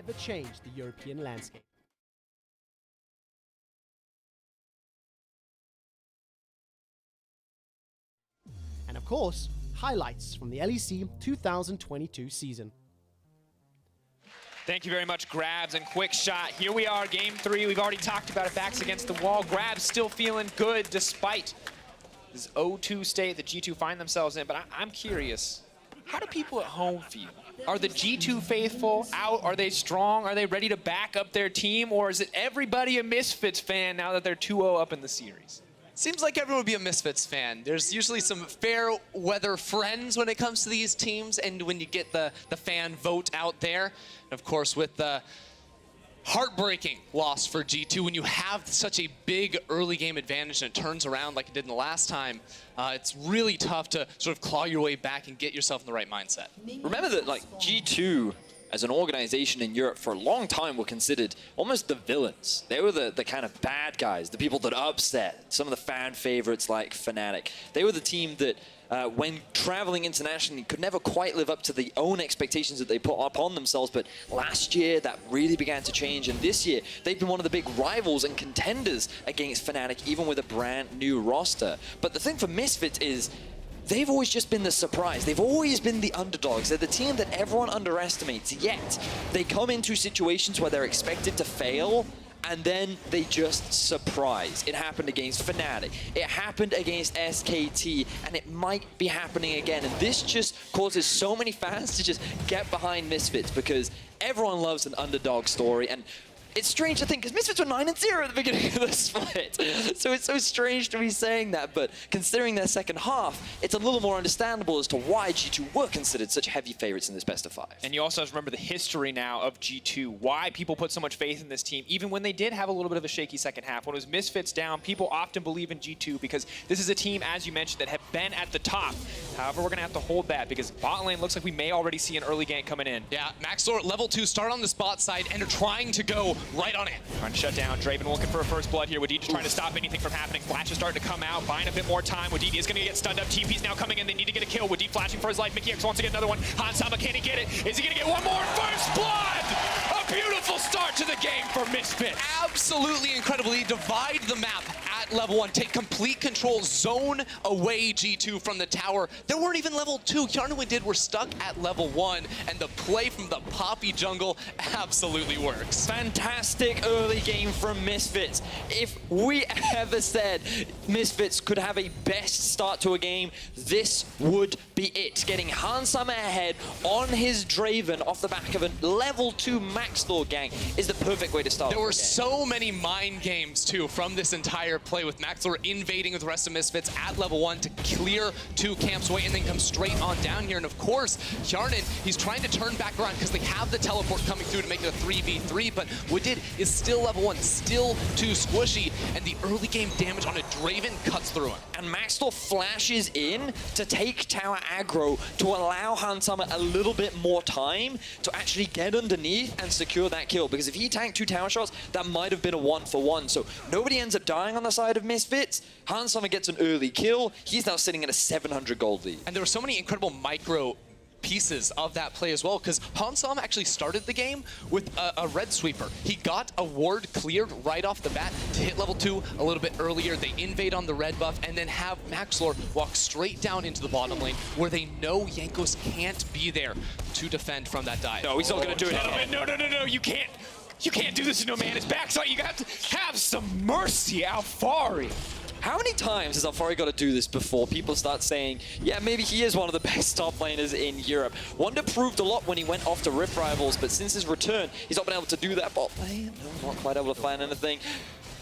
ever change the European landscape. And of course, highlights from the LEC 2022 season. Thank you very much, Grabs, and quick shot. Here we are, game 3. We've already talked about it, backs against the wall. Grabs still feeling good despite this 0-2 state that G2 find themselves in. But I'm curious, how do people at home feel? Are the G2 faithful out? Are they strong? Are they ready to back up their team? Or is it everybody a Misfits fan now that they're 2-0 up in the series? Seems like everyone would be a Misfits fan. There's usually some fair weather friends when it comes to these teams, and when you get the fan vote out there. And of course, with the heartbreaking loss for G2, when you have such a big early game advantage and it turns around like it did in the last time, it's really tough to sort of claw your way back and get yourself in the right mindset. Remember that like G2 as an organization in Europe for a long time were considered almost the villains. They were the kind of bad guys, the people that upset some of the fan favorites like Fnatic. They were the team that when traveling internationally could never quite live up to the own expectations that they put upon themselves, but last year that really began to change, and this year they've been one of the big rivals and contenders against Fnatic, even with a brand new roster. But the thing for Misfits is they've always just been the surprise. They've always been the underdogs. They're the team that everyone underestimates, yet they come into situations where they're expected to fail, and then they just surprise. It happened against Fnatic, it happened against SKT, and it might be happening again. And this just causes so many fans to just get behind Misfits, because everyone loves an underdog story. And it's strange to think, because Misfits were 9-0 at the beginning of the split. So it's so strange to be saying that, but considering their second half, it's a little more understandable as to why G2 were considered such heavy favorites in this best of 5. And you also have to remember the history now of G2, why people put so much faith in this team, even when they did have a little bit of a shaky second half. When it was Misfits down, people often believe in G2 because this is a team, as you mentioned, that have been at the top. However, we're going to have to hold that because bot lane looks like we may already see an early gank coming in. Yeah, Maxlor level 2 start on the spot side and are trying to go right on it. Trying to shut down. Draven looking for a first blood here. Wadid just trying to stop anything from happening. Flash is starting to come out, buying a bit more time. Wadid is going to get stunned up. TP's now coming in. They need to get a kill. Wadid flashing for his life. Mickey X wants to get another one. Hansama, can he get it? Is he going to get one more? First blood! A beautiful start to the game for Misfits. Absolutely incredibly. Divide the map at level 1. Take complete control. Zone away G2 from the tower. There weren't even level 2. Hjarnan and Wadid were stuck at level 1, and the play from the Poppy jungle absolutely works. Fantastic early game from Misfits. If we ever said Misfits could have a best start to a game, this would be it. Getting Hansama ahead on his Draven off the back of a level 2 Maxlor gank is the perfect way to start. There were so many mind games too from this entire play, with Maxlor invading with the rest of Misfits at level 1 to clear 2 camps away and then come straight on down here. And of course, Hjarnan, he's trying to turn back around because they have the teleport coming through to make it a 3v3, but Wadid is still level 1, still too squishy, and the early game damage on a Draven cuts through him. And Maxlor flashes in to take tower aggro to allow Hansama a little bit more time to actually get underneath and secure that kill, because if he tanked 2 tower shots, that might have been a 1-for-1. So nobody ends up dying on the side of Misfits. Hansama gets an early kill. He's now sitting at a 700 gold lead. And there were so many incredible micro pieces of that play as well, because Hansama actually started the game with a red sweeper. He got a ward cleared right off the bat to hit level 2 a little bit earlier. They invade on the red buff and then have Maxlor walk straight down into the bottom lane where they know Jankos can't be there to defend from that dive. No, he's not going to do it. No, you can't do this to no man. His backside, you got to have some mercy, Alfari. How many times has Alfari got to do this before people start saying, yeah, maybe he is one of the best top laners in Europe? Wonder proved a lot when he went off to Rift Rivals, but since his return, he's not been able to do that bot lane. No, not quite able to find anything.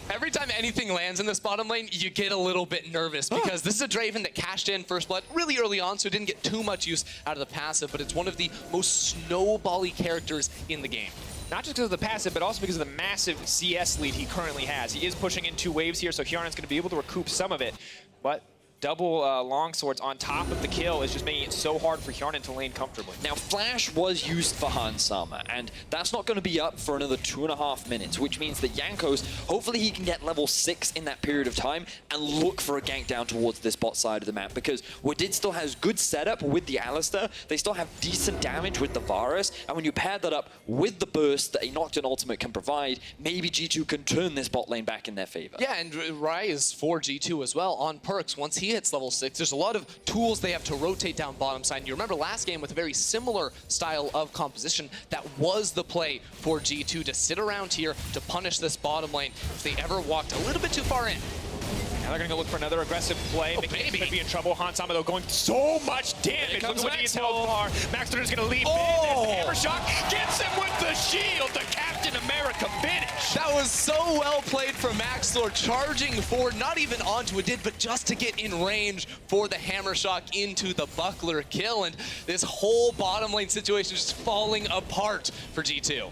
Every time anything lands in this bottom lane, you get a little bit nervous because this is a Draven that cashed in first blood really early on, so it didn't get too much use out of the passive, but it's one of the most snowbally characters in the game. Not just because of the passive, but also because of the massive CS lead he currently has. He is pushing in 2 waves here, so Hjarnan's going to be able to recoup some of it. But double long swords on top of the kill is just making it so hard for Hjarnan to lane comfortably. Now, Flash was used for Hansama, and that's not going to be up for another 2.5 minutes, which means that Jankos, hopefully he can get level 6 in that period of time and look for a gank down towards this bot side of the map, because Wadid still has good setup with the Alistar, they still have decent damage with the Varus, and when you pair that up with the burst that a Nocturne ultimate can provide, maybe G2 can turn this bot lane back in their favor. Yeah, and Rise for G2 as well on perks. Once he hits level 6, there's a lot of tools they have to rotate down bottom side. And you remember last game with a very similar style of composition, that was the play for G2 to sit around here to punish this bottom lane if they ever walked a little bit too far in. Now they're going to go look for another aggressive play. Oh, Mickey baby. could be in trouble. Hansama, though, going so much damage. Look at what he is so far. Maxter is going to leap in. And Hammer Shock gets him with the shield. The Captain America finish. That was so well played from Maxlor, charging forward, not even onto a did, but just to get in range for the Hammer Shock into the Buckler kill. And this whole bottom lane situation is just falling apart for G2.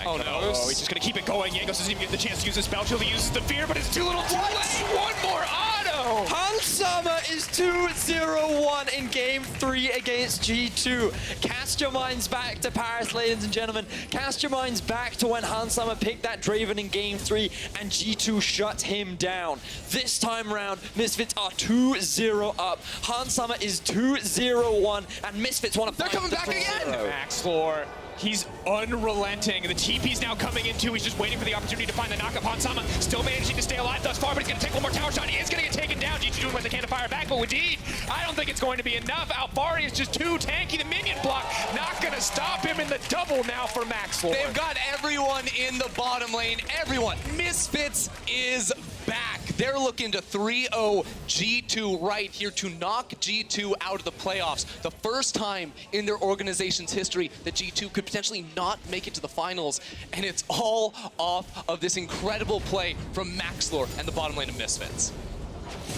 Oh no. Oh, he's just going to keep it going. Jankos doesn't even get the chance to use his spell shield. He uses the fear, but it's too little too late. One more auto. Hansama is 2-0-1 in game 3 against G2. Cast your minds back to Paris, ladies and gentlemen. Cast your minds back to when Hansama picked that Draven in game 3 and G2 shut him down. This time round, Misfits are 2-0 up. Hansama is 2-0-1, and Misfits want to They're coming back again. Maxlor. He's unrelenting. The TP's now coming in too. He's just waiting for the opportunity to find the knockup. Hansama still managing to stay alive thus far, but he's going to take one more tower shot. He is going to get taken down. G2 doing what they can to fire back, but indeed, I don't think it's going to be enough. Alfari is just too tanky. The minion block not going to stop him in the double now for Maxlor. They've got everyone in the bottom lane. Everyone. Misfits is back. They're looking to 3-0 G2 right here to knock G2 out of the playoffs. The first time in their organization's history that G2 could potentially not make it to the finals. And it's all off of this incredible play from Maxlor and the bottom lane of Misfits.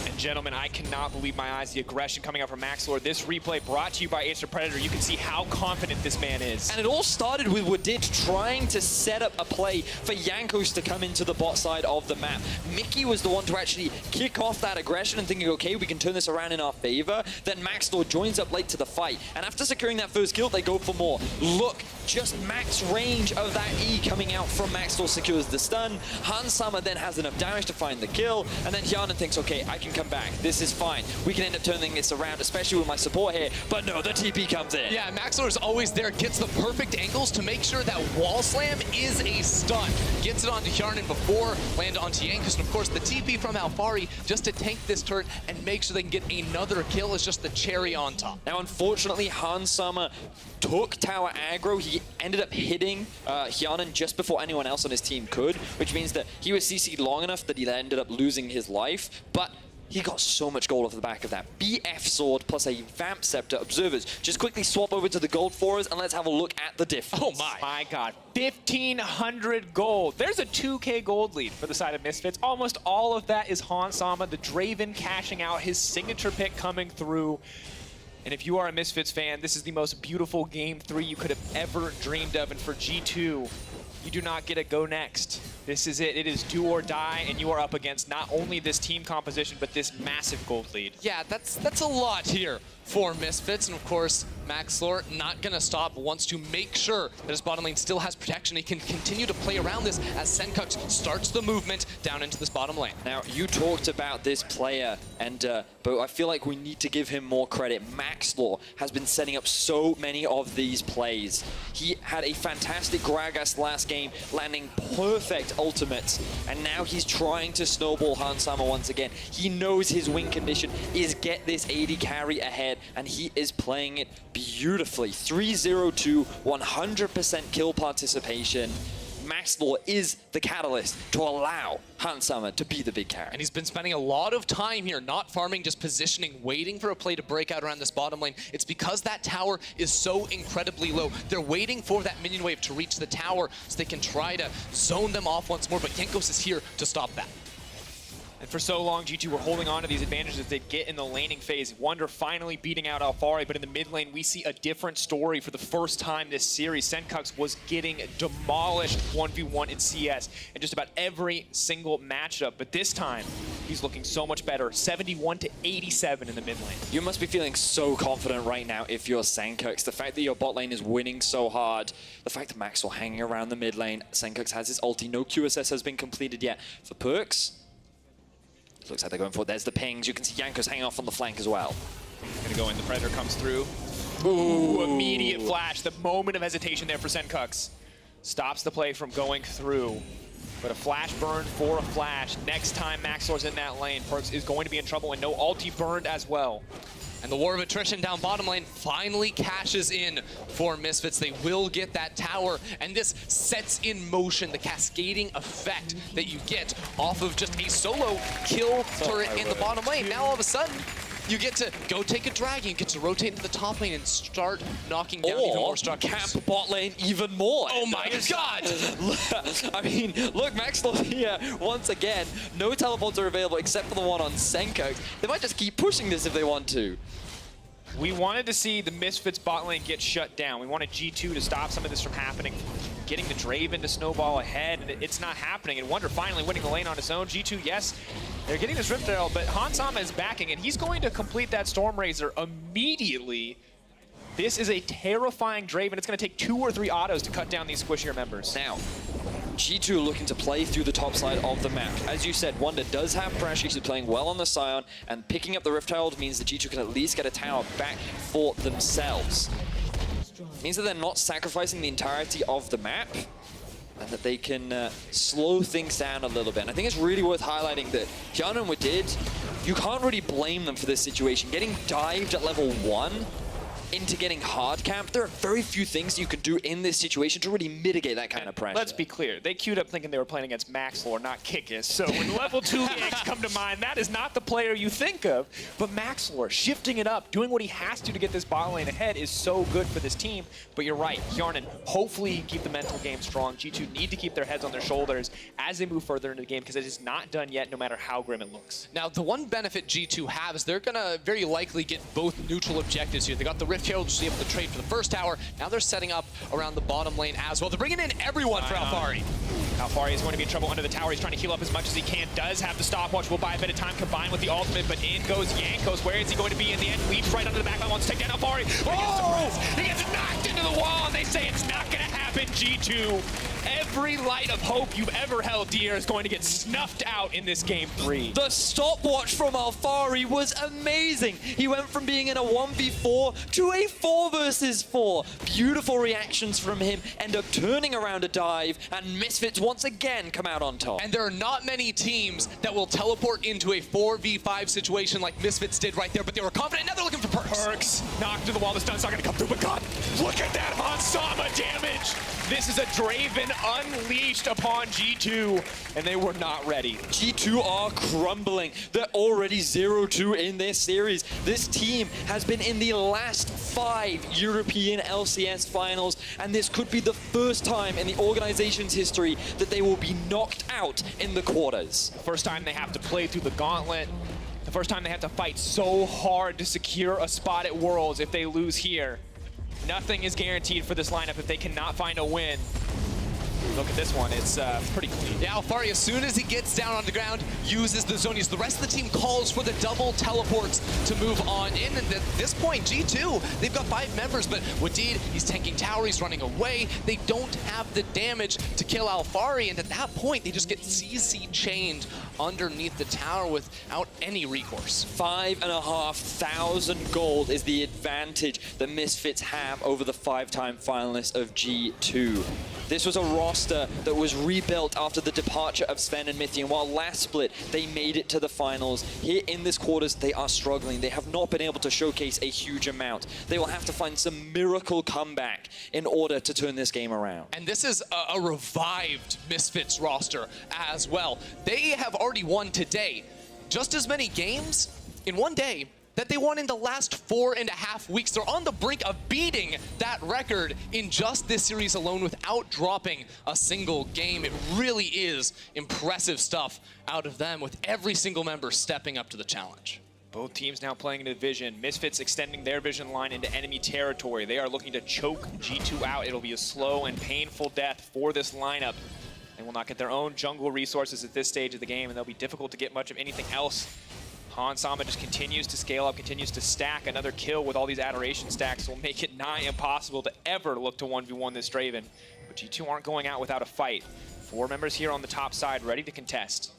And gentlemen, I cannot believe my eyes. The aggression coming out from Maxlor. This replay brought to you by Acer Predator. You can see how confident this man is. And it all started with Wadid trying to set up a play for Jankos to come into the bot side of the map. Mickey was the one to actually kick off that aggression and thinking, okay, we can turn this around in our favor. Then Maxlor joins up late to the fight. And after securing that first kill, they go for more. Look, just max range of that E coming out from Maxlor secures the stun. Hansama then has enough damage to find the kill. And then Hjarnan thinks, okay, I can come back. This is fine. We can end up turning this around, especially with my support here. But no, the TP comes in. Yeah, Maxlor is always there, gets the perfect angles to make sure that wall slam is a stun. Gets it onto Hjarnan before land onto Jankos, and of course the TP from Alfari just to tank this turret and make sure they can get another kill is just the cherry on top. Now, unfortunately, Hansama took tower aggro. He ended up hitting Hjarnan just before anyone else on his team could, which means that he was CC'd long enough that he ended up losing his life. But he got so much gold off the back of that. BF sword plus a Vamp Scepter. Observers, just quickly swap over to the gold for us and let's have a look at the difference. Oh my God, 1,500 gold. There's a 2K gold lead for the side of Misfits. Almost all of that is Hansama, the Draven cashing out, his signature pick coming through. And if you are a Misfits fan, this is the most beautiful game 3 you could have ever dreamed of. And for G2, you do not get a go next. This is it. It is do or die, and you are up against not only this team composition, but this massive gold lead. Yeah, that's a lot here for Misfits, and of course, Maxlor not gonna stop, wants to make sure that his bottom lane still has protection. He can continue to play around this as Senkux starts the movement down into this bottom lane. Now, you talked about this player, and but I feel like we need to give him more credit. Maxlor has been setting up so many of these plays. He had a fantastic Gragas last game, landing perfect ultimates, and now he's trying to snowball Hansama once again. He knows his win condition is get this AD carry ahead, and he is playing it beautifully. 3-0-2, 100% kill participation. Maxlor is the catalyst to allow Hansama to be the big carry. And he's been spending a lot of time here, not farming, just positioning, waiting for a play to break out around this bottom lane. It's because that tower is so incredibly low. They're waiting for that minion wave to reach the tower so they can try to zone them off once more, but Jankos is here to stop that. And for so long, G2 were holding on to these advantages they get in the laning phase. Wonder finally beating out Alfari, but in the mid lane, we see a different story for the first time this series. Senkux was getting demolished 1v1 in CS in just about every single matchup, but this time, He's looking so much better. 71 to 87 in the mid lane. You must be feeling so confident right now if you're Senkux. The fact that your bot lane is winning so hard, the fact that Maxwell hanging around the mid lane, Senkux has his ulti, no QSS has been completed yet. For Perks, looks like they're going for it. There's the pings. You can see Jankos hanging off on the flank as well. Gonna go in, the Predator comes through. Ooh, immediate flash. The moment of hesitation there for Senkux. Stops the play from going through. But a flash burn for a flash. Next time Maxwell's in that lane, Perks is going to be in trouble, and no ulti burned as well. And the war of attrition down bottom lane finally cashes in for Misfits. They will get that tower, and this sets in motion the cascading effect that you get off of just a solo kill turret in the bottom lane. Now all of a sudden, you get to go take a dragon, you get to rotate into the top lane and start knocking down even more structures. Camp bot lane even more. Oh my god! I mean, look, Maxwell here once again. No teleports are available except for the one on Senkux. They might just keep pushing this if they want to. We wanted to see the Misfits bot lane get shut down. We wanted G2 to stop some of this from happening, getting the Draven to snowball ahead, and it's not happening. And Wonder finally winning the lane on his own. G2, yes, they're getting this Rift Arrow, but Hansama is backing, and he's going to complete that Storm Razor immediately. This is a terrifying Draven. It's going to take 2 or 3 autos to cut down these squishier members. Now, G2 looking to play through the top side of the map. As you said, Wonder does have pressure. He's playing well on the Scion, and picking up the Rift Herald means that G2 can at least get a tower back for themselves. It means that they're not sacrificing the entirety of the map, and that they can slow things down a little bit. And I think it's really worth highlighting that Hyun and Wadid, you can't really blame them for this situation. Getting dived at level 1 into getting hard camped, there are very few things you can do in this situation to really mitigate that kind of pressure. Let's be clear, they queued up thinking they were playing against Maxwell, not Kikis. So when level 2 ganks come to mind, that is not the player you think of. But Maxwell, shifting it up, doing what he has to get this bot lane ahead is so good for this team. But you're right, Hjarnan, hopefully keep the mental game strong. G2 need to keep their heads on their shoulders as they move further into the game, because it is not done yet, no matter how grim it looks. Now, the one benefit G2 have is they're going to very likely get both neutral objectives here. They got the Rift Herald to be able to trade for the first tower. Now they're setting up around the bottom lane as well. They're bringing in everyone for Alphari. Alphari is going to be in trouble under the tower. He's trying to heal up as much as he can. Does have the stopwatch. Will buy a bit of time combined with the ultimate, but in goes Jankos. Where is he going to be in the end? Leaps right under the back line. Wants to take down Alphari. He gets knocked into the wall, and they say it's not going to happen. G2, every light of hope you've ever held dear is going to get snuffed out in this game 3. The stopwatch from Alphari was amazing. He went from being in a 1v4 to a 4 versus 4. Beautiful reactions from him, end up turning around a dive, and Misfits once again come out on top. And there are not many teams that will teleport into a 4v5 situation like Misfits did right there, but they were confident. Now they're looking for Perks. Perks knocked to the wall. The stun's not going to come through, but God, look at that Hansama damage. This is a Draven unleashed upon G2, and they were not ready. G2 are crumbling. They're already 0-2 in this series. This team has been in the last 5 European LCS finals, and this could be the first time in the organization's history that they will be knocked out in the quarters. The first time they have to play through the gauntlet. The first time they have to fight so hard to secure a spot at Worlds. If they lose here, nothing is guaranteed for this lineup if they cannot find a win. Look at this one, it's pretty clean. Yeah, Alphari, as soon as he gets down on the ground, uses the zonies. The rest of the team calls for the double teleports to move on in. And at this point, G2, they've got 5 members, but Wadid, he's tanking tower, he's running away. They don't have the damage to kill Alphari, and at that point, they just get CC chained underneath the tower without any recourse. 5,500 gold is the advantage the Misfits have over the 5-time finalists of G2. This was a roster that was rebuilt after the departure of Sven and Mithy, and while last split they made it to the finals, here in this quarters they are struggling. They have not been able to showcase a huge amount. They will have to find some miracle comeback in order to turn this game around. And this is a revived Misfits roster as well. They have already won today just as many games in one day that they won in the last 4.5 weeks. They're on the brink of beating that record in just this series alone without dropping a single game. It really is impressive stuff out of them, with every single member stepping up to the challenge. Both teams now playing in a division. Misfits extending their vision line into enemy territory. They are looking to choke G2 out. It'll be a slow and painful death for this lineup. They will not get their own jungle resources at this stage of the game, and they'll be difficult to get much of anything else. Han Sama just continues to scale up, continues to stack. Another kill with all these adoration stacks will make it nigh impossible to ever look to 1v1 this Draven. But G2 aren't going out without a fight. 4 members here on the top side ready to contest.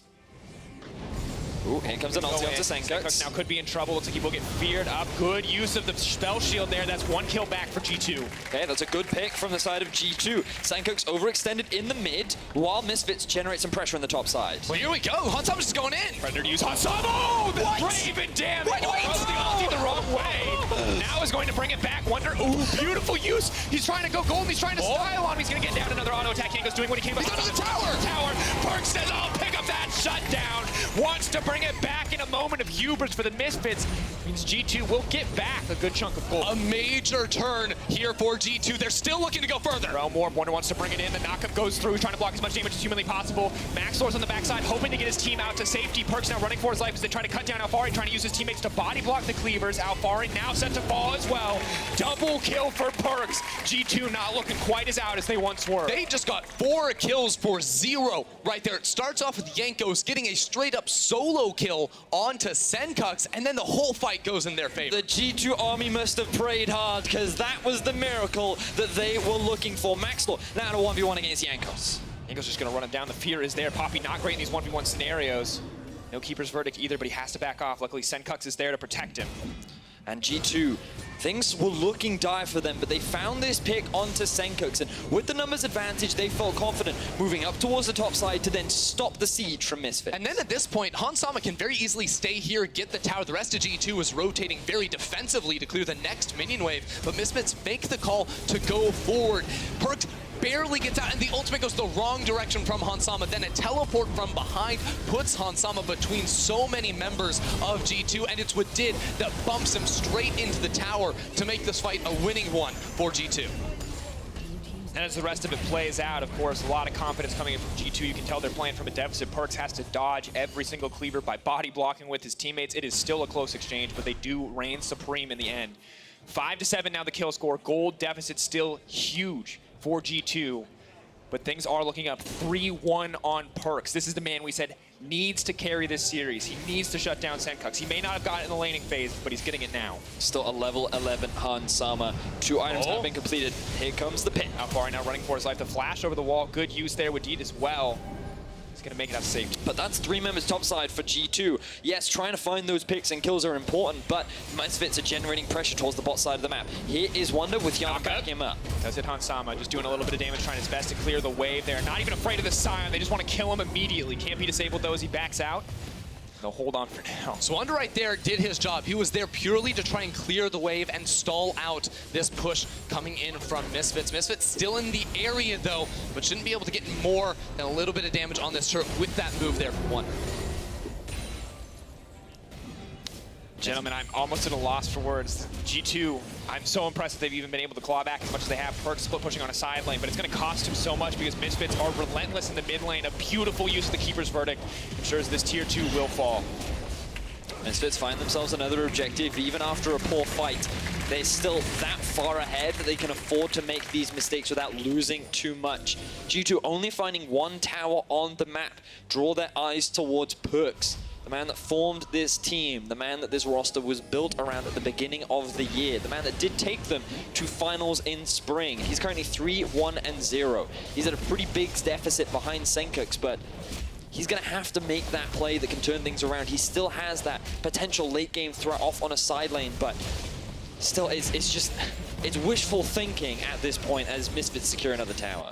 Ooh, here comes an ulti onto Senkox now could be in trouble. Looks like he will get feared up. Good use of the spell shield there. That's 1 kill back for G2. Okay, that's a good pick from the side of G2. Senkox overextended in the mid, while Misfits generate some pressure on the top side. Well, here we go. Hansama's just going in. Predator to use Hansama. Oh, the Draven damage. Wait. Throws the ulti the wrong way. Now is going to bring it back. Wonder. Ooh, beautiful use. He's trying to go golden. He's trying to style on him. He's going to get down another auto attack. Yanko's doing what he came behind. He's on the tower. Perks says, I'll pick up that shutdown. Wants to bring it back in a moment of hubris for the Misfits. Means G2 will get back a good chunk of gold. A major turn here for G2. They're still looking to go further. Realm Warp, Wonder wants to bring it in. The knockup goes through, trying to block as much damage as humanly possible. Maxlor's on the backside, hoping to get his team out to safety. Perks now running for his life as they try to cut down Alfari, trying to use his teammates to body block the cleavers. Alfari now set to fall as well. Double kill for Perks. G2 not looking quite as out as they once were. They just got 4 kills for 0 right there. It starts off with Jankos getting a straight up solo kill onto Senkox, and then the whole fight goes in their favor. The G2 army must have prayed hard, because that was the miracle that they were looking for. Maxlor now in a 1v1 against Jankos. Yanko's just going to run him down. The fear is there. Poppy not great in these 1v1 scenarios. No keeper's verdict either, but he has to back off. Luckily, Senkox is there to protect him. And G2, things were looking dire for them, but they found this pick onto Senkox, and with the numbers advantage, they felt confident moving up towards the top side to then stop the siege from Misfits. And then at this point, Hansama can very easily stay here, get the tower. The rest of G2 is rotating very defensively to clear the next minion wave, but Misfits make the call to go forward. Perks barely gets out, and the ultimate goes the wrong direction from Hansama. Then a teleport from behind puts Hansama between so many members of G2, and it's what did that bumps him straight into the tower to make this fight a winning one for G2. And as the rest of it plays out, of course, a lot of confidence coming in from G2. You can tell they're playing from a deficit. Perks has to dodge every single cleaver by body blocking with his teammates. It is still a close exchange, but they do reign supreme in the end. 5-7 now the kill score. Gold deficit still huge for G2, but things are looking up. 3-1 on Perks. This is the man we said needs to carry this series. He needs to shut down Senkox. He may not have got it in the laning phase, but he's getting it now. Still a level 11 Han Sama. 2 items have been completed. Here comes the pit. Alfari now running for his life. The flash over the wall. Good use there with Deed as well. He's going to make it out safe. But that's 3 members topside for G2. Yes, trying to find those picks and kills are important, but Misfits are generating pressure towards the bot side of the map. Here is Wonder with Yana backing him up. Does hit Hansama, just doing a little bit of damage, trying his best to clear the wave there. Not even afraid of the Scion. They just want to kill him immediately. Can't be disabled though as he backs out. They'll hold on for now. So Wonder right there did his job. He was there purely to try and clear the wave and stall out this push coming in from Misfits. Misfits still in the area though, but shouldn't be able to get more than a little bit of damage on this turret with that move there from Wonder. Gentlemen, I'm almost at a loss for words. G2, I'm so impressed that they've even been able to claw back as much as they have. Perks split pushing on a side lane, but it's going to cost him so much because Misfits are relentless in the mid lane. A beautiful use of the Keeper's Verdict ensures this tier 2 will fall. Misfits find themselves another objective. Even after a poor fight, they're still that far ahead that they can afford to make these mistakes without losing too much. G2 only finding 1 tower on the map. Draw their eyes towards Perks, the man that formed this team, the man that this roster was built around at the beginning of the year, the man that did take them to finals in spring. He's currently 3-1-0. He's at a pretty big deficit behind Senkox, but he's going to have to make that play that can turn things around. He still has that potential late game threat off on a side lane, but still, it's wishful thinking at this point as Misfits secure another tower.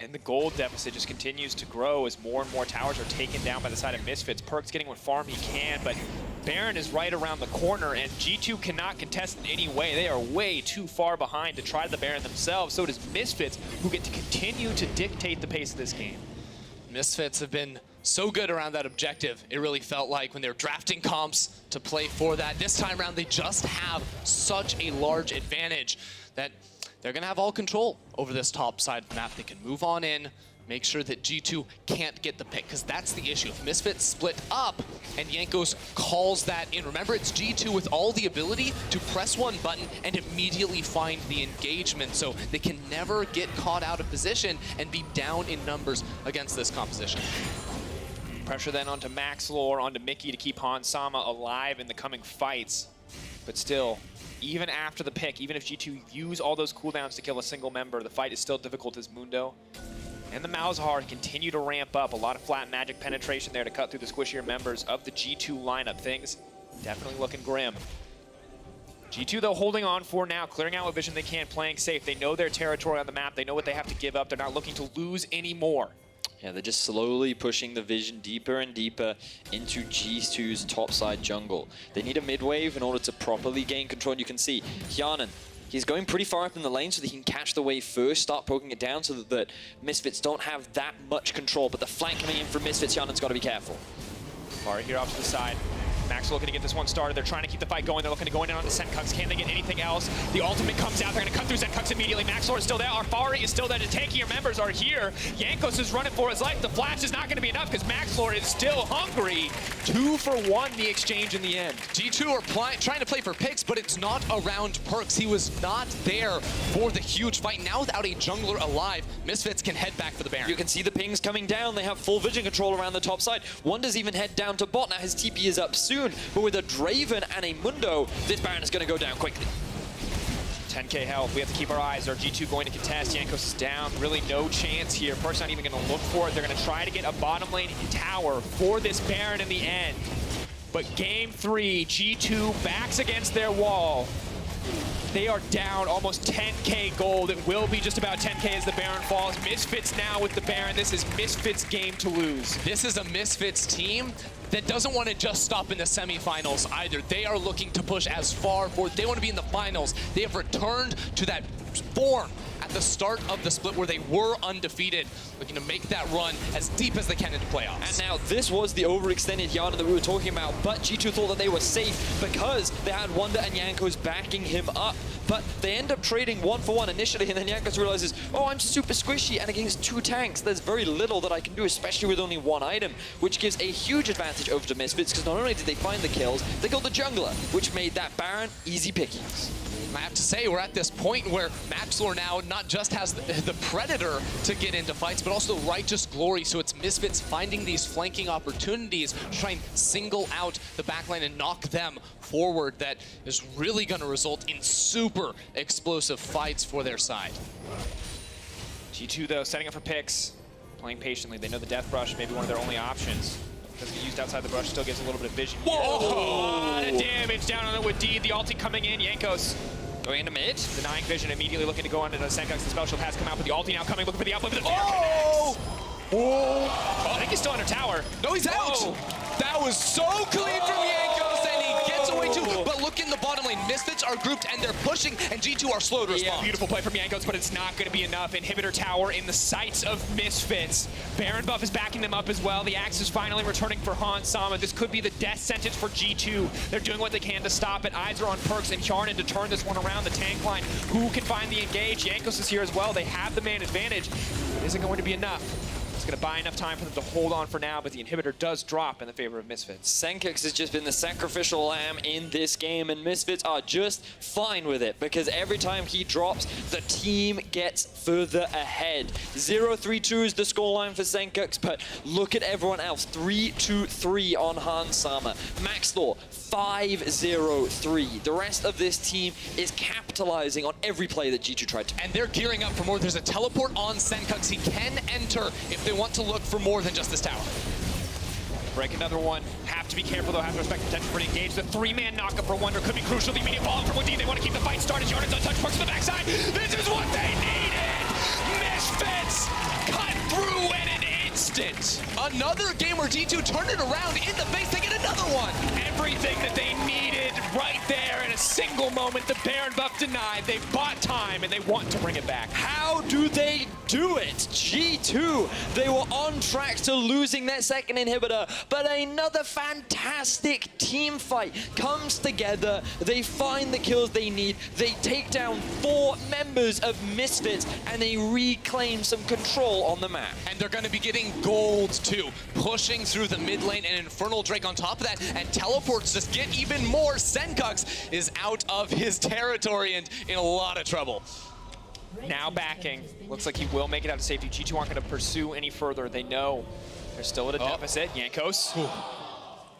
And the gold deficit just continues to grow as more and more towers are taken down by the side of Misfits. Perks getting what farm he can, but Baron is right around the corner, and G2 cannot contest in any way. They are way too far behind to try the Baron themselves. So does Misfits, who get to continue to dictate the pace of this game. Misfits have been so good around that objective. It really felt like when they were drafting comps to play for that. This time around, they just have such a large advantage that they're going to have all control over this top side of the map. They can move on in, make sure that G2 can't get the pick, because that's the issue. If Misfits split up and Jankos calls that in, remember, it's G2 with all the ability to press one button and immediately find the engagement, so they can never get caught out of position and be down in numbers against this composition. Pressure then onto Maxlore, onto Mickey to keep Han Sama alive in the coming fights. But still, even after the pick, even if G2 use all those cooldowns to kill a single member, the fight is still difficult as Mundo and the Malzahar continue to ramp up. A lot of flat magic penetration there to cut through the squishier members of the G2 lineup. Things definitely looking grim. G2, though, holding on for now, clearing out what vision they can, playing safe. They know their territory on the map. They know what they have to give up. They're not looking to lose anymore. Yeah, they're just slowly pushing the vision deeper and deeper into G2's topside jungle. They need a mid-wave in order to properly gain control. And you can see Hjarnan, he's going pretty far up in the lane so that he can catch the wave first, start poking it down so that Misfits don't have that much control. But the flank coming in from Misfits, Hjarnan's got to be careful. Far here off to the side. Max looking to get this one started. They're trying to keep the fight going. They're looking to go in on the Zenkux. Can they get anything else? The ultimate comes out. They're going to cut through Zenkux immediately. Maxlore is still there. Arfari is still there. The tankier members are here. Jankos is running for his life. The flash is not going to be enough because Maxlore is still hungry. 2 for 1 the exchange in the end. G2 are trying to play for picks, but it's not around Perks. He was not there for the huge fight. Now without a jungler alive, Misfits can head back for the Baron. You can see the pings coming down. They have full vision control around the top side. Wonders even head down to bot. Now his TP is up soon, but with a Draven and a Mundo, this Baron is going to go down quickly. 10k health. We have to keep our eyes. Are G2 going to contest? Jankos is down. Really no chance here. Perk's not even going to look for it. They're going to try to get a bottom lane tower for this Baron in the end. But game 3, G2 backs against their wall. They are down almost 10k gold. It will be just about 10k as the Baron falls. Misfits now with the Baron. This is Misfits' game to lose. This is a Misfits team that doesn't want to just stop in the semifinals either. They are looking to push as far forward. They want to be in the finals. They have returned to that form at the start of the split where they were undefeated, looking to make that run as deep as they can into playoffs. And now this was the overextended Hjarnan that we were talking about, but G2 thought that they were safe because they had Wonder and Jankos backing him up. But they end up trading 1 for 1 initially, and then Jankos realizes, oh, I'm super squishy, and against 2 tanks, there's very little that I can do, especially with only 1 item, which gives a huge advantage over to Misfits, because not only did they find the kills, they killed the jungler, which made that Baron easy pickies. I have to say, we're at this point where Maxlore now not just has the Predator to get into fights, but also Righteous Glory, so it's Misfits finding these flanking opportunities to try and single out the backline and knock them forward. That is really going to result in super explosive fights for their side. G2, though, setting up for picks, playing patiently. They know the Death Brush may be one of their only options. Doesn't get used outside the brush, still gives a little bit of vision. Whoa! A lot of damage down on it with Deed. The ulti coming in. Jankos Going into mid. denying vision, immediately looking to go under the Zenkux. The spell shield has come out, but the ulti now coming, looking for the uplift. Oh! Oh! I think he's still under tower. No, he's out! Whoa. That was so clean from Jankos, and he gets away too. But look in the bottom lane. Misfits are grouped, and they're pushing, and G2 are slow to respond. Beautiful play from Jankos, but it's not going to be enough. Inhibitor tower in the sights of Misfits. Baron buff is backing them up as well. The axe is finally returning for Han Sama. This could be the death sentence for G2. They're doing what they can to stop it. Eyes are on Perks and Hjarnan to turn this one around. The tank line, who can find the engage? Jankos is here as well. They have the man advantage. It isn't going to be enough. It's going to buy enough time for them to hold on for now, but the inhibitor does drop in the favor of Misfits. Zenkux has just been the sacrificial lamb in this game, and Misfits are just fine with it because every time he drops, the team gets further ahead. 0-3-2 is the scoreline for Zenkux, but look at everyone else. 3-2-3 on Han Sama. Maxlore, 5-0-3. The rest of this team is capitalizing on every play that G2 tried to. And they're gearing up for more. There's a teleport on Zenkux. He can enter if they want to look for more than just this tower. Break another one. Have to be careful, though. Have to respect the potential for the engage. The 3-man knockup for Wonder could be crucial. The immediate follow from Woody. They want to keep the fight started. Jordan's untouched. Perks to the backside. This is what they needed. Misfits cut through in an instant. Another game where G2 turned it around in the face. They get another one. Everything that they needed right there in a single moment. The Baron buff denied. They bought time, and they want to bring it back. How do they do it? G2. They were on track to losing their second inhibitor, but another fantastic team fight comes together. They find the kills they need. They take down 4 members of Misfits, and they reclaim some control on the map. And they're going to be getting gold too, pushing through the mid lane, and Infernal Drake on top of that, and teleports just get even more. Senkux is out of his territory and in a lot of trouble. Now backing. Looks like he will make it out to safety. G2 aren't going to pursue any further. They know they're still at a deficit. Jankos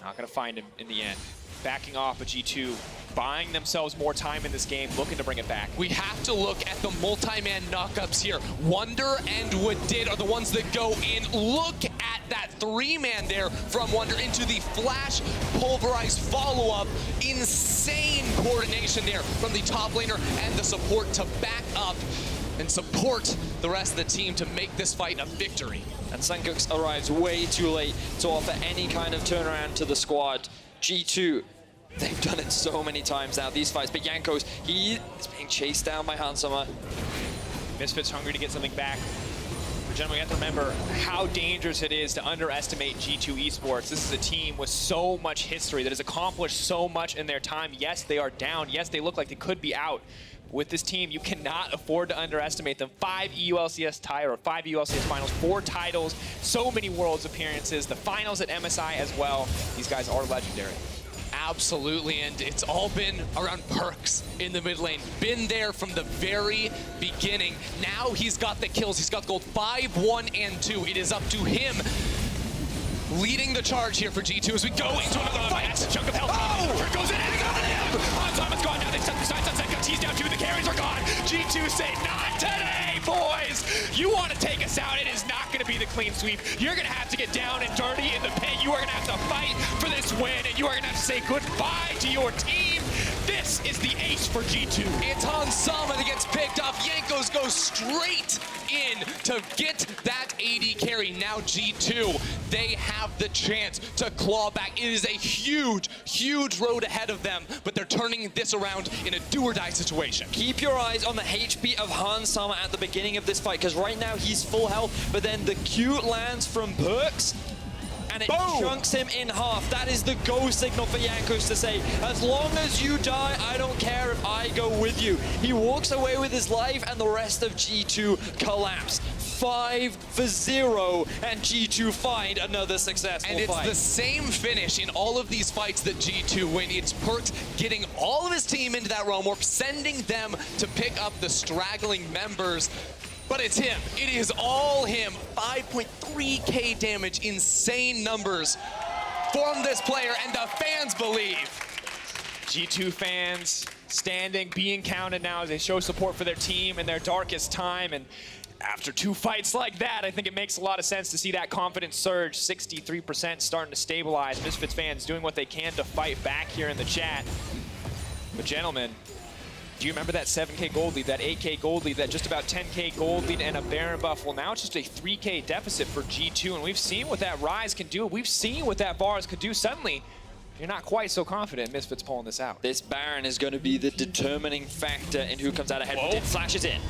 not going to find him in the end. Backing off, but G2 buying themselves more time in this game, looking to bring it back. We have to look at the multi-man knockups here. Wonder and Wadid are the ones that go in. Look at that 3-man there from Wonder into the flash pulverized follow-up. Insane coordination there from the top laner and the support to back up and support the rest of the team to make this fight a victory. And Senkux arrives way too late to offer any kind of turnaround to the squad. G2, they've done it so many times now, these fights, but Jankos, he is being chased down by Hansama. Misfits hungry to get something back. But gentlemen, we have to remember how dangerous it is to underestimate G2 Esports. This is a team with so much history that has accomplished so much in their time. Yes, they are down. Yes, they look like they could be out. With this team, you cannot afford to underestimate them. 5 EULCS title, or 5 EULCS finals, 4 titles, so many Worlds appearances, the finals at MSI as well. These guys are legendary. Absolutely, and it's all been around Perks in the mid lane. Been there from the very beginning. Now he's got the kills. He's got the gold 5, 1, and 2. It is up to him leading the charge here for G2 as we go into another fight. That's a chunk of health. Oh! Goes in and got him! Hansama's gone now. They've set the sights on Senkux. He's down 2. The carries are gone. G2 say, not today, boys! You want to take us out. It is not going to be the clean sweep. You're going to have to get down and dirty in the pit. You are going to have to fight for this win, and you are going to have to say goodbye to your team. This is the ace for G2. It's Hansama that gets picked up. Jankos goes straight in to get that AD carry. Now G2, they have the chance to claw back. It is a huge, huge road ahead of them, but they're turning this around in a do-or-die situation. Keep your eyes on the HP of Hansama at the beginning of this fight, because right now he's full health, but then the Q lands from Perks, and it chunks him in half. That is the go signal for Jankos to say, as long as you die, I don't care if I go with you. He walks away with his life, and the rest of G2 collapse. 5-0, and G2 find another successful fight. And it's the same finish in all of these fights that G2 win. It's Perks getting all of his team into that realm warp, sending them to pick up the straggling members. But it's him. It is all him. 5.3k damage, insane numbers from this player, and the fans believe. G2 fans standing, being counted now as they show support for their team in their darkest time. And after 2 fights like that, I think it makes a lot of sense to see that confidence surge. 63% starting to stabilize. Misfits fans doing what they can to fight back here in the chat. But gentlemen, do you remember that 7k gold lead, that 8k gold lead, that just about 10k gold lead and a Baron buff? Well, now it's just a 3k deficit for G2, and we've seen what that Rise can do. We've seen what that Bars could do. Suddenly, you're not quite so confident Misfits pulling this out. This Baron is going to be the determining factor in who comes out ahead. It flashes in.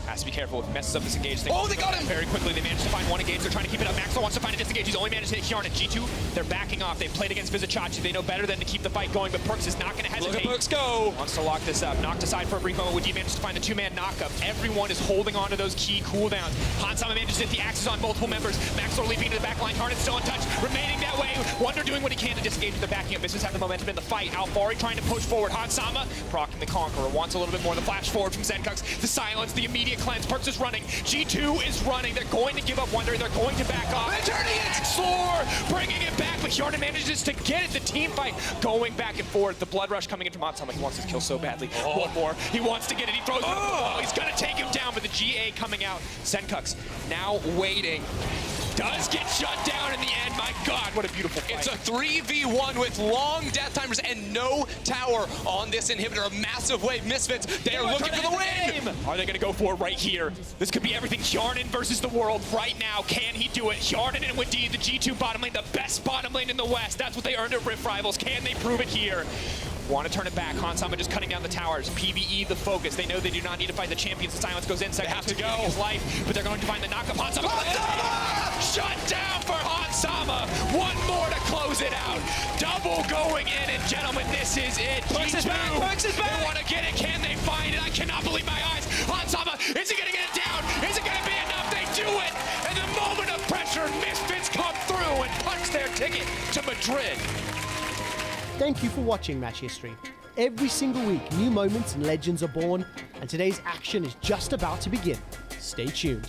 Has to be careful if he messes up this engage thing. Oh, they got him! Very quickly, they managed to find one engage. They're trying to keep it up. Maxwell wants to find a disengage. He's only managed to hit Hjarn and G2. They're backing off. They've played against Vizicachi. They know better than to keep the fight going, but Perks is not going to hesitate. Look at Perks go! Wants to lock this up. Knocked aside for a brief moment. Would he manage to find the 2-man knockup? Everyone is holding on to those key cooldowns. Hansama manages to hit the axes on multiple members. Maxwell leaping into the back line. Hjarn is still untouched. Remaining that way. Wonder doing what he can to disengage. They're backing up. Misfits have the momentum in the fight. Alfari trying to push forward. Hansama procking the Conqueror. Wants a little bit more. The flash forward from Senkux. The silence. The immediate cleanse. Perks is running. G2 is running. They're going to give up Wonder. They're going to back off. They're turning it! Slor bringing it back, but Hjarn manages to get it. The team fight going back and forth. The blood rush coming in from Hansama. He wants his kill so badly. One more. He wants to get it. He throws it up the wall. He's going to take him down, but the GA coming out. Senkux now waiting. Does get shut down in the end. My God, what a beautiful fight. It's a 3v1 with long death timers and no tower on this inhibitor. A massive wave. Misfits, they are looking for the win. Are they going to go for it right here? This could be everything. Hjarn versus the world right now. Can he do it? Hjarn and Wadid, the G2 bottom lane, the best bottom lane in the West. That's what they earned at Rift Rivals. Can they prove it here? Want to turn it back. Hansama just cutting down the towers. PvE the focus. They know they do not need to fight the champions. The silence goes in. They have to go. His life, but they're going to find the knockup. Hansama! Shut down for Hansama. One more to close it out. Double going in, and gentlemen, this is it. Perks is back. Perks is back. They want to get it. Can they find it? I cannot believe my eyes. Hansama, is he going to get it down? Is it going to be enough? They do it. And the moment of pressure, Misfits come through and punch their ticket to Madrid. Thank you for watching Match History. Every single week, new moments and legends are born, and today's action is just about to begin. Stay tuned.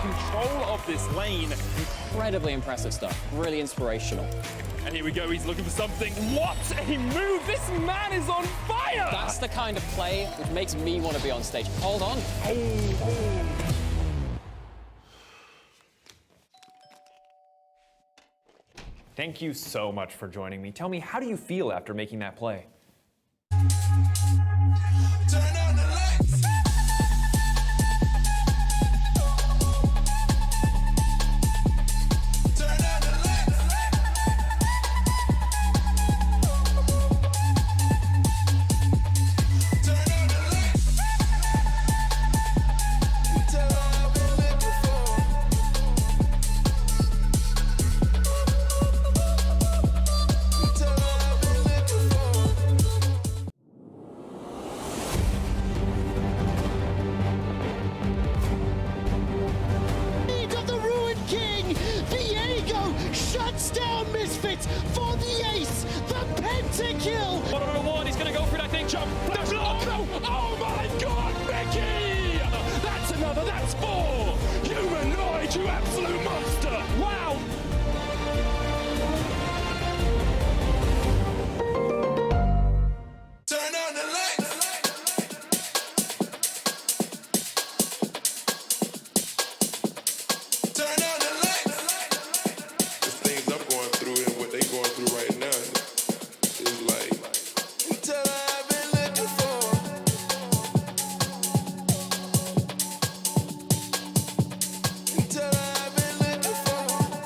Control of this lane. Incredibly impressive stuff. Really inspirational. And here we go. He's looking for something. What a move! This man is on fire! That's the kind of play which makes me want to be on stage. Hold on. Thank you so much for joining me. Tell me, how do you feel after making that play? Turn on the lights. Turn on the lights. Turn on the lights. Tell all Misfits for the ace, the pentakill. One on a one, he's going to go for it, I think. Jump. The block. Oh my God, Mickey! That's another, that's four. Humanoid, you absolute monster. Wow. Turn on the lights. Turn on the lights. The things I'm going through and what they going through right now is like, Until I've been looking for. Until I've been looking for.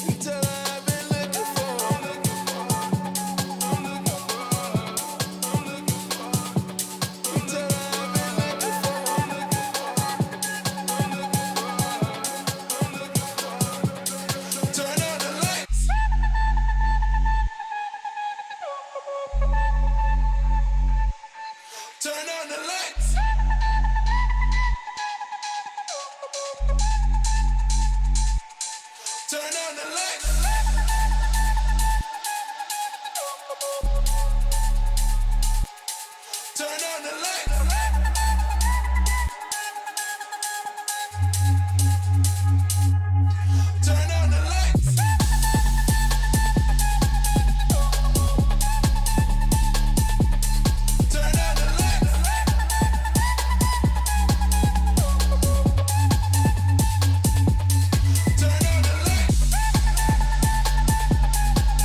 Until I've been looking for. Until I've been looking for. Turn on the lights. Turn on the lights. Turn on the lights. Turn on the lights. Turn on the lights. Turn on the lights. Turn on the lights.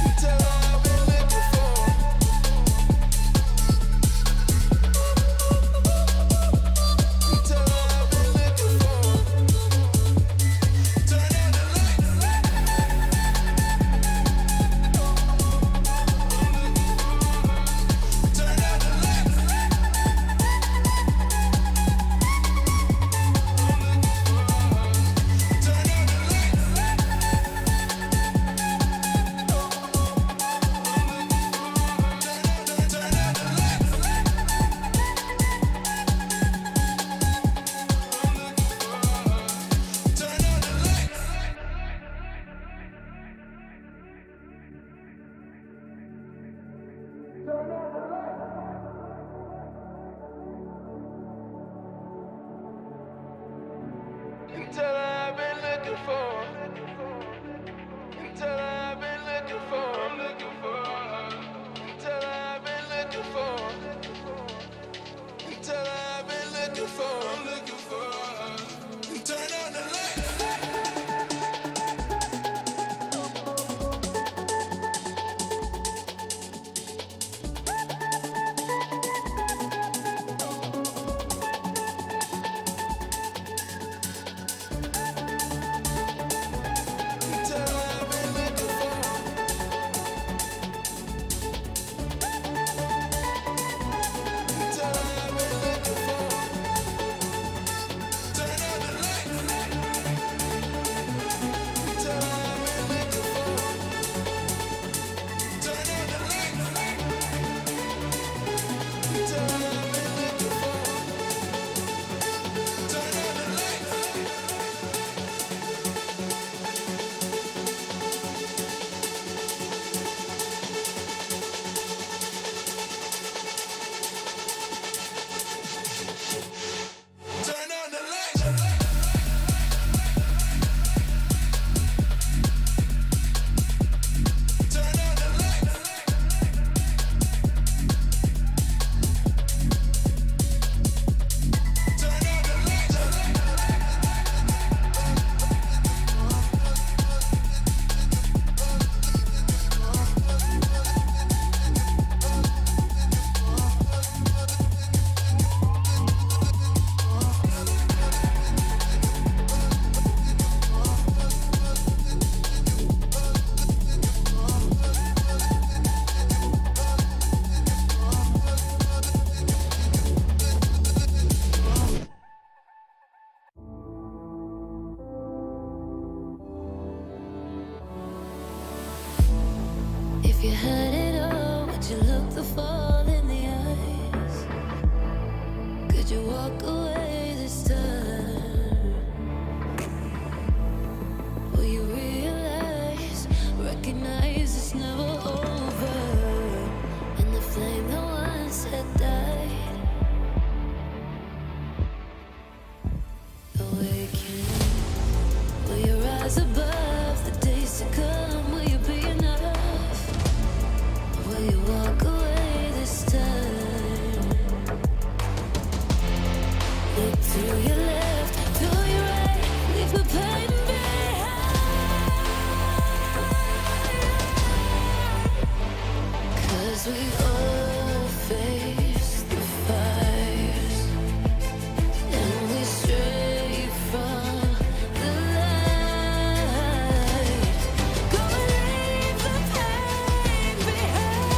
Until I've been looking for. Until I've been looking for. Turn on the lights. Turn on the lights. Turn on the lights. Turn on the lights. Turn on the lights. Until I've been looking for. Until I've been looking for. Until I've been looking for. Until I've been looking for. Turn on the lights. Until I've been looking for. Until I've been looking for. Turn on the lights. Until I've been looking for. Turn on the lights. Until I've been looking for. Turn on the lights. Turn on the lights. Turn on the lights. Turn on the lights. If you had it all, would you look the fall in the eyes? Could you walk away this time? To your left, to your right, leave the pain behind. 'Cause we all face the fires, and we stray from the light. Go and leave the pain behind.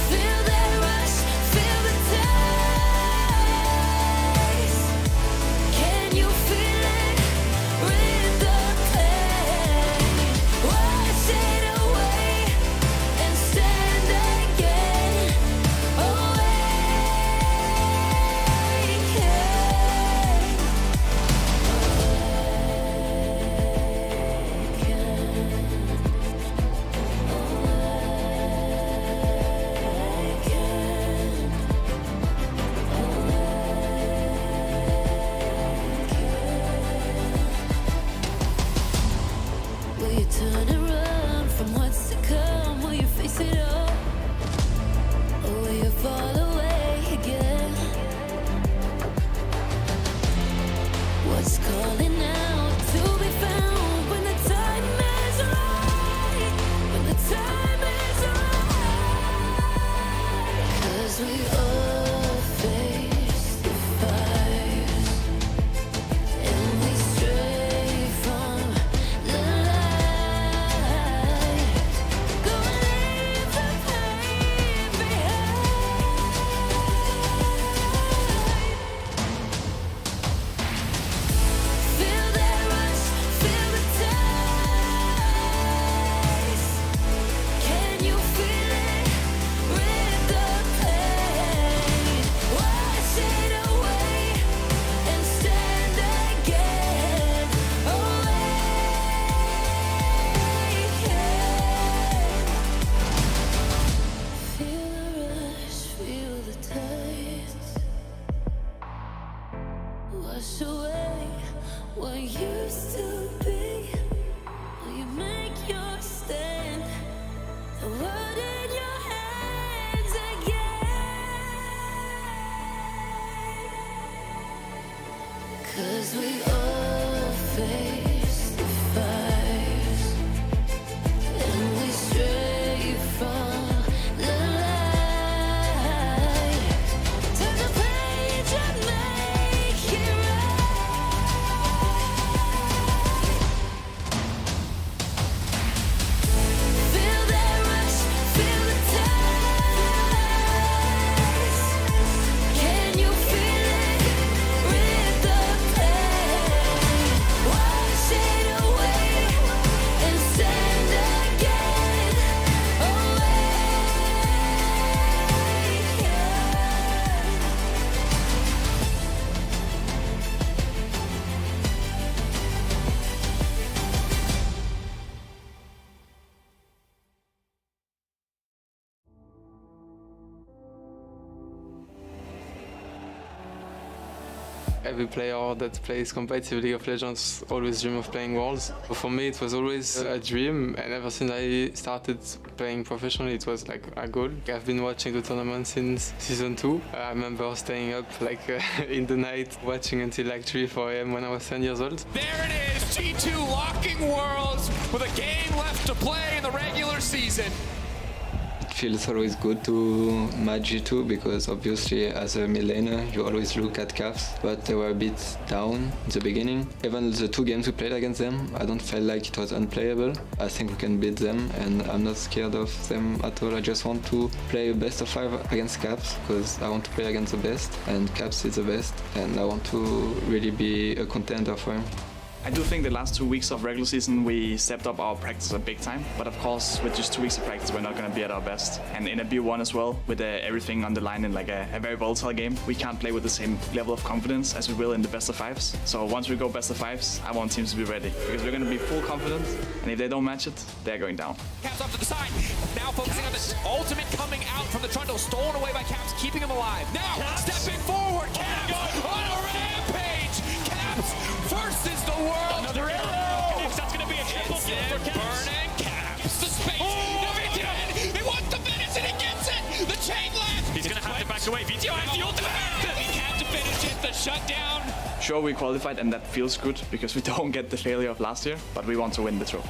Feel that rush, feel the taste. Can you feel it? Rid the pain. Wash it away and stand again. Will you turn and run from what's to come? Will you face it all? Or will you fall away again? What's calling out to be found when the time is right? When the time is right. 'Cause we all face the fires, and we stray from the light. Go and leave the pain behind. Feel that rush, feel the taste. Can you feel it? Rid the pain. Wash it away and stand again. Feel the rush, feel the taste. Wash away what used to be. Will you make your stand? The world in your hands again. 'Cause we all face the fires, and we stray from the light. Turn the page and make it right. Feel that rush, feel the taste. Can you feel it? Rid the pain. Wash it away and stand again. Every player that plays competitive League of Legends always dream of playing Worlds. For me, it was always a dream, and ever since I started playing professionally, it was like a goal. I've been watching the tournament since season 2. I remember staying up like in the night, watching until like 3, 4 a.m. when I was 10 years old. There it is, G2 locking worlds with a game left to play in the regular season. It feels always good to match G2 because obviously as a mid laner you always look at Caps, but they were a bit down in the beginning. Even the 2 games we played against them, I don't feel like it was unplayable. I think we can beat them and I'm not scared of them at all. I just want to play a best of 5 against Caps because I want to play against the best and Caps is the best and I want to really be a contender for him. I do think the last 2 weeks of regular season we stepped up our practice a big time, but of course with just 2 weeks of practice we're not going to be at our best. And in a B1 as well, with everything on the line in like a very volatile game, we can't play with the same level of confidence as we will in the best of 5s. So once we go best of 5s, I want teams to be ready because we're going to be full confidence, and if they don't match it, they're going down. Caps off to the side, now focusing on the ultimate coming out from the trundle, stolen away by Caps, keeping him alive. Now stepping forward, Caps on a rampage. Caps versus the world. Another arrow. That's going to be a triple kill for Caps. Burning Caps. The space. Oh, no, he did. He wants to finish and he gets it. walks away. VTO has the ultimate. He can't to finish it. The shutdown. Sure, we qualified, and that feels good because we don't get the failure of last year, but we want to win the trophy.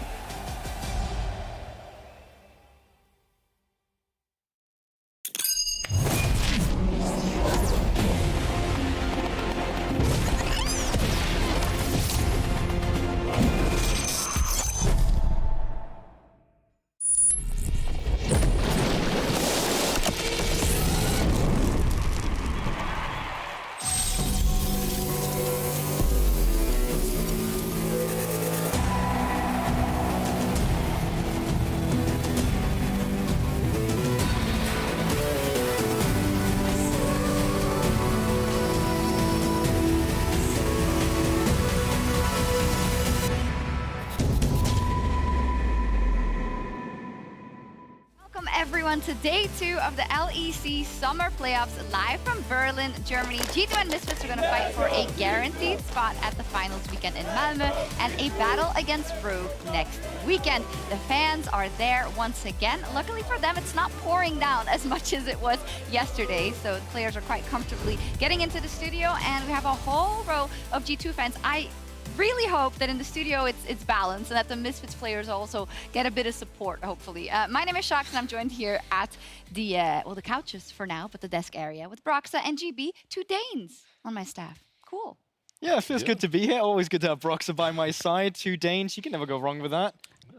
Everyone to day 2 of the LEC Summer Playoffs live from Berlin, Germany. G2 and Misfits are going to fight for a guaranteed spot at the finals weekend in Malmö and a battle against Rogue next weekend. The fans are there once again. Luckily for them, it's not pouring down as much as it was yesterday, so the players are quite comfortably getting into the studio, and we have a whole row of G2 fans. I really hope that in the studio it's balanced and that the Misfits players also get a bit of support, hopefully. My name is Shax, and I'm joined here at the, well, the couches for now, but the desk area with Broxa and GB, 2 Danes on my staff. Cool. Yeah, it feels good to be here. Always good to have Broxa by my side. 2 Danes, you can never go wrong with that.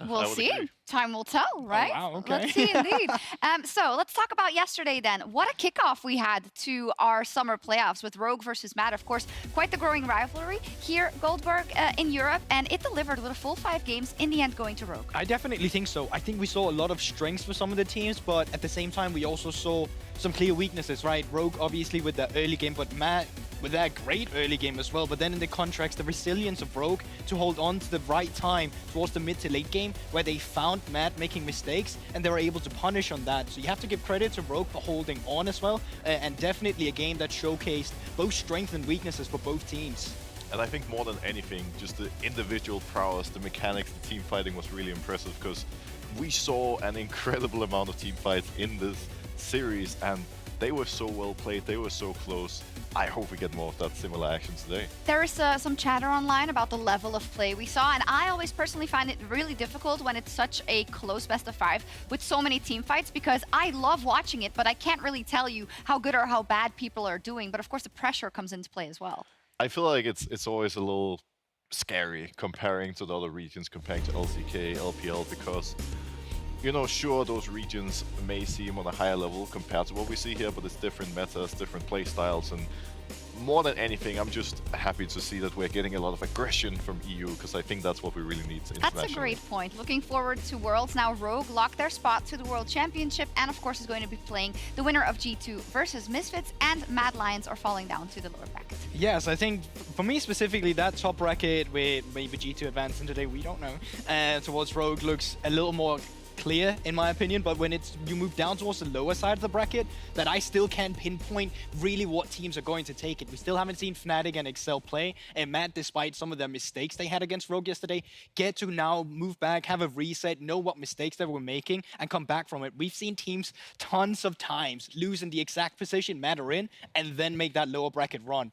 We'll see. Time will tell, right? Oh, wow, okay. Let's see, indeed. So let's talk about yesterday then. What a kickoff we had to our summer playoffs with Rogue versus Mad. Of course, quite the growing rivalry here, Goldberg in Europe, and it delivered with a full 5 games, in the end going to Rogue. I definitely think so. I think we saw a lot of strengths for some of the teams, but at the same time, we also saw some clear weaknesses, right? Rogue, obviously, with the early game, but Mad with that great early game as well. But then in the contracts, the resilience of Rogue to hold on to the right time towards the mid to late game, where they found Mad making mistakes and they were able to punish on that. So you have to give credit to Rogue for holding on as well, and definitely a game that showcased both strengths and weaknesses for both teams. And I think more than anything, just the individual prowess, the mechanics, the team fighting was really impressive, because we saw an incredible amount of team fights in this series, and they were so well played, they were so close. I hope we get more of that similar action today. There is some chatter online about the level of play we saw, and I always personally find it really difficult when it's such a close best of 5 with so many team fights, because I love watching it, but I can't really tell you how good or how bad people are doing. But of course, the pressure comes into play as well. I feel like it's always a little scary comparing to the other regions, comparing to LCK, LPL, because, you know, sure, those regions may seem on a higher level compared to what we see here, but it's different metas, different play styles, and more than anything, I'm just happy to see that we're getting a lot of aggression from EU, because I think that's what we really need internationally. That's a great point. Looking forward to Worlds. Now Rogue locked their spot to the World Championship, and of course is going to be playing the winner of G2 versus Misfits, and Mad Lions are falling down to the lower bracket. Yes, I think for me specifically, that top bracket with maybe G2 advancing today, we don't know, towards Rogue looks a little more clear in my opinion, but when you move down towards the lower side of the bracket, that I still can't pinpoint really what teams are going to take it. We still haven't seen Fnatic and Excel play, and Matt, despite some of the mistakes they had against Rogue yesterday, get to now move back, have a reset, know what mistakes they were making, and come back from it. We've seen teams tons of times lose in the exact position Matt are in, and then make that lower bracket run.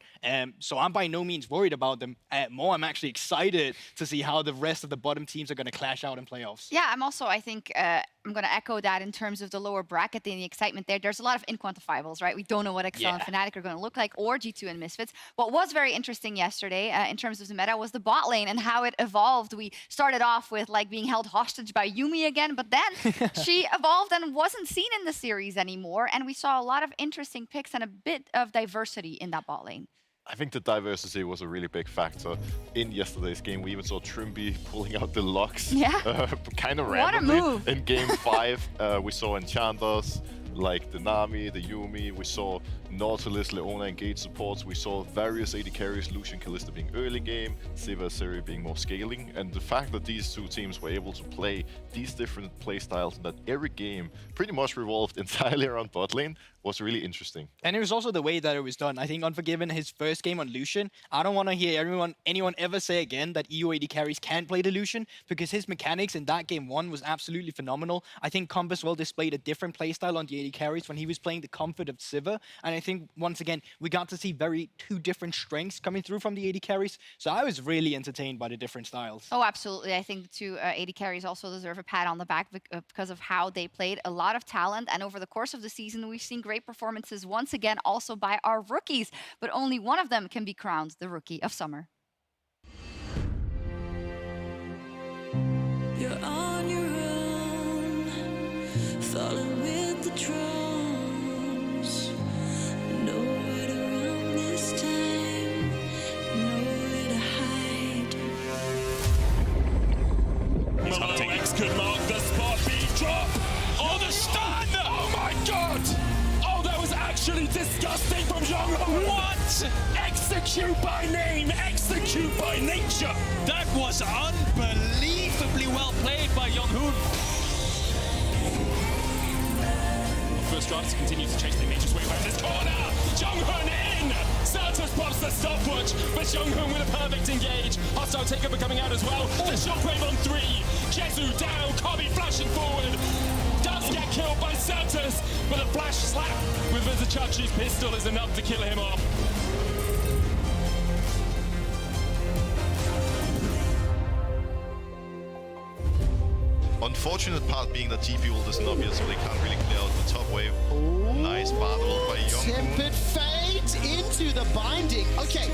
So I'm by no means worried about them. More, I'm actually excited to see how the rest of the bottom teams are going to clash out in playoffs. Yeah, I'm also, I think, I'm going to echo that in terms of the lower bracket and the excitement there. There's a lot of inquantifiables, right? We don't know what Excel and Fnatic are going to look like, or G2 and Misfits. What was very interesting yesterday in terms of the meta was the bot lane and how it evolved. We started off with like being held hostage by Yuumi again, but then she evolved and wasn't seen in the series anymore. And we saw a lot of interesting picks and a bit of diversity in that bot lane. I think the diversity was a really big factor in yesterday's game. We even saw Trimby pulling out the locks kind of randomly in game 5. We saw enchanters like the Nami, the Yuumi. We saw Nautilus, Leona engage supports. We saw various AD carries, Lucian, Kalista being early game, Siva, Siri being more scaling. And the fact that these two teams were able to play these different play styles and that every game pretty much revolved entirely around bot lane was really interesting. And it was also the way that it was done. I think Unforgiven, his first game on Lucian, I don't want to hear anyone ever say again that EU AD carries can't play the Lucian, because his mechanics in that game 1 was absolutely phenomenal. I think Compass well displayed a different playstyle on the the AD carries when he was playing the comfort of Sivir. And I think, once again, we got to see two different strengths coming through from the AD carries. So I was really entertained by the different styles. Oh, absolutely. I think AD carries also deserve a pat on the back because of how they played. A lot of talent. And over the course of the season, we've seen great performances once again also by our rookies. But only one of them can be crowned the Rookie of Summer. You're on your own, falling with the drums. Nowhere to run this time, nowhere to hide. Something X could mark the spot beat drop. Oh, the stun! Oh my god! Oh, that was actually disgusting from Jongho. What? Execute by name, execute by nature. That was unbelievably well played by Jongho. First Strats continues to chase the nature's way around this corner. Jongho in! Santos pops the stopwatch, but Jongho with a perfect engage. Hostile takeover coming out as well. The shockwave on 3. Jezu down, Kobe flashing forward. Does get killed by Santos, but a flash slap with Vizichachi's pistol is enough to kill him off. Unfortunate part being that TP ult isn't obvious, so they can't really clear out the top wave. Nice battle by Jongho. Tempered fade into the binding. Okay.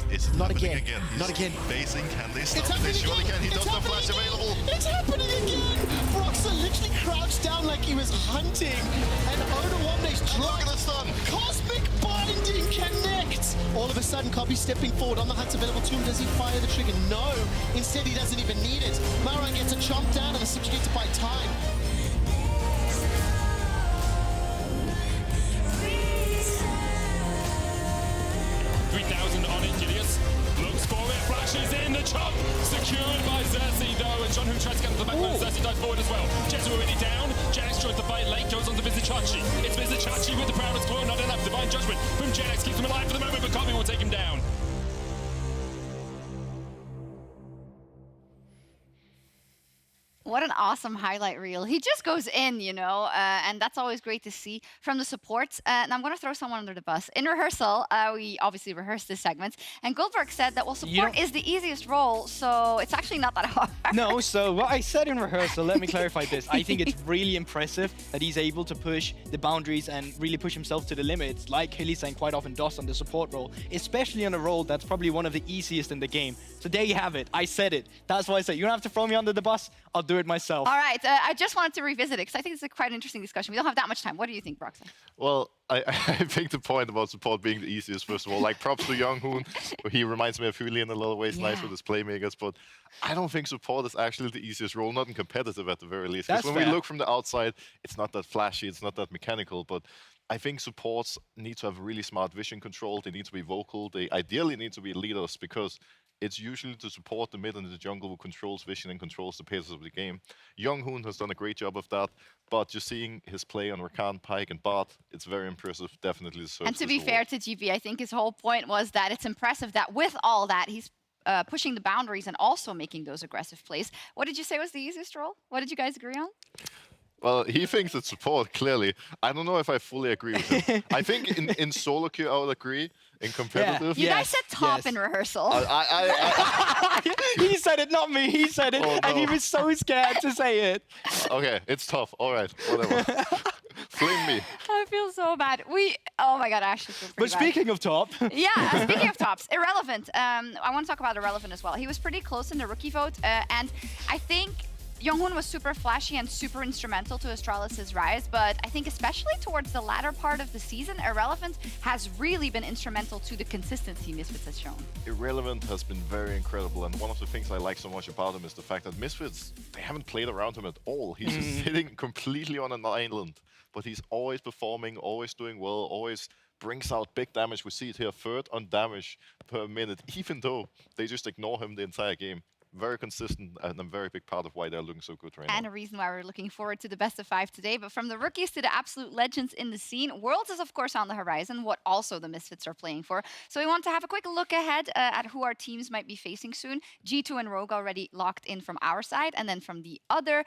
It's Not happening again. He's Not again. Basing, can they stop It's happening this? Surely again. can. He It's doesn't have happening flash again. available. It's happening again. Broxah literally crouched down like he was hunting. And Oda Look at the stun. Cosmic Binding connect. All of a sudden, Kobe stepping forward on the hunt available to him. Does he fire the trigger? No. Instead, he doesn't even need it. Maran gets a chomp down and the subjugate to buy time. On it, Gideus looks for it, flashes in the chop, secured by Xerxes though, and Jongho tries to get to the back, but Xerxes dives forward as well. Jezu already down, Genex tries to fight late, goes on to Vizichachi. It's Vizichachi with the proudest claw, not enough. Divine Judgment from Genex keeps him alive for the moment, but Kobe will take him down. What an awesome highlight reel. He just goes in, you know, and that's always great to see from the supports. And I'm going to throw someone under the bus. In rehearsal, we obviously rehearsed this segment, and Goldberg said that, well, support is the easiest role, so it's actually not that hard. No, so what I said in rehearsal, let me clarify this. I think it's really impressive that he's able to push the boundaries and really push himself to the limits, like Hillisan quite often does on the support role, especially on a role that's probably one of the easiest in the game. So there you have it. I said it. That's why I said, you don't have to throw me under the bus. I'll do it myself. All right, I just wanted to revisit it because I think it's a quite interesting discussion. We don't have that much time. What do you think, Broxah? Well, I think the point about support being the easiest, first of all, like props to Jongho. He reminds me of Huli in a lot of ways, nice with his playmakers, but I don't think support is actually the easiest role, not in competitive at the very least. Because when we look from the outside, it's not that flashy, it's not that mechanical, but I think supports need to have really smart vision control, they need to be vocal, they ideally need to be leaders, because it's usually to support the mid and the jungle who controls vision and controls the paces of the game. Jongho has done a great job of that, but just seeing his play on Rakan, Pyke, and Bart, it's very impressive, definitely deserves And to be fair to GB, I think his whole point was that it's impressive that with all that, he's pushing the boundaries and also making those aggressive plays. What did you say was the easiest role? What did you guys agree on? Well, he thinks it's support, clearly. I don't know if I fully agree with him. I think in solo queue, I would agree. In competitive... You guys said top in rehearsal. He said it, not me. He said it, and he was so scared to say it. Okay, it's tough. All right, whatever. Fling me. I feel so bad. Oh my god, I actually feel pretty bad. But speaking of top... Yeah, speaking of tops, Irrelevant. I want to talk about Irrelevant as well. He was pretty close in the rookie vote, and I think Jongho was super flashy and super instrumental to Astralis' rise, but I think especially towards the latter part of the season, Irrelevant has really been instrumental to the consistency Misfits has shown. Irrelevant has been very incredible, and one of the things I like so much about him is the fact that Misfits, they haven't played around him at all. He's just sitting completely on an island, but he's always performing, always doing well, always brings out big damage. We see it here, third on damage per minute, even though they just ignore him the entire game. very consistent and a very big part of why they're looking so good right now. And a reason why we're looking forward to the best of 5 today. But from the rookies to the absolute legends in the scene, Worlds is of course on the horizon, what also the Misfits are playing for. So we want to have a quick look ahead at who our teams might be facing soon. G2 and Rogue already locked in from our side. And then from the other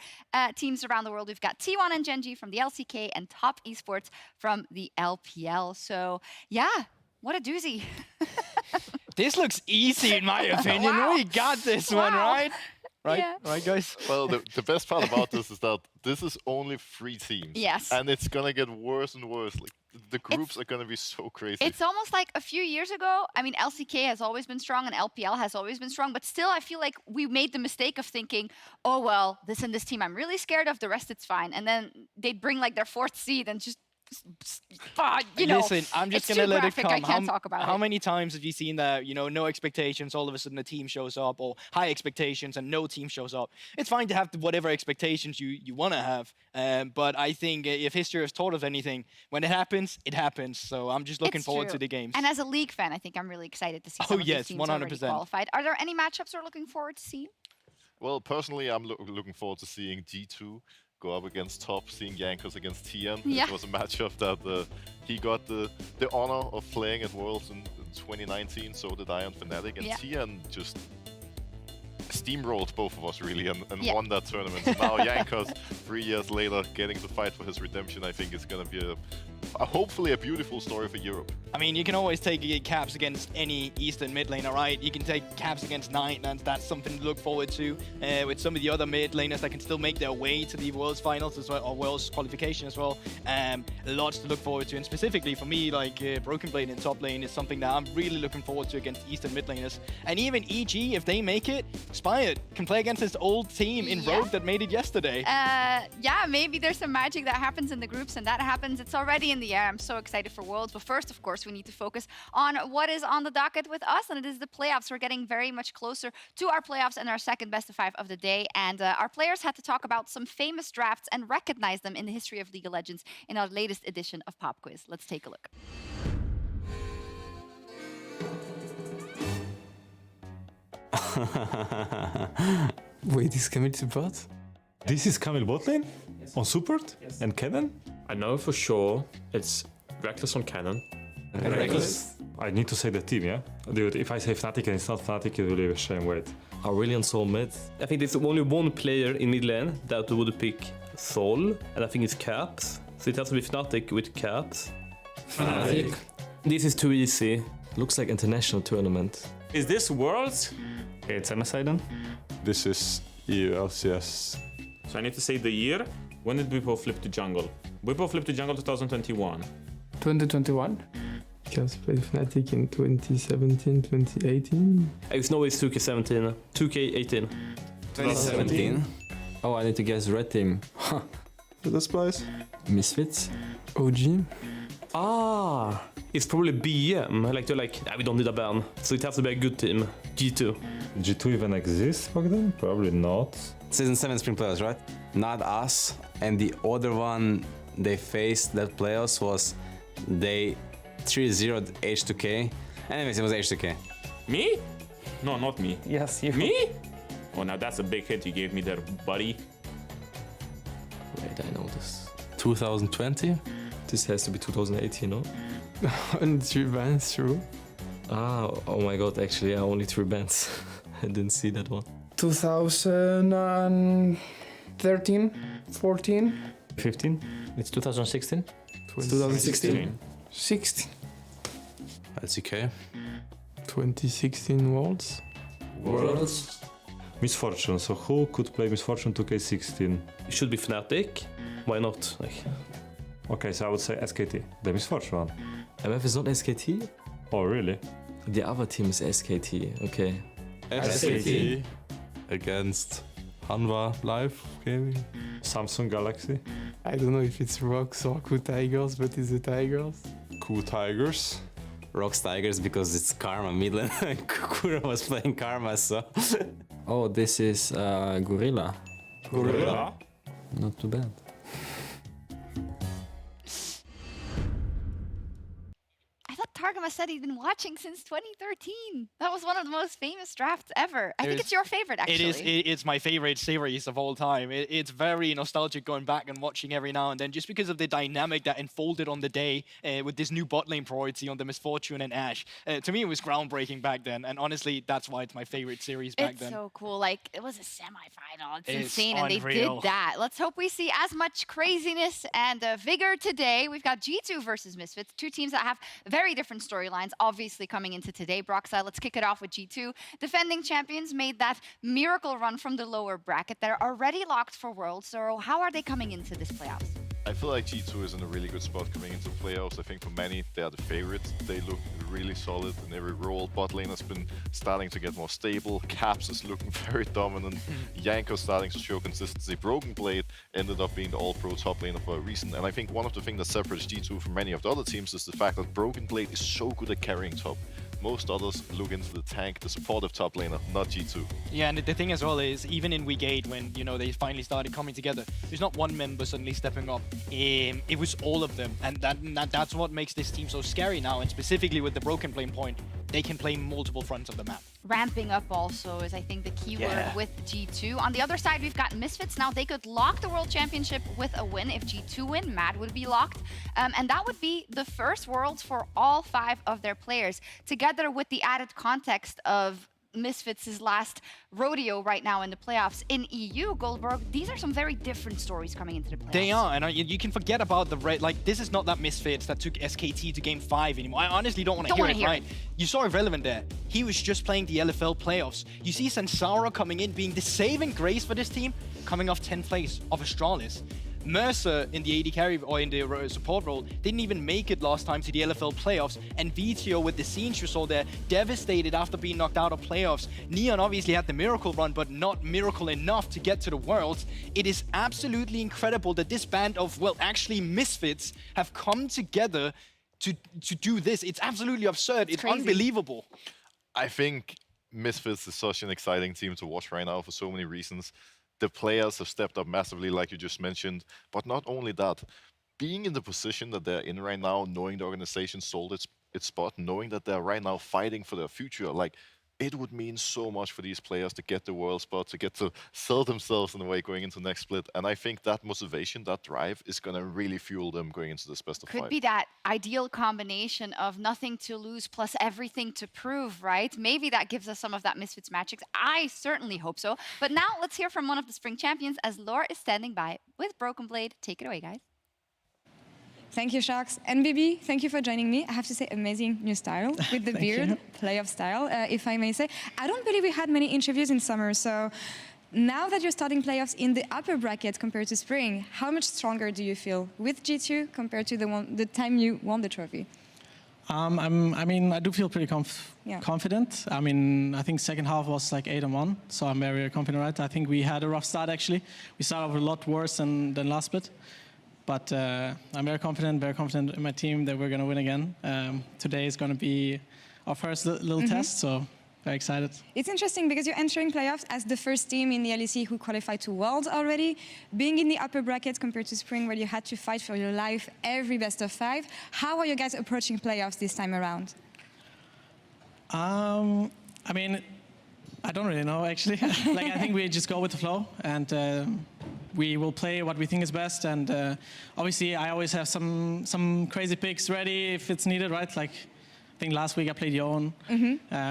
teams around the world, we've got T1 and Gen.G from the LCK and Top Esports from the LPL. So yeah, what a doozy. This looks easy in my opinion. Wow. We got this one, right? Right, Yeah. right, guys? Well, the best part about this is that this is only 3 teams. Yes. And it's gonna get worse and worse. Like, the groups are gonna be so crazy. It's almost like a few years ago. I mean, LCK has always been strong and LPL has always been strong, but still I feel like we made the mistake of thinking, oh, well, this and this team I'm really scared of, the rest it's fine. And then they'd bring like their 4th seed and just, you know, listen, I'm just it's gonna too let graphic, it come. I can't talk about how it. many times have you seen that, you know, no expectations, all of a sudden a team shows up, or high expectations and no team shows up? It's fine to have whatever expectations you want to have, but I think if history has taught us anything, when it happens, it happens. So I'm just looking It's forward true. to the games. And as a league fan, I think I'm really excited to see some of yes, these teams already 100%. qualified. Are there any matchups we're looking forward to seeing? Well, personally, I'm looking forward to seeing G2 go up against Top, seeing Jankos against Tian. Yeah. It was a matchup that he got the honor of playing at Worlds in 2019, so did I on Fnatic, and Yeah. Tian just steamrolled both of us really and Yeah. won that tournament. So now Jankos, 3 years later, getting to fight for his redemption, I think is going to be hopefully a beautiful story for Europe. I mean, you can always take caps against any Eastern mid laner, right? You can take caps against Knight, and that's something to look forward to. With some of the other mid laners that can still make their way to the Worlds Finals as well, or Worlds qualification as well. Lots to look forward to, and specifically for me, like Broken Blade in top lane is something that I'm really looking forward to against Eastern mid laners. And even EG, if they make it, Spyed can play against his old team in Yeah. Rogue that made it yesterday. Yeah, maybe there's some magic that happens in the groups, and that happens. It's already in the air. I'm so excited for Worlds. But first, of course, we need to focus on what is on the docket with us, and it is the playoffs. We're getting very much closer to our playoffs and our second best of 5 of the day. And our players had to talk about some famous drafts and recognize them in the history of League of Legends in our latest edition of Pop Quiz. Let's take a look. Wait, is Camille support? This is Camille bot lane? On support? And Cannon? I know for sure it's Reckless on Cannon. Reckless? I need to say the team, yeah? Dude, if I say Fnatic and it's not Fnatic, it will be a shame, wait. Aurelion Soul mid. I think there's only one player in mid lane that would pick Soul, and I think it's Caps. So it has to be Fnatic with Caps. Fnatic. This is too easy. Looks like international tournament. Is this Worlds? Okay, it's MSI then. This is ELCS. So I need to say the year. When did Bwipo flip to jungle? Bwipo flipped to jungle 2021. 2021? Chaos played Fnatic in 2017, 2018. It's no way it's 2K17. 2K18. 2017? Oh, I need to guess red team. Huh. The spice? Misfits? OG? Ah, it's probably BM. We don't need a ban. So it has to be a good team. G2. G2 even exists back then? Probably not. Season 7 Spring Playoffs, right? Not us. And the other one they faced that playoffs was they 3-0'd H2K. Anyways, it was H2K. Me? No, not me. Yes, you. Me? Oh, now that's a big hit you gave me there, buddy. Wait, I know this. 2020? This has to be 2018, no? Only 3 bans, true. Ah, oh my god, actually, yeah, only 3 bans. I didn't see that one. 2013, 14, 15? It's 2016? 2016, 16, LCK. 2016 Worlds. Worlds? Misfortune. So who could play Misfortune 2K16? It should be Fnatic. Why not? Okay, so I would say SKT. The Misfortune one. MF is not SKT? Oh, really? The other team is SKT, okay. SKT against Hanwha Live Gaming. Samsung Galaxy. I don't know if it's Rocks or Ku Tigers, but it's the Tigers. Ku Tigers. Rocks Tigers because it's Karma Midland. Kura was playing Karma, so. Oh, this is Gorilla. Gorilla? Not too bad. I thought Targa Thomas said he'd been watching since 2013. That was one of the most famous drafts ever. I think it's your favorite, actually. It's my favorite series of all time. It's very nostalgic going back and watching every now and then, just because of the dynamic that unfolded on the day with this new bot lane priority on the Misfortune and Ashe. To me, it was groundbreaking back then, and honestly, that's why it's my favorite series back then. It's so cool. Like, it was a semifinal. It's insane, unreal. and they did that. Let's hope we see as much craziness and vigor today. We've got G2 versus Misfits, two teams that have very different storylines, obviously, coming into today. Broxide, let's kick it off with G2. Defending champions made that miracle run from the lower bracket. They're already locked for Worlds, so how are they coming into this playoffs? I feel like G2 is in a really good spot coming into playoffs. I think for many, they are the favorites. They look really solid in every role. Bot lane has been starting to get more stable. Caps is looking very dominant. Yanko starting to show consistency. Broken Blade ended up being the all-pro top laner for a reason. And I think one of the things that separates G2 from many of the other teams is the fact that Broken Blade is so good at carrying top. Most others look into the tank, the supportive top laner, not G2. Yeah, and the thing as well is, even in week 8, when they finally started coming together, there's not one member suddenly stepping up. It was all of them, and that's what makes this team so scary now. And specifically with the Broken Blade point, they can play multiple fronts of the map. Ramping up also is, I think, the key word with G2. On the other side, we've got Misfits. Now, they could lock the World Championship with a win. If G2 win, Mad would be locked. And that would be the first Worlds for all 5 of their players, together with the added context of Misfits' last rodeo right now in the playoffs in EU. Goldberg, these are some very different stories coming into the playoffs. They are, and you can forget about the red. Like, this is not that Misfits that took SKT to game 5 anymore. I honestly don't want to hear it, right? You saw Irrelevant there. He was just playing the LFL playoffs. You see Sansara coming in, being the saving grace for this team, coming off 10th place of Astralis. Mercer in the AD carry or in the support role didn't even make it last time to the LFL playoffs, and VTO with the scenes you saw there, devastated after being knocked out of playoffs. Neon obviously had the miracle run, but not miracle enough to get to the Worlds. It is absolutely incredible that this band of, well, actually Misfits have come together to do this. It's absolutely absurd. It's unbelievable. I think Misfits is such an exciting team to watch right now for so many reasons. The players have stepped up massively, like you just mentioned. But not only that, being in the position that they're in right now, knowing the organization sold its spot, knowing that they're right now fighting for their future, like, it would mean so much for these players to get the world spot, to get to sell themselves in a way going into next split. And I think that motivation, that drive, is going to really fuel them going into this best of 5. Could be that ideal combination of nothing to lose plus everything to prove, right? Maybe that gives us some of that Misfits magic. I certainly hope so. But now let's hear from one of the spring champions as Lore is standing by with Broken Blade. Take it away, guys. Thank you, Sharks. And BB, thank you for joining me. I have to say, amazing new style with the beard, playoff style, if I may say. I don't believe we had many interviews in summer, so now that you're starting playoffs in the upper bracket compared to spring, how much stronger do you feel with G2 compared to the time you won the trophy? I mean, I do feel pretty confident. I mean, I think second half was like 8-1, so I'm very confident, right? I think we had a rough start, actually. We started off a lot worse than last split. But I'm very confident in my team that we're going to win again. Today is going to be our first little test, so very excited. It's interesting because you're entering playoffs as the first team in the LEC who qualified to Worlds already. Being in the upper bracket compared to spring where you had to fight for your life every best of 5. How are you guys approaching playoffs this time around? I mean, I don't really know, actually. Like, I think we just go with the flow, and we will play what we think is best. And obviously, I always have some crazy picks ready if it's needed, right? Like, I think last week I played Yon.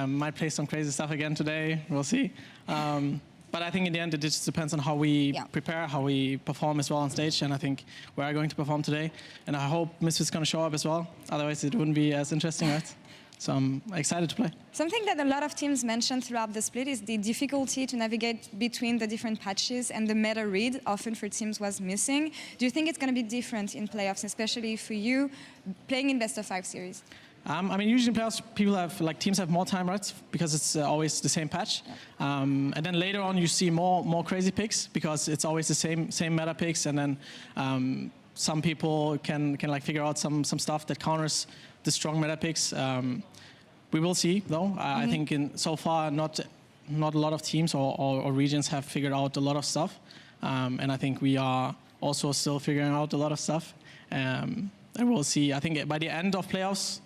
Might play some crazy stuff again today. We'll see. But I think in the end, it just depends on how we prepare, how we perform as well on stage. And I think we are going to perform today. And I hope Misfits is going to show up as well. Otherwise, it wouldn't be as interesting, right? So I'm excited to play. Something that a lot of teams mentioned throughout the split is the difficulty to navigate between the different patches, and the meta read often for teams was missing. Do you think it's going to be different in playoffs, especially for you playing in best of 5 series? I mean, usually in playoffs, teams have more time, right? Because it's always the same patch. And then later on, you see more crazy picks because it's always the same meta picks. And then some people can like figure out some stuff that counters the strong meta picks. We will see, though. I think so far, not a lot of teams or regions have figured out a lot of stuff. And I think we are also still figuring out a lot of stuff. And we'll see. I think by the end of playoffs,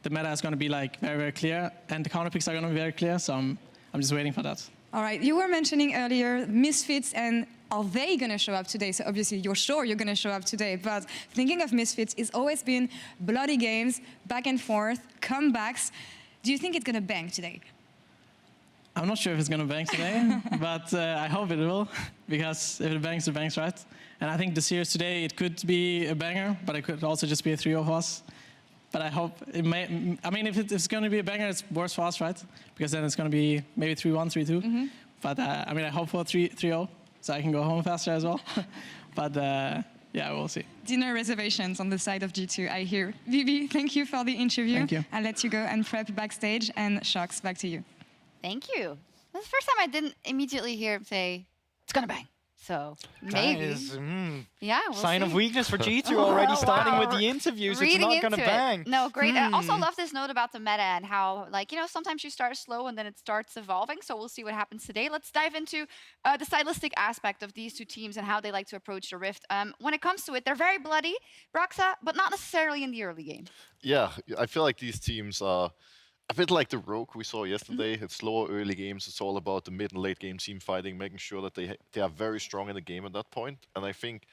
the meta is going to be like very, very clear, and the counter picks are going to be very clear. So I'm just waiting for that. All right, you were mentioning earlier Misfits, and are they going to show up today? So obviously you're sure you're going to show up today, but thinking of Misfits, it's always been bloody games, back and forth, comebacks. Do you think it's going to bang today? I'm not sure if it's going to bang today, but I hope it will, because if it bangs, right? And I think the series today, it could be a banger, but it could also just be a 3-0 for us. But I hope it may. I mean, if it's going to be a banger, it's worse for us, right? Because then it's going to be maybe 3-1, 3-2. Mm-hmm. But I mean, I hope for 3-0, so I can go home faster as well. But yeah, we'll see. Dinner reservations on the side of G2, I hear. Vivi, thank you for the interview. Thank you. I'll let you go and prep backstage, and Shox, back to you. Thank you. That's the first time I didn't immediately hear him say, it's gonna bang. So maybe. That is, yeah, we'll sign see. of weakness for G2 already starting with the interviews. Reading it's not going to bang. No, great. I also love this note about the meta and how, like, you know, sometimes you start slow and then it starts evolving. So we'll see what happens today. Let's dive into the stylistic aspect of these two teams and how they like to approach the Rift. When it comes to it, they're very bloody, Braxa, but not necessarily in the early game. Yeah, I feel like these teams are a bit like the Rogue we saw yesterday. It's slower early games. It's all about the mid and late game team fighting, making sure that they are very strong in the game at that point. And I think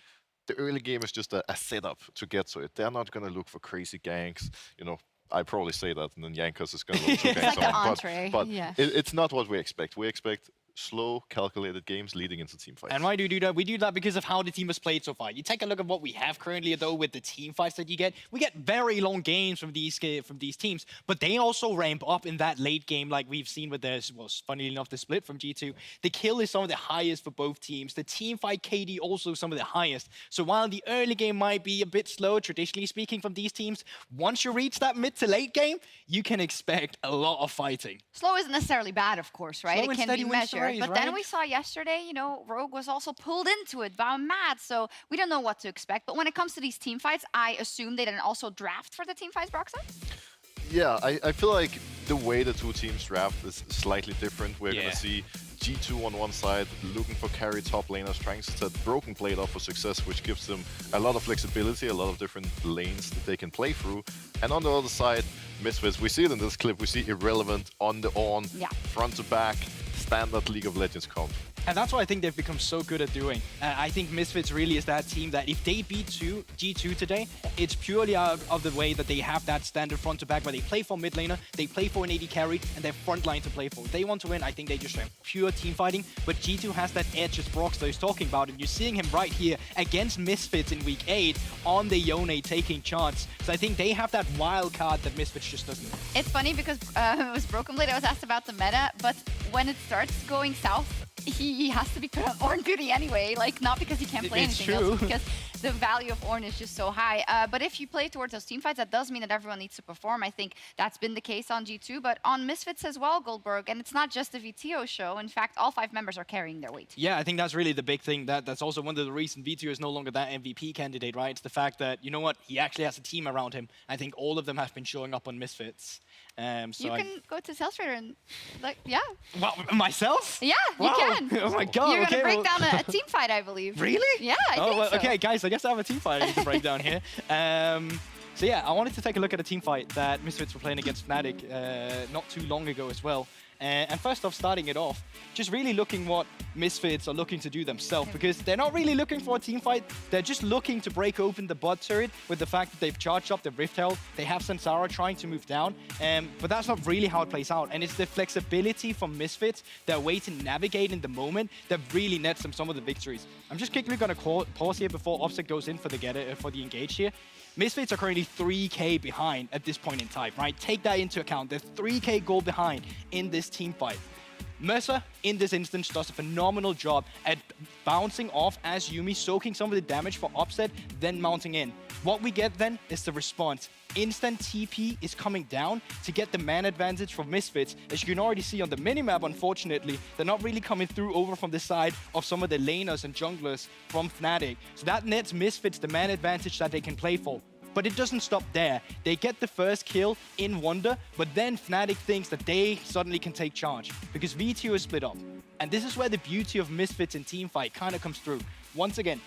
the early game is just a setup to get to it. They're not going to look for crazy ganks. You know, I probably say that, and then Jankos is going to look for ganks. Like but yeah. It's not what we expect. We expect slow, calculated games leading into team fights. And why do we do that? We do that because of how the team has played so far. You take a look at what we have currently, though, with the team fights that you get. We get very long games from these teams, but they also ramp up in that late game, like we've seen with this. Well, funnily enough, the split from G2. The kill is some of the highest for both teams. The team fight KD also some of the highest. So while the early game might be a bit slow, traditionally speaking, from these teams, once you reach that mid to late game, you can expect a lot of fighting. Slow isn't necessarily bad, of course, right? Slow It can be measured. But then we saw yesterday, you know, Rogue was also pulled into it by Mad, so we don't know what to expect. But when it comes to these team fights, I assume they didn't also draft for the team fights, Braxa? Yeah, I feel like the way the two teams draft is slightly different. We're going to see G2 on one side looking for carry top laners, trying to set Broken Blade up for success, which gives them a lot of flexibility, a lot of different lanes that they can play through. And on the other side, Misfits, we see it in this clip, we see Irrelevant on the on, front to back, standard League of Legends comp. And that's what I think they've become so good at doing. I think Misfits really is that team that if they beat G2 today, it's purely out of the way that they have that standard front to back where they play for mid laner, they play for an AD carry, and they're front line to play for. If they want to win, I think they just have pure team fighting, but G2 has that edge as Broxter is talking about, and you're seeing him right here against Misfits in week 8 on the Yone taking charts. So I think they have that wild card that Misfits just doesn't. It's funny because it was Broken Blade I was asked about the meta, but when it starts going south, he has to be put on Ornn Beauty anyway, like not because he can't play anything else, because the value of Ornn is just so high. But if you play towards those team fights, that does mean that everyone needs to perform. I think that's been the case on G2, but on Misfits as well, Goldberg. And it's not just the VTO show. In fact, all 5 members are carrying their weight. Yeah, I think that's really the big thing. That's also one of the reasons VTO is no longer that MVP candidate, right? It's the fact that, you know what, he actually has a team around him. I think all of them have been showing up on Misfits. So you can go to Salesforce and, like, yeah. Well, myself? Yeah, wow. You can. Oh my god, You're okay, gonna break down a team fight, I believe. Really? Yeah, I think so. Okay, guys, I guess I have a team fight I need to break down here. So yeah, I wanted to take a look at a team fight that Misfits were playing against Fnatic not too long ago as well. And first off, starting it off, just really looking what Misfits are looking to do themselves, because they're not really looking for a team fight. They're just looking to break open the bot turret with the fact that they've charged up the Rift Herald. They have Sansara trying to move down, but that's not really how it plays out. And it's the flexibility from Misfits, their way to navigate in the moment, that really nets them some of the victories. I'm just quickly going to pause here before Opsec goes in for the engage here. Misfits are currently 3k behind at this point in time, right? Take that into account. They're 3k goal behind in this team fight. Mercer, in this instance, does a phenomenal job at bouncing off as Yuumi, soaking some of the damage for Upset, then mounting in. What we get then is the response. Instant TP is coming down to get the man advantage for Misfits. As you can already see on the minimap, unfortunately, they're not really coming through over from the side of some of the laners and junglers from Fnatic. So that nets Misfits the man advantage that they can play for. But it doesn't stop there. They get the first kill in Wonder, but then Fnatic thinks that they suddenly can take charge because VTO is split up. And this is where the beauty of Misfits in teamfight kind of comes through. Once again,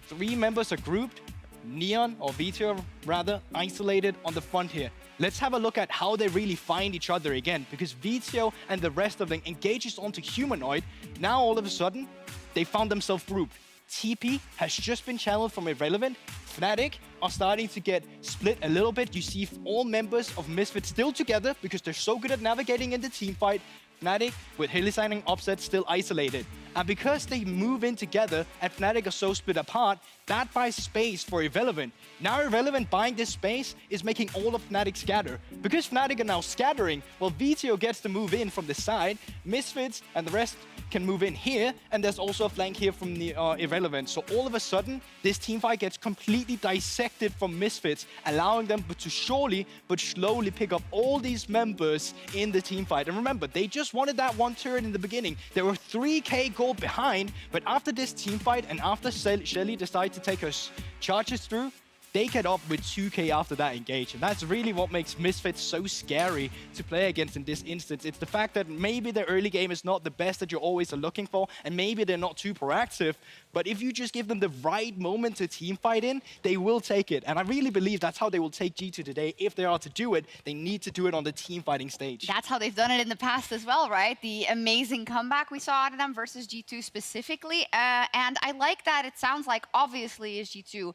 3 members are grouped. Neon, or Vito rather, isolated on the front here. Let's have a look at how they really find each other again, because Vito and the rest of them engages onto Humanoid. Now all of a sudden, they found themselves grouped. TP has just been challenged from Irrelevant. Fnatic are starting to get split a little bit. You see all members of Misfits still together because they're so good at navigating in the team fight. Fnatic, with Helisign and Upset, still isolated. And because they move in together and Fnatic are so split apart, that buys space for Irrelevant. Now Irrelevant buying this space is making all of Fnatic scatter. Because Fnatic are now scattering, well, Vito gets to move in from the side, Misfits and the rest can move in here, and there's also a flank here from the Irrelevant. So all of a sudden, this teamfight gets completely dissected from Misfits, allowing them to surely but slowly pick up all these members in the teamfight. And remember, they just wanted that one turret in the beginning. They were 3k gold behind, but after this teamfight and after Shelly decided to take her charges through, they get up with 2k after that engage. And that's really what makes Misfits so scary to play against in this instance. It's the fact that maybe the early game is not the best that you always are looking for, and maybe they're not too proactive, but if you just give them the right moment to team fight in, they will take it. And I really believe that's how they will take G2 today. If they are to do it, they need to do it on the team fighting stage. That's how they've done it in the past as well, right? The amazing comeback we saw out of them versus G2 specifically. And I like that it sounds like obviously is G2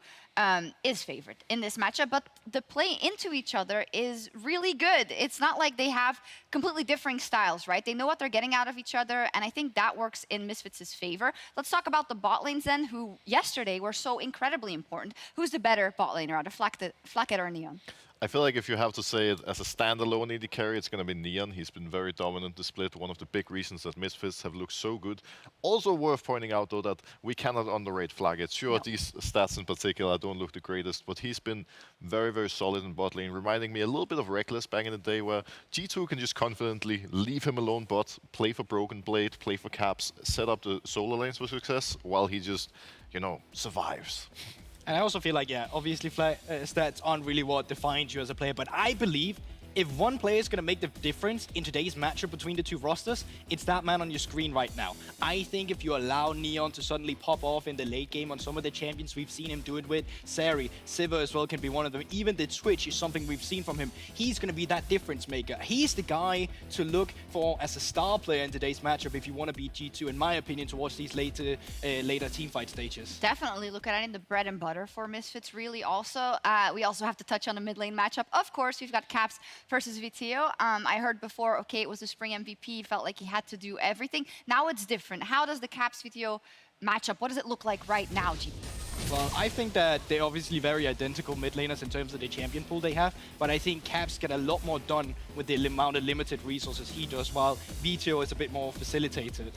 is favored in this matchup, but the play into each other is really good. It's not like they have completely differing styles, right? They know what they're getting out of each other, and I think that works in Misfits' favor. Let's talk about the bot lanes then, who yesterday were so incredibly important. Who's the better bot laner out of Flacket or Neon? I feel like if you have to say it as a standalone AD carry, it's going to be Neon. He's been very dominant this split. One of the big reasons that Misfits have looked so good. Also worth pointing out, though, that we cannot underrate Flaggett. Sure, these stats in particular don't look the greatest, but he's been very, very solid in bot lane, reminding me a little bit of Reckless back in the day, where G2 can just confidently leave him alone bot, play for Broken Blade, play for Caps, set up the solo lanes for success, while he just, you know, survives. And I also feel like, yeah, obviously stats aren't really what defines you as a player, but I believe if one player is going to make the difference in today's matchup between the two rosters, it's that man on your screen right now. I think if you allow Neon to suddenly pop off in the late game on some of the champions we've seen him do it with, Sari, Sivir as well can be one of them. Even the Twitch is something we've seen from him. He's going to be that difference maker. He's the guy to look for as a star player in today's matchup if you want to beat G2, in my opinion, towards these later teamfight stages. Definitely look at it in the bread and butter for Misfits, really, also. We also have to touch on the mid lane matchup. Of course, we've got Caps versus Vito. I heard before, okay, it was a spring MVP, felt like he had to do everything. Now it's different. How does the Caps Vito matchup, what does it look like right now, GP? Well, I think that they're obviously very identical mid laners in terms of the champion pool they have, but I think Caps get a lot more done with the amount of limited resources he does, while Vito is a bit more facilitated.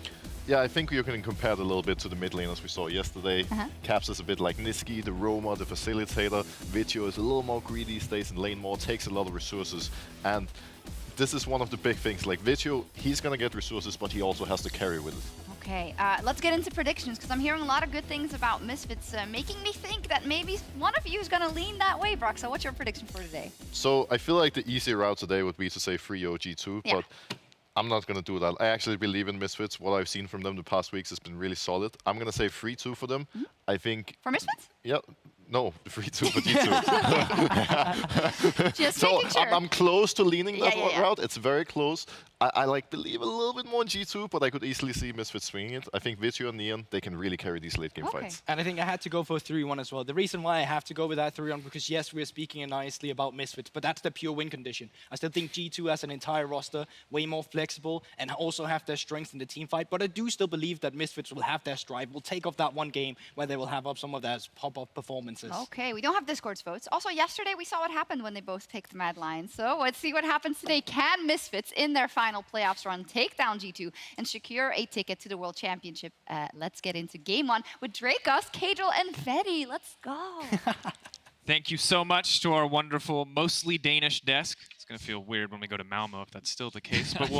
Yeah, I think you can compare it a little bit to the mid laners we saw yesterday. Caps is a bit like Niski, the roamer, the facilitator. Vito is a little more greedy, stays in lane more, takes a lot of resources. And this is one of the big things. Like Vito, he's going to get resources, but he also has to carry with it. Okay, let's get into predictions, because I'm hearing a lot of good things about Misfits, making me think that maybe one of you is going to lean that way, Brock. So what's your prediction for today? So I feel like the easy route today would be to say 3-0 G2, but I'm not going to do that. I actually believe in Misfits. What I've seen from them the past weeks has been really solid. I'm going to say 3-2 for them. I think... For Misfits? Yeah. No, 3-2 for G2. Just so making sure. I'm close to leaning that route. It's very close. I like believe a little bit more in G2, but I could easily see Misfits swinging it. I think Vito and Neon, they can really carry these late game fights. And I think I had to go for 3-1 as well. The reason why I have to go with that 3-1, because yes, we're speaking nicely about Misfits, but that's the pure win condition. I still think G2 has an entire roster, way more flexible, and also have their strength in the team fight. But I do still believe that Misfits will have their stride, will take off that one game where they will have up some of those pop-up performances. Okay, we don't have Discord's votes. Also, yesterday we saw what happened when they both picked Mad Lions. So let's see what happens today. Can Misfits, in their final playoffs run, take down G2 and secure a ticket to the World Championship? Let's get into game one with Dracos, Kadril, and Fetty. Let's go. Thank you so much to our wonderful, mostly Danish desk. It's going to feel weird when we go to Malmo if that's still the case, but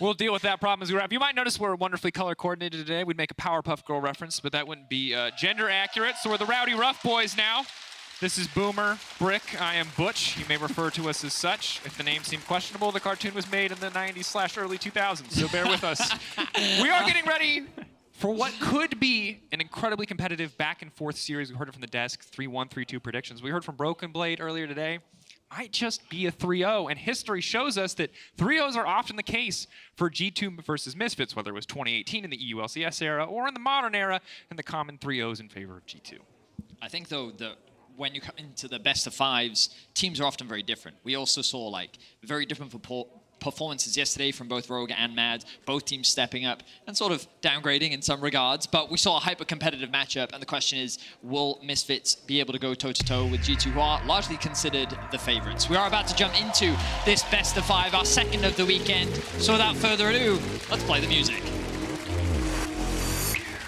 we'll deal with that problem as we wrap. You might notice we're wonderfully color coordinated today. We'd make a Powerpuff Girl reference, but that wouldn't be gender accurate. So we're the Rowdy Rough Boys now. This is Boomer, Brick, I am Butch. You may refer to us as such. If the name seemed questionable, the cartoon was made in the 90s/early 2000s, so bear with us. We are getting ready For what could be an incredibly competitive back-and-forth series, we heard it from the desk, 3-1, 3-2 predictions. We heard from Broken Blade earlier today. Might just be a 3-0, and history shows us that 3-0s are often the case for G2 versus Misfits, whether it was 2018 in the EULCS era or in the modern era, and the common 3-0s in favor of G2. I think, though, that when you come into the best of fives, teams are often very different. We also saw like very different performances yesterday from both Rogue and Mad, both teams stepping up and sort of downgrading in some regards, but we saw a hyper-competitive matchup, and the question is, will Misfits be able to go toe-to-toe with G2, who are largely considered the favorites? We are about to jump into this best of five, our second of the weekend, so without further ado, let's play the music.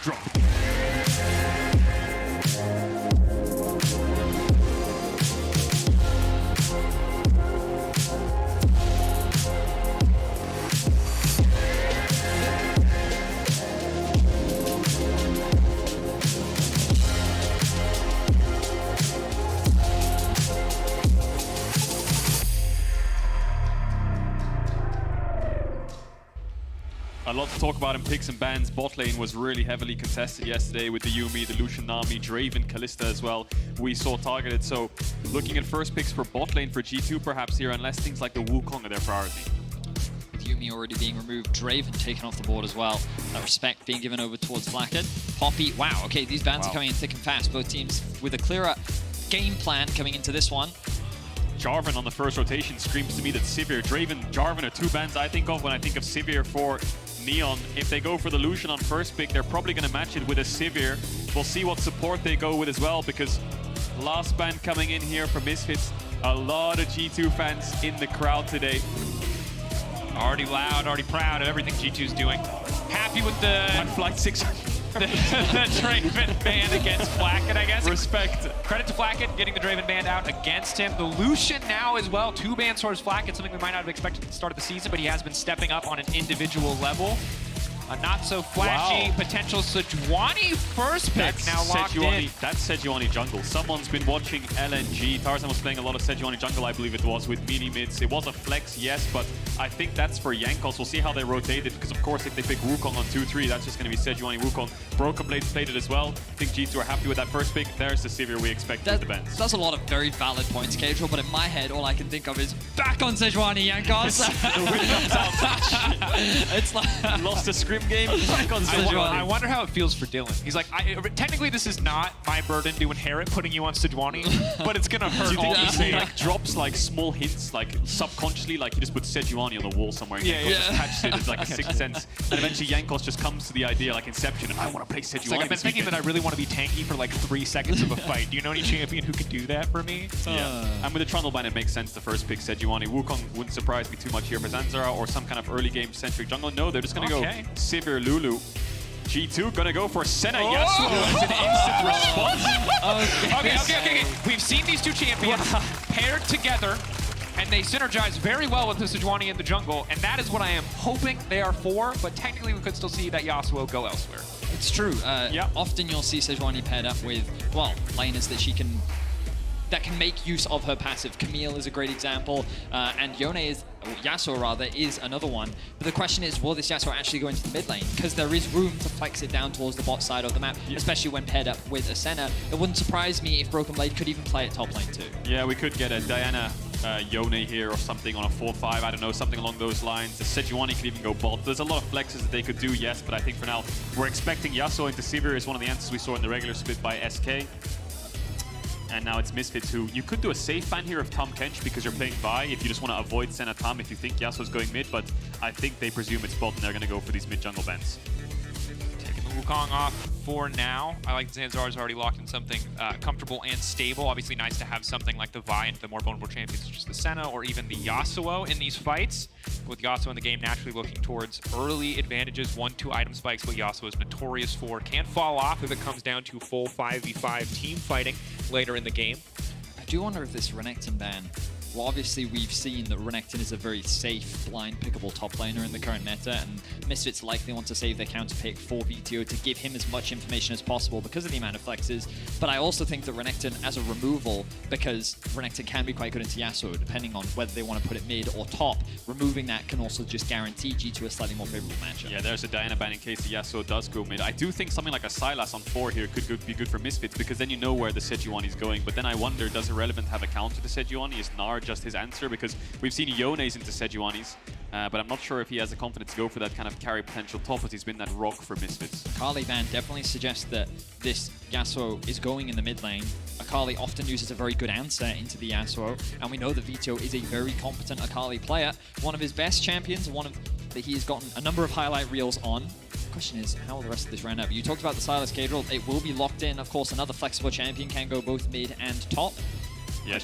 Drop. A lot to talk about in picks and bans. Bot lane was really heavily contested yesterday with the Yuumi, the Lucian Nami, Draven, Kalista as well. We saw targeted, so looking at first picks for bot lane for G2 perhaps here, unless things like the Wukong are their priority. With Yuumi already being removed, Draven taken off the board as well. That respect being given over towards Flakked. Poppy, wow, okay, these bans are coming in thick and fast. Both teams with a clearer game plan coming into this one. Jarvan on the first rotation screams to me that Sivir, Draven, Jarvan are two bans I think of when I think of Sivir for Neon. If they go for the Lucian on first pick, they're probably going to match it with a Sivir. We'll see what support they go with as well, because last ban coming in here for Misfits. A lot of G2 fans in the crowd today. Already loud, already proud of everything G2's doing. Happy with the Flight 600. the Draven ban against Flakked, I guess. Respect. Credit to Flakked getting the Draven ban out against him. The Lucian now as well, 2 bans towards Flakked, something we might not have expected at the start of the season, but he has been stepping up on an individual level. A not so flashy potential Sejuani first pick now locked in. That's Sejuani jungle. Someone's been watching LNG. Tarzan was playing a lot of Sejuani jungle, I believe it was, with mini mids. It was a flex, yes, but I think that's for Jankos. We'll see how they rotate it, because of course if they pick Wukong on 2-3, that's just going to be Sejuani Wukong. Broken Blades played it as well. I think G2 are happy with that first pick. There's the Sivir we expect with the bans. That's a lot of very valid points, Casual, but in my head, all I can think of is back on Sejuani Jankos. It's like lost a scrim game, back on Sejuani. I wonder how it feels for Dylan. He's like, technically this is not my burden to inherit putting you on Sejuani, but it's going to hurt all the same. He like drops like small hints, like subconsciously, like he just puts Sejuani on the wall somewhere and Jankos just catches it as like a sixth sense. And eventually Jankos just comes to the idea like Inception, I want to play Sejuani. It's like I've been thinking that I really want to be tanky for like 3 seconds of a fight. Do you know any champion who could do that for me? Yeah. And with the Trundle ban, it makes sense the first pick Sejuani. Wukong wouldn't surprise me too much here for Zanzara or some kind of early game centric jungle. No, they're just going to go Sivir Lulu. G2 gonna go for Senna Yasuo as an instant response. Okay. We've seen these two champions paired together, and they synergize very well with the Sejuani in the jungle, and that is what I am hoping they are for, but technically we could still see that Yasuo go elsewhere. It's true. Often you'll see Sejuani paired up with, well, laners that can make use of her passive. Camille is a great example, and Yasuo is another one. But the question is, will this Yasuo actually go into the mid lane? Because there is room to flex it down towards the bot side of the map, especially when paired up with a Senna. It wouldn't surprise me if Broken Blade could even play at top lane too. Yeah, we could get a Diana Yone here or something on a 4-5, I don't know, something along those lines. The Sejuani could even go bot. There's a lot of flexes that they could do, yes, but I think for now, we're expecting Yasuo into Sivir is one of the answers we saw in the regular split by SK. And now it's Misfits, who you could do a safe ban here of Tom Kench because you're playing Vi if you just want to avoid Senna Tom if you think Yasuo's going mid, but I think they presume it's bot and they're going to go for these mid jungle bans. Taking the Wukong off for now. I like Zanzara's already locked in something comfortable and stable. Obviously nice to have something like the Vi and the more vulnerable champions, such as the Senna or even the Yasuo in these fights. With Yasuo in the game naturally looking towards early advantages, 1-2 item spikes, what Yasuo is notorious for. Can't fall off if it comes down to full 5v5 team fighting later in the game. I do wonder if this Renekton ban Well, obviously, we've seen that Renekton is a very safe, blind, pickable top laner in the current meta, and Misfits likely want to save their counter pick for VTO to give him as much information as possible because of the amount of flexes. But I also think that Renekton, as a removal, because Renekton can be quite good into Yasuo, depending on whether they want to put it mid or top, removing that can also just guarantee G2 a slightly more favorable matchup. Yeah, there's a Diana ban in case the Yasuo does go mid. I do think something like a Sylas on 4 here could be good for Misfits, because then you know where the Sejuani is going. But then I wonder, does Irrelevant have a counter to Sejuani? Is Gnar just his answer? Because we've seen Yone's into Sejuani's, but I'm not sure if he has the confidence to go for that kind of carry potential top, as he's been that rock for Misfits. Akali ban definitely suggests that this Yasuo is going in the mid lane. Akali often uses a very good answer into the Yasuo, and we know that Vito is a very competent Akali player. One of his best champions, one of that he has gotten a number of highlight reels on. The question is, how will the rest of this round out? You talked about the Sylas Caedrel. It will be locked in. Of course, another flexible champion can go both mid and top. Yeah,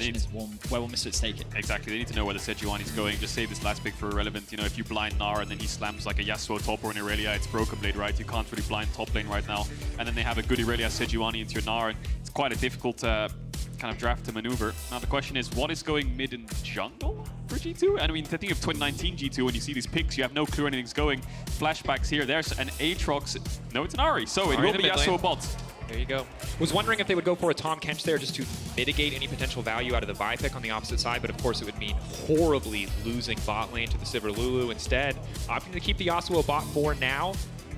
where will Misfits take it? Exactly, they need to know where the Sejuani's going. Just save this last pick for Irrelevant. You know, if you blind Gnar and then he slams like a Yasuo top or an Irelia, it's Broken Blade, right? You can't really blind top lane right now. And then they have a good Irelia Sejuani into your Gnar. It's quite a difficult kind of draft to maneuver. Now the question is, what is going mid and jungle for G2? I mean, I think of 2019 G2, when you see these picks, you have no clue anything's going. Flashbacks here, there's an Aatrox. No, it's an Ahri, so it will be Yasuo bot. There you go. Was wondering if they would go for a Tahm Kench there just to mitigate any potential value out of the Vi pick on the opposite side, but of course it would mean horribly losing bot lane to the Sivir Lulu. Instead, opting to keep the Yasuo bot for now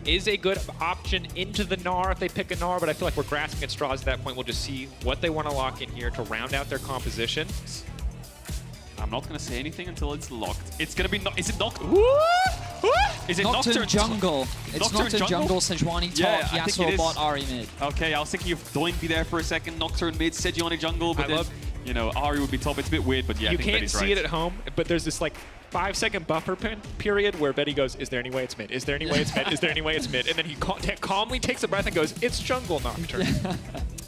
is a good option into the Gnar if they pick a Gnar, but I feel like we're grasping at straws at that point. We'll just see what they want to lock in here to round out their composition. I'm not going to say anything until it's locked. It's going to be... Is it Nocturne? Is it Nocturne jungle? It's Nocturne jungle, Sejuani top, Yasuo bot, Ahri mid. Okay, I was thinking of Doink be there for a second, Nocturne mid, Sejuani jungle, but then, you know, Ahri would be top. It's a bit weird, but yeah, I think Betty's right. You can't see it at home, but there's this like 5-second buffer period where Betty goes, is there any way it's mid? Is there any way it's mid? Is there any way it's mid? And then he calmly takes a breath and goes, it's jungle Nocturne.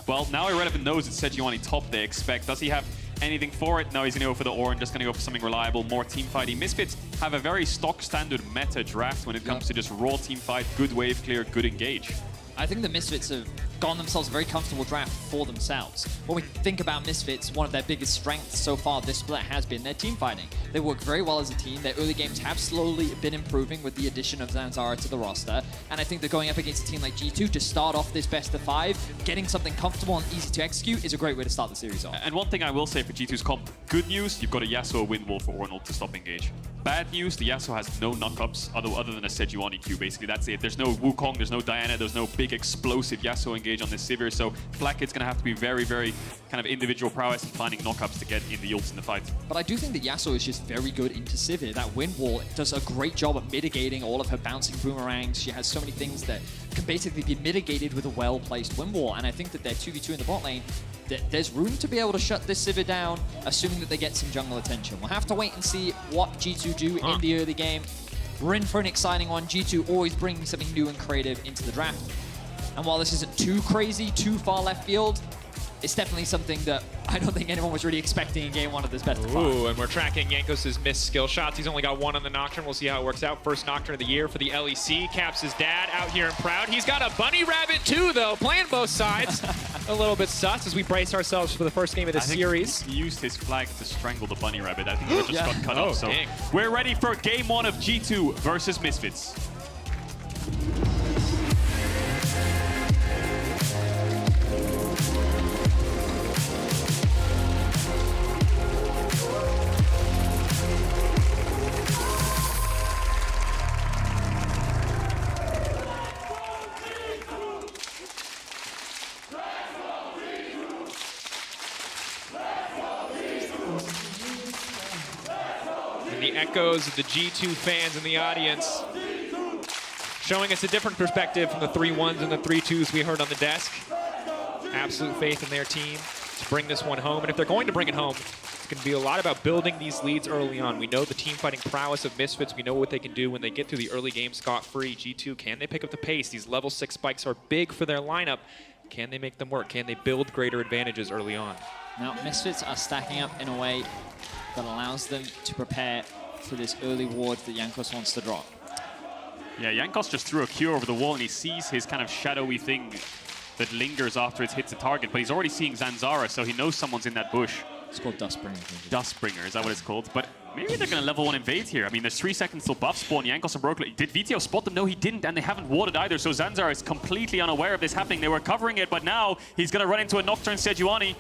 Well, now Irrelevant knows it's Sejuani top, they expect. Does he have anything for it? No, he's going to go for the Orin, just going to go for something reliable, more team fighting. Misfits have a very stock standard meta draft when it comes to just raw team fight, good wave clear, good engage. I think the Misfits have gotten themselves a very comfortable draft for themselves. When we think about Misfits, one of their biggest strengths so far this split has been their team fighting. They work very well as a team. Their early games have slowly been improving with the addition of Zanzara to the roster. And I think that going up against a team like G2 to start off this best of 5, getting something comfortable and easy to execute is a great way to start the series off. And one thing I will say for G2's comp, good news, you've got a Yasuo win wall for Ornald to stop engage. Bad news, the Yasuo has no knockups other than a Sejuani Q, basically. That's it. There's no Wukong, there's no Diana, there's no big explosive Yasuo engage on this Sivir, so Flackett's going to have to be very, very kind of individual prowess and finding knockups to get in the ults in the fight. But I do think that Yasuo is just very good into Sivir. That wind wall does a great job of mitigating all of her bouncing boomerangs. She has so many things that can basically be mitigated with a well-placed wind wall, and I think that their 2v2 in the bot lane, there's room to be able to shut this Sivir down, assuming that they get some jungle attention. We'll have to wait and see what G2 do in the early game. We're in for an exciting one. G2 always bringing something new and creative into the draft. And while this isn't too crazy, too far left field, it's definitely something that I don't think anyone was really expecting in game 1 of this best of 5. Ooh, and we're tracking Jankos' missed skill shots. He's only got 1 on the Nocturne. We'll see how it works out. First Nocturne of the year for the LEC. Caps' dad out here and proud. He's got a bunny rabbit too, though, playing both sides. A little bit sus as we brace ourselves for the first game of the series. He used his flag to strangle the bunny rabbit. I think he just got cut off. So we're ready for game 1 of G2 versus Misfits. The echoes of the G2 fans in the audience showing us a different perspective from the 3-1s and the 3-2s we heard on the desk. Absolute faith in their team to bring this one home. And if they're going to bring it home, it's going to be a lot about building these leads early on. We know the team fighting prowess of Misfits. We know what they can do when they get through the early game scot-free. G2, can they pick up the pace? These level 6 spikes are big for their lineup. Can they make them work? Can they build greater advantages early on? Now, Misfits are stacking up in a way that allows them to prepare for this early ward that Jankos wants to drop. Yeah, Jankos just threw a Q over the wall and he sees his kind of shadowy thing that lingers after it hits the target, but he's already seeing Zanzara, so he knows someone's in that bush. It's called Dustbringer. Dustbringer, is that what it's called? But maybe they're going to level 1 invade here. I mean, there's 3 seconds till buff spawn. Jankos and Broken. Did Vito spot them? No, he didn't, and they haven't warded either. So Zanzar is completely unaware of this happening. They were covering it, but now he's going to run into a Nocturne Sejuani.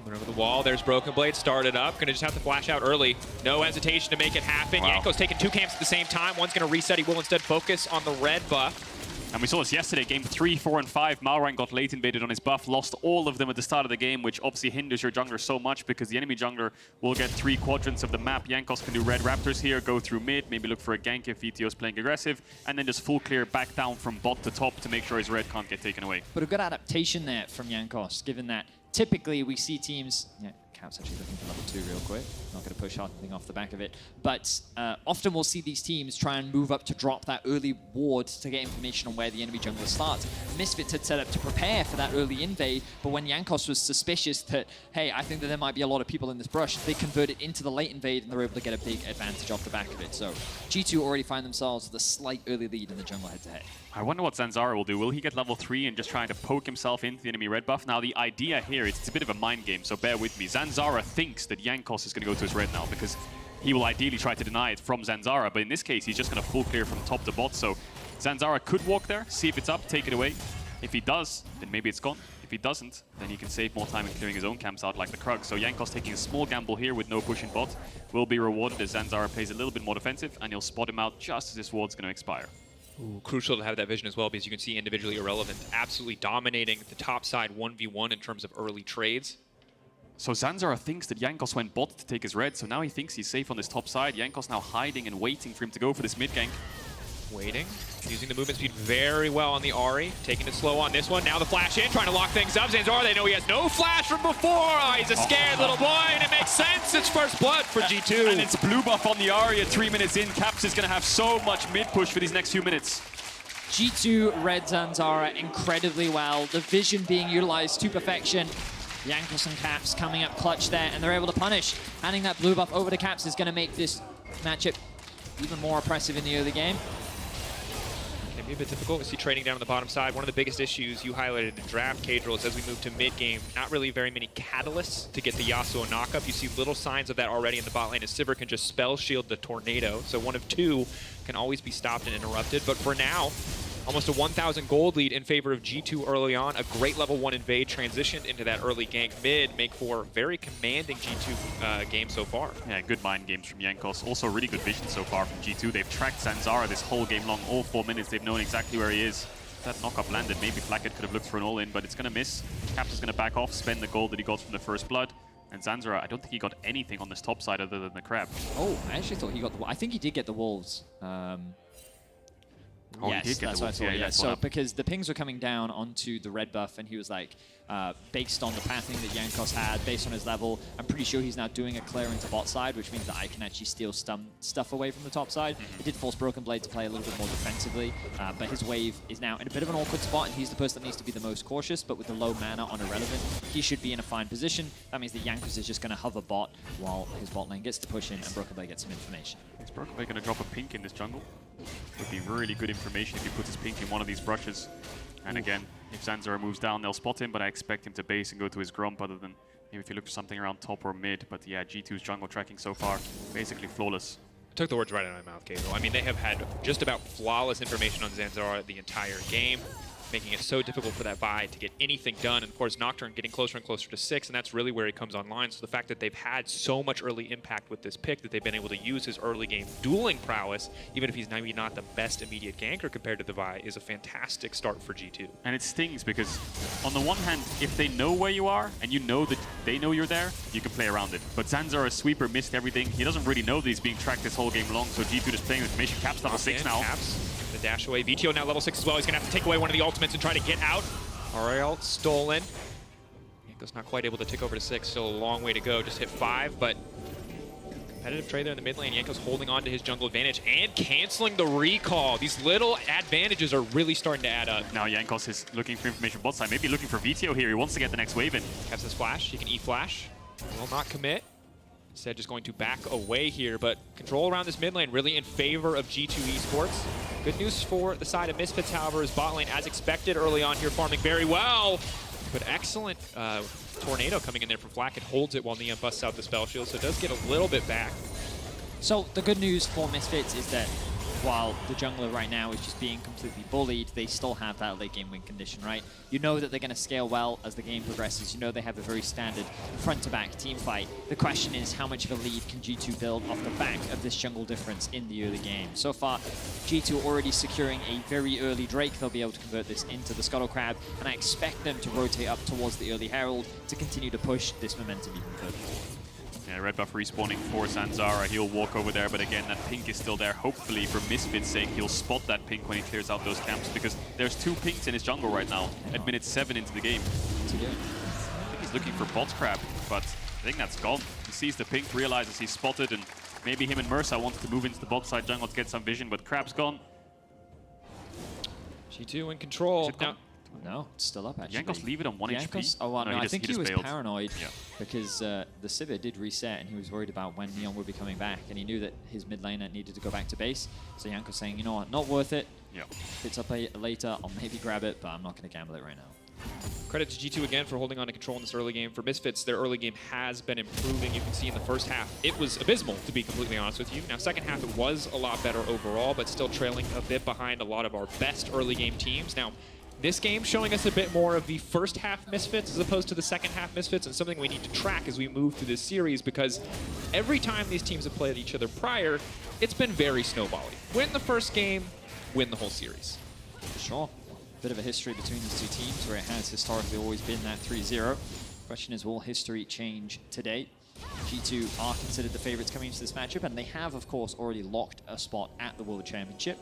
Coming over the wall, there's Broken Blade, started up. Gonna just have to flash out early. No hesitation to make it happen. Wow. Yanko's taking 2 camps at the same time. One's gonna reset. He will instead focus on the red buff. And we saw this yesterday, game 3, 4, and 5. Malrang got late invaded on his buff, lost all of them at the start of the game, which obviously hinders your jungler so much because the enemy jungler will get 3 quadrants of the map. Jankos can do red raptors here, go through mid, maybe look for a gank if VTO's playing aggressive, and then just full clear back down from bot to top to make sure his red can't get taken away. But a good adaptation there from Jankos, given that typically we see teams... Yeah, Cap's actually looking for level 2 real quick. Not going to push anything off the back of it. But often we'll see these teams try and move up to drop that early ward to get information on where the enemy jungler starts. Misfits had set up to prepare for that early invade, but when Jankos was suspicious that, hey, I think that there might be a lot of people in this brush, they converted into the late invade and they were able to get a big advantage off the back of it. So G2 already find themselves with a slight early lead in the jungle head-to-head. I wonder what Zanzara will do. Will he get level 3 and just trying to poke himself into the enemy red buff? Now, the idea here is it's a bit of a mind game, so bear with me. Zanzara thinks that Jankos is going to go to his red now because he will ideally try to deny it from Zanzara, but in this case, he's just going to full clear from top to bot. So Zanzara could walk there, see if it's up, take it away. If he does, then maybe it's gone. If he doesn't, then he can save more time in clearing his own camps out like the Krug. So Jankos taking a small gamble here with no push in bot will be rewarded as Zanzara plays a little bit more defensive, and he'll spot him out just as his ward's going to expire. Ooh, crucial to have that vision as well, because you can see individually irrelevant, absolutely dominating the top side 1v1 in terms of early trades. So Zanzara thinks that Jankos went bot to take his red, so now he thinks he's safe on this top side. Jankos now hiding and waiting for him to go for this mid gank. Waiting, using the movement speed very well on the Ahri, taking it slow on this one. Now the flash in, trying to lock things up. Zanzara, they know he has no flash from before. Oh, he's a scared little boy, and it makes sense. It's first blood for G2. And it's blue buff on the Ahri at 3 minutes in. Caps is going to have so much mid push for these next few minutes. G2 read Zanzara incredibly well. The vision being utilized to perfection. Jankos and Caps coming up clutch there, and they're able to punish. Handing that blue buff over to Caps is going to make this matchup even more oppressive in the early game. Can be a bit difficult. We see trading down on the bottom side. One of the biggest issues you highlighted in draft, Cadril, is as we move to mid-game, not really very many catalysts to get the Yasuo knockup. You see little signs of that already in the bot lane as Sivir can just spell shield the Tornado. So 1 of 2 can always be stopped and interrupted. But for now, almost a 1,000 gold lead in favor of G2 early on. A great level 1 invade transitioned into that early gank mid, make for very commanding G2 game so far. Yeah, good mind games from Jankos. Also really good vision so far from G2. They've tracked Zanzara this whole game long, all 4 minutes. They've known exactly where he is. If that knockup landed, maybe Flacket could have looked for an all-in, but it's going to miss. Caps is going to back off, spend the gold that he got from the first blood. And Zanzara, I don't think he got anything on this top side other than the crab. Oh, I actually thought he got the... I think he did get the wolves. Oh, yes, he did get that's the what I wolves. thought. Yeah, Yeah, so up. because the pings were coming down onto the red buff, and he was like, based on the pathing that Jankos had, based on his level, I'm pretty sure he's now doing a clear into bot side, which means that I can actually steal stuff away from the top side. It did force Broken Blade to play a little bit more defensively, but his wave is now in a bit of an awkward spot, and he's the person that needs to be the most cautious, but with the low mana on Irrelevant, he should be in a fine position. That means that Jankos is just going to hover bot while his bot lane gets to push in, and Broken Blade gets some information. Is Broken Blade going to drop a pink in this jungle? Would be really good information if he puts his pink in one of these brushes. And again, if Zanzara moves down, they'll spot him, but I expect him to base and go to his Grump other than maybe if you look for something around top or mid. But yeah, G2's jungle tracking so far, basically flawless. Took the words right out of my mouth, Cadril. I mean, they have had just about flawless information on Zanzara the entire game, making it so difficult for that buy to get anything done. And of course, Nocturne getting closer and closer to 6, and that's really where he comes online. So the fact that they've had so much early impact with this pick, that they've been able to use his early game dueling prowess, even if he's maybe not the best immediate ganker compared to the Vi, is a fantastic start for G2. And it stings because on the one hand, if they know where you are and you know that they know you're there, you can play around it. But Zanzara's sweeper missed everything. He doesn't really know that he's being tracked this whole game long, so G2 just playing with information. Caps level 6 now. Caps. The dash away. VTO now level 6 as well. He's going to have to take away one of the ultimates and try to get out. Ariel stolen. Jankos not quite able to tick over to 6. Still a long way to go. Just hit 5, but competitive trade there in the mid lane. Jankos holding on to his jungle advantage and canceling the recall. These little advantages are really starting to add up. Now Jankos is looking for information bot side. Maybe looking for VTO here. He wants to get the next wave in. Caps his flash. He can E-flash. Will not commit. Instead, just going to back away here, but control around this mid lane really in favor of G2 Esports. Good news for the side of Misfits, however, is bot lane, as expected early on here, farming very well. But excellent Tornado coming in there from Flack. It holds it while Neon busts out the spell shield, so it does get a little bit back. So the good news for Misfits is that while the jungler right now is just being completely bullied, they still have that late game win condition, right? You know that they're going to scale well as the game progresses. You know they have a very standard front-to-back team fight. The question is how much of a lead can G2 build off the back of this jungle difference in the early game? So far, G2 already securing a very early Drake. They'll be able to convert this into the Scuttle Crab, and I expect them to rotate up towards the early Herald to continue to push this momentum even further. Yeah, red buff respawning for Zanzara. He'll walk over there, but again, that pink is still there. Hopefully, for Misfit's sake, he'll spot that pink when he clears out those camps, because there's 2 pinks in his jungle right now at minute 7 into the game. I think he's looking for bot crab, but I think that's gone. He sees the pink, realizes he's spotted, and maybe him and Mersa wants to move into the bot side jungle to get some vision, but crab's gone. G2 in control. No, it's still up actually. Jankos leave it on 1 HP. Oh, well, no, I think he was bailed. paranoid because the Sivir did reset and he was worried about when Neon would be coming back, and he knew that his mid laner needed to go back to base. So Jankos saying, you know what, not worth it. If it's up later, I'll maybe grab it, but I'm not going to gamble it right now. Credit to G2 again for holding on to control in this early game. For Misfits, their early game has been improving. You can see in the first half, it was abysmal, to be completely honest with you. Now, second half, it was a lot better overall, but still trailing a bit behind a lot of our best early game teams. Now, this game showing us a bit more of the first half Misfits as opposed to the second half Misfits, and something we need to track as we move through this series, because every time these teams have played each other prior, it's been very snowbally. Win the first game, win the whole series. For sure. Bit of a history between these two teams where it has historically always been that 3-0. Question is, will history change today? G2 are considered the favorites coming into this matchup, and they have, of course, already locked a spot at the World Championship.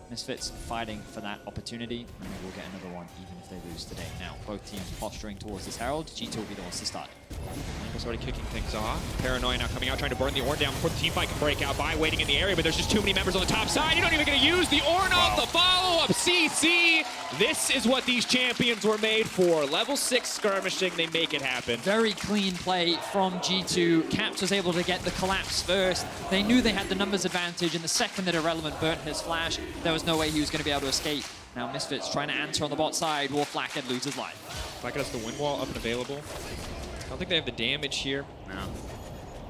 Misfits fighting for that opportunity, and they will get another one even if they lose today. Now, both teams posturing towards this Herald. G2 will be the ones to start. Jankos already kicking things off. Paranoia now coming out, trying to burn the Ornn down before the team fight can break out by waiting in the area, but there's just too many members on the top side. You're not even going to use the Ornn off the follow-up. CC, this is what these champions were made for. Level 6 skirmishing, they make it happen. Very clean play from G2. Caps was able to get the collapse first. They knew they had the numbers advantage, and the second that Irrelevant burnt his flash, there was no way he was going to be able to escape. Now Misfits trying to answer on the bot side. Warflack loses life. Flack has the wind wall up and available. I don't think they have the damage here. No.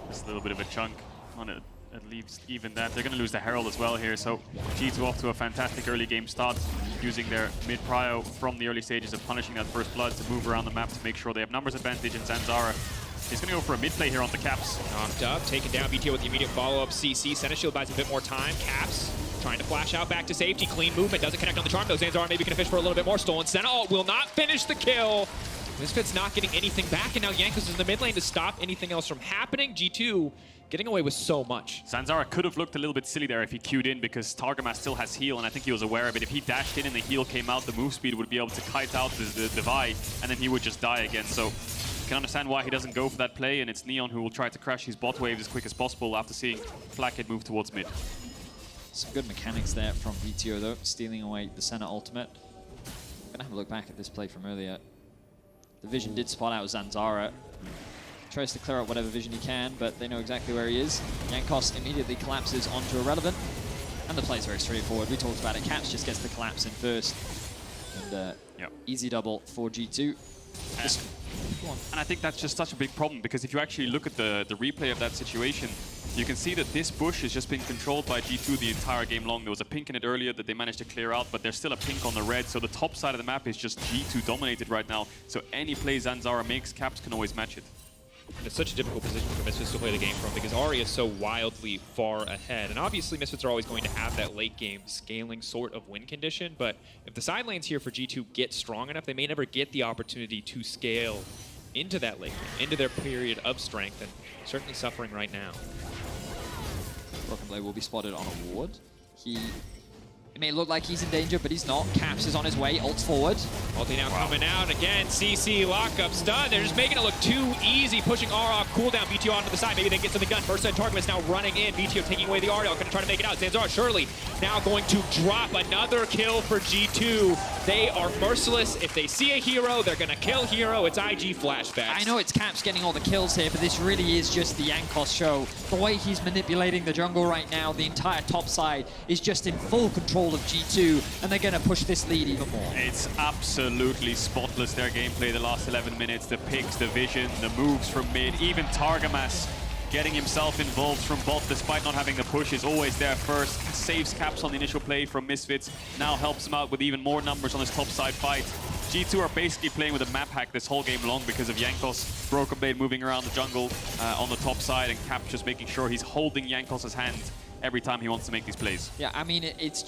Just a little bit of a chunk on it. At least even that. They're going to lose the Herald as well here. So G2 off to a fantastic early game start, using their mid-prio from the early stages of punishing that first blood to move around the map to make sure they have numbers advantage. And Zanzara is going to go for a mid play here on the Caps. Knocked up, taken down. BTO with the immediate follow-up. CC. Senna Shield buys a bit more time. Caps trying to flash out back to safety. Clean movement. Doesn't connect on the charm though. Zanzara maybe can fish for a little bit more. Stolen Senna will not finish the kill. Misfits not getting anything back, and now Jankos is in the mid lane to stop anything else from happening. G2 getting away with so much. Zanzara could have looked a little bit silly there if he queued in, because Targamas still has heal, and I think he was aware of it. If he dashed in and the heal came out, the move speed would be able to kite out the divide, and then he would just die again. So you can understand why he doesn't go for that play, and it's Neon who will try to crash his bot waves as quick as possible after seeing Flackhead move towards mid. Some good mechanics there from BTO though, stealing away the Senna ultimate. I'm gonna have a look back at this play from earlier. The vision did spot out Zanzara. Tries to clear out whatever vision he can, but they know exactly where he is. Jankos immediately collapses onto Irrelevant, and the play is very straightforward. We talked about it. Caps just gets the collapse in first, and easy double for G2. And I think that's just such a big problem, because if you actually look at the replay of that situation, you can see that this bush has just been controlled by G2 the entire game long. There was a pink in it earlier that they managed to clear out, but there's still a pink on the red, so the top side of the map is just G2 dominated right now. So any play Zanzara makes, Caps can always match it. It's such a difficult position for Misfits to play the game from, because Ahri is so wildly far ahead. And obviously Misfits are always going to have that late game scaling sort of win condition, but if the side lanes here for G2 get strong enough, they may never get the opportunity to scale into that late game, into their period of strength, and certainly suffering right now. Broken Blade will be spotted on a ward. It may look like he's in danger, but he's not. Caps is on his way, ults forward. Ulti now coming out again. CC lockup stun. They're just making it look too easy, pushing R off cooldown. BTO onto the side. Maybe they can get something done. Mersa and Targamas now running in. BTO taking away the Ariel. Going to try to make it out. Zanzara surely now going to drop another kill for G2. They are merciless. If they see a hero, they're going to kill hero. It's IG flashbacks. I know it's Caps getting all the kills here, but this really is just the Jankos show. The way he's manipulating the jungle right now, the entire top side is just in full control hold of G2, and they're going to push this lead even more. It's absolutely spotless, their gameplay the last 11 minutes. The picks, the vision, the moves from mid, even Targamas getting himself involved from bot despite not having the push is always there first. Saves Caps on the initial play from Misfits, now helps him out with even more numbers on his top side fight. G2 are basically playing with a map hack this whole game long because of Jankos, Broken Blade moving around the jungle on the top side, and Cap just making sure he's holding Jankos' hand every time he wants to make these plays. Yeah, I mean, it's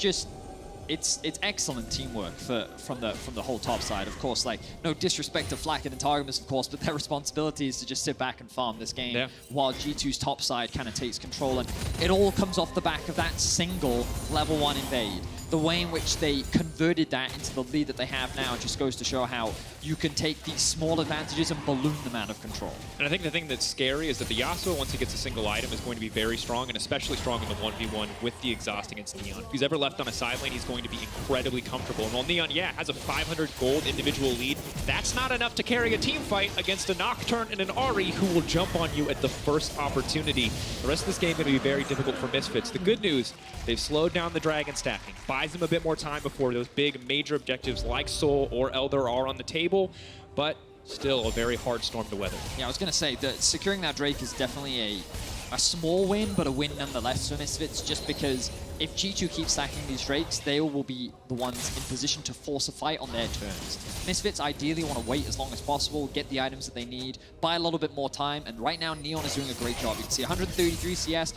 excellent teamwork from the whole top side. Of course, like, no disrespect to Flacket and Targamas, of course, but their responsibility is to just sit back and farm this game while G2's top side kind of takes control. And it all comes off the back of that single level 1 invade. The way in which they converted that into the lead that they have now just goes to show how you can take these small advantages and balloon them out of control. And I think the thing that's scary is that the Yasuo, once he gets a single item, is going to be very strong, and especially strong in the 1v1 with the exhaust against Neon. If he's ever left on a side lane, he's going to be incredibly comfortable. And while Neon, has a 500 gold individual lead, that's not enough to carry a team fight against a Nocturne and an Ahri who will jump on you at the first opportunity. The rest of this game is going to be very difficult for Misfits. The good news, they've slowed down the Dragon stacking. Buys them a bit more time before those big major objectives like Soul or Elder are on the table, but still a very hard storm to weather. Yeah, I was going to say that securing that Drake is definitely a small win, but a win nonetheless for Misfits, just because if G2 keeps stacking these Drakes, they will be the ones in position to force a fight on their terms. Misfits ideally want to wait as long as possible, get the items that they need, buy a little bit more time, and right now Neon is doing a great job. You can see 133 CS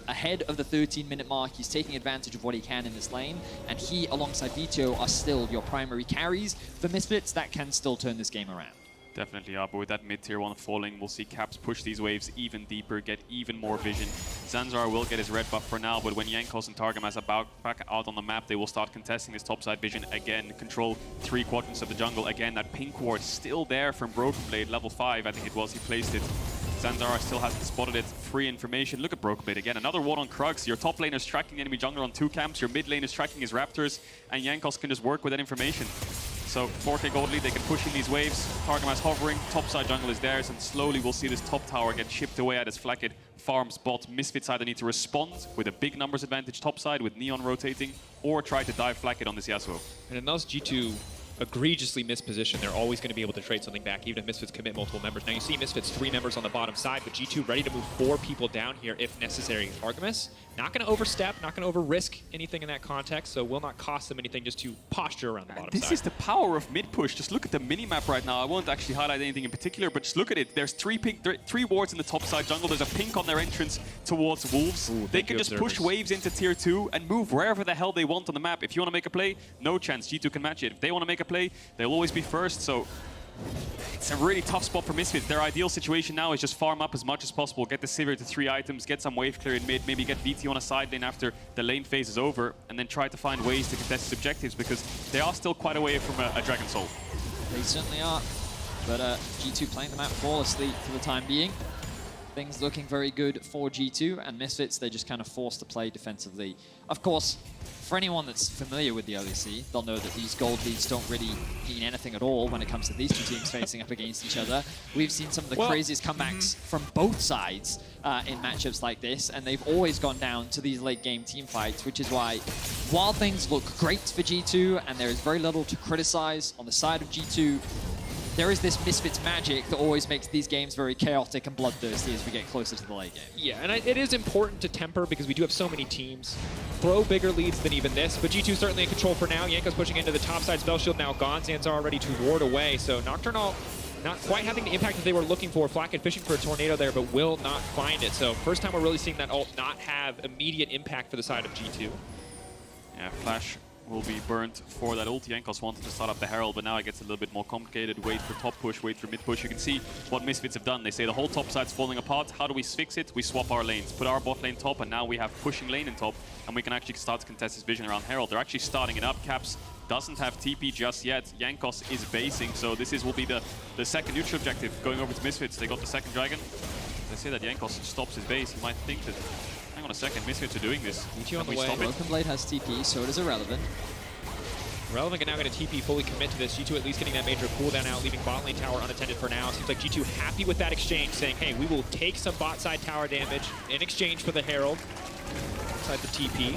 ahead of the 13-minute mark. He's taking advantage of what he can in this lane, and he, alongside Vito, are still your primary carries for Misfits that can still turn this game around. Definitely, but with that mid-tier 1 falling, we'll see Caps push these waves even deeper, get even more vision. Zanzar will get his red buff for now, but when Jankos and Targamas are back out on the map, they will start contesting this topside vision again, control 3 quadrants of the jungle. Again, that pink ward still there from Broken Blade, level 5, I think it was, he placed it. Zanzara still hasn't spotted it. Free information. Look at Broken Blade again. Another ward on Krugs. Your top lane is tracking the enemy jungler on 2 camps. Your mid lane is tracking his Raptors. And Jankos can just work with that information. So 4k gold lead, they can push in these waves. Targamas hovering. Topside jungle is theirs. And slowly we'll see this top tower get chipped away at as Flacket farms bot. Misfits either need to respond with a big numbers advantage topside with Neon rotating, or try to dive Flacket on this Yasuo. And unless G2 egregiously mispositioned, they're always going to be able to trade something back, even if Misfits commit multiple members. Now you see Misfits 3 members on the bottom side, but G2 ready to move 4 people down here if necessary. Targamas not going to overstep, not going to over-risk anything in that context, so will not cost them anything just to posture around the bottom side. This is the power of mid-push. Just look at the mini-map right now. I won't actually highlight anything in particular, but just look at it. There's 3 wards in the top side jungle. There's a pink on their entrance towards Wolves. They can just push waves into tier 2 and move wherever the hell they want on the map. If you want to make a play, no chance. G2 can match it. If they want to make a play, they'll always be first, so it's a really tough spot for Misfits. Their ideal situation now is just farm up as much as possible, get the Sivir to 3 items, get some wave clear in mid, maybe get VT on a side lane after the lane phase is over, and then try to find ways to contest his objectives, because they are still quite away from a Dragon Soul. They certainly are, but G2 playing the map flawlessly for the time being. Things looking very good for G2, and Misfits, they're just kind of forced to play defensively. Of course, for anyone that's familiar with the LEC, they'll know that these gold leads don't really mean anything at all when it comes to these 2 teams facing up against each other. We've seen some of the craziest comebacks from both sides in matchups like this, and they've always gone down to these late game team fights, which is why, while things look great for G2, and there is very little to criticize on the side of G2, there is this Misfits magic that always makes these games very chaotic and bloodthirsty as we get closer to the late game. Yeah, and it is important to temper because we do have so many teams throw bigger leads than even this, but G2 certainly in control for now. Yanko's pushing into the top side, spell shield now gone. Zanzar ready to ward away, so Nocturnal not quite having the impact that they were looking for. Flacket fishing for a tornado there, but will not find it. So first time we're really seeing that ult not have immediate impact for the side of G2. Yeah, Flash will be burnt for that ult. Jankos wanted to start up the Herald, but now it gets a little bit more complicated. Wait for top push, wait for mid push. You can see what Misfits have done. They say the whole top side's falling apart. How do we fix it? We swap our lanes. Put our bot lane top, and now we have pushing lane in top, and we can actually start to contest this vision around Herald. They're actually starting it up. Caps doesn't have TP just yet. Jankos is basing, so this will be the second neutral objective going over to Misfits. They got the second dragon. They say that Jankos stops his base. He might think that, hang on a second, Misfits are doing this. Can we stop it? Broken Blade has TP, so it is Irrelevant. Relevant now going to TP, fully commit to this. G2 at least getting that major cooldown out, leaving bot lane tower unattended for now. Seems like G2 happy with that exchange, saying, hey, we will take some bot side tower damage in exchange for the Herald inside the TP.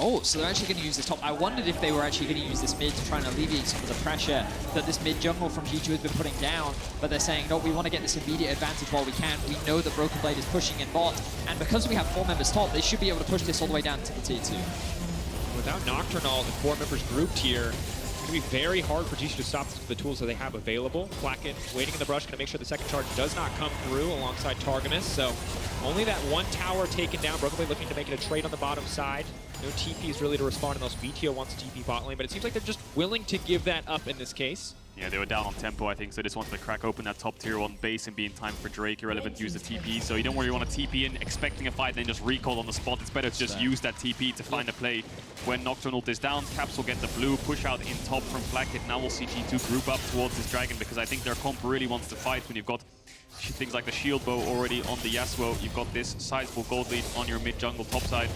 Oh, so they're actually going to use this top. I wondered if they were actually going to use this mid to try and alleviate some of the pressure that this mid jungle from G2 has been putting down. But they're saying, no, we want to get this immediate advantage while we can. We know that Broken Blade is pushing in bot. And because we have 4 members top, they should be able to push this all the way down to the tier 2. Without Nocturnal, the 4 members grouped here, it's going to be very hard for G2 to stop the tools that they have available. Flacket waiting in the brush, going to make sure the second charge does not come through alongside Targamas. So only that one tower taken down. Broken Blade looking to make it a trade on the bottom side. No TPs really to respond unless VTO wants to TP bot lane, but it seems like they're just willing to give that up in this case. Yeah, they were down on tempo, I think, so they just wanted to crack open that top tier 1 base and be in time for Drake. Irrelevant to use the TP, so you don't really want to TP in expecting a fight and then just recall on the spot. It's better to just use that TP to find a play. When Nocturnal is down, Caps will get the blue, push out in top from Flacket. Now we'll see G2 group up towards this Dragon because I think their comp really wants to fight when you've got things like the shield bow already on the Yasuo. You've got this sizable gold lead on your mid jungle top side.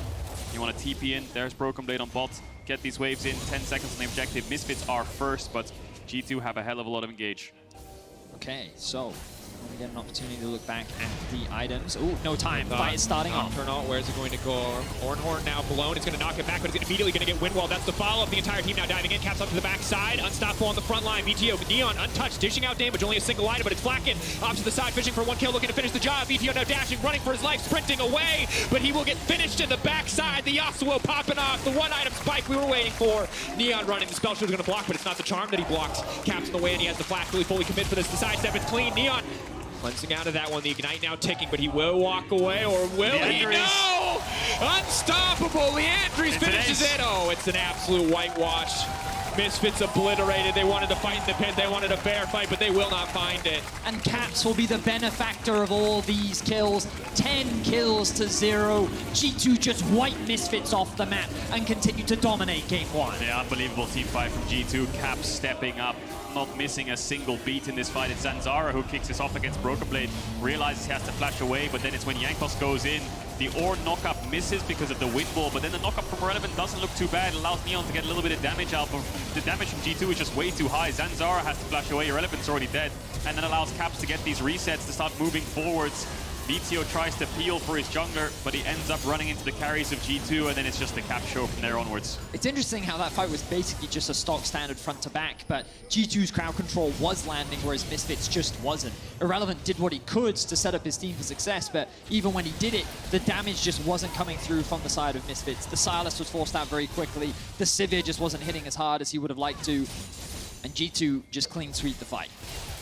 You want to TP in, there's Broken Blade on bot. Get these waves in, 10 seconds on the objective. Misfits are first, but G2 have a hell of a lot of engage. Okay, so we get an opportunity to look back at the items. Ooh, no time. Fight is starting off. Nocturnal, where's it going to go? Ornhorn now blown. It's going to knock it back, but it's immediately going to get Windwall. That's the follow-up. The entire team now diving in. Caps up to the backside. Unstoppable on the front line. VTO, Neon untouched, dishing out damage. Only a single item, but it's Flacket off to the side, fishing for 1 kill, looking to finish the job. VTO now dashing, running for his life, sprinting away, but he will get finished in the backside. The Yasuo popping off. The 1-item spike we were waiting for. Neon running. The spell shield is going to block, but it's not the charm that he blocks. Caps in the way, and he has the flash. Really fully commit for this. The sidestep is clean. Neon cleansing out of that one. The Ignite now ticking, but he will walk away, or will he? No! Unstoppable! Leandries finishes it. Oh, it's an absolute whitewash. Misfits obliterated. They wanted to fight in the pit. They wanted a fair fight, but they will not find it. And Caps will be the benefactor of all these kills. 10 kills to 0. G2 just wipe Misfits off the map and continue to dominate game 1. Yeah, unbelievable team fight from G2. Caps stepping up, not missing a single beat in this fight. It's Zanzara who kicks this off against Broken Blade, realizes he has to flash away, but then it's when Jankos goes in. The Ornn knockup misses because of the wind wall, but then the knockup from Relevant doesn't look too bad. It allows Neon to get a little bit of damage out, but the damage from G2 is just way too high. Zanzara has to flash away, Relevant's already dead, and then allows Caps to get these resets to start moving forwards. VTO tries to peel for his jungler, but he ends up running into the carries of G2, and then it's just the Cap show from there onwards. It's interesting how that fight was basically just a stock standard front to back, but G2's crowd control was landing, whereas Misfits just wasn't. Irrelevant did what he could to set up his team for success, but even when he did it, the damage just wasn't coming through from the side of Misfits. The Silas was forced out very quickly, the Sivir just wasn't hitting as hard as he would have liked to, and G2 just clean sweep the fight.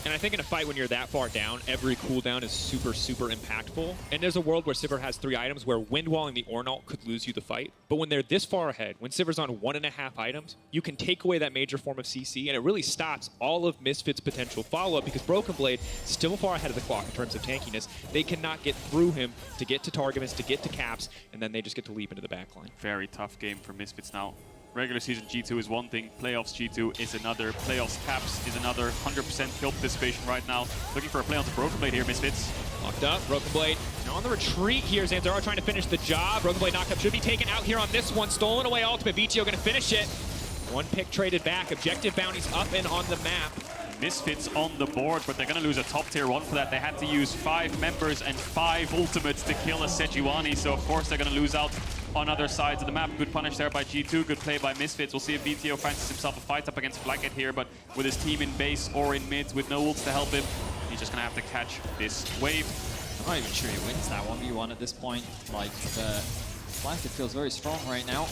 And I think in a fight when you're that far down, every cooldown is super, super impactful. And there's a world where Sivir has 3 items where Windwalling the Ornalt could lose you the fight. But when they're this far ahead, when Sivir's on 1.5 items, you can take away that major form of CC, and it really stops all of Misfits' potential follow-up because Broken Blade, still far ahead of the clock in terms of tankiness, they cannot get through him to get to Targamas, to get to Caps, and then they just get to leap into the backline. Very tough game for Misfits now. Regular season G2 is one thing, playoffs G2 is another, playoffs Caps is another. 100% kill participation right now. Looking for a play on the Broken Blade here, Misfits. Locked up, Broken Blade now on the retreat here. Zanzara trying to finish the job. Broken Blade knocked up, should be taken out here on this one. Stolen away ultimate, VTO gonna finish it. 1 pick traded back, objective bounties up and on the map. Misfits on the board, but they're going to lose a top tier 1 for that. They had to use 5 members and 5 ultimates to kill a Sejuani, so of course they're going to lose out on other sides of the map. Good punish there by G2, good play by Misfits. We'll see if VTO fancies himself a fight up against Flacket here, but with his team in base or in mid with no ults to help him, he's just going to have to catch this wave. I'm not even sure he wins that 1v1 at this point. Like, Flacket feels very strong right now.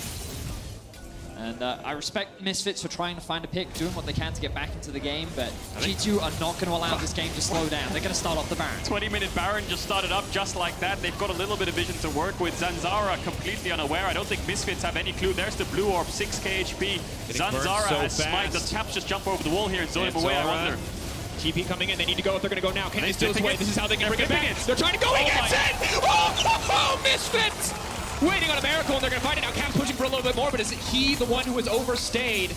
And I respect Misfits for trying to find a pick, doing what they can to get back into the game, but G2 are not going to allow this game to slow down. They're going to start off the Baron. 20-minute Baron just started up just like that. They've got a little bit of vision to work with. Zanzara completely unaware. I don't think Misfits have any clue. There's the blue orb, 6k HP. Zanzara has smite. Does Caps just jump over the wall here and zone him away, I wonder? TP coming in, they need to go if they're going to go now. Can they steal his way? This is how they can bring it back. They're trying to go, he gets it! Oh, Misfits! Waiting on a miracle, and they're going to find it now. Caps pushing for a little bit more, but is he the one who has overstayed?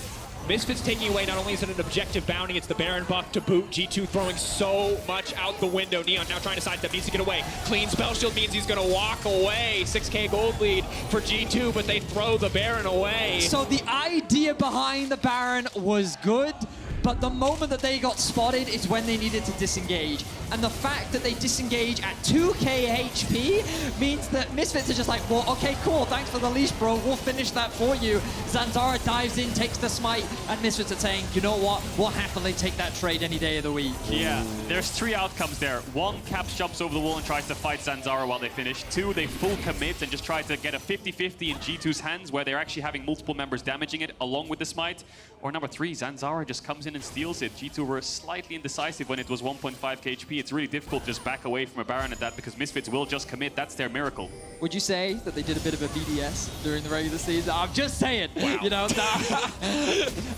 Misfits taking away, not only is it an objective bounty, it's the Baron buff to boot. G2 throwing so much out the window. Neon now trying to sidestep, needs to get away. Clean spell shield means he's going to walk away. 6k gold lead for G2, but they throw the Baron away. So the idea behind the Baron was good, But the moment that they got spotted is when they needed to disengage. And the fact that they disengage at 2k HP means that Misfits are just like, well, okay, cool, thanks for the leash, bro. We'll finish that for you. Zanzara dives in, takes the smite, and Misfits are saying, you know what? We'll happily take that trade any day of the week. Yeah, there's 3 outcomes there. 1, Caps jumps over the wall and tries to fight Zanzara while they finish. 2, they full commit and just try to get a 50-50 in G2's hands where they're actually having multiple members damaging it along with the smite. Or number 3, Zanzara just comes in and steals it. G2 were slightly indecisive when it was 1.5 HP. It's really difficult to just back away from a Baron at that because Misfits will just commit. That's their miracle. Would you say that they did a bit of a BDS during the regular season? I'm just saying. Wow. You know,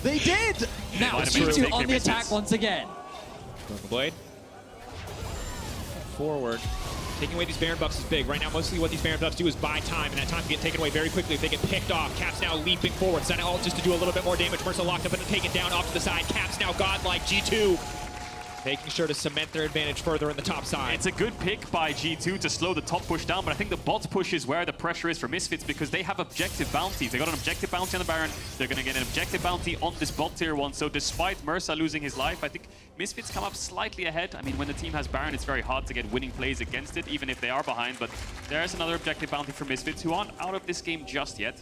they did. Now G2 on the attack once again. Broken Blade. Forward. Taking away these Baron buffs is big. Right now, mostly what these Baron buffs do is buy time, and that time can get taken away very quickly if they get picked off. Caps now leaping forward. Send ult just to do a little bit more damage. Mercer locked up and taken down off to the side. Caps now godlike. G2 making sure to cement their advantage further in the top side. It's a good pick by G2 to slow the top push down, but I think the bot push is where the pressure is for Misfits because they have objective bounties. They got an objective bounty on the Baron. They're going to get an objective bounty on this bot tier 1. So despite Mercer losing his life, I think Misfits come up slightly ahead. I mean, when the team has Baron, it's very hard to get winning plays against it, even if they are behind. But there's another objective bounty for Misfits who aren't out of this game just yet.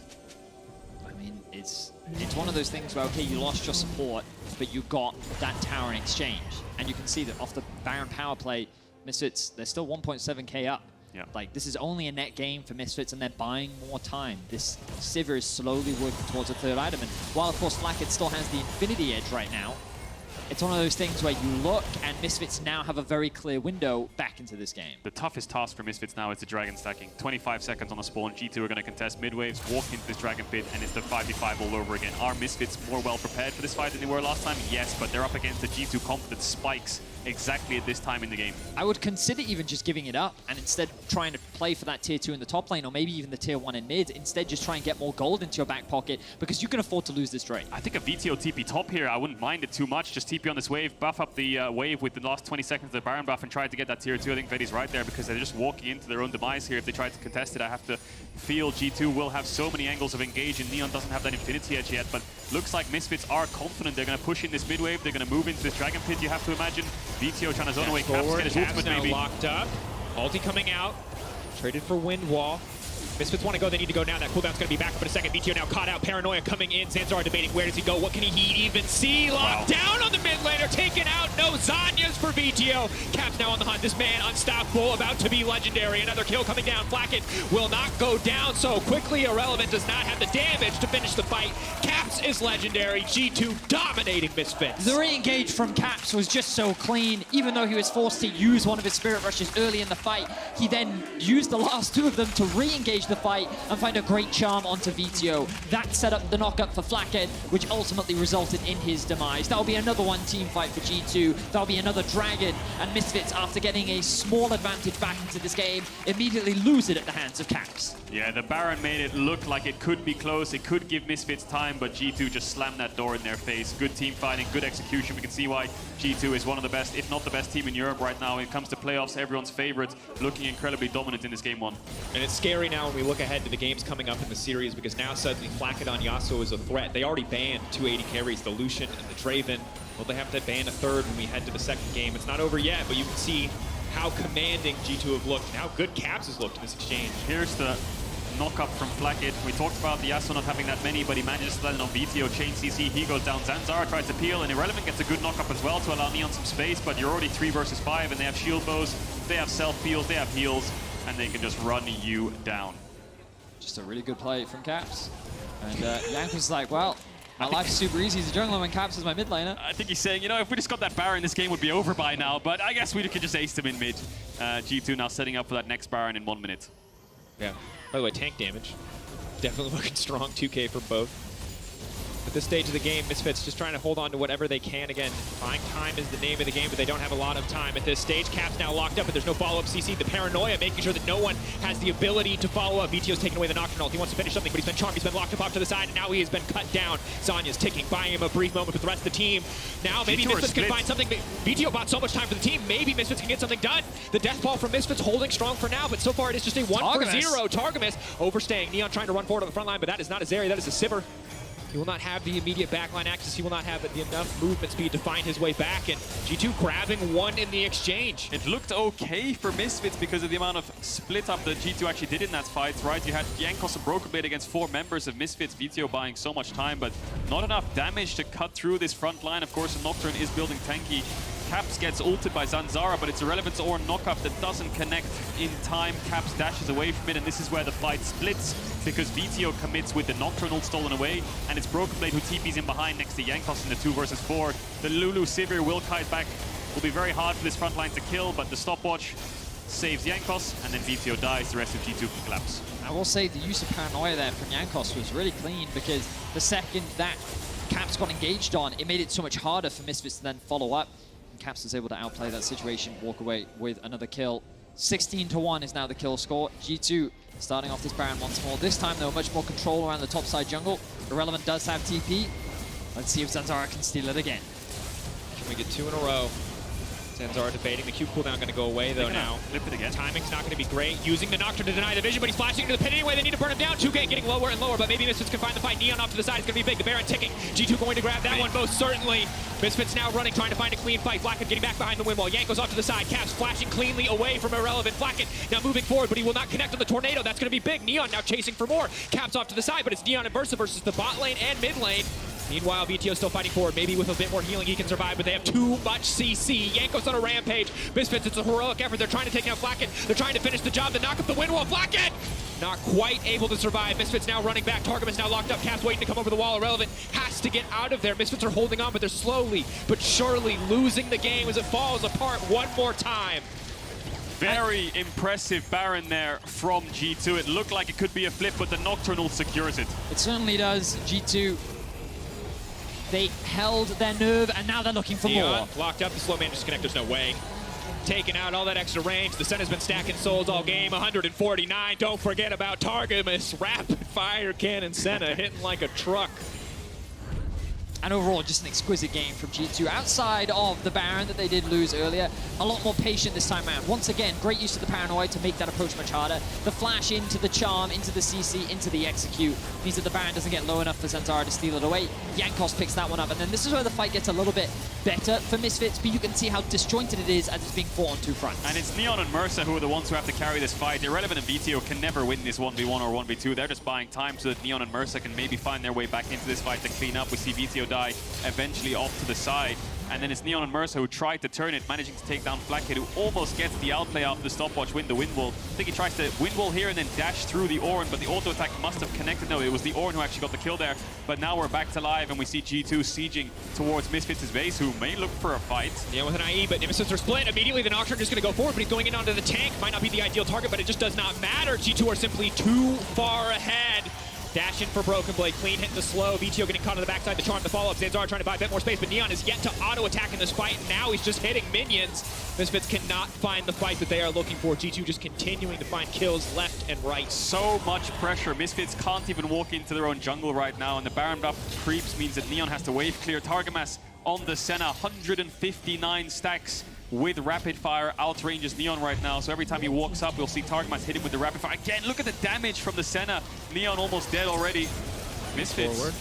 I mean, it's one of those things where, okay, you lost your support, but you got that tower in exchange. And you can see that off the Baron power play, Misfits, they're still 1.7k up. Yeah. Like, this is only a net gain for Misfits, and they're buying more time. This Sivir is slowly working towards a 3rd item. And while, of course, Flakked still has the Infinity Edge right now, it's one of those things where you look, and Misfits now have a very clear window back into this game. The toughest task for Misfits now is the Dragon stacking. 25 seconds on the spawn. G2 are going to contest mid-waves, walk into this Dragon pit, and it's the 5v5 all over again. Are Misfits more well prepared for this fight than they were last time? Yes, but they're up against the G2 comp that spikes exactly at this time in the game. I would consider even just giving it up and instead trying to play for that tier 2 in the top lane, or maybe even the tier 1 in mid. Instead, just try and get more gold into your back pocket because you can afford to lose this trade. I think a VTO TP top here, I wouldn't mind it too much. Just TP on this wave, buff up the wave with the last 20 seconds of the Baron buff and try to get that tier 2. I think Vedi's right there because they're just walking into their own demise here if they try to contest it. I have to feel G2 will have so many angles of engage, and Neon doesn't have that Infinity Edge yet, but looks like Misfits are confident. They're going to push in this mid wave. They're going to move into this Dragon pit, you have to imagine. VTO trying to zone away. Caps get his ultimate now maybe. Locked up. Ulti coming out. Traded for Wind Wall. Misfits want to go, they need to go down. That cooldown's going to be back up in a second. VTO now caught out. Paranoia coming in. Zanzara debating where does he go. What can he even see? Locked down on the mid laner. Taken out. No Zanyas for VTO. Caps now on the hunt. This man unstoppable, about to be legendary. Another kill coming down. Flakked will not go down so quickly. Irrelevant does not have the damage to finish the fight. Caps is legendary. G2 dominating Misfits. The re-engage from Caps was just so clean. Even though he was forced to use one of his Spirit Rushes early in the fight, he then used the last 2 of them to re-engage the fight and find a great charm onto VTO. That set up the knockup for Flakked, which ultimately resulted in his demise. That'll be another one team fight for G2. That'll be another Dragon, and Misfits, after getting a small advantage back into this game, immediately lose it at the hands of Caps. Yeah, the Baron made it look like it could be close. It could give Misfits time, but G2 just slammed that door in their face. Good team fighting, good execution. We can see why G2 is one of the best, if not the best team in Europe right now. When it comes to playoffs, everyone's favorite, looking incredibly dominant in this game 1. And it's scary now when we look ahead to the games coming up in the series, because now suddenly Flakked on Yasuo is a threat. They already banned 280 carries, the Lucian and the Draven. Well, they have to ban a 3rd when we head to the 2nd game. It's not over yet, but you can see how commanding G2 have looked and how good Caps has looked in this exchange. Here's the knock-up from Flakked. We talked about the Yasuo not having that many, but he manages to land on VTO, chain CC, he goes down. Zanzara tries to peel, and Irrelevant gets a good knock-up as well to allow Neon some space, but you're already 3 versus 5, and they have shield bows, they have self-peels, they have heals, and they can just run you down. Just a really good play from Caps. And Yank was like, well, my life's super easy as a jungler when Caps is my mid laner. I think he's saying, you know, if we just got that Baron, this game would be over by now, but I guess we could just ace him in mid. G2 now setting up for that next Baron in 1 minute. Yeah. By the way, tank damage. Definitely looking strong, 2k for both. At this stage of the game, Misfits just trying to hold on to whatever they can. Again, buying time is the name of the game, but they don't have a lot of time at this stage. Caps now locked up, but there's no follow-up CC. The Paranoia making sure that no one has the ability to follow up. VTO's taking away the Nocturnal. He wants to finish something, but he's been charmed. He's been locked up off to the side, and now he has been cut down. Zanya's ticking, buying him a brief moment with the rest of the team. Now maybe Misfits can find something. VTO bought so much time for the team. Maybe Misfits can get something done. The death ball from Misfits holding strong for now, but so far it is just a 1-for-0. Targamas overstaying. Neon trying to run forward on the front line, but that is not a Zeri, that is a Sivir. He will not have the immediate backline access. He will not have enough movement speed to find his way back. And G2 grabbing one in the exchange. It looked okay for Misfits because of the amount of split up that G2 actually did in that fight, right? You had Jankos and Broken Blade against 4 members of Misfits, Vito buying so much time, but not enough damage to cut through this front line. Of course, Nocturne is building tanky. Caps gets ulted by Zanzara, but it's a relevance or knockup that doesn't connect in time. Caps dashes away from it, and this is where the fight splits because Vito commits with the Nocturne ult stolen away, and it's Broken Blade who TPs in behind next to Jankos in the 2 versus 4. The Lulu Sivir will kite back. Will be very hard for this front line to kill, but the stopwatch saves Jankos, and then Vito dies. The rest of G2 can collapse. I will say the use of Paranoia there from Jankos was really clean, because the second that Caps got engaged on, it made it so much harder for Misfits to then follow up. And Caps was able to outplay that situation, walk away with another kill. 16-1 is now the kill score. G2 starting off this Baron once more. This time, though, much more control around the top side jungle. Irrelevant does have TP. Let's see if Zanzara can steal it again. Can we get 2 in a row? Zanzara debating. The Q cooldown going to go away, though, now. Flip it again. Timing's not going to be great. Using the Nocturne to deny the vision, but he's flashing into the pit anyway. They need to burn him down. 2K getting lower and lower, but maybe Misfits can find the fight. Neon off to the side. It's going to be big. The Baron ticking. G2 going to grab that one, most certainly. Misfits now running, trying to find a clean fight. Flacken getting back behind the wind wall. Jankos off to the side. Caps flashing cleanly away from Irrelevant. Flacken now moving forward, but he will not connect on the Tornado. That's going to be big. Neon now chasing for more. Caps off to the side, but it's Neon and Bursa versus the bot lane and mid lane. Meanwhile, VTO still fighting forward. Maybe with a bit more healing he can survive, but they have too much CC. Jankos on a rampage. Misfits, it's a heroic effort. They're trying to take down Flacken. They're trying to finish the job to knock up the wind wall. Flacken! Not quite able to survive. Misfits now running back. Targum is now locked up. Caps waiting to come over the wall. Irrelevant has to get out of there. Misfits are holding on, but they're slowly but surely losing the game as it falls apart one more time. Very impressive Baron there from G2. It looked like it could be a flip, but the Nocturnal secures it. It certainly does. G2, they held their nerve, and now they're looking for more. Locked up, the slow man disconnect, there's no way. Taking out all that extra range. The Senna's been stacking souls all game. 149. Don't forget about Targamas. Rapid fire cannon Senna hitting like a truck. And overall, just an exquisite game from G2. Outside of the Baron that they did lose earlier, a lot more patient this time around. Once again, great use of the Paranoia to make that approach much harder. The flash into the Charm, into the CC, into the Execute means that the Baron doesn't get low enough for Zanzara to steal it away. Jankos picks that one up, and then this is where the fight gets a little bit better for Misfits, but you can see how disjointed it is as it's being fought on 2 fronts. And it's Neon and Mercer who are the ones who have to carry this fight. Irrelevant and VTO can never win this 1v1 or 1v2. They're just buying time so that Neon and Mercer can maybe find their way back into this fight to clean up. We see VTO die eventually off to the side. And then it's Neon and Mercer who tried to turn it, managing to take down Flackhead, who almost gets the outplay after the stopwatch win the wind wall. I think he tries to wind wall here and then dash through the Orin, but the auto attack must have connected. No, it was the Orin who actually got the kill there. But now we're back to live, and we see G2 sieging towards Misfits' base, who may look for a fight. Yeah, with an IE, but Nemesis are split. Immediately, the Nocturne is going to go forward, but he's going in onto the tank. Might not be the ideal target, but it just does not matter. G2 are simply too far ahead. Dash in for Broken Blade, clean hit the slow. VTO getting caught on the backside, the Charm, the follow-up. Zanzara trying to buy a bit more space, but Neon is yet to auto-attack in this fight, and now he's just hitting minions. Misfits cannot find the fight that they are looking for. G2 just continuing to find kills left and right. So much pressure. Misfits can't even walk into their own jungle right now, and the Baron buff creeps means that Neon has to wave clear. Targamas on the Senna, 159 stacks. With rapid fire, outranges Neon right now. So every time he walks up, we'll see Targamas hit him with the rapid fire. Again, look at the damage from the Senna. Neon almost dead already. Misfits. Forward.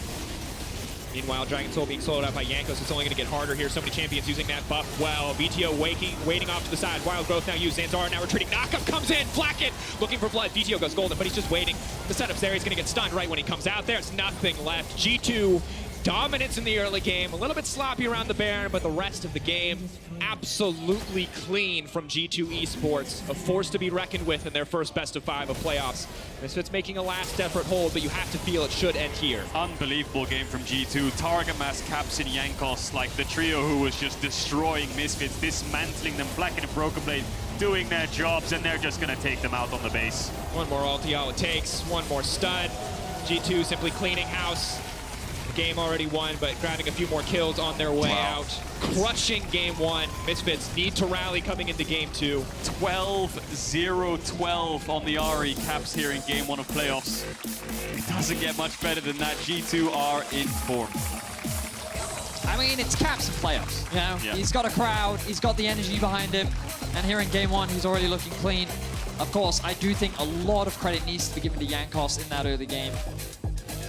Meanwhile, Dragon Soul being slowed out by Jankos. It's only going to get harder here. So many champions using that buff well. VTO waiting off to the side. Wild Growth now used. Zanzara now retreating. Knockup comes in. Flacken looking for blood. VTO goes golden, but he's just waiting. The setup's there. He's going to get stunned right when he comes out. There's nothing left. G2 dominance in the early game. A little bit sloppy around the Baron, but the rest of the game absolutely clean from G2 Esports. A force to be reckoned with in their first best of 5 of playoffs. Misfits making a last effort hold, but you have to feel it should end here. Unbelievable game from G2. Targamas, Caps, and Jankos, like the trio who was just destroying Misfits, dismantling them. Black and Broken Blade doing their jobs, and they're just going to take them out on the base. One more ulti, all it takes. One more stun. G2 simply cleaning house. Game already won, but grabbing a few more kills on their way out. Crushing game 1. Misfits need to rally coming into game 2. 12-0-12 on the RE. Caps here in game 1 of playoffs. It doesn't get much better than that. G2 are in form. I mean, it's Caps in playoffs. You know, He's got a crowd, he's got the energy behind him, and here in game 1, he's already looking clean. Of course, I do think a lot of credit needs to be given to Jankos in that early game.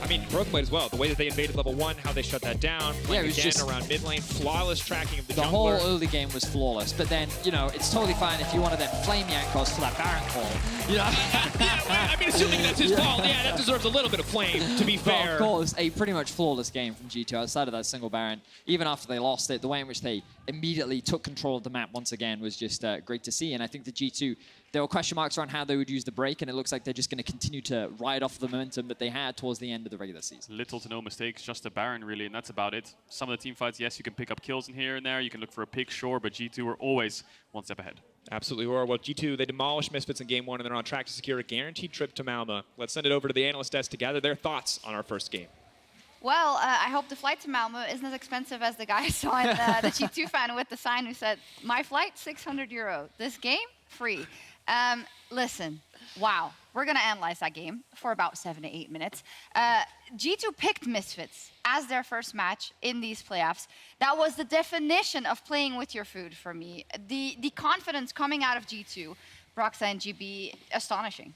I mean, Broken Blade as well. The way that they invaded level 1, how they shut that down, playing again around mid lane, flawless tracking of the jungler. The whole early game was flawless, but then, you know, it's totally fine if you want to then flame Jankos to that Baron call. You know? I mean, assuming that's his fault, yeah, that deserves a little bit of flame, to be fair. But of course, a pretty much flawless game from G2 outside of that single Baron. Even after they lost it, the way in which they immediately took control of the map once again was just great to see. And I think the G2, there were question marks around how they would use the break, and it looks like they're just going to continue to ride off the momentum that they had towards the end of the regular season. Little to no mistakes, just a Baron really, and that's about it. Some of the team fights, yes, you can pick up kills in here and there, you can look for a pick, sure, but G2 were always one step ahead. Absolutely were. Well, G2, they demolished Misfits in Game 1, and they're on track to secure a guaranteed trip to Malmö. Let's send it over to the analyst desk to gather their thoughts on our first game. Well, I hope the flight to Malmö isn't as expensive as the guy I saw in the G2 fan with the sign who said, my flight, 600 euro. This game, free. Listen, wow. We're going to analyze that game for about 7 to 8 minutes. G2 picked Misfits as their first match in these playoffs. That was the definition of playing with your food for me. The confidence coming out of G2, Broxa and GB, astonishing.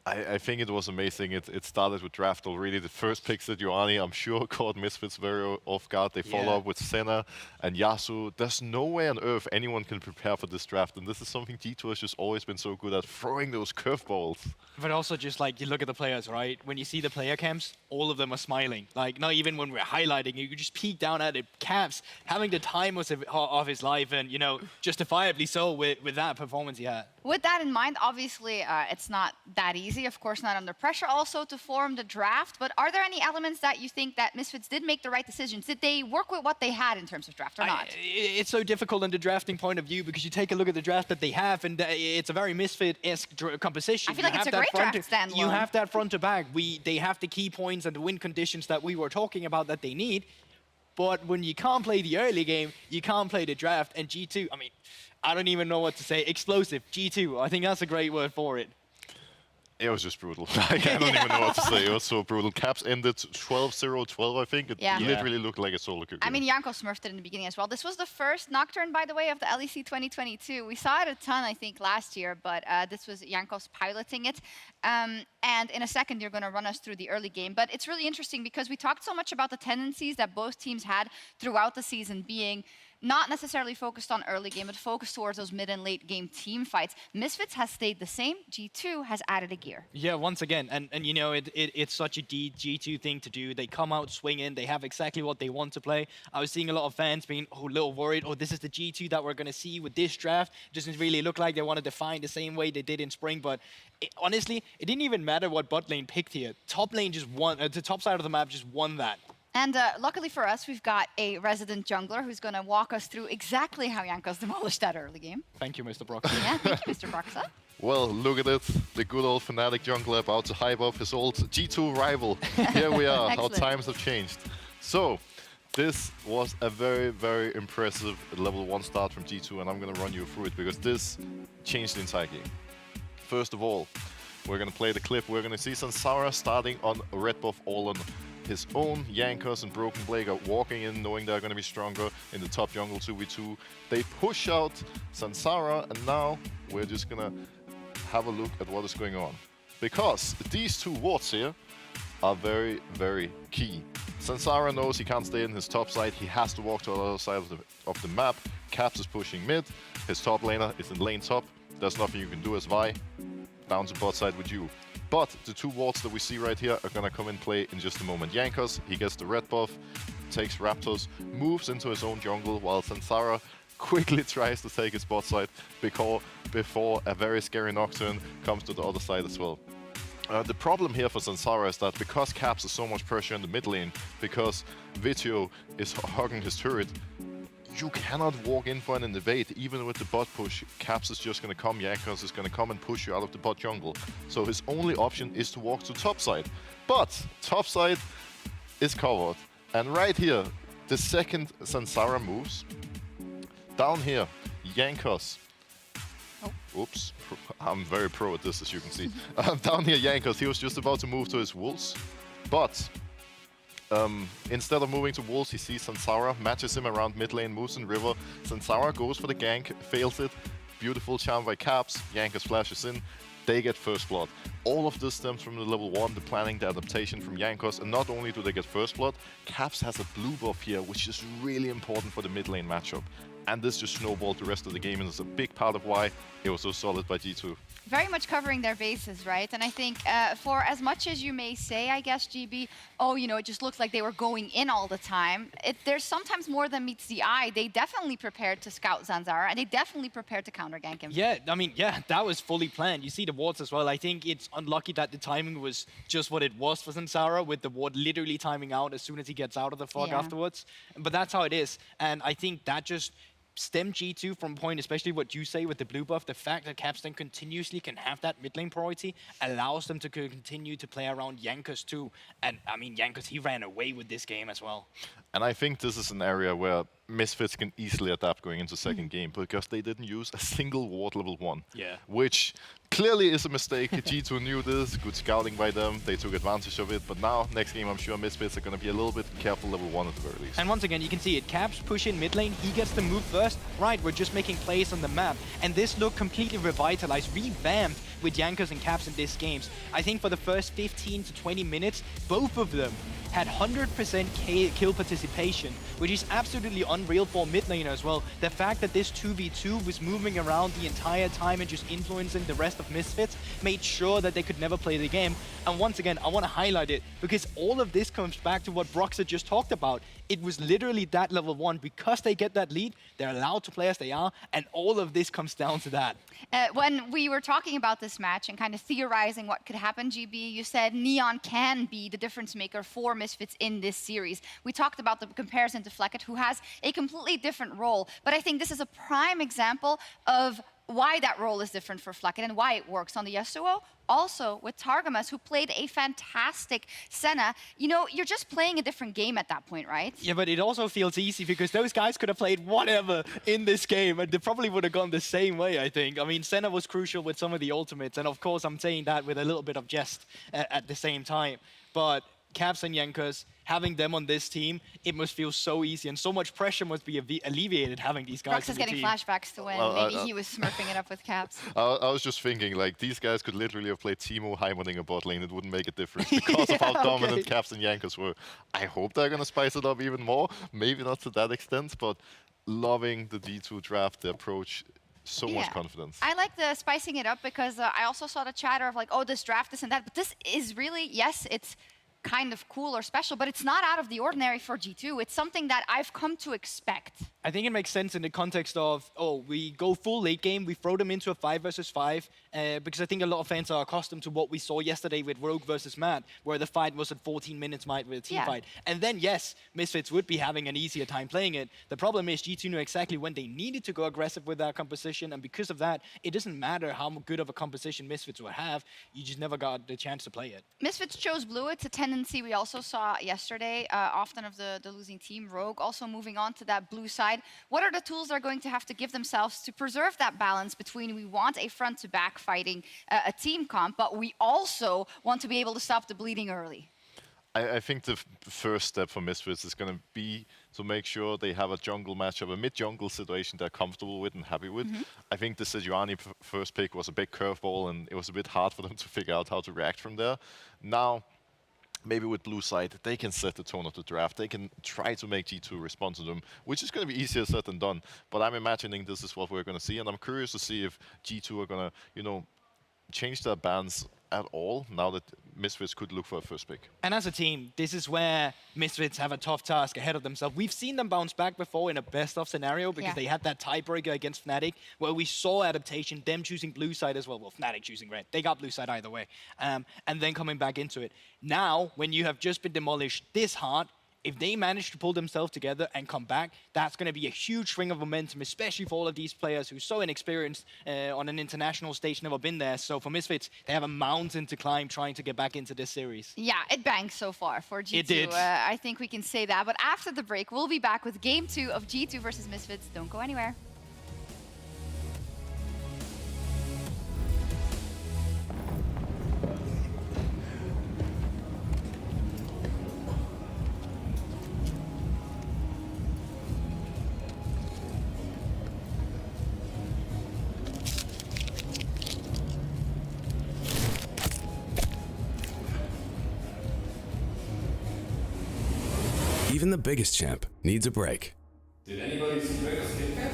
I think it was amazing. It started with draft already. The first picks that Ioani, I'm sure, caught Misfits very off guard. They follow up with Senna and Yasuo. There's no way on earth anyone can prepare for this draft, and this is something G2 has just always been so good at, throwing those curveballs. But also just like, you look at the players, right? When you see the player camps, all of them are smiling. Like, not even when we're highlighting, you just peek down at it. Caps having the time of his life, and, you know, justifiably so with that performance he had. With that in mind, obviously, it's not that easy. Of course, not under pressure also to form the draft. But are there any elements that you think that Misfits did make the right decisions? Did they work with what they had in terms of draft or not? It's so difficult in the drafting point of view because you take a look at the draft that they have, and it's a very Misfit-esque composition. I feel like it's a great draft standalone. You have that front to back. They have the key points and the win conditions that we were talking about that they need. But when you can't play the early game, you can't play the draft. And G2, I mean, I don't even know what to say. Explosive, G2. I think that's a great word for it. It was just brutal. I don't even know what to say. It was so brutal. Caps ended 12-0-12, I think. It literally looked like a solo queue. I mean, Janko smurfed it in the beginning as well. This was the first Nocturne, by the way, of the LEC 2022. We saw it a ton, I think, last year, but this was Janko's piloting it. And in a second, you're going to run us through the early game. But it's really interesting because we talked so much about the tendencies that both teams had throughout the season being not necessarily focused on early game, but focused towards those mid and late game team fights. Misfits has stayed the same. G2 has added a gear. Yeah, once again, and you know, it's such a G2 thing to do. They come out swinging. They have exactly what they want to play. I was seeing a lot of fans being a little worried, oh, this is the G2 that we're going to see with this draft. It doesn't really look like they want to define the same way they did in spring, but honestly, it didn't even matter what bot lane picked here. Top lane just won, the top side of the map just won that. And luckily for us, we've got a resident jungler who's going to walk us through exactly how Jankos demolished that early game. Thank you, Mr. Broxa. Yeah, thank you, Mr. Broxa. Well, look at it. The good old Fnatic jungler about to hype up his old G2 rival. Here we are. How times have changed. So, this was a very, very impressive level 1 start from G2, and I'm going to run you through it because this changed the entire game. First of all, we're going to play the clip. We're going to see Sansara starting on red buff all on his own. Jankos and Broken Blade are walking in knowing they're going to be stronger in the top jungle 2v2. They push out Sansara, and now we're just going to have a look at what is going on. Because these two wards here are very, very key. Sansara knows he can't stay in his top side. He has to walk to the other side of the map. Caps is pushing mid. His top laner is in lane top. There's nothing you can do as Vi. Down to bot side with you. But the two wards that we see right here are gonna come in play in just a moment. Jankos, he gets the red buff, takes Raptors, moves into his own jungle, while Sansara quickly tries to take his bot side before a very scary Nocturne comes to the other side as well. The problem here for Sansara is that because Caps is so much pressure in the mid lane, because Vitio is hogging his turret, you cannot walk in for an invade. Even with the bot push, Caps is just going to come, Jankos is going to come and push you out of the bot jungle. So his only option is to walk to top side. But top side is covered. And right here, the second Sansara moves, down here, Jankos. Oops, I'm very pro at this, as you can see. Down here, Jankos, he was just about to move to his wolves, but instead of moving to wolves, he sees Sansara, matches him around mid lane, moves in river. Sansara goes for the gank, fails it. Beautiful charm by Caps. Jankos flashes in. They get first blood. all of this stems from the level 1, the planning, the adaptation from Jankos, and not only do they get first blood, Caps has a blue buff here, which is really important for the mid lane matchup. And this just snowballed the rest of the game, and it's a big part of why it was so solid by G2. Very much covering their bases, right? And I think for as much as you may say, I guess, GB, oh, you know, it just looks like they were going in all the time. There's sometimes more than meets the eye. They definitely prepared to scout Zanzara, and they definitely prepared to counter gank him. Yeah, I mean, yeah, that was fully planned. You see the wards as well. I think it's unlucky that the timing was just what it was for Zanzara, with the ward literally timing out as soon as he gets out of the fog afterwards. But that's how it is. And I think that just stem G2 from point, especially what you say with the blue buff, the fact that Capstan continuously can have that mid lane priority allows them to continue to play around Jankos too. And I mean, Jankos, he ran away with this game as well. And I think this is an area where Misfits can easily adapt going into second game, because they didn't use a single ward level 1. Yeah. Which clearly is a mistake. G2 knew this, good scouting by them, they took advantage of it, but now, next game, I'm sure Misfits are going to be a little bit careful level 1 at the very least. And once again, you can see it. Caps push in mid lane, he gets the move first. Right, we're just making plays on the map. And this looked completely revitalized, revamped with Jankos and Caps in these games. I think for the first 15 to 20 minutes, both of them had 100% kill participation, which is absolutely unreal for mid lane as well. The fact that this 2v2 was moving around the entire time and just influencing the rest of Misfits made sure that they could never play the game. And once again, I want to highlight it, because all of this comes back to what Broxah just talked about. It was literally that level 1. Because they get that lead, they're allowed to play as they are, and all of this comes down to that. When we were talking about this match and kind of theorizing what could happen, GB, you said Neon can be the difference maker for Misfits in this series. We talked about the comparison to Fleckett, who has a completely different role, but I think this is a prime example of why that role is different for Fleckett and why it works on the Yasuo. Also with Targamas, who played a fantastic Senna. You know, you're just playing a different game at that point, right? Yeah, but it also feels easy, because those guys could have played whatever in this game, and they probably would have gone the same way, I think. I mean, Senna was crucial with some of the ultimates, and of course I'm saying that with a little bit of jest at the same time. But Caps and Jankos, having them on this team, it must feel so easy, and so much pressure must be alleviated having these guys Brox is getting flashbacks to when maybe he was smurfing it up with Caps. I was just thinking, like, these guys could literally have played Teemo Heimerdinger a bot lane. It wouldn't make a difference because of how dominant Caps and Jankos were. I hope they're going to spice it up even more. Maybe not to that extent, but loving the D2 draft, the approach. So much confidence. I like the spicing it up, because I also saw the chatter of like, oh, this draft, this and that. But this is really, yes, it's kind of cool or special, but it's not out of the ordinary for G2. It's something that I've come to expect. I think it makes sense in the context of, oh, we go full late game, we throw them into a 5 versus 5, because I think a lot of fans are accustomed to what we saw yesterday with Rogue versus Mad, where the fight was at 14 minutes with a team fight. And then, yes, Misfits would be having an easier time playing it. The problem is G2 knew exactly when they needed to go aggressive with that composition, and because of that, it doesn't matter how good of a composition Misfits would have, you just never got the chance to play it. Misfits chose blue. It's a tendency we also saw yesterday, often of the losing team. Rogue also moving on to that blue side. What are the tools they're going to have to give themselves to preserve that balance between we want a front-to-back fighting a team comp, but we also want to be able to stop the bleeding early? I think the first step for Misfits is going to be to make sure they have a jungle matchup, a mid-jungle situation they're comfortable with and happy with. I think the Sejuani first pick was a big curveball, and it was a bit hard for them to figure out how to react from there. Now, maybe with blue side, they can set the tone of the draft. They can try to make G2 respond to them, which is going to be easier said than done. But I'm imagining this is what we're going to see, and I'm curious to see if G2 are going to, you know, change their bans at all now that Misfits could look for a first pick. And as a team, this is where Misfits have a tough task ahead of themselves. We've seen them bounce back before in a best-of scenario, because they had that tiebreaker against Fnatic, where we saw adaptation, them choosing blue side as well. Well, Fnatic choosing red. They got blue side either way. And then coming back into it. Now, when you have just been demolished this hard, if they manage to pull themselves together and come back, that's going to be a huge swing of momentum, especially for all of these players who are so inexperienced on an international stage, never been there. So for Misfits, they have a mountain to climb trying to get back into this series. Yeah, it bangs so far for G2. It did. I think we can say that. But after the break, we'll be back with Game 2 of G2 versus Misfits. Don't go anywhere. Even the biggest champ needs a break. Did anybody see Vegas Kit Kat?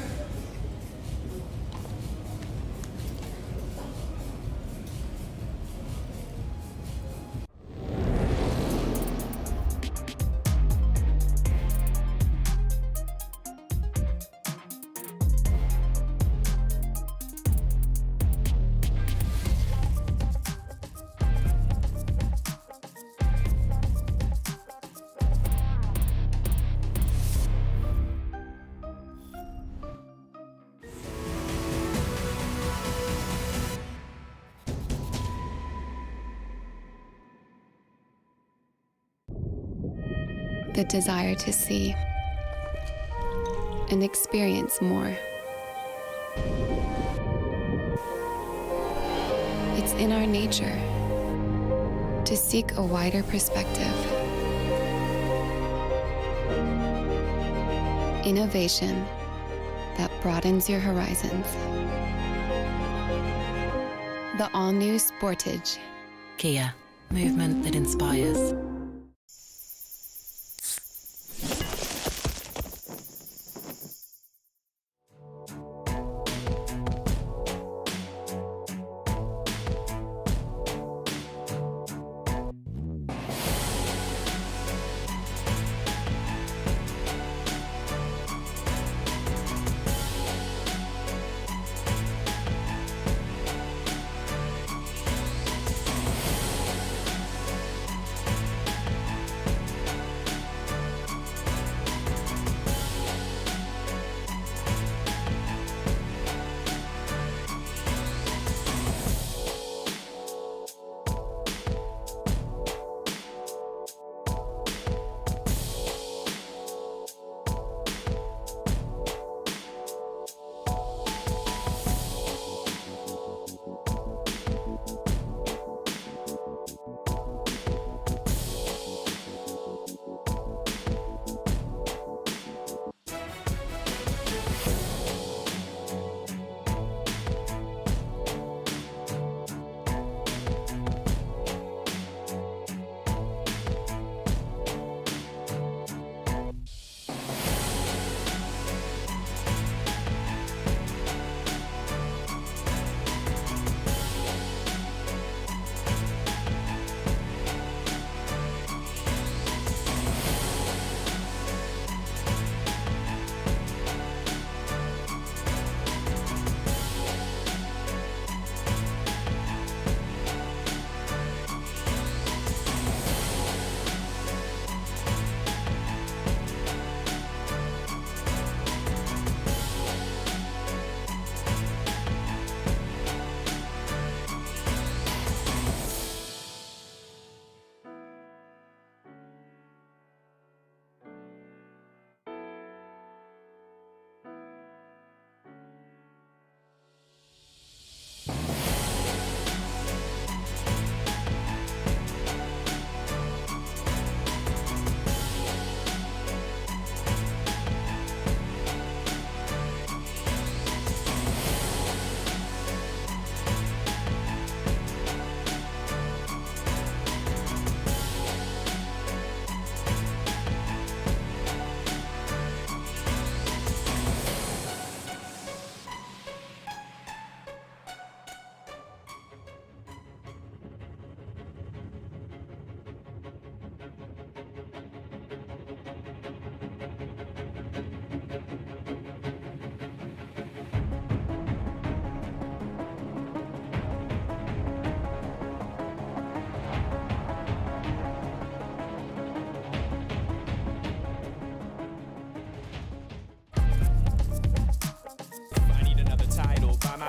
The desire to see and experience more. It's in our nature to seek a wider perspective. Innovation that broadens your horizons. The all-new Sportage. Kia, movement that inspires.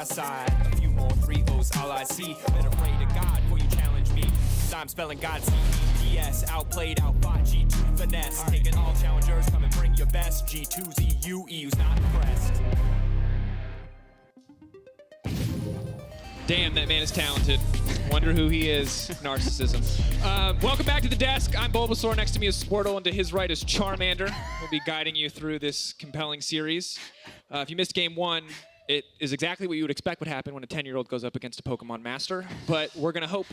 Side. A few more 3-0s, all I see. Better pray to God before you challenge me. Cause I'm spelling God C-E-D-S. Outplayed, outfought, G2 finesse. Taking all challengers, come and bring your best. G2's EU, EU's not impressed. Damn, that man is talented. Wonder who he is. Narcissism. Welcome back to the desk. I'm Bulbasaur. Next to me is Squirtle, and to his right is Charmander. We'll be guiding you through this compelling series. If you missed game one, it is exactly what you would expect would happen when a 10-year-old goes up against a Pokemon master. But we're going to hope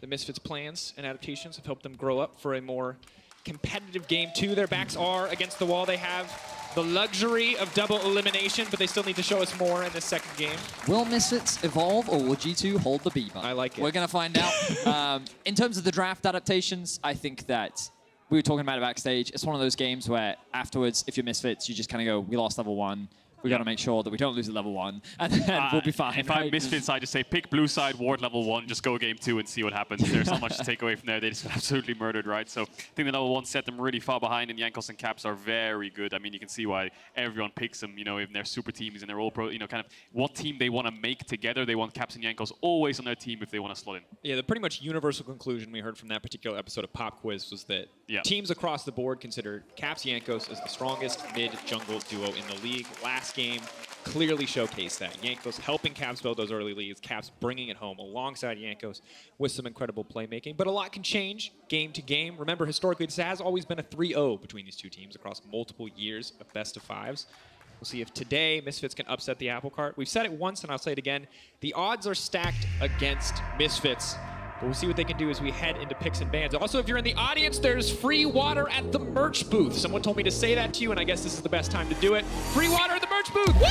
the Misfits' plans and adaptations have helped them grow up for a more competitive game 2. Their backs are against the wall. They have the luxury of double elimination, but they still need to show us more in this second game. Will Misfits evolve, or will G2 hold the B button? I like it. We're going to find out. In terms of the draft adaptations, I think that we were talking about it backstage. It's one of those games where afterwards, if you're Misfits, you just kind of go, we lost level 1. We got to make sure that we don't lose at level 1, and then we'll be fine. If I'm Misfits, I just say pick blue side, ward level 1, just go game 2 and see what happens. There's not much to take away from there. They just got absolutely murdered, right? So I think the level 1 set them really far behind, and Jankos and Caps are very good. I mean, you can see why everyone picks them, you know, even their super teams and they're all pro, you know, kind of what team they want to make together. They want Caps and Jankos always on their team if they want to slot in. Yeah, the pretty much universal conclusion we heard from that particular episode of Pop Quiz was that teams across the board considered Caps Jankos as the strongest mid-jungle duo in the league. Last game clearly showcased that. Jankos helping Caps build those early leads, Caps bringing it home alongside Jankos with some incredible playmaking. But a lot can change game to game. Remember, historically, this has always been a 3-0 between these two teams across multiple years of best-of-5s. We'll see if today Misfits can upset the apple cart. We've said it once, and I'll say it again. The odds are stacked against Misfits. But we'll see what they can do as we head into picks and bans. Also, if you're in the audience, there's free water at the merch booth. Someone told me to say that to you, and I guess this is the best time to do it. Free water at the merch booth! Woo!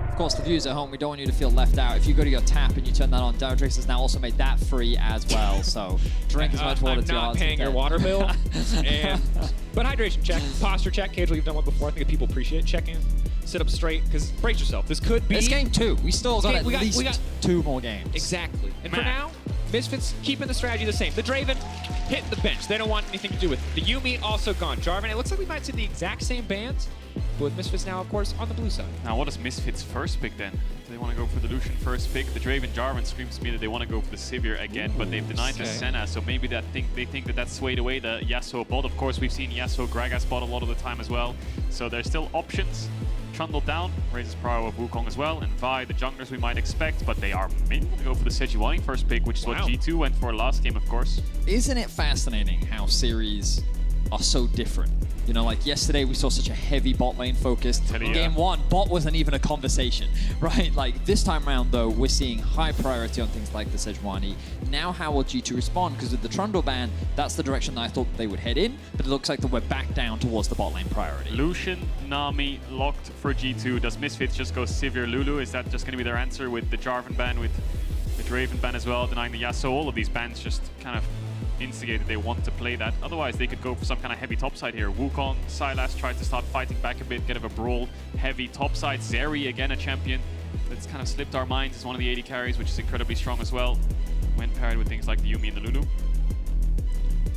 Of course, the viewers at home, we don't want you to feel left out. If you go to your tap and you turn that on, Daratrix has now also made that free as well. So drink as much water to your heart's I'm not paying your water bill. But hydration check, posture check. Casual, you've done one before. I think that people appreciate it. Check in, sit up straight, because brace yourself. This could be... It's game 2. We still got at least 2 more games. Exactly. And for now, Misfits keeping the strategy the same. The Draven hitting the bench. They don't want anything to do with it. The Yumi also gone. Jarvan, it looks like we might see the exact same bans, but with Misfits now, of course, on the blue side. Now, what is Misfits' first pick then? Do they want to go for the Lucian first pick? The Draven Jarvan screams to me that they want to go for the Sivir again, but they've denied the Senna, so maybe they think that that's swayed away the Yasuo bot. Of course, we've seen Yasuo Gragas bot a lot of the time as well, so there's still options. Trundle down, raises power of Wukong as well, and Vi, the junglers we might expect, but they are maybe going to go for the Sejuani first pick, which is what G2 went for last game, of course. Isn't it fascinating how series are so different? You know, like yesterday we saw such a heavy bot lane focus. In game 1, bot wasn't even a conversation, right? Like this time around though, we're seeing high priority on things like the Sejuani. Now how will G2 respond? Because with the Trundle ban, that's the direction that I thought they would head in, but it looks like that we're back down towards the bot lane priority. Lucian, Nami locked for G2. Does Misfits just go Sivir Lulu? Is that just going to be their answer with the Jarvan ban, with Draven ban as well, denying the Yasuo? All of these bans just kind of instigated they want to play that. Otherwise, they could go for some kind of heavy topside here. Wukong, Sylas tried to start fighting back a bit, get of a brawl. Heavy topside. Zeri, again, a champion that's kind of slipped our minds as one of the AD carries, which is incredibly strong as well, when paired with things like the Yumi and the Lulu.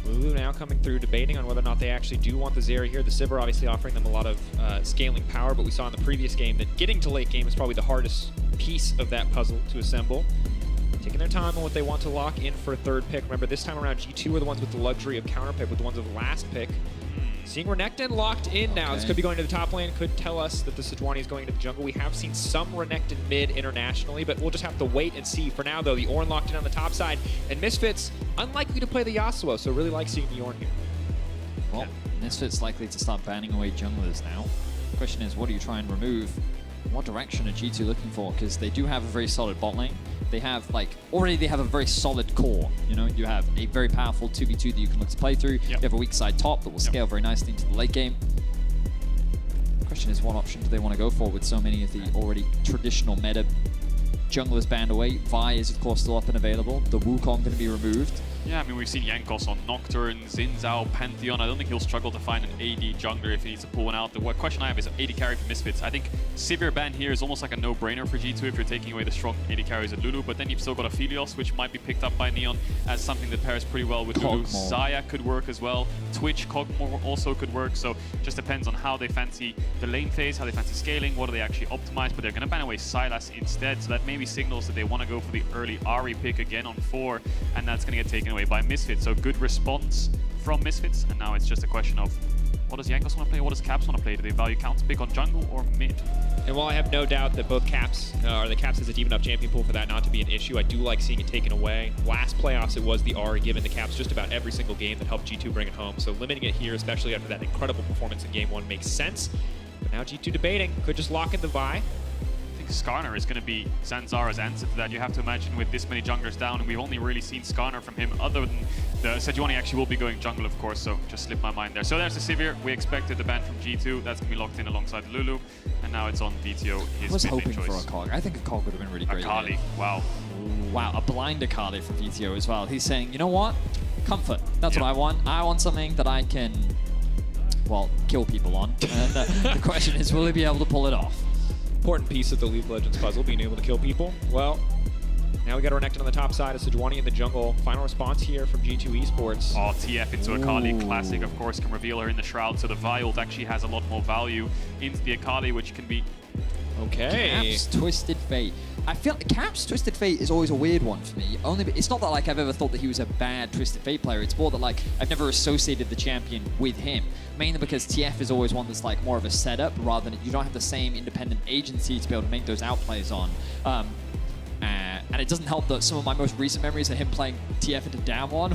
Lulu now coming through, debating on whether or not they actually do want the Zeri here. The Sivir obviously offering them a lot of scaling power, but we saw in the previous game that getting to late game is probably the hardest piece of that puzzle to assemble. Taking their time on what they want to lock in for a third pick. Remember, this time around, G2 were the ones with the luxury of counter pick, with the ones with the last pick. Seeing Renekton locked in now. This could be going to the top lane, could tell us that the Sejuani is going to the jungle. We have seen some Renekton mid internationally, but we'll just have to wait and see. For now, though, the Ornn locked in on the top side, and Misfits unlikely to play the Yasuo, so really like seeing the Ornn here. Well, Misfits likely to start banning away junglers now. The question is, what do you try and remove? What direction are G2 looking for? Because they do have a very solid bot lane. They have, already they have a very solid core. You know, you have a very powerful 2v2 that you can look to play through. You have a weak side top that will scale very nicely into the late game. The question is, what option do they want to go for with so many of the already traditional meta junglers banned away? Vi is, of course, still up and available. The Wukong going to be removed. Yeah, I mean, we've seen Jankos on Nocturne, Xin Zhao, Pantheon. I don't think he'll struggle to find an AD jungler if he needs to pull one out. The question I have is AD carry for Misfits. I think Sivir ban here is almost like a no-brainer for G2 if you're taking away the strong AD carries at Lulu, but then you've still got Aphelios, which might be picked up by Neon as something that pairs pretty well with Lulu. Xayah could work as well. Twitch, Kog'Maw also could work, so just depends on how they fancy the lane phase, how they fancy scaling, what do they actually optimize, but they're going to ban away Sylas instead, so that maybe signals that they want to go for the early Ahri pick again on 4, and that's going to get taken away by Misfits. So good response from Misfits, and now it's just a question of What does Jankos want to play? What does Caps want to play? Do they value counter pick on jungle or mid? And while I have no doubt that both Caps, or the Caps is a deep enough champion pool for that not to be an issue, I do like seeing it taken away. Last playoffs, it was the R given to Caps just about every single game that helped G2 bring it home. So limiting it here, especially after that incredible performance in game 1, makes sense. But now G2 debating, could just lock in the Vi. I think Skarner is going to be Zanzara's answer to that. You have to imagine with this many junglers down, and we've only really seen Skarner from him other than the Sejuani actually will be going jungle, of course, so just slipped my mind there. So there's the Sivir. We expected the ban from G2. That's going to be locked in alongside Lulu. And now it's on VTO, his I was mid hoping choice. for Akali. I think Akali would have been really great. Akali, wow. Wow, a blind Akali from VTO as well. He's saying, you know what? Comfort. That's what I want. I want something that I can, well, kill people on. And the question is, will he be able to pull it off? Important piece of the League of Legends puzzle, being able to kill people. Well, now we got Renekton on the top side of Sejuani in the jungle. Final response here from G2 Esports. Oh, TF into Akali, classic, of course, can reveal her in the Shroud, so the Vi ult actually has a lot more value into the Akali, which can be... Okay. Caps Twisted Fate. I feel Caps Twisted Fate is always a weird one for me. It's not that like I've ever thought that he was a bad Twisted Fate player. It's more that like I've never associated the champion with him. Mainly because TF is always one that's like more of a setup rather than you don't have the same independent agency to be able to make those outplays on. And it doesn't help that some of my most recent memories are him playing TF into Damwon,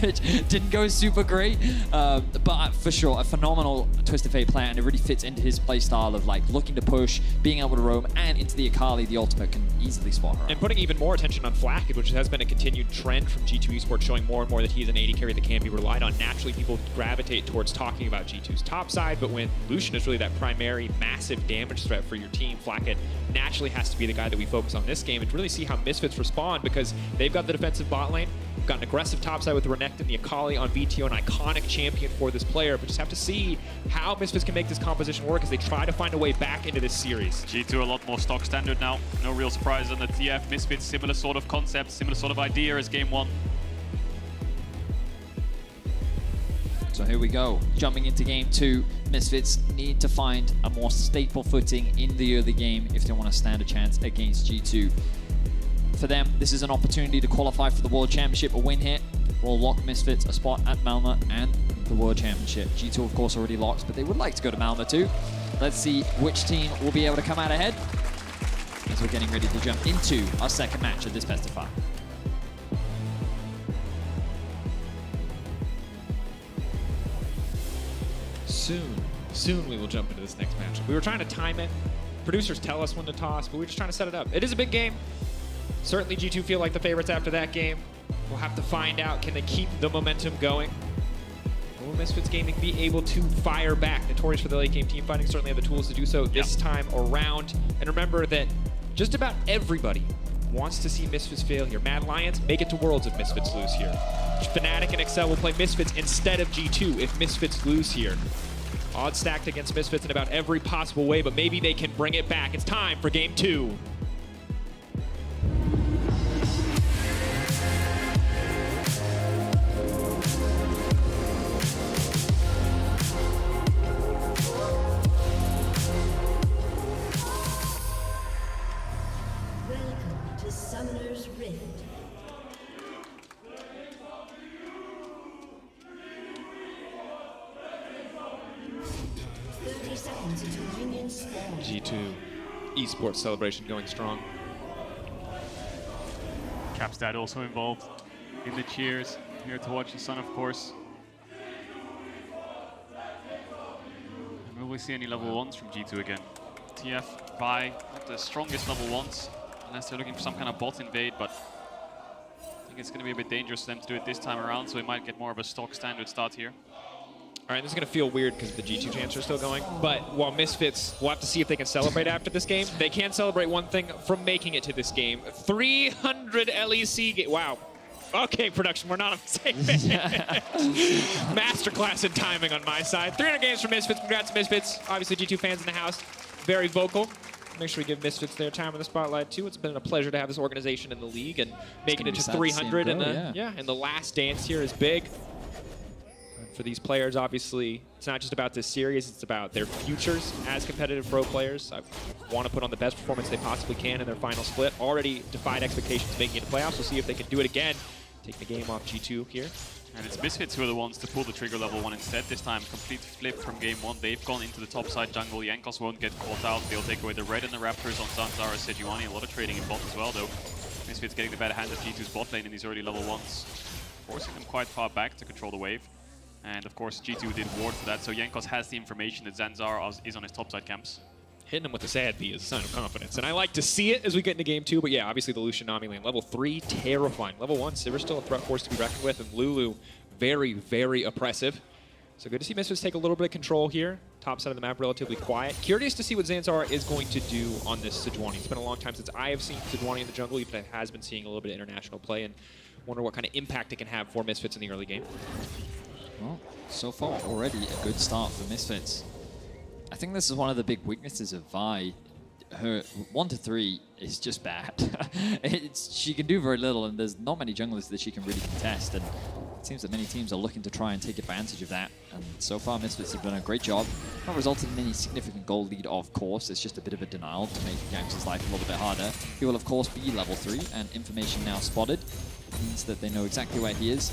which didn't go super great. But for sure, a phenomenal Twisted Fate player, and it really fits into his playstyle of like looking to push, being able to roam, and into the Akali, the ultimate can easily spot her out. And putting even more attention on Flakked, which has been a continued trend from G2 Esports, showing more and more that he's an AD carry that can be relied on. Naturally, people gravitate towards talking about G2's top side, but when Lucian is really that primary massive damage threat for your team, Flakked naturally has to be the guy that we focus on this game and really see how Misfits respond, because they've got the defensive bot lane, we've got an aggressive top side with Renekton, the Akali on VTO, an iconic champion for this player, but just have to see how Misfits can make this composition work as they try to find a way back into this series. G2 a lot more stock standard now, no real surprise on the TF. Misfits, similar sort of concept, similar sort of idea as game 1. So here we go, jumping into game 2. Misfits need to find a more stable footing in the early game if they want to stand a chance against G2. For them, this is an opportunity to qualify for the World Championship. A win here will lock Misfits a spot at Malmö and the World Championship. G2, of course, already locked, but they would like to go to Malmö too. Let's see which team will be able to come out ahead as we're getting ready to jump into our second match of this best of 5. Soon we will jump into this next match. We were trying to time it. Producers tell us when to toss, but we're just trying to set it up. It is a big game. Certainly G2 feel like the favorites after that game. We'll have to find out, can they keep the momentum going? Will Misfits Gaming be able to fire back? Notorious for the late game team fighting, certainly have the tools to do so this time around. And remember that just about everybody wants to see Misfits fail here. Mad Lions, make it to Worlds if Misfits lose here. Fnatic and Excel will play Misfits instead of G2 if Misfits lose here. Odds stacked against Misfits in about every possible way, but maybe they can bring it back. It's time for game 2. Welcome to Summoner's Rift. G2 esports celebration going strong. Cap's dad also involved in the cheers. Here to watch his son, of course. And will we see any level 1s from G2 again? TF, Vi, not the strongest level 1s, unless they're looking for some kind of bot invade, but I think it's going to be a bit dangerous for them to do it this time around, so we might get more of a stock standard start here. All right, this is going to feel weird because the G2 champs are still going, but while Misfits, we'll have to see if they can celebrate after this game. They can celebrate one thing from making it to this game. 300 LEC, wow. Okay, production, we're not on the same page. Masterclass in timing on my side. 300 games for Misfits, congrats to Misfits. Obviously, G2 fans in the house, very vocal. Make sure we give Misfits their time in the spotlight too. It's been a pleasure to have this organization in the league and making it to 300 in the last dance here is big. For these players, obviously, it's not just about this series, it's about their futures as competitive pro players. I want to put on the best performance they possibly can in their final split. Already defied expectations making it to playoffs. We'll see if they can do it again. Take the game off G2 here. And it's Misfits who are the ones to pull the trigger level 1 instead. This time, complete flip from game 1. They've gone into the top side jungle. Jankos won't get caught out. They'll take away the red and the Raptors on Zanzara, Sejuani. A lot of trading in bot as well, though. Misfits getting the better hand of G2's bot lane in these early level 1s, forcing them quite far back to control the wave. And of course, G2 did ward for that, so Jankos has the information that Zanzara is on his topside camps. Hitting him with the sad B is a sign of confidence, and I like to see it as we get into game 2, but yeah, obviously the Lucian Nami lane. Level 3, terrifying. Level 1, Sivir's still a threat force to be reckoned with, and Lulu, very, very oppressive. So good to see Misfits take a little bit of control here. Top side of the map, relatively quiet. Curious to see what Zanzara is going to do on this Sejuani. It's been a long time since I have seen Sejuani in the jungle, even if I has been seeing a little bit of international play, and wonder what kind of impact it can have for Misfits in the early game. Well, so far already a good start for Misfits. I think this is one of the big weaknesses of Vi. Her 1-3 is just bad. She can do very little, and there's not many junglers that she can really contest. And it seems that many teams are looking to try and take advantage of that. And so far, Misfits have done a great job. Not resulted in any significant goal lead, of course. It's just a bit of a denial to make Yanks' life a little bit harder. He will, of course, be level 3, and information now spotted means that they know exactly where he is.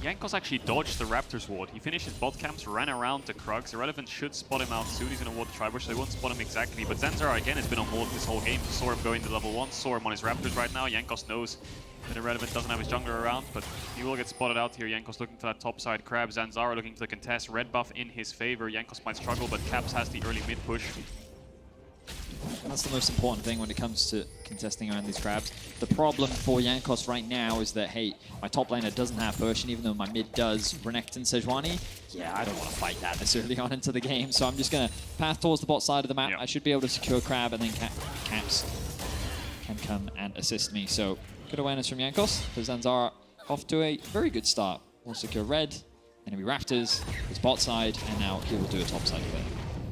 Jankos actually dodged the Raptors ward. He finished his bot camps, ran around the Krugs. Irrelevant should spot him out soon. He's going to ward the Tribush, so they won't spot him exactly. But Zanzara, again, has been on board this whole game. Saw him going to level 1, saw him on his Raptors right now. Jankos knows that Irrelevant doesn't have his jungler around, but he will get spotted out here. Jankos looking for that top side crab. Zanzara looking for the contest. Red buff in his favor. Jankos might struggle, but Caps has the early mid push. That's the most important thing when it comes to contesting around these crabs. The problem for Jankos right now is that, hey, my top laner doesn't have Persian, even though my mid does. Renekton Sejuani, yeah, I don't want to fight that this early on into the game, so I'm just going to path towards the bot side of the map. I should be able to secure crab, and then Caps can come and assist me. So good awareness from Jankos. For Zanzara, off to a very good start. We'll secure red, enemy Raptors, his bot side, and now he will do a top side play.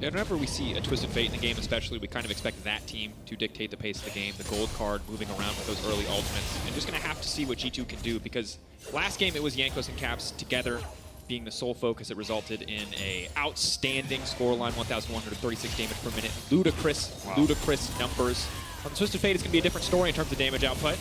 Yeah, whenever we see a Twisted Fate in the game especially, we kind of expect that team to dictate the pace of the game, the gold card moving around with those early ultimates. And just going to have to see what G2 can do, because last game it was Jankos and Caps together being the sole focus. It resulted in a outstanding scoreline, 1,136 damage per minute. Ludicrous numbers. On the Twisted Fate, it's going to be a different story in terms of damage output,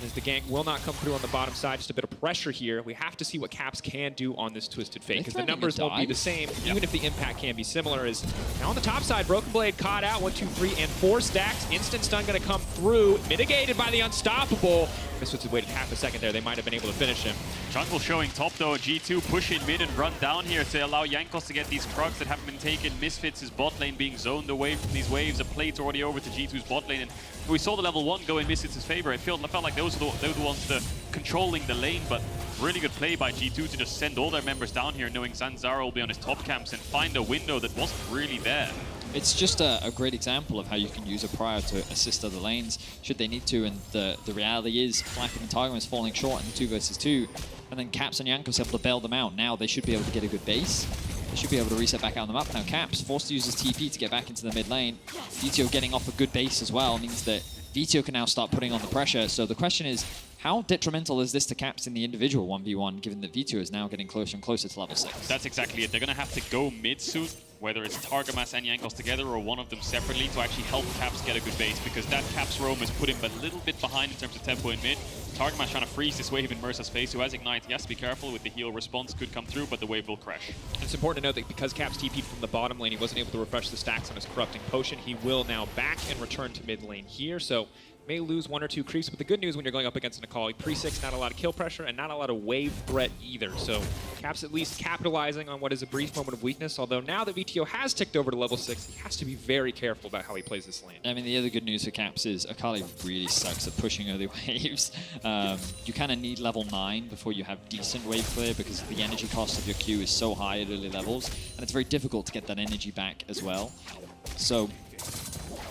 as the gank will not come through on the bottom side. Just a bit of pressure here. We have to see what Caps can do on this Twisted Fate, because the numbers won't be the same, even if the impact can be similar. As now on the top side, Broken Blade caught out, 1, 2, 3, and 4 stacks. Instant stun going to come through, mitigated by the Unstoppable. Misfits had waited half a second there. They might have been able to finish him. Jungle showing top though. G2 push in mid and run down here to allow Jankos to get these Krugs that haven't been taken. Misfits' bot lane being zoned away from these waves. A plate's already over to G2's bot lane, and we saw the level 1 go in Misfits' favor. It felt like those were the ones controlling the lane, but really good play by G2 to just send all their members down here, knowing Zanzara will be on his top camps, and find a window that wasn't really there. It's just a great example of how you can use a Prior to assist other lanes should they need to, and the reality is Flapping and Targon is falling short in the 2 versus 2, and then Caps and Jankos able to bail them out. Now they should be able to get a good base. They should be able to reset back out on the map. Now Caps forced to use his TP to get back into the mid lane. Vito getting off a good base as well means that Vito can now start putting on the pressure. So the question is, how detrimental is this to Caps in the individual 1v1, given that Vito is now getting closer and closer to level 6? That's exactly it. They're going to have to go mid soon, whether it's Targamas and Jankos together or one of them separately, to actually help Caps get a good base, because that Caps roam has put him a little bit behind in terms of tempo in mid. Targamas trying to freeze this wave in Mersa's face, who has Ignite. He has to be careful with the heal response, could come through, but the wave will crash. It's important to note that because Caps TP'd from the bottom lane, he wasn't able to refresh the stacks on his Corrupting Potion. He will now back and return to mid lane here, so may lose 1 or 2 creeps, but the good news when you're going up against an Akali, pre-6, not a lot of kill pressure and not a lot of wave threat either. So Caps at least capitalizing on what is a brief moment of weakness, although now that VTO has ticked over to level 6, he has to be very careful about how he plays this lane. I mean, the other good news for Caps is Akali really sucks at pushing early waves. You kind of need level 9 before you have decent wave clear, because the energy cost of your Q is so high at early levels, and it's very difficult to get that energy back as well. So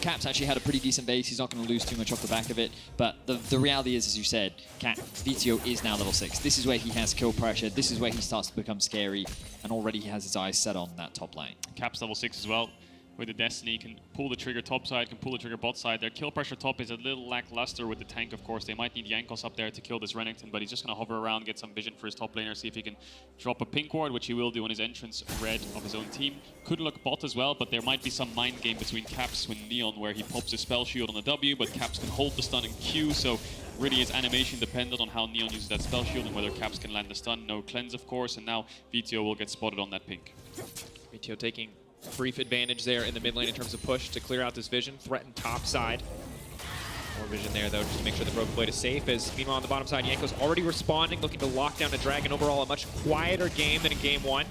Caps actually had a pretty decent base. He's not going to lose too much off the back of it. But the reality is, as you said, VTO is now level 6. This is where he has kill pressure. This is where he starts to become scary. And already he has his eyes set on that top lane. Caps level 6 as well. With the Destiny, can pull the trigger top side, can pull the trigger bot side. Their kill pressure top is a little lackluster with the tank, of course. They might need Jankos up there to kill this Renekton, but he's just going to hover around, get some vision for his top laner, see if he can drop a pink ward, which he will do on his entrance red of his own team. Could look bot as well, but there might be some mind game between Caps with Neon, where he pops his spell shield on the W, but Caps can hold the stun and Q, so really is animation dependent on how Neon uses that spell shield and whether Caps can land the stun. No cleanse, of course, and now VTO will get spotted on that pink. VTO taking brief advantage there in the mid lane in terms of push to clear out this vision, threaten top side. More vision there, though, just to make sure the Broken Blade is safe. As meanwhile, on the bottom side, Yanko's already responding, looking to lock down the Dragon. Overall, a much quieter game than in Game 1.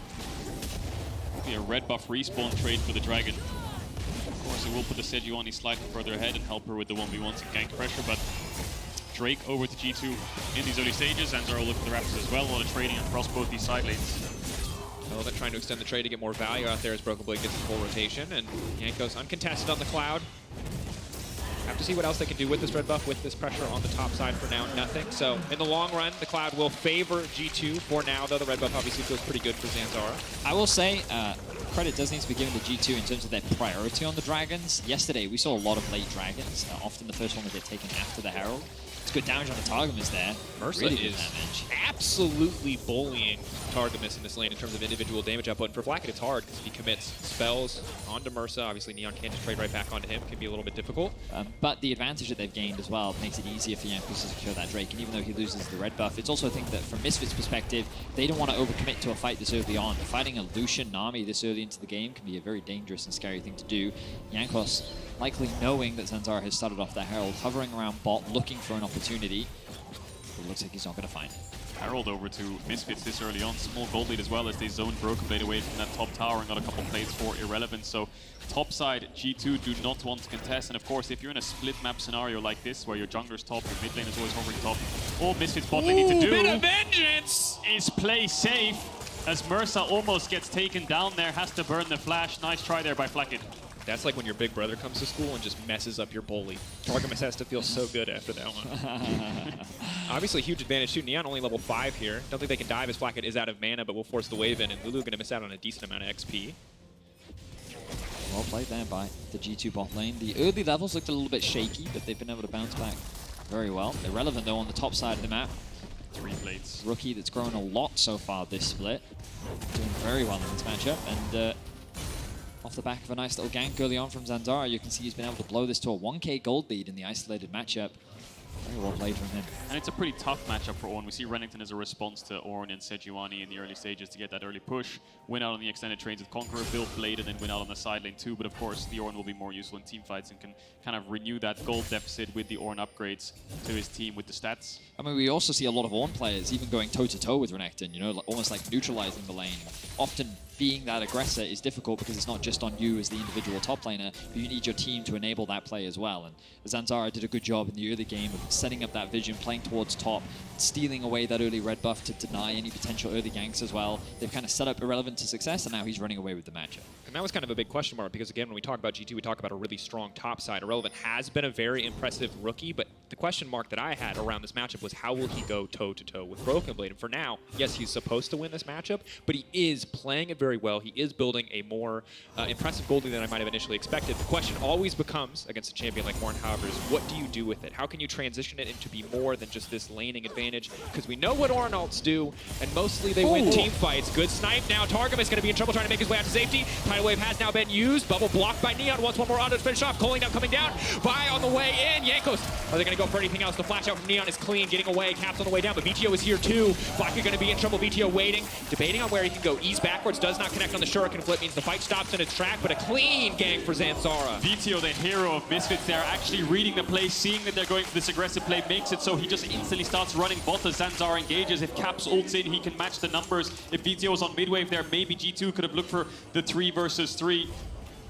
Be a red buff respawn trade for the Dragon. Of course, it will put the Sejuani slightly further ahead and help her with the 1v1s and gank pressure, but Drake over to G2 in these early stages, and Zoro looking for the Raptors as well. A lot of trading across both these side lanes. Well, they're trying to extend the trade to get more value out there as Broken Blade gets in full rotation, and Yanko's uncontested on the Cloud. Have to see what else they can do with this red buff, with this pressure on the top side. For now, nothing. So in the long run, the Cloud will favor G2. For now, though, the red buff obviously feels pretty good for Zanzara. I will say, credit does need to be given to G2 in terms of their priority on the Dragons. Yesterday, we saw a lot of late Dragons. Often the first one would get taken after the Herald. It's good damage on the Targamas there. Mersa really is absolutely bullying Targamas in this lane in terms of individual damage output. And for Flacket, it's hard because if he commits spells onto Mersa, obviously Neon can't just trade right back onto him. It can be a little bit difficult. But the advantage that they've gained as well makes it easier for Yankos to secure that Drake. And even though he loses the red buff, it's also a thing that from Misfits' perspective, they don't want to overcommit to a fight this early on. Fighting a Lucian Nami this early into the game can be a very dangerous and scary thing to do. Yankos, likely knowing that Zanzara has started off the Herald, hovering around bot, looking for an opportunity. It looks like he's not going to find it. Herald over to Misfits this early on. Small gold lead as well as they zoned Broken Blade away from that top tower and got a couple plays for Irrelevant. So top side, G2 do not want to contest. And of course, if you're in a split map scenario like this, where your jungler's top, your mid lane is always hovering top, all Misfits bot lane need to do bit of vengeance! is play safe. As Mersa almost gets taken down there, has to burn the flash. Nice try there by Flacket. That's like when your big brother comes to school and just messes up your bully. Targamas has to feel so good after that one. Obviously, huge advantage too. Neon only level 5 here. Don't think they can dive as Flacket is out of mana, but will force the wave in, and Lulu going to miss out on a decent amount of XP. Well played there by the G2 bot lane. The early levels looked a little bit shaky, but they've been able to bounce back very well. Irrelevant, though, on the top side of the map. 3 plates. Rookie that's grown a lot so far this split. Doing very well in this matchup, and off the back of a nice little gank early on from Zanzara, you can see he's been able to blow this to a 1k gold lead in the isolated matchup. Very well played from him. And it's a pretty tough matchup for Ornn. We see Renekton as a response to Ornn and Sejuani in the early stages to get that early push, win out on the extended trades with Conqueror, build Blade, and then win out on the side lane too. But of course, the Ornn will be more useful in team fights and can kind of renew that gold deficit with the Ornn upgrades to his team with the stats. I mean, we also see a lot of Ornn players even going toe-to-toe with Renekton, you know, almost like neutralizing the lane. Often being that aggressor is difficult because it's not just on you as the individual top laner, but you need your team to enable that play as well. And Zanzara did a good job in the early game of setting up that vision, playing towards top, stealing away that early red buff to deny any potential early ganks as well. They've kind of set up Irrelevant to success, and now he's running away with the matchup. And that was kind of a big question mark because, again, when we talk about G2, we talk about a really strong top side. Irrelevant has been a very impressive rookie, but the question mark that I had around this matchup was how will he go toe-to-toe with Broken Blade? And for now, yes, he's supposed to win this matchup, but he is playing it very well. He is building a more impressive goldie than I might have initially expected. The question always becomes, against a champion like Ornn, however, is what do you do with it? How can you transition it into be more than just this laning advantage? Because we know what Ornn ults do, and mostly they win team fights. Good snipe now. Targamas is going to be in trouble trying to make his way out to safety. Tidal Wave has now been used. Bubble blocked by Neon. Wants one more auto to finish off. Cooling down, coming down. Bye on the way in. Yankos, are they going to go for anything else? The flash out from Neon is clean, getting away. Caps on the way down, but VTO is here too. Flacker going to be in trouble. VTO waiting, debating on where he can go. Ease backwards, does not connect on the Shuriken flip, means the fight stops in its track, but a clean gank for Zanzara. VTO, the hero of Misfits, they're actually reading the play, seeing that they're going for this aggressive play, makes it so he just instantly starts running bot as Zanzara engages. If Caps ults in, he can match the numbers. If VTO was on mid-wave there, maybe G2 could have looked for the 3 versus 3.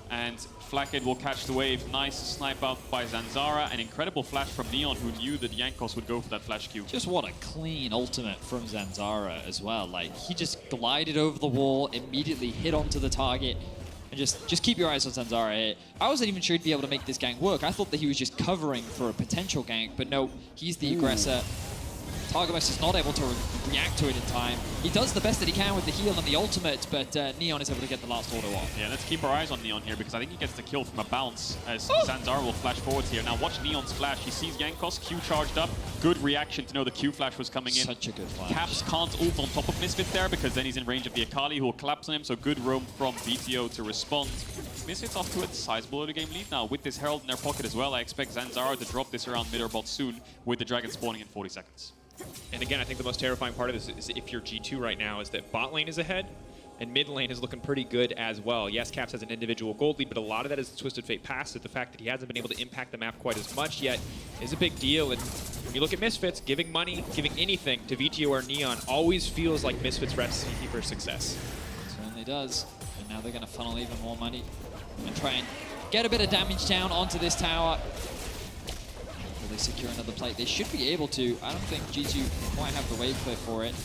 And Flacket will catch the wave. Nice snipe out by Zanzara. An incredible flash from Neon, who knew that Yankos would go for that flash Q. Just what a clean ultimate from Zanzara as well. Like, he just glided over the wall, immediately hit onto the target. And just keep your eyes on Zanzara here. I wasn't even sure he'd be able to make this gank work. I thought that he was just covering for a potential gank, but no, he's the aggressor. Targamas is not able to react to it in time. He does the best that he can with the heal and the ultimate, but Neon is able to get the last auto off. Yeah, let's keep our eyes on Neon here because I think he gets the kill from a bounce as Zanzara will flash forwards here. Now watch Neon's flash. He sees Yankos, Q charged up. Good reaction to know the Q flash was coming in. Such a good flash. Caps can't ult on top of Misfits there because then he's in range of the Akali who will collapse on him. So good roam from VTO to respond. Misfits off to a sizable early game lead now with this Herald in their pocket as well. I expect Zanzara to drop this around mid or bot soon with the Dragon spawning in 40 seconds. And again, I think the most terrifying part of this is if you're G2 right now is that bot lane is ahead and mid lane is looking pretty good as well. Yes, Caps has an individual gold lead, but a lot of that is Twisted Fate passive. The fact that he hasn't been able to impact the map quite as much yet is a big deal. And when you look at Misfits, giving money, giving anything to VTO or Neon always feels like Misfits' recipe for success. It certainly does. And now they're going to funnel even more money and try and get a bit of damage down onto this tower. Will they secure another plate? They should be able to. I don't think G2 quite have the wave clear for it.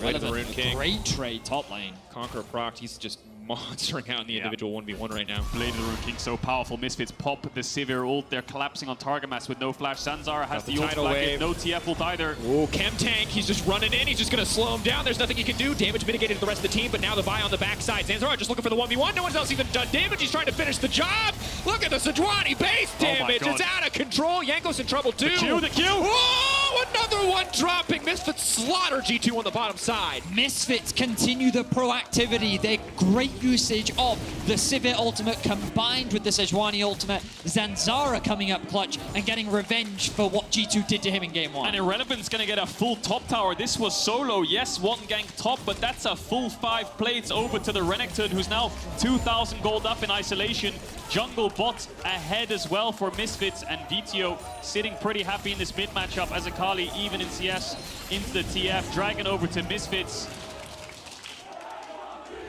Relevant, a great trade top lane. Conqueror proc, he's just monstering out in the individual 1v1 right now. Blade of the Rune King so powerful. Misfits pop the Sivir ult. They're collapsing on target mass with no flash. Zanzara has the ult flag, no TF ult either. Oh, Chem Tank, he's just running in. He's just going to slow him down. There's nothing he can do. Damage mitigated to the rest of the team, but now the buy on the backside. Zanzara just looking for the 1v1. No one's else even done damage. He's trying to finish the job. Look at the Sejuani base damage. It's out of control. Yanko's in trouble too. The Q. Oh, another one dropping. Misfits slaughter G2 on the bottom side. Misfits continue the proactivity. Their great usage of the Sivir ultimate combined with the Sejuani ultimate. Zanzara coming up clutch and getting revenge for what G2 did to him in game 1. And Irrelevant's going to get a full top tower. This was solo. Yes, one gank top, but that's a full 5 plates over to the Renekton, who's now 2,000 gold up in isolation. Jungle bot ahead as well for Misfits, and VTO sitting pretty happy in this mid matchup as Akali even in CS into the TF. Dragon over to Misfits.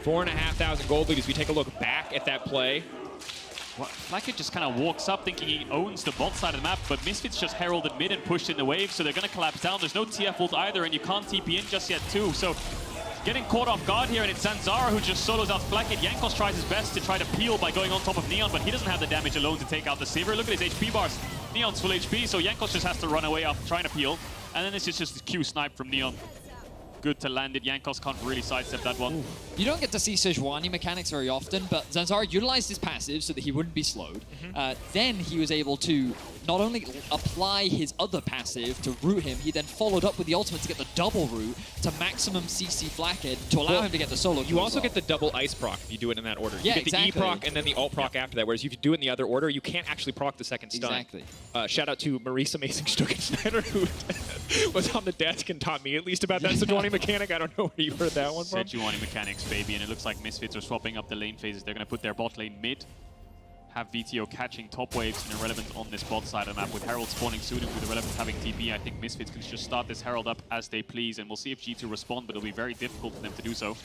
4,500 gold lead as we take a look back at that play. Well, Blackhead just kind of walks up thinking he owns the bot side of the map, but Misfits just heralded mid and pushed in the wave, so they're going to collapse down. There's no TF ult either, and you can't TP in just yet too. So getting caught off guard here, and it's Zanzara who just solos out Blackhead. Yankos tries his best to try to peel by going on top of Neon, but he doesn't have the damage alone to take out the Sivir. Look at his HP bars. Neon's full HP, so Yankos just has to run away after trying to peel. And then it's just a Q snipe from Neon. Good to land it. Yankos can't really sidestep that one. You don't get to see Sejuani mechanics very often, but Zanzara utilized his passive so that he wouldn't be slowed. Then he was able to not only apply his other passive to root him, he then followed up with the ultimate to get the double root to maximum CC Blackhead to allow him to get the solo. You also get the double ice proc if you do it in that order. Yeah, you get the E proc and then the alt proc after that, whereas if you do it in the other order, you can't actually proc the second stun. Exactly. Shout out to Maurice Amazing Stuckenschneider, who was on the desk and taught me at least about that Sejuani mechanic. I don't know where you heard that one from. Sejuani mechanics, baby, and it looks like Misfits are swapping up the lane phases. They're going to put their bot lane mid, have VTO catching top waves and Irrelevant on this bot side of the map. With Herald spawning soon and with Irrelevant having TP, I think Misfits can just start this Herald up as they please, and we'll see if G2 respond, but it'll be very difficult for them to do so.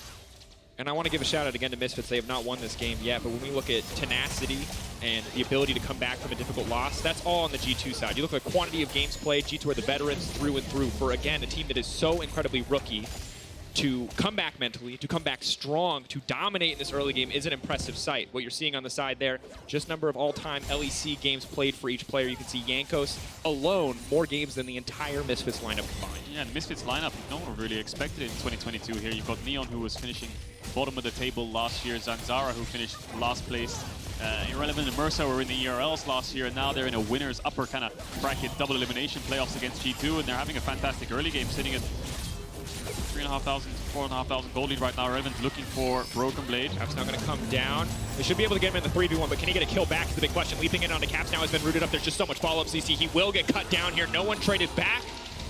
And I want to give a shout out again to Misfits. They have not won this game yet, but when we look at tenacity and the ability to come back from a difficult loss, that's all on the G2 side. You look at the quantity of games played, G2 are the veterans through and through for, again, a team that is so incredibly rookie. To come back mentally, to come back strong, to dominate in this early game is an impressive sight. What you're seeing on the side there, just number of all-time LEC games played for each player. You can see Yankos alone, more games than the entire Misfits lineup combined. Yeah, the Misfits lineup, no one really expected it in 2022 here. You've got Neon, who was finishing bottom of the table last year, Zanzara, who finished last place. Irrelevant and Mercer were in the ERLs last year, and now they're in a winner's upper kind of bracket double elimination playoffs against G2, and they're having a fantastic early game, sitting at 3,500, 4,500 gold lead right now. Irrelevant looking for Broken Blade. Caps now going to come down. They should be able to get him in the 3v1, but can he get a kill back is the big question. Leaping in onto Caps now has been rooted up. There's just so much follow-up CC. He will get cut down here. No one traded back.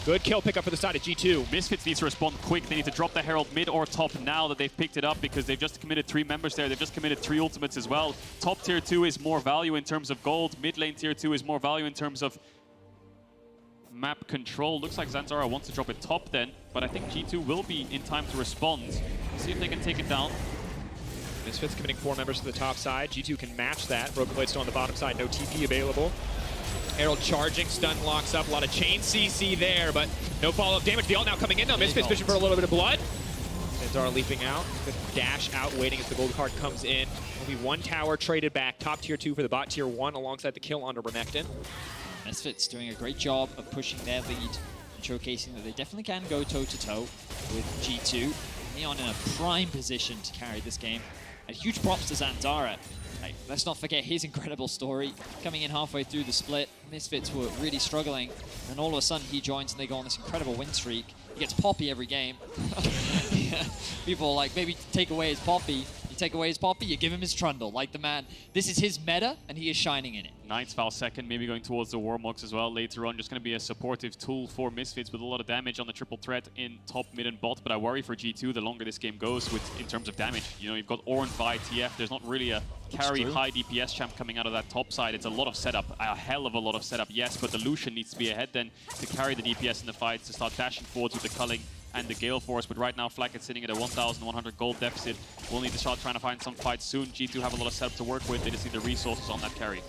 Good kill pickup for the side of G2. Misfits needs to respond quick. They need to drop the Herald mid or top now that they've picked it up, because they've just committed 3 members there. They've just committed 3 ultimates as well. Top tier 2 is more value in terms of gold. Mid lane tier 2 is more value in terms of map control. Looks like Zanzara wants to drop it top then, but I think G2 will be in time to respond. See if they can take it down. Misfits committing 4 members to the top side. G2 can match that. Broken Blade still on the bottom side. No TP available. Herald charging, stun locks up. A lot of chain CC there, but no follow-up damage. The ult now coming in though. Misfits fishing for a little bit of blood. Zanzara leaping out. Good dash out, waiting as the gold card comes in. Only 1 tower traded back. Top tier 2 for the bot tier 1 alongside the kill onto Renekton. Misfits doing a great job of pushing their lead and showcasing that they definitely can go toe-to-toe with G2. Neon in a prime position to carry this game. And huge props to Zanzara. Like, let's not forget his incredible story. Coming in halfway through the split, Misfits were really struggling, and all of a sudden he joins and they go on this incredible win streak. He gets Poppy every game. Yeah. People are like, maybe take away his Poppy. He take away his Poppy, you give him his Trundle. Like the man, this is his meta, and he is shining in it. Ninth Val second, maybe going towards the Warmogs as well later on. Just going to be a supportive tool for Misfits with a lot of damage on the triple threat in top, mid, and bot. But I worry for G2 the longer this game goes in terms of damage. You know, you've got Ornn, Vi, TF. There's not really a carry high DPS champ coming out of that top side. It's a lot of setup, a hell of a lot of setup, yes, but the Lucian needs to be ahead then to carry the DPS in the fights, to start dashing forwards with the culling and the Gale Force. But right now, Flack is sitting at a 1,100 gold deficit. We'll need to start trying to find some fights soon. G2 have a lot of setup to work with. They just need the resources on that carry.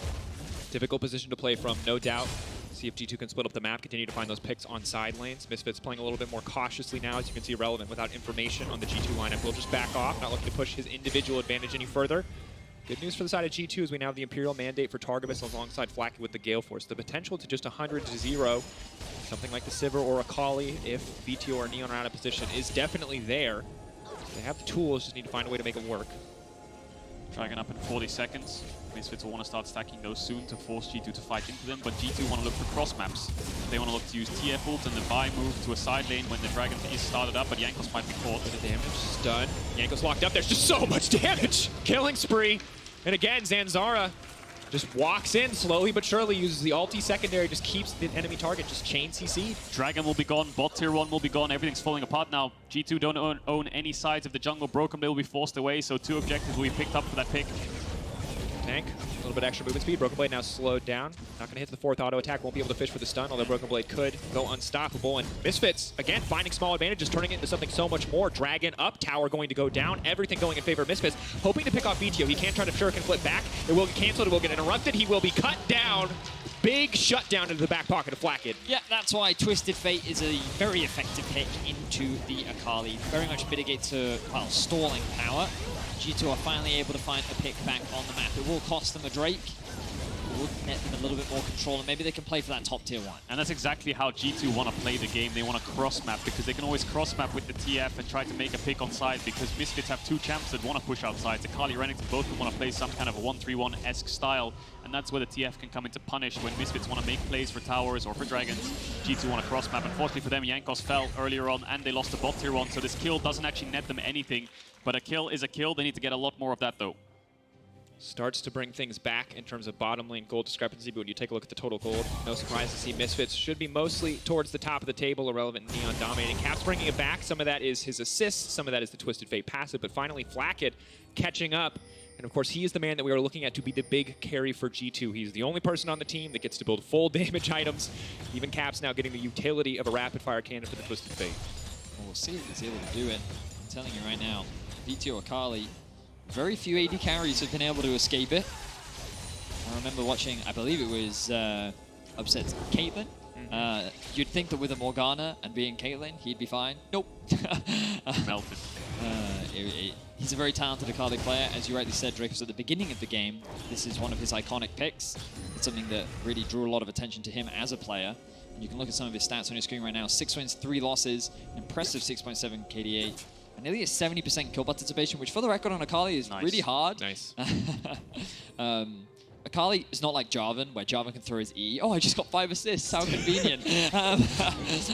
Difficult position to play from, no doubt. See if G2 can split up the map, continue to find those picks on side lanes. Misfits playing a little bit more cautiously now, as you can see, Irrelevant without information on the G2 lineup. We'll just back off, not looking to push his individual advantage any further. Good news for the side of G2 is we now have the Imperial Mandate for Targamas alongside Flack with the Gale Force. The potential to just 100-0, something like the Sivir or Akali, if BTO or Neon are out of position, is definitely there. They have the tools, just need to find a way to make it work. Dragon up in 40 seconds. Misfits will want to start stacking those soon to force G2 to fight into them, but G2 want to look for cross maps. They want to look to use TF ult and the Vi move to a side lane when the Dragon is started up, but Jankos might be caught. The damage is done. Jankos locked up. There's just so much damage. Killing spree. And again, Zanzara just walks in slowly but surely, uses the ulti secondary, just keeps the enemy target just chain CC'd. Dragon will be gone, bot tier 1 will be gone, everything's falling apart now. G2 don't own any sides of the jungle. Broken Blade will be forced away, so 2 objectives will be picked up for that pick. Tank, a little bit extra movement speed. Broken Blade now slowed down. Not going to hit the 4th auto attack. Won't be able to fish for the stun, although Broken Blade could go unstoppable. And Misfits, again, finding small advantages, turning it into something so much more. Dragon up, tower going to go down. Everything going in favor of Misfits. Hoping to pick off BTO. He can't try to shuriken flip back. It will get canceled. It will get interrupted. He will be cut down. Big shutdown into the back pocket of Flackid. Yeah, that's why Twisted Fate is a very effective pick into the Akali. Very much mitigates her, well, stalling power. G2 are finally able to find a pick back on the map. It will cost them a Drake. It will net them a little bit more control, and maybe they can play for that top tier 1. And that's exactly how G2 want to play the game. They want to cross-map, because they can always cross-map with the TF and try to make a pick on side, because Misfits have 2 champs that want to push outside. Akali, Renekton, both want to play some kind of a 1-3-1-esque style, and that's where the TF can come into punish when Misfits want to make plays for towers or for dragons. G2 want to cross-map. Unfortunately for them, Jankos fell earlier on, and they lost the bot tier 1, so this kill doesn't actually net them anything. But a kill is a kill. They need to get a lot more of that, though. Starts to bring things back in terms of bottom lane gold discrepancy, but when you take a look at the total gold, no surprise to see Misfits should be mostly towards the top of the table, Irrelevant and Neon dominating. Caps bringing it back. Some of that is his assists, some of that is the Twisted Fate passive, but finally Flackid catching up. And of course, he is the man that we are looking at to be the big carry for G2. He's the only person on the team that gets to build full damage items. Even Caps now getting the utility of a rapid-fire cannon for the Twisted Fate. Well, we'll see if he's able to do it. I'm telling you right now, BTO Akali, very few AD carries have been able to escape it. I remember watching, I believe it was Upset's Caitlyn. You'd think that with a Morgana and being Caitlyn, he'd be fine. Nope. Melted. He's a very talented Akali player. As you rightly said, Drake was at the beginning of the game. This is one of his iconic picks. It's something that really drew a lot of attention to him as a player. And you can look at some of his stats on your screen right now. 6 wins, 3 losses, an impressive 6.7 KDA. And nearly a 70% kill participation, which for the record on Akali is really hard. Nice. Akali is not like Jarvan, where Jarvan can throw his E. Oh, I just got 5 assists. How convenient.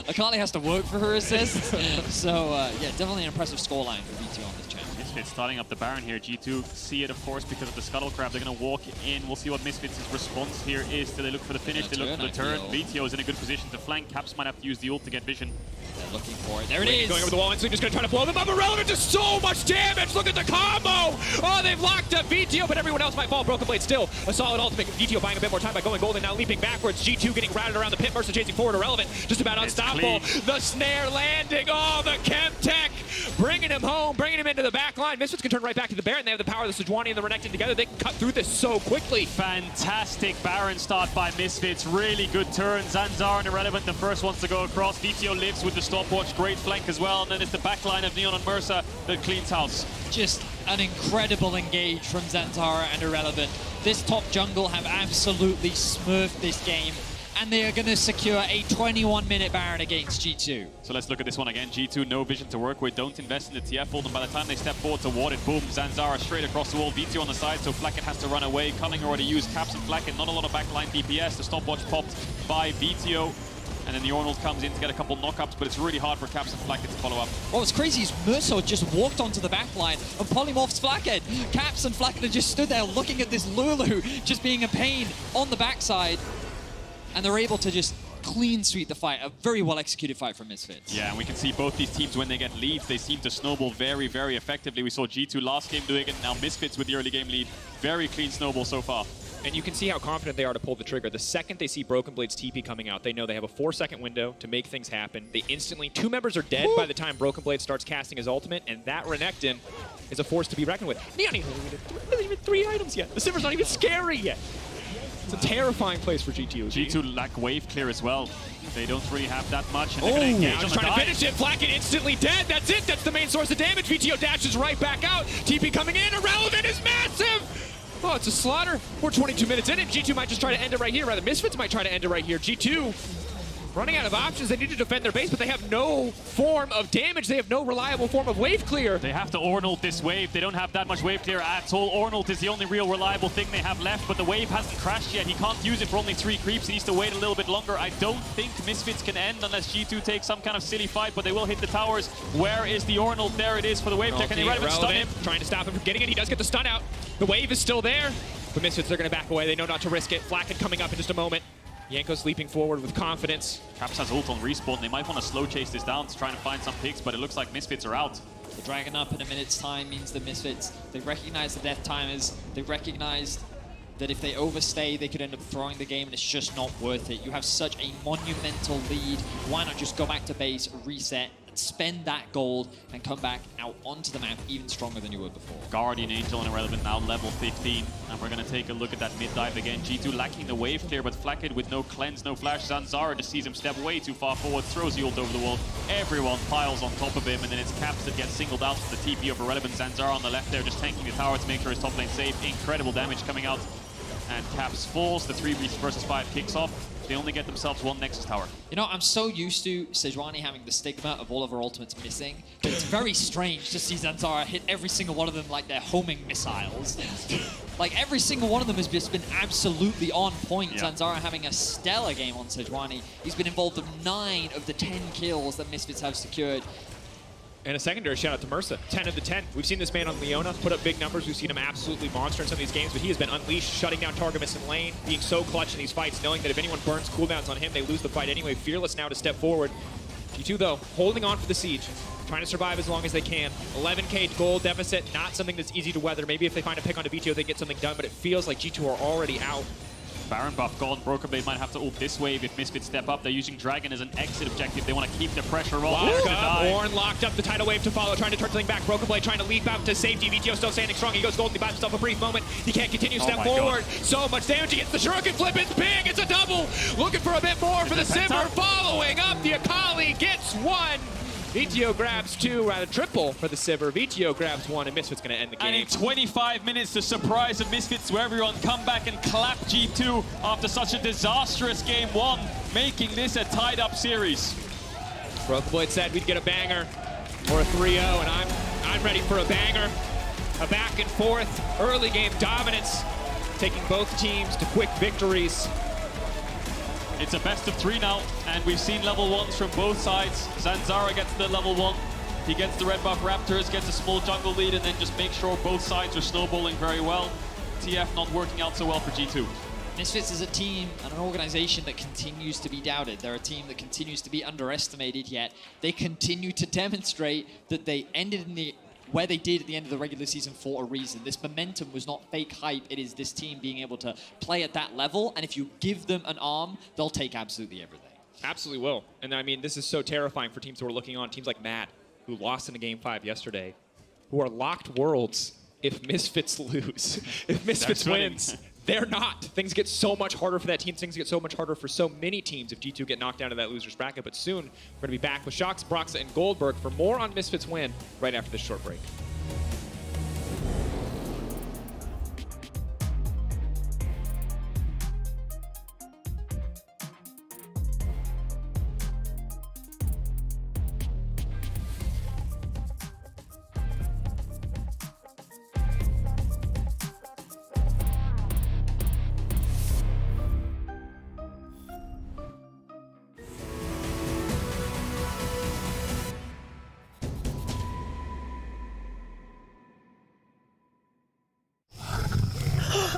Akali has to work for her assists. So, yeah, definitely an impressive scoreline for B2 on this channel. Misfits starting up the Baron here. G2 see it, of course, because of the Scuttle Crab. They're going to walk in. We'll see what Misfits' response here is. Do they look for the finish? They look for the turn. BTO is in a good position to flank. Caps might have to use the ult to get vision. They're looking for it. There it is. Going over the wall, and so just going to try to blow them up. Irrelevant, just so much damage. Look at the combo. Oh, they've locked up BTO, but everyone else might fall. Broken Blade still a solid ultimate. BTO buying a bit more time by going golden, now leaping backwards. G2 getting routed around the pit. Mercer chasing forward. Irrelevant, just about unstoppable. The snare landing. Oh, the Chem Tech bringing him home, bringing him into the back line. Misfits can turn right back to the Baron. They have the power of the Sejuani and the Renekton together. They can cut through this so quickly. Fantastic Baron start by Misfits. Really good turn. Zanzara and Irrelevant, the first ones to go across. BTO lives with the stopwatch. Great flank as well. And then it's the back line of Neon and Mercer that cleans house. Just an incredible engage from Zanzara and Irrelevant. This top jungle have absolutely smurfed this game, and they are going to secure a 21-minute Baron against G2. So let's look at this one again. G2, no vision to work with. Don't invest in the TF ult, and by the time they step forward toward it, boom, Zanzara straight across the wall. BTO on the side, so Flacket has to run away. Culling already used Caps and Flacket. Not a lot of backline DPS. The stopwatch popped by BTO. and then the Arnold comes in to get a couple knockups, but it's really hard for Caps and Flackhead to follow up. What was crazy is Merso just walked onto the back line and polymorphs Flackhead. Caps and Flackhead just stood there looking at this Lulu just being a pain on the backside, and they're able to just clean sweep the fight. A very well executed fight from Misfits. Yeah, and we can see both these teams, when they get leads, they seem to snowball very, very effectively. We saw G2 last game doing it, now Misfits with the early game lead. Very clean snowball so far. And you can see how confident they are to pull the trigger. The second they see Broken Blade's TP coming out, they know they have a 4-second window to make things happen. They instantly, 2 members are dead by the time Broken Blade starts casting his ultimate, and that Renekton is a force to be reckoned with. Neon hasn't even 3 items yet. The Sivir's not even scary yet. It's a terrifying place for GTO. G2 lack wave clear as well. They don't really have that much, and they're Oh, going to engage just on the trying to dive. finish it. Flacken instantly dead. That's it. That's the main source of damage. VTO dashes right back out. TP coming in. Irrelevant is massive. Oh, it's a slaughter. We're 22 minutes in, and G2 might just try to end it right here. Rather, Misfits might try to end it right here. G2 running out of options. They need to defend their base, but they have no form of damage. They have no reliable form of wave clear. They have to Ornult this wave. They don't have that much wave clear at all. Ornult is the only real reliable thing they have left, but the wave hasn't crashed yet. He can't use it for only 3 creeps. He needs to wait a little bit longer. I don't think Misfits can end unless G2 takes some kind of silly fight, but they will hit the towers. Where is the Ornult? There it is for the wave clear. Can they Irrelevant stun him? Trying to stop him from getting it. He does get the stun out. The wave is still there, but Misfits, they're going to back away. They know not to risk it. Flacken coming up in just a moment. Yanko's leaping forward with confidence. Caps has ult on respawn. They might want to slow chase this down to try and find some picks, but it looks like Misfits are out. The Dragon up in a minute's time means the Misfits, they recognize the death timers. They recognized that if they overstay, they could end up throwing the game, and it's just not worth it. You have such a monumental lead. Why not just go back to base, reset, spend that gold, and come back out onto the map even stronger than you were before? Guardian Angel and Irrelevant now level 15. And we're going to take a look at that mid dive again. G2 lacking the wave clear, but Flackhead with no cleanse, no flash. Zanzara just sees him step way too far forward, throws the ult over the wall. Everyone piles on top of him, and then it's Caps that gets singled out for the TP of Irrelevant. Zanzara on the left there, just tanking the tower to make sure his top lane safe. Incredible damage coming out. And Caps falls. The 3 versus 5 kicks off. They only get themselves 1 Nexus tower. You know, I'm so used to Sejuani having the stigma of all of her ultimates missing, but it's very strange to see Zanzara hit every single one of them like they're homing missiles. Like, every single one of them has just been absolutely on point. Yeah. Zanzara having a stellar game on Sejuani. He's been involved in 9 of the 10 kills that Misfits have secured. And a secondary shout out to Mersa. 10 of the 10. We've seen this man on Leona put up big numbers. We've seen him absolutely monster in some of these games, but he has been unleashed, shutting down Targamas in lane, being so clutch in these fights, knowing that if anyone burns cooldowns on him, they lose the fight anyway. Fearless now to step forward. G2, though, holding on for the siege, trying to survive as long as they can. 11k gold deficit, not something that's easy to weather. Maybe if they find a pick onto VTO, they get something done, but it feels like G2 are already out. Baron buff gone. Broken Blade might have to ult this wave if Misfits step up. They're using Dragon as an exit objective. They want to keep the pressure on. Locked up. Ornn locked up the tidal wave to follow, trying to turn something back. Broken Blade trying to leap out to safety. VTO still standing strong. He goes golden. He buys himself a brief moment. He can't continue. Step forward. God. So much damage. He gets the Shuriken flip. It's big. It's a double. Looking for a bit more for the Sivir. Following up. The Akali gets 1. VTO grabs 2, rather triple for the Sivir. VTO grabs 1, and Misfits going to end the game. And in 25 minutes, the surprise of Misfits, where everyone come back and clap G2 after such a disastrous game 1, making this a tied-up series. Broken Blade said we'd get a banger or a 3-0, and I'm ready for a banger. A back and forth, early game dominance, taking both teams to quick victories. It's a best of 3 now, and we've seen level 1s from both sides. Zanzara gets the level 1. He gets the red buff Raptors, gets a small jungle lead, and then just make sure both sides are snowballing very well. TF not working out so well for G2. Misfits is a team and an organization that continues to be doubted. They're a team that continues to be underestimated, yet they continue to demonstrate that they ended in where they did at the end of the regular season for a reason. This momentum was not fake hype. It is this team being able to play at that level, and if you give them an arm, they'll take absolutely everything. Absolutely will. And I mean, this is so terrifying for teams who are looking on. Teams like Mad, who lost in the Game 5 yesterday, who are locked worlds if Misfits lose. If Misfits wins, they're not. Things get so much harder for that team. Things get so much harder for so many teams if G2 get knocked down to that loser's bracket. But soon, we're going to be back with Shox, Broxa, and Goldberg for more on Misfits Win right after this short break.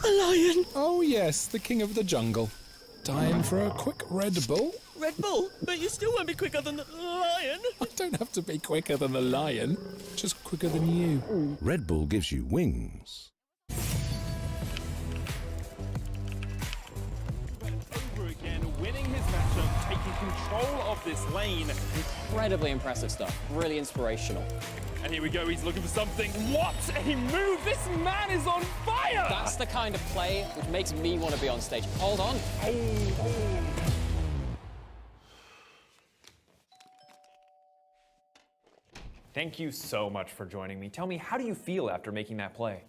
A lion! Oh yes, the king of the jungle. Time for a quick Red Bull? Red Bull? But you still won't be quicker than the lion. I don't have to be quicker than the lion, just quicker than you. Red Bull gives you wings. Over again, winning his matchup, taking control of this lane. Incredibly impressive stuff. Really inspirational. And here we go, he's looking for something. What a move! This man is on fire! That's the kind of play which makes me want to be on stage. Hold on. Thank you so much for joining me. Tell me, how do you feel after making that play?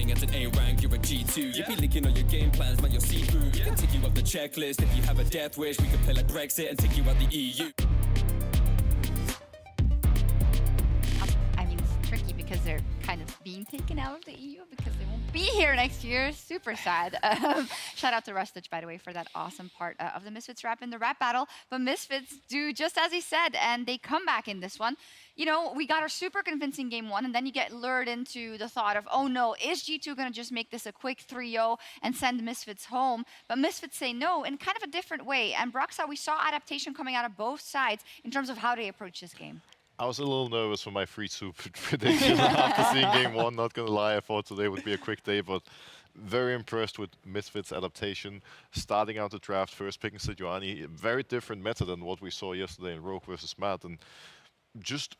At an A rank, you're a G2. You be leaking all your game plans, man, you're see-through. We can take you off the checklist. If you have a death wish, we can play like Brexit and take you out the EU. I mean, it's tricky because they're kind of being taken out of the EU because they won't be here next year. Super sad. Shout out to Rustich, by the way, for that awesome part of the Misfits rap in the rap battle. But Misfits do just as he said, and they come back in this one. You know, we got our super convincing game one, and then you get lured into the thought of, oh no, is G2 going to just make this a quick 3-0 and send Misfits home? But Misfits say no in kind of a different way. And Broxa, we saw adaptation coming out of both sides in terms of how they approach this game. I was a little nervous for my free soup prediction after seeing game one. Not gonna lie, I thought today would be a quick day, but very impressed with Misfits' adaptation. Starting out the draft, first picking Sejuani, very different meta than what we saw yesterday in Rogue versus Matt, and just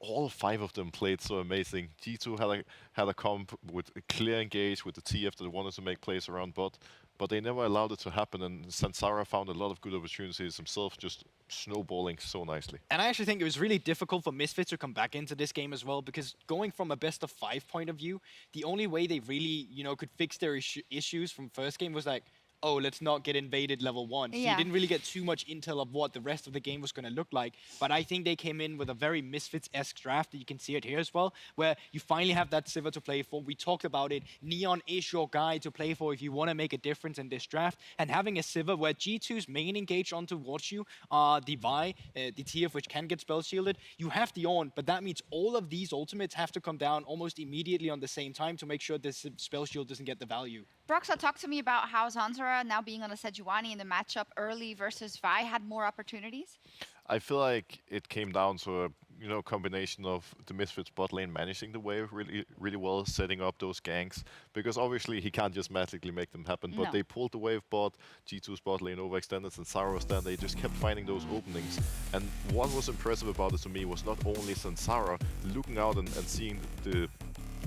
all 5 of them played so amazing. G2 had a comp with a clear engage with the TF that wanted to make plays around bot, but they never allowed it to happen, and Sansara found a lot of good opportunities himself, just snowballing so nicely. And I actually think it was really difficult for Misfits to come back into this game as well, because going from a best of 5 point of view, the only way they really, could fix their issues from first game was like, oh, let's not get invaded level 1. So you didn't really get too much intel of what the rest of the game was going to look like. But I think they came in with a very Misfits-esque draft. You can see it here as well, where you finally have that Sivir to play for. We talked about it. Neon is your guy to play for if you want to make a difference in this draft. And having a Sivir where G2's main engage on towards you are the Vi, the TF, which can get spell shielded. You have the Ornn, but that means all of these ultimates have to come down almost immediately on the same time to make sure this spell shield doesn't get the value. Broxa, talk to me about how Zanzara, now being on a Sejuani in the matchup early versus Vi, had more opportunities? I feel like it came down to a combination of the Misfits bot lane managing the wave really well, setting up those ganks, because obviously he can't just magically make them happen, but they pulled the wave bot, G2's bot lane overextended, and Sansara was there, and they just kept finding those openings. And what was impressive about it to me was not only Sansara looking out and seeing the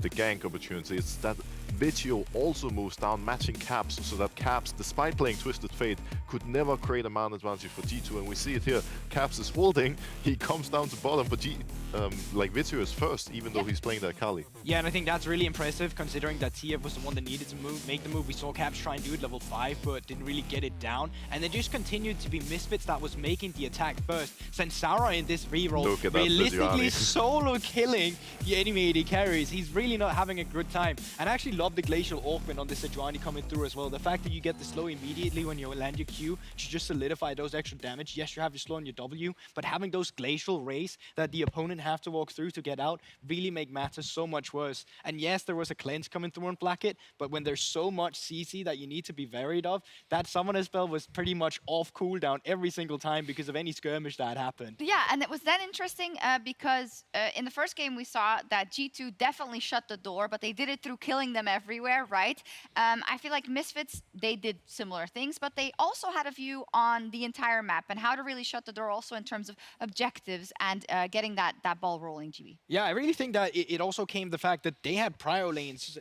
gank opportunity, it's that Vegio also moves down, matching Caps, so that Caps, despite playing Twisted Fate, could never create a man advantage for G2, and we see it here. Caps is holding, he comes down to bottom, but Vegio is first, even though he's playing the Akali. Yeah, and I think that's really impressive, considering that TF was the one that needed to make the move. We saw Caps try and do it level 5, but didn't really get it down, and it just continued to be Misfits that was making the attack first. Sansara in this reroll, realistically solo killing the enemy AD carries. He's really not having a good time, and I actually love the Glacial Orphan on the Sejuani coming through as well. The fact that you get the slow immediately when you land your Q to just solidify those extra damage. Yes, you have your slow and your W, but having those Glacial Rays that the opponent have to walk through to get out really make matters so much worse. And yes, there was a cleanse coming through on Blackett, but when there's so much CC that you need to be varied of, that summoner spell was pretty much off cooldown every single time because of any skirmish that happened. Yeah, and it was then interesting because in the first game we saw that G2 definitely shut the door, but they did it through killing them everywhere, right? I feel like Misfits, they did similar things, but they also had a view on the entire map and how to really shut the door also in terms of objectives and getting that ball rolling, GB. Yeah, I really think that it also came the fact that they had prior lanes,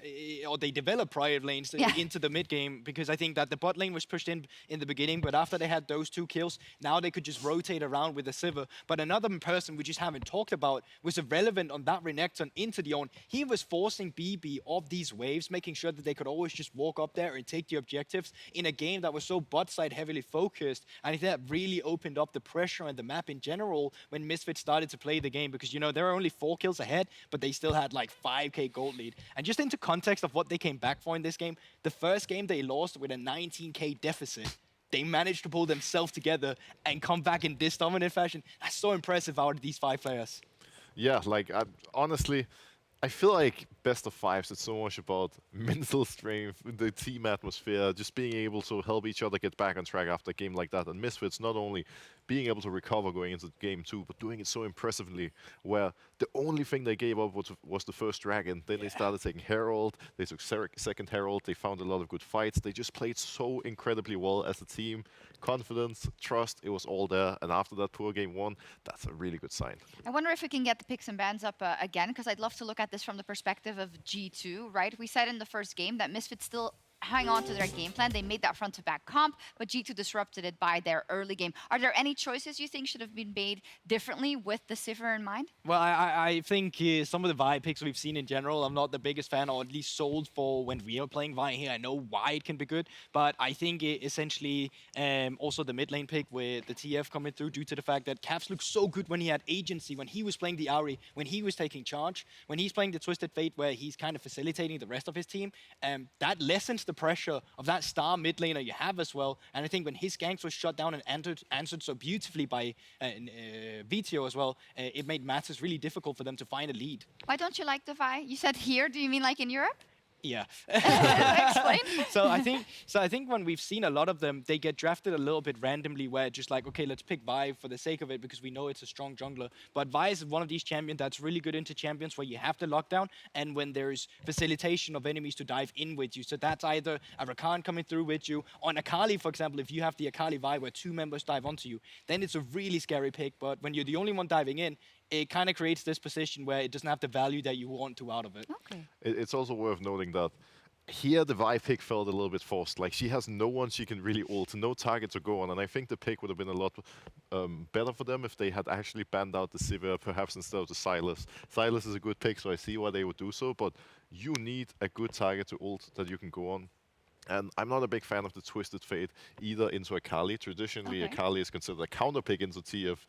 or they developed prior lanes into the mid game, because I think that the bot lane was pushed in the beginning, but after they had those 2 kills, now they could just rotate around with the Sivir. But another person we just haven't talked about was irrelevant on that Renekton into the Ornn. He was forcing BB off these waves, making sure that they could always just walk up there and take the objectives in a game that was so bot side heavily focused. And I think that really opened up the pressure on the map in general when Misfits started to play the game, because there were only 4 kills ahead, but they still had like 5k gold lead. And just into context of what they came back for in this game, the first game they lost with a 19k deficit. They managed to pull themselves together and come back in this dominant fashion. That's so impressive out of these 5 players. Yeah, honestly, I feel like best of 5s, it's so much about mental strength, the team atmosphere, just being able to help each other get back on track after a game like that. And Misfits not only being able to recover going into game 2, but doing it so impressively, where the only thing they gave up was the first dragon. Then they started taking Herald, they took second Herald, they found a lot of good fights. They just played so incredibly well as a team. Confidence, trust, it was all there. And after that poor game 1, that's a really good sign. I wonder if we can get the picks and bans up again, because I'd love to look at this from the perspective of G2, right? We said in the first game that Misfits still hang on to their game plan. They made that front-to-back comp, but G2 disrupted it by their early game. Are there any choices you think should have been made differently with the Sivir in mind? Well, I think some of the Vi picks we've seen in general, I'm not the biggest fan, or at least sold for when we are playing Vi here. I know why it can be good, but I think essentially also the mid lane pick with the TF coming through due to the fact that Caps looked so good when he had agency, when he was playing the Ahri, when he was taking charge, when he's playing the Twisted Fate where he's kind of facilitating the rest of his team. That lessens the pressure of that star mid laner you have as well. And I think when his ganks was shut down and answered so beautifully by Vegio as well, it made matters really difficult for them to find a lead. Why don't you like the Vi? You said here, do you mean like in Europe? Yeah. Explain. So I think when we've seen a lot of them, they get drafted a little bit randomly, where just like, okay, let's pick Vi for the sake of it because we know it's a strong jungler. But Vi is one of these champions that's really good into champions where you have the lockdown and when there's facilitation of enemies to dive in with you. So that's either a Rakan coming through with you. On Akali, for example, if you have the Akali Vi where 2 members dive onto you, then it's a really scary pick. But when you're the only one diving in, it kind of creates this position where it doesn't have the value that you want to out of it. Okay. It's also worth noting that here the Vi pick felt a little bit forced. Like, she has no one she can really ult, no target to go on, and I think the pick would have been a lot better for them if they had actually banned out the Sivir, perhaps instead of the Sylas. Sylas is a good pick, so I see why they would do so, but you need a good target to ult that you can go on. And I'm not a big fan of the Twisted Fate either into Akali. Traditionally, Akali is considered a counter pick into TF.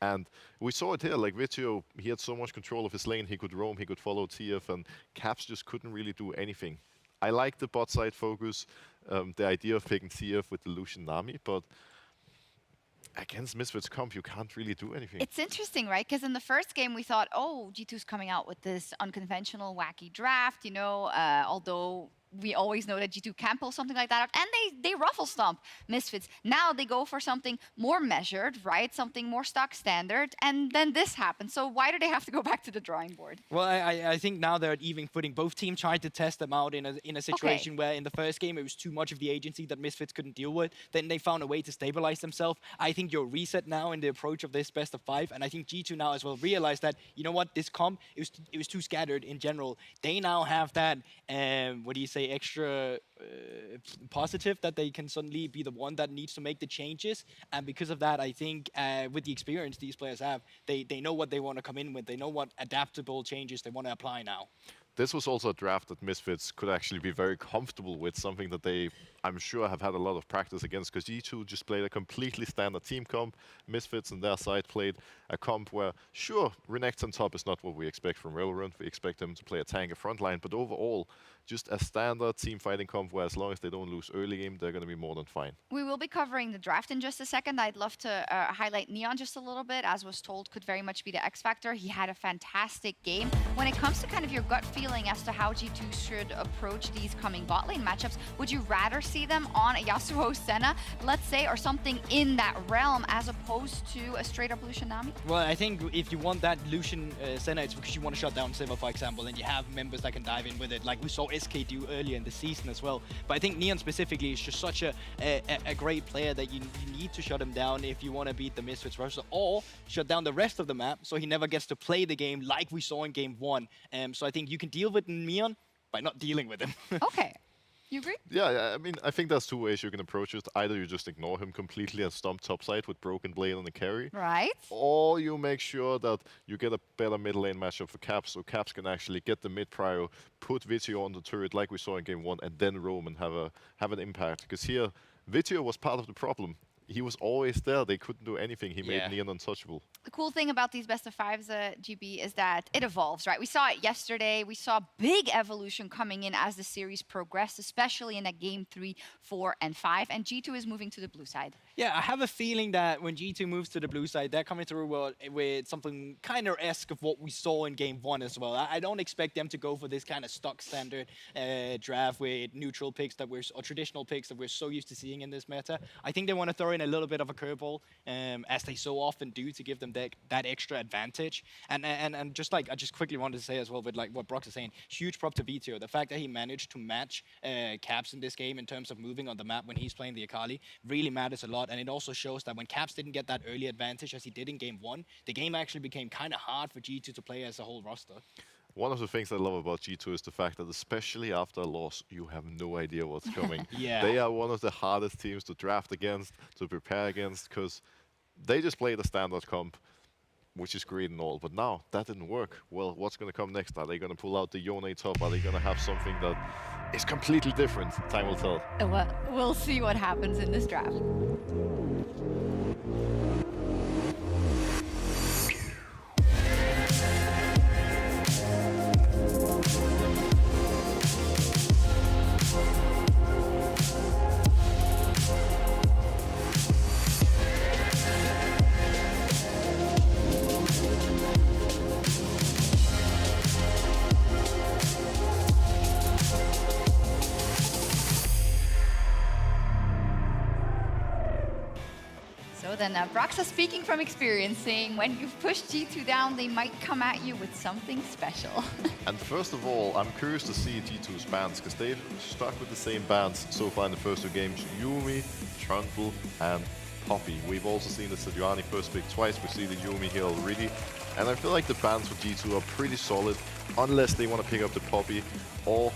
And we saw it here, like Vitio, he had so much control of his lane, he could roam, he could follow TF, and Caps just couldn't really do anything. I like the bot side focus, the idea of picking TF with the Lucian Nami, but against Misfits comp, you can't really do anything. It's interesting, right? Because in the first game, we thought, oh, G2's coming out with this unconventional, wacky draft, you know, although we always know that G2 can pull something like that out, and they ruffle stomp Misfits. Now they go for something more measured, right? Something more stock standard, and then this happens. So why do they have to go back to the drawing board? Well, I think now they're at even footing. Both teams tried to test them out in a situation where in the first game it was too much of the agency that Misfits couldn't deal with. Then they found a way to stabilize themselves. I think you're reset now in the approach of this best of 5, and I think G2 now as well realized that, you know what, this comp, it was too scattered in general. They now have that, what do you say, extra positive that they can suddenly be the one that needs to make the changes, and because of that, I think with the experience these players have, they know what they want to come in with. They know what adaptable changes they want to apply now. This was also a draft that Misfits could actually be very comfortable with, something that they, I'm sure, have had a lot of practice against, because G2 just played a completely standard team comp. Misfits on their side played a comp where, sure, Renekton on top is not what we expect from Valorant. We expect them to play a tank, a frontline, but overall, just a standard team fighting comp where as long as they don't lose early game, they're going to be more than fine. We will be covering the draft in just a second. I'd love to highlight Neon just a little bit. As was told, could very much be the X factor. He had a fantastic game. When it comes to kind of your gut feeling as to how G2 should approach these coming bot lane matchups, would you rather see them on a Yasuo Senna, let's say, or something in that realm as opposed to a straight up Lucian Nami? Well, I think if you want that Lucian Senna, it's because you want to shut down Sivir, for example, and you have members that can dive in with it, like we saw SK do earlier in the season as well. But I think Neon specifically is just such a great player that you need to shut him down if you want to beat the Misfits roster, or shut down the rest of the map so he never gets to play the game like we saw in game 1. So I think you can deal with Neon by not dealing with him. Okay. You agree? Yeah, I mean, I think there's two ways you can approach it. Either you just ignore him completely and stomp topside with Broken Blade on the carry. Right. Or you make sure that you get a better mid lane matchup for Caps, so Caps can actually get the mid prio, put Vitio on the turret like we saw in game 1, and then roam and have an impact. Because here, Vitio was part of the problem. He was always there. They couldn't do anything. He made Neon untouchable. The cool thing about these best of 5s, GB, is that it evolves, right? We saw it yesterday. We saw big evolution coming in as the series progressed, especially in that game 3, 4, and 5. And G2 is moving to the blue side. Yeah, I have a feeling that when G2 moves to the blue side, they're coming through with something kind of esque of what we saw in game 1 as well. I don't expect them to go for this kind of stock standard draft with neutral picks or traditional picks that we're so used to seeing in this meta. I think they want to throw in a little bit of a curveball, as they so often do, to give them that extra advantage. And just like I just quickly wanted to say as well, with like what Brox is saying, huge prop to Vitio. The fact that he managed to match Caps in this game in terms of moving on the map when he's playing the Akali really matters a lot. And it also shows that when Caps didn't get that early advantage as he did in game 1, the game actually became kind of hard for G2 to play as a whole roster. One of the things I love about G2 is the fact that especially after a loss, you have no idea what's coming. They are one of the hardest teams to draft against, to prepare against, because they just played a standard comp, which is great and all, but now that didn't work. Well, what's going to come next? Are they going to pull out the Yone top? Are they going to have something that is completely different? Time will tell. Well, we'll see what happens in this draft. Then Broxa speaking from experience, saying when you've pushed G2 down, they might come at you with something special. And first of all, I'm curious to see G2's bans, because they've stuck with the same bans so far in the first 2 games. Yuumi, Trundle, and Poppy. We've also seen the Sejuani first pick twice. We see the Yuumi here already. And I feel like the bans for G2 are pretty solid. Unless they want to pick up the Poppy or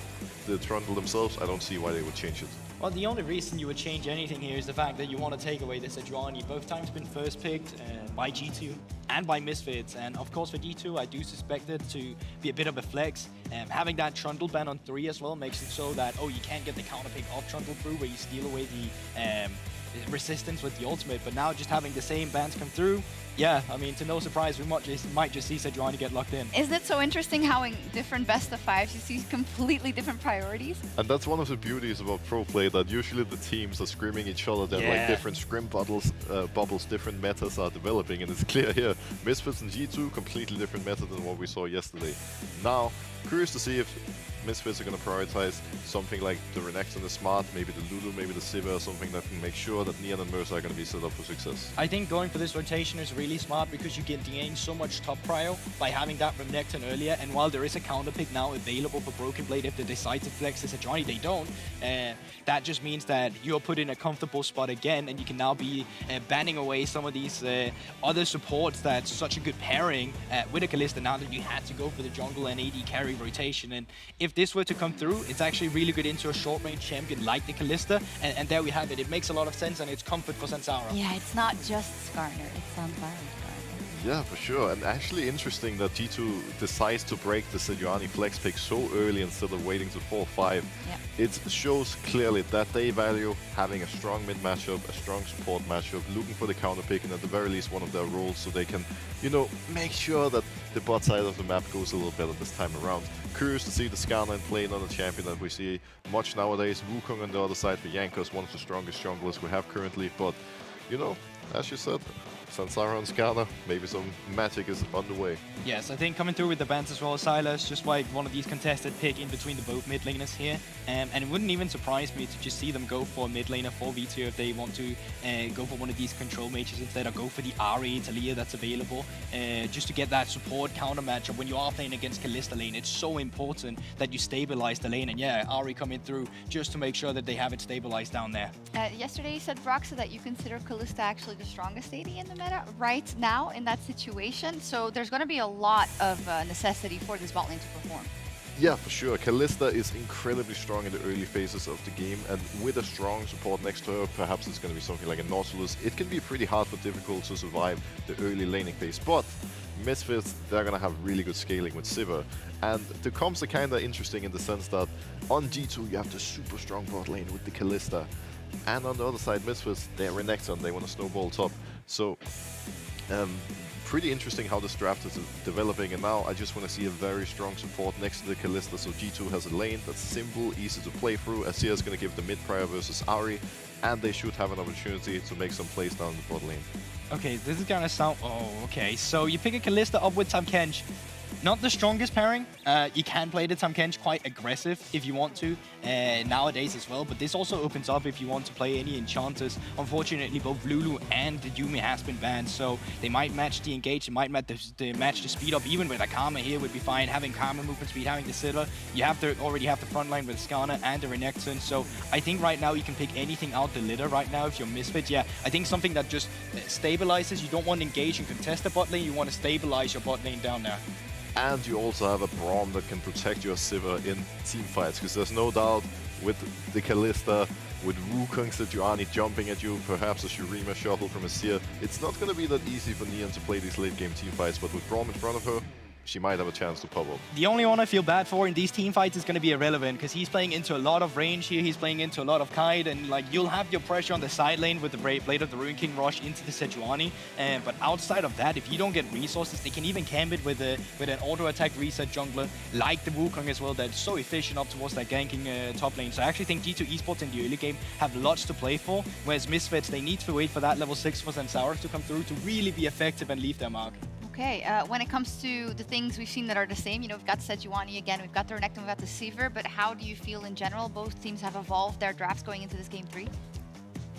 the Trundle themselves, I don't see why they would change it. Well, the only reason you would change anything here is the fact that you want to take away the Sejuani. Both times been first picked by G2 and by Misfits. And of course for G2, I do suspect it to be a bit of a flex. Having that Trundle ban on 3 as well makes it so that, oh, you can't get the counter pick off Trundle through where you steal away the resistance with the ultimate. But now just having the same bans come through, yeah, I mean, to no surprise, we might just see Sejuani get locked in. Isn't it so interesting how in different best of 5s you see completely different priorities? And that's one of the beauties about pro play, that usually the teams are screaming each other that like different scrim bubbles, different metas are developing, and it's clear here. Misfits and G2, completely different meta than what we saw yesterday. Now, curious to see if Misfits are going to prioritize something like the Renekton, the Smart, maybe the Lulu, maybe the Sivir, or something that can make sure that Neon and Mercer are going to be set up for success. I think going for this rotation is really smart because you can gain so much top prio by having that Renekton earlier, and while there is a counter pick now available for Broken Blade if they decide to flex this Sejuani, they don't. That just means that you're put in a comfortable spot again, and you can now be banning away some of these other supports that's such a good pairing with a Kalista now that you had to go for the jungle and AD carry rotation. And if this were to come through, it's actually really good into a short-range champion like the Kalista, and there we have it. It makes a lot of sense, and it's comfort for Sansara. Yeah, it's not just Skarner, it's Sansara. Yeah, for sure. And actually interesting that G2 decides to break the Sejuani flex pick so early instead of waiting to 4-5. Yeah. It shows clearly that they value having a strong mid matchup, a strong support matchup, looking for the counter pick, and at the very least one of their roles so they can, you know, make sure that the bot side of the map goes a little better this time around. Curious to see the Skarner playing on a champion that we see much nowadays. Wukong on the other side for Jankos, one of the strongest junglers we have currently, but, you know, as you said, Sansara and Skarner, maybe some magic is underway. Yes, I think coming through with the bans as well, Silas, just like one of these contested pick in between the both mid laners here. And it wouldn't even surprise me to just see them go for a mid laner 4v2 if they want to go for one of these control mages instead, or go for the Ahri Talia that's available, just to get that support counter matchup. When you are playing against Kalista lane, it's so important that you stabilize the lane, and yeah, Ahri coming through just to make sure that they have it stabilized down there. Yesterday you said, Broxa, that you consider Kalista actually the strongest AD in the meta right now in that situation, so there's going to be a lot of necessity for this bot lane to perform. Yeah, for sure. Kalista is incredibly strong in the early phases of the game, and with a strong support next to her, perhaps it's going to be something like a Nautilus, it can be pretty hard for difficult to survive the early laning phase. But Misfits, they're going to have really good scaling with Sivir. And the comps are kind of interesting in the sense that on G2 you have the super strong bot lane with the Kalista. And on the other side, Misfits, they're Renekton, they want to snowball top. So, pretty interesting how this draft is developing, and now I just want to see a very strong support next to the Kalista, so G2 has a lane that's simple, easy to play through. Azir is going to give the mid prior versus Ahri, and they should have an opportunity to make some plays down the bot lane. Okay, this is gonna sound... Oh, okay. So you pick a Kalista up with Tahm Kench. Not the strongest pairing. You can play the Tahm Kench quite aggressive if you want to nowadays as well, but this also opens up if you want to play any enchanters. Unfortunately, both Lulu and the Yuumi has been banned, so they might match the engage, they might match the speed up. Even with a Karma here would be fine. Having Karma movement speed, having the Scylla, you have to already have the front line with Skarner and the Renekton, so I think right now you can pick anything out the litter right now if you're Misfit. Yeah, I think something that just stabilizes. You don't want to engage and contest the bot lane, you want to stabilize your bot lane down there. And you also have a Braum that can protect your Sivir in team fights, because there's no doubt with the Kalista, with Wukong Sejuani jumping at you, perhaps a Shurima shuffle from Azir, it's not going to be that easy for Neon to play these late game team fights, but with Braum in front of her, she might have a chance to pop up. The only one I feel bad for in these team fights is going to be Irrelevant, because he's playing into a lot of range here, he's playing into a lot of kite, and like you'll have your pressure on the side lane with the Blade of the Ruin King rush into the Sejuani, but outside of that, if you don't get resources, they can even camp it with an auto attack reset jungler like the Wukong as well, that's so efficient up towards that ganking top lane. So I actually think G2 Esports in the early game have lots to play for, whereas Misfits, they need to wait for that level 6 for Sansara to come through to really be effective and leave their mark. Okay, when it comes to the things we've seen that are the same, you know, we've got Sejuani again, we've got the Renekton, we've got the Sivir, but how do you feel in general? Both teams have evolved their drafts going into this game 3.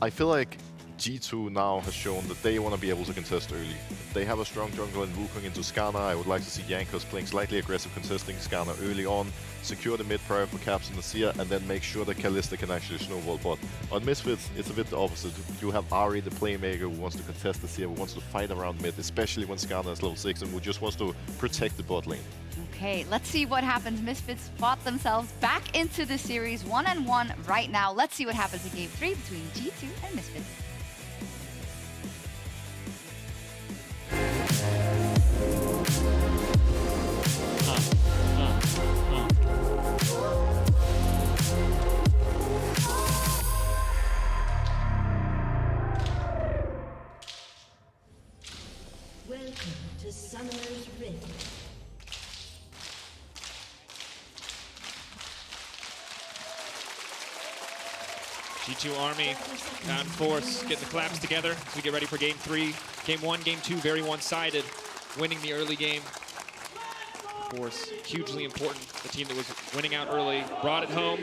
I feel like G2 now has shown that they want to be able to contest early. They have a strong jungle in Wukong into Skarner. I would like to see Jankos playing slightly aggressive, contesting Skarner early on, secure the mid prior for Caps and Nasia, and then make sure that Kalista can actually snowball bot. On Misfits, it's a bit the opposite. You have Ari, the playmaker, who wants to contest the Nasia, who wants to fight around mid, especially when Skarner is level 6 and who just wants to protect the bot lane. Okay, let's see what happens. Misfits fought themselves back into the series 1-1 right now. Let's see what happens in Game 3 between G2 and Misfits. Welcome to Summoner's Rift. G2 Army on force, getting the collapse together as we get ready for Game 3. Game 1, Game 2, very one-sided, winning the early game. Of course, hugely important. The team that was winning out early brought it home.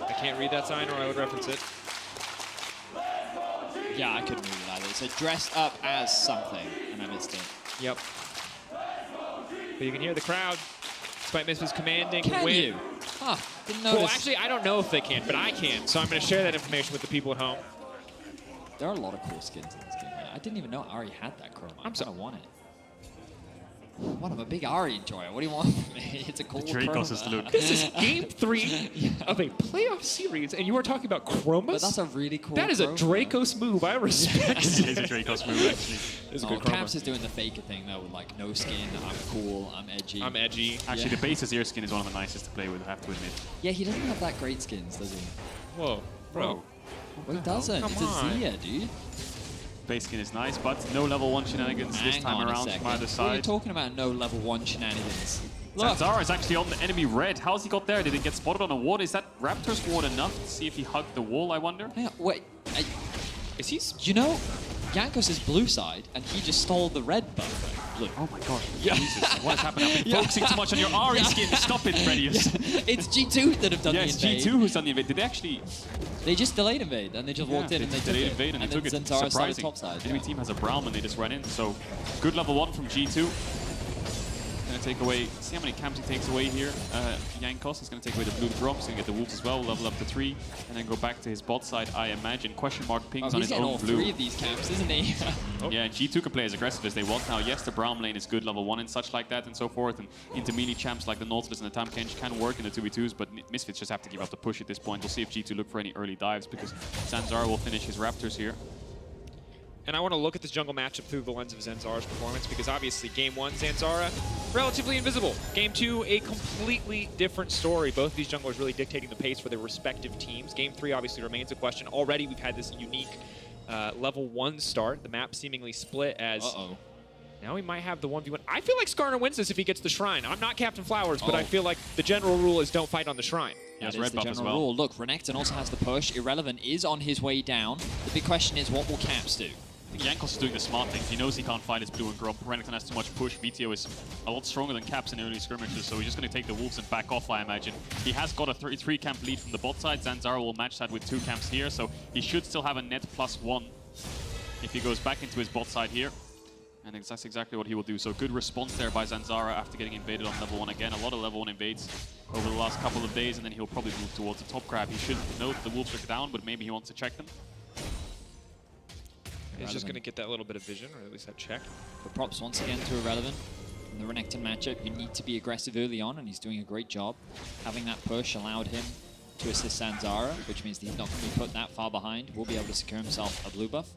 I can't read that sign or I would reference it. Yeah, I couldn't read it either. It said dressed up as something, and I missed it. Yep. But you can hear the crowd, despite Misfits commanding. Can win. you? Huh, didn't notice. Well, actually, I don't know if they can, but I can. So I'm going to share that information with the people at home. There are a lot of cool skins in this game. I didn't even know Ari had that chroma. I kind of want it. What, I'm a big Ari enjoyer. What do you want from me? It's a cool chroma. This is Game 3 of a playoff series, and you are talking about chromas? But that's a really cool That is a Dracos move. I respect it. It is a Dracos move, actually. It's a good chroma. Caps is doing the faker thing, though, with like no skin. I'm cool. I'm edgy. I'm edgy. Actually, the base Azir skin is one of the nicest to play with, I have to admit. Yeah, he doesn't have that great skins, does he? Whoa, bro. Well, he doesn't. Come It's on. Azir, dude. Base skin is nice, but no level 1 shenanigans this time around from either What are you side. talking about? No level 1 shenanigans. Look. Zanzara is actually on the enemy red. How's he got there? Did he get spotted on a ward? Is that Raptor's ward enough to see if he hugged the wall, I wonder? Hang on, wait. Is he? You know, Jankos is blue side, and he just stole the red buff. Blue. Oh my gosh. Yeah. Jesus, what has happened? I've been focusing too much on your Ari skin. Stop it, Fredius. It's G2 that have done the invade. Yes, G2 who's done the invade. Did they actually... They just delayed invade, and they just walked in and they took it. Invade and they took it. Then Zanzara started Surprising. top side. Enemy team has a Braum and they just run in. So good level 1 from G2. Gonna take away, see how many camps he takes away here. Jankos is gonna take away the blue drop, so he can get the wolves as well, level up to 3, and then go back to his bot side, I imagine. Question mark pings on his own all blue. 3 of these camps, isn't he? Yeah, and G2 can play as aggressive as they want now. Yes, the Braum lane is good, level 1 and such like that and so forth, and into melee champs like the Nautilus and the Tahm Kench can work in the 2v2s, but Misfits just have to give up the push at this point. We'll see if G2 look for any early dives, because Zanzara will finish his Raptors here. And I want to look at this jungle matchup through the lens of Zanzara's performance, because obviously Game 1, Zanzara, relatively invisible. Game 2, a completely different story. Both of these junglers really dictating the pace for their respective teams. Game 3 obviously remains a question. Already we've had this unique level 1 start. The map seemingly split as... Now we might have the 1v1. I feel like Skarner wins this if he gets the Shrine. I'm not Captain Flowers, but I feel like the general rule is don't fight on the Shrine. That is the general rule. Look, Renekton also has the push. Irrelevant is on his way down. The big question is, what will Caps do? I think Jankos is doing the smart thing. He knows he can't fight his blue and grub. Renekton has too much push. VTO is a lot stronger than Caps in early skirmishes, so he's just going to take the wolves and back off, I imagine. He has got a 3 camp lead from the bot side. Zanzara will match that with 2 camps here, so he should still have a net +1 if he goes back into his bot side here. And that's exactly what he will do. So good response there by Zanzara after getting invaded on level 1 again. A lot of level 1 invades over the last couple of days, and then he'll probably move towards the top grab. He should know that the wolves are down, but maybe he wants to check them. He's just going to get that little bit of vision, or at least that check. But props once again to Irrelevant. In the Renekton matchup, you need to be aggressive early on, and he's doing a great job. Having that push allowed him to assist Zanzara, which means that he's not going to be put that far behind. Will be able to secure himself a blue buff.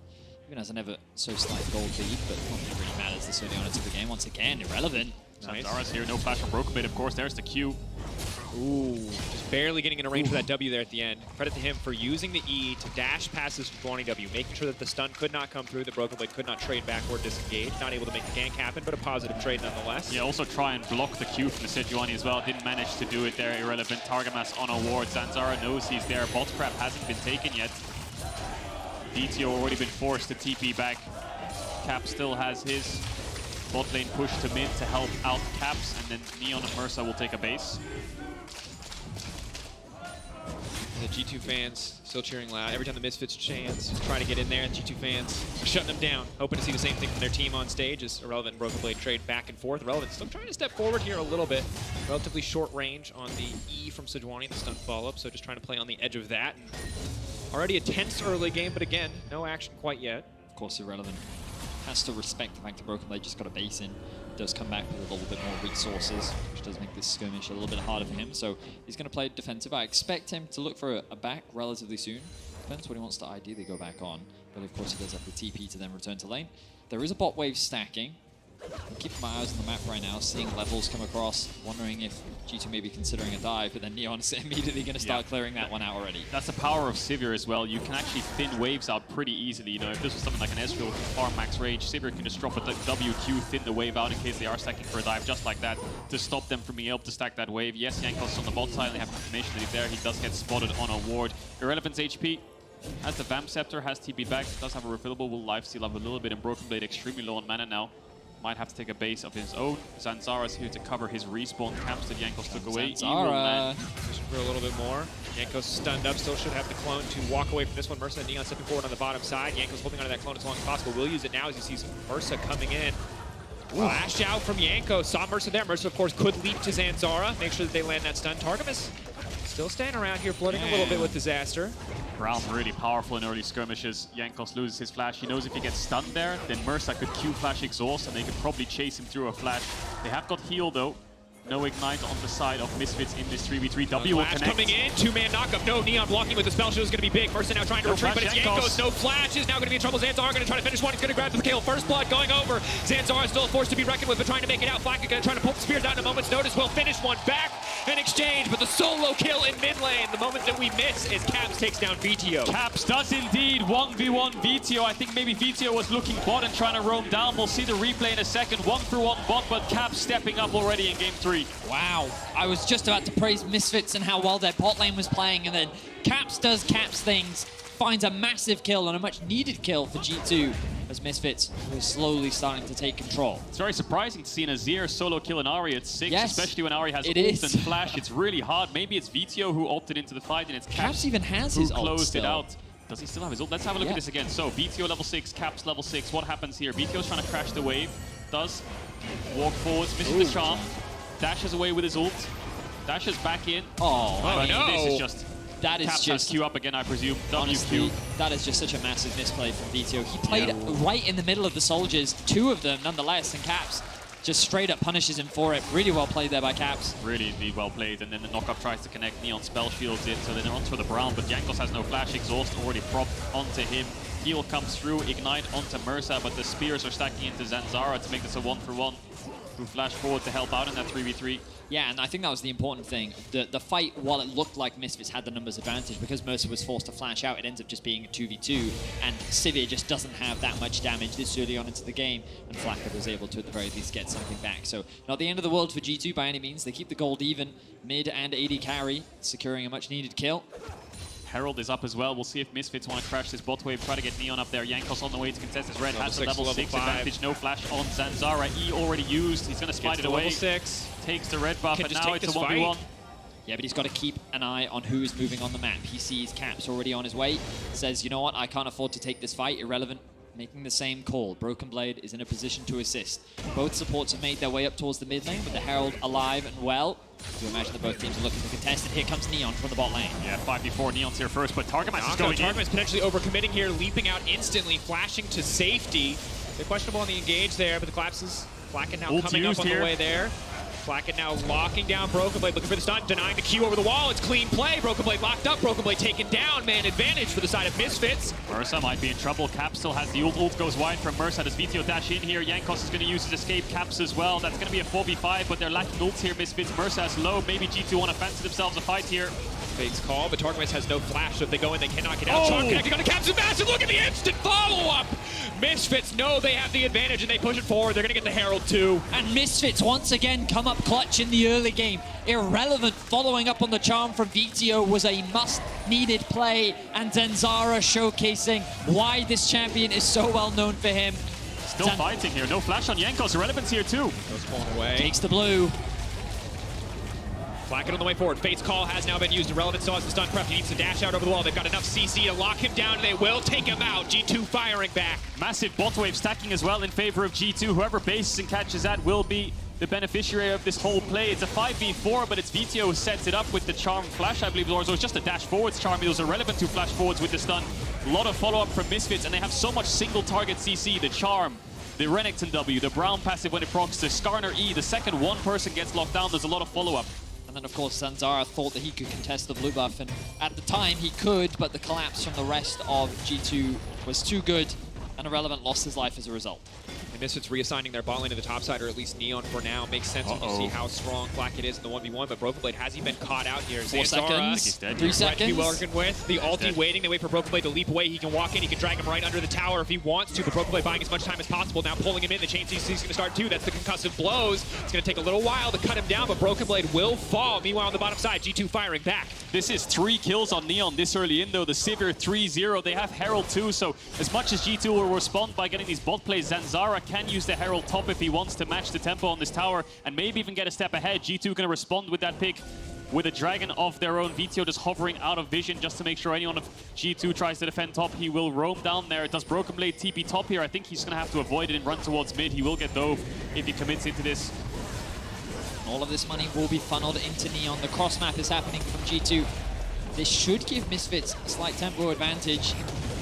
Even as an ever so slight gold lead, but not that it really matters this early on into the game. Once again, Irrelevant. Nice. Zanzara's here, no flash from Broken Blade, of course. There's the Q. Ooh, just barely getting in a range for that W there at the end. Credit to him for using the E to dash past his Thorny W, making sure that the stun could not come through, the Broken Blade could not trade back or disengage. Not able to make the gank happen, but a positive trade nonetheless. Yeah, also try and block the Q from the Sejuani as well. Didn't manage to do it there. Irrelevant. Target mass on a ward. Zanzara knows he's there. Bot crap hasn't been taken yet. DTO already been forced to TP back. Cap still has his bot lane push to mid to help out Caps, and then Neon and Mersa will take a base. The G2 fans still cheering loud. Every time the Misfits chants, trying to get in there, and G2 fans are shutting them down. Hoping to see the same thing from their team on stage as Irrelevant and Broken Blade trade back and forth. Irrelevant still trying to step forward here a little bit. Relatively short range on the E from Sejuani, the stun follow-up, so just trying to play on the edge of that. And already a tense early game, but again, no action quite yet. Of course, Irrelevant has to respect the fact that Broken Blade just got a base in. Does come back with a little bit more resources, which does make this skirmish a little bit harder for him. So he's going to play defensive. I expect him to look for a back relatively soon. Depends what he wants to ideally go back on. But of course he does have the TP to then return to lane. There is a bot wave stacking. I'm keeping my eyes on the map right now, seeing levels come across, wondering if G2 may be considering a dive, but then Neon's immediately going to start clearing that one out already. That's the power of Sivir as well. You can actually thin waves out pretty easily. You know, if this was something like an Ezreal with farm max range, Sivir can just drop a WQ, thin the wave out in case they are stacking for a dive, just like that, to stop them from being able to stack that wave. Yes, Jankos on the bot side, and they have confirmation that he's there. He does get spotted on a ward. Irrelevant's HP has the Vamp Scepter, has TP back, does have a refillable, will lifesteal up a little bit, and Broken Blade extremely low on mana now. Might have to take a base of his own. Zanzara's here to cover his respawn camps that Jankos took away. Zanzara pushing for a little bit more. Jankos stunned up, still should have the clone to walk away from this one. Mersa and Neon stepping forward on the bottom side. Jankos holding onto that clone as long as possible. Will use it now as he sees Mersa coming in. Flash out from Jankos. Saw Mersa there. Mersa, of course, could leap to Zanzara. Make sure that they land that stun. Targamas still staying around here, flirting a little bit with Disaster. Braum really powerful in early skirmishes. Jankos loses his flash. He knows if he gets stunned there, then Mersa could Q flash exhaust and they could probably chase him through a flash. They have got heal though. No ignite on the side of Misfits in this 3v3. W will connect. Coming in, two-man knockup. No, Neon blocking with the spell shield is going to be big. Mersa now trying to retreat, but it's Jankos. No flash is now going to be in trouble. Zanzara going to try to finish one. He's going to grab the kill. First blood going over. Zanzara still a force to be reckoned with, but trying to make it out. Flak going to try to pull the spears out in a moment's notice. Will finish one back in exchange, but the solo kill in mid lane. The moment that we miss is Caps takes down VTO. Caps does indeed 1v1 VTO. I think maybe VTO was looking bot and trying to roam down. We'll see the replay in a second. 1-for-1 bot, but Caps stepping up already in game 3. Wow. I was just about to praise Misfits and how well their bot lane was playing, and then Caps does Caps things, finds a massive kill and a much needed kill for G2 as Misfits was slowly starting to take control. It's very surprising to see an Azir solo kill an Ahri at 6, yes, especially when Ahri has ult and flash. It's really hard. Maybe it's VTO who opted into the fight, and it's Caps even has who his ult closed still. it out. Does he still have his ult? Let's have a look at this again. So VTO level 6, Caps level 6. What happens here? VTO's trying to crash the wave. Does walk forwards, misses the charm. Dashes away with his ult. Dashes back in. Oh no! This is just. That is Caps just has Q up again, I presume. Honestly, WQ. that is just such a massive misplay from VTO. He played right in the middle of the soldiers, 2 of them nonetheless, and Caps just straight up punishes him for it. Really well played there by Caps. Really well played, and then the knockup tries to connect. Neon spell shields it, so then they're onto the Braum, but Jankos has no flash. Exhaust already propped onto him. Heal comes through, ignite onto Mersa, but the spears are stacking into Zanzara to make this a 1-for-1. Who flash forward to help out in that 3v3. Yeah, and I think that was the important thing. The fight, while it looked like Misfits had the numbers advantage, because Mersa was forced to flash out, it ends up just being a 2v2, and Sivir just doesn't have that much damage this early on into the game, and Flakka was able to, at the very least, get something back. So, not the end of the world for G2 by any means. They keep the gold even, mid and AD carry, securing a much-needed kill. Herald is up as well. We'll see if Misfits want to crash this bot wave, try to get Neon up there. Jankos on the way to contest his red. Has the level 6 advantage. No flash on Zanzara. E already used. He's going to slide it away. Level 6. Takes the red buff, and now it's a 1v1. Yeah, but he's got to keep an eye on who is moving on the map. He sees Caps already on his way. Says, you know what, I can't afford to take this fight. Irrelevant. Making the same call. Broken Blade is in a position to assist. Both supports have made their way up towards the mid lane, with the Herald alive and well. You imagine that both teams are looking to contest, and here comes Neon from the bot lane. Yeah, 5v4. Neon's here first, but Targamas is going in. Targamas potentially overcommitting here, leaping out instantly, flashing to safety. They're questionable on the engage there, but the collapses. Flacken now coming up on the way there. Flacken now locking down Broken Blade, looking for the stun, denying the Q over the wall. It's clean play. Broken Blade locked up. Broken Blade taken down. Man advantage for the side of Misfits. Mersa might be in trouble. Caps still has the ult. Ult goes wide from Mersa. Does VTO dash in here? Jankos is going to use his escape. Caps as well. That's going to be a 4v5, but they're lacking ults here. Misfits. Mersa is low. Maybe G2 want to fancy themselves a fight here. Fakes call, but Targamas has no flash, so if they go in, they cannot get out. Charm connecting on the Caps and massive. Look at the instant follow-up. Misfits know they have the advantage, and they push it forward. They're going to get the Herald too. And Misfits once again come up clutch in the early game. Irrelevant following up on the charm from VTO was a must-needed play, and Zanzara showcasing why this champion is so well known for him. Still fighting here. No flash on Jankos. Irrelevant's here too. Goes pulling away. Takes the blue. Blackett on the way forward. Fate's Call has now been used. Irrelevant still has the stun prep. He needs to dash out over the wall. They've got enough CC to lock him down, and they will take him out. G2 firing back. Massive bot wave stacking as well in favor of G2. Whoever bases and catches that will be the beneficiary of this whole play. It's a 5v4, but it's Vito who sets it up with the charm flash, I believe, or so it's just a dash forwards charm. It was irrelevant to flash forwards with the stun. A lot of follow-up from Misfits, and they have so much single target CC. The charm, the Renekton W, the Brown passive when it procs, the Skarner E. The second one person gets locked down, there's a lot of follow-up. And then, of course, Zanzara thought that he could contest the blue buff, and at the time he could, but the collapse from the rest of G2 was too good, and Irrelevant lost his life as a result. And Misfits reassigning their bot lane to the top side, or at least Neon for now. Makes sense when you see how strong Blackett is in the 1v1, but Broken Blade, has he been caught out here? 4 seconds, 3 seconds. Working with the ulti waiting, they wait for Broken Blade to leap away. He can walk in, he can drag him right under the tower if he wants to, but Broken Blade buying as much time as possible, now pulling him in. The chain CC is going to start too. That's the concussive blows. It's going to take a little while to cut him down, but Broken Blade will fall. Meanwhile, on the bottom side, G2 firing back. This is 3 kills on Neon this early in, though. The Sivir 3-0. They have Herald too, so as much as G2 will respond by getting these bot plays, Zanzara can use the Herald top if he wants to match the tempo on this tower and maybe even get a step ahead. G2 going to respond with that pick with a dragon of their own. Vito just hovering out of vision just to make sure anyone of G2 tries to defend top. He will roam down there. Does Broken Blade TP top here? I think he's going to have to avoid it and run towards mid. He will get dove if he commits into this. All of this money will be funneled into Neon. The cross map is happening from G2. This should give Misfits a slight tempo advantage.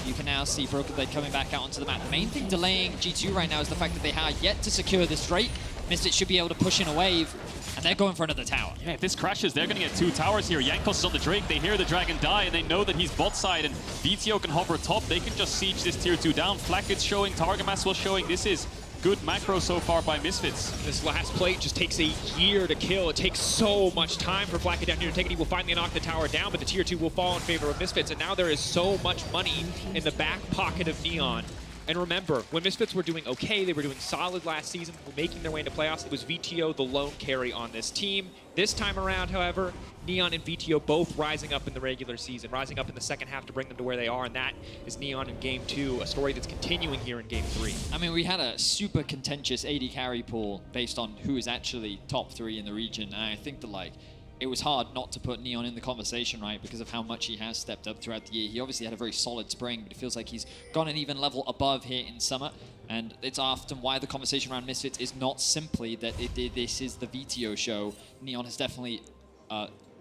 You can now see Broken Blade coming back out onto the map. The main thing delaying G2 right now is the fact that they are yet to secure this Drake. Misfits should be able to push in a wave, and they're going for another tower. Yeah, if this crashes, they're going to get 2 towers here. Jankos is on the Drake. They hear the dragon die, and they know that he's bot side, and VTO can hover top. They can just siege this tier 2 down. Flacket's showing, Targamas was showing. This is good macro so far by Misfits. This last plate just takes a year to kill. It takes so much time for Blackett down here to take it. He will finally knock the tower down, but the tier 2 will fall in favor of Misfits, and now there is so much money in the back pocket of Neon. And remember, when Misfits were doing okay, they were doing solid last season, were making their way into playoffs, it was VTO the lone carry on this team. This time around, however, Neon and VTO both rising up in the regular season, rising up in the second half to bring them to where they are, and that is Neon in Game 2, a story that's continuing here in Game 3. I mean, we had a super contentious AD carry pool based on who is actually top 3 in the region, and I think that, like, it was hard not to put Neon in the conversation, right, because of how much he has stepped up throughout the year. He obviously had a very solid spring, but it feels like he's gone an even level above here in summer. And it's often why the conversation around Misfits is not simply that this is the VTO show. Neon has definitely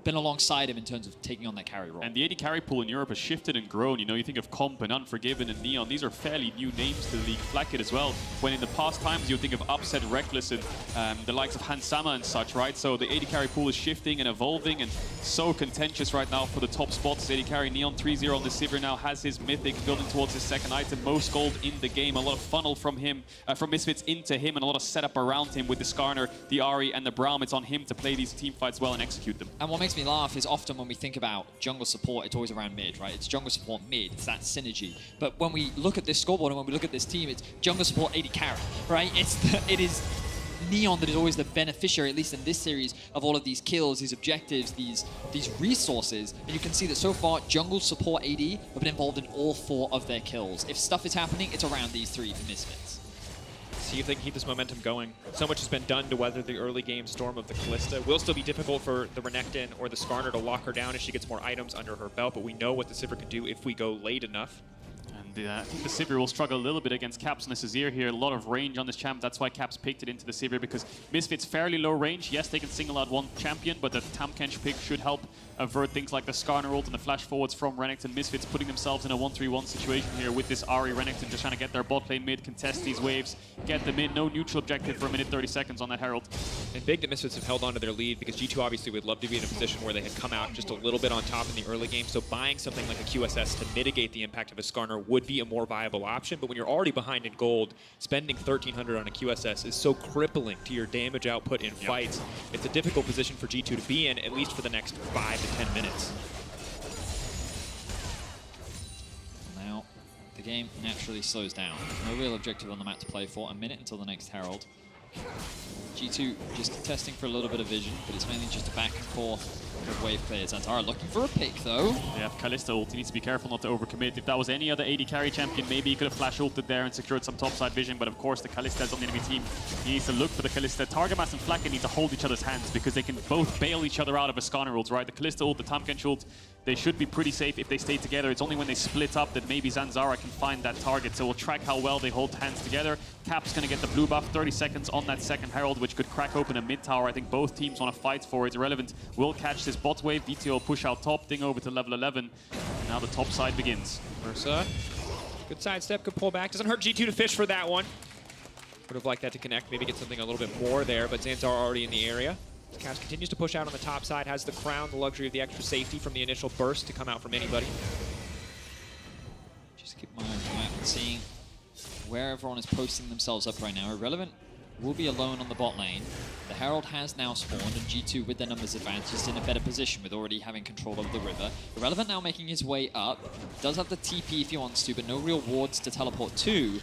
been alongside him in terms of taking on that carry role. And the AD carry pool in Europe has shifted and grown. You know, you think of Comp and Unforgiven and Neon. These are fairly new names to the league. Flackett as well. When in the past times you would think of Upset, Reckless, and the likes of Hansama and such, right? So the AD carry pool is shifting and evolving and so contentious right now for the top spots. AD carry Neon 3-0 on the Sivir now has his mythic building towards his second item. Most gold in the game. A lot of funnel from him, from Misfits into him, and a lot of setup around him with the Skarner, the Ahri, and the Braum. It's on him to play these team fights well and execute them. And what makes me laugh is often when we think about jungle support, it's always around mid, right? It's jungle support mid, it's that synergy. But when we look at this scoreboard and when we look at this team, it's jungle support AD carry, right? It is Neon that is always the beneficiary, at least in this series, of all of these kills, these objectives, these resources. And you can see that so far, jungle support AD have been involved in all 4 of their kills. If stuff is happening, it's around these 3 for Misfits. See if they can keep this momentum going. So much has been done to weather the early game storm of the Kalista. Will still be difficult for the Renekton or the Skarner to lock her down as she gets more items under her belt, but we know what the Sivir can do if we go late enough. And I think the Sivir will struggle a little bit against Caps and the Azir here. A lot of range on this champ. That's why Caps picked it into the Sivir, because Misfits fairly low range. Yes, they can single out one champion, but the Tamkench pick should help avert things like the Skarner ult and the flash forwards from Renekton. Misfits putting themselves in a 1-3-1 situation here with this Ahri. Renekton just trying to get their bot lane mid, contest these waves, get them in. No neutral objective for a minute 30 seconds on that Herald. And big that Misfits have held on to their lead, because G2 obviously would love to be in a position where they had come out just a little bit on top in the early game, so buying something like a QSS to mitigate the impact of a Skarner would be a more viable option. But when you're already behind in gold, spending 1,300 on a QSS is so crippling to your damage output in fights. It's a difficult position for G2 to be in, at least for the next 5 to 10 minutes. Now, the game naturally slows down. No real objective on the map to play for. A minute until the next Herald. G2 just testing for a little bit of vision, but it's mainly just a back and forth of wave players. Zantara looking for a pick though. They have Kalista ult. He needs to be careful not to overcommit. If that was any other AD carry champion, maybe he could have flash ulted there and secured some topside vision, but of course the Kalista is on the enemy team. He needs to look for the Kalista. Targamas and Flacken need to hold each other's hands because they can both bail each other out of a Skarner ult, right? The Kalista ult, the Tahm Kench ult, they should be pretty safe if they stay together. It's only when they split up that maybe Zanzara can find that target. So we'll track how well they hold hands together. Cap's going to get the blue buff, 30 seconds on that second Herald, which could crack open a mid tower. I think both teams want to fight for it. Irrelevant will catch this bot wave. VTO will push out top, ding over to level 11. Now the top side begins. Mersa, good sidestep, good pull back. Doesn't hurt G2 to fish for that one. Would have liked that to connect, maybe get something a little bit more there, but Zanzara already in the area. Caps continues to push out on the top side, has the crown, the luxury of the extra safety from the initial burst to come out from anybody. Just keep my eye on the map and seeing where everyone is posting themselves up right now. Irrelevant will be alone on the bot lane. The Herald has now spawned, and G2 with their numbers advantage is in a better position with already having control of the river. Irrelevant now making his way up. Does have the TP if he wants to, but no real wards to teleport to.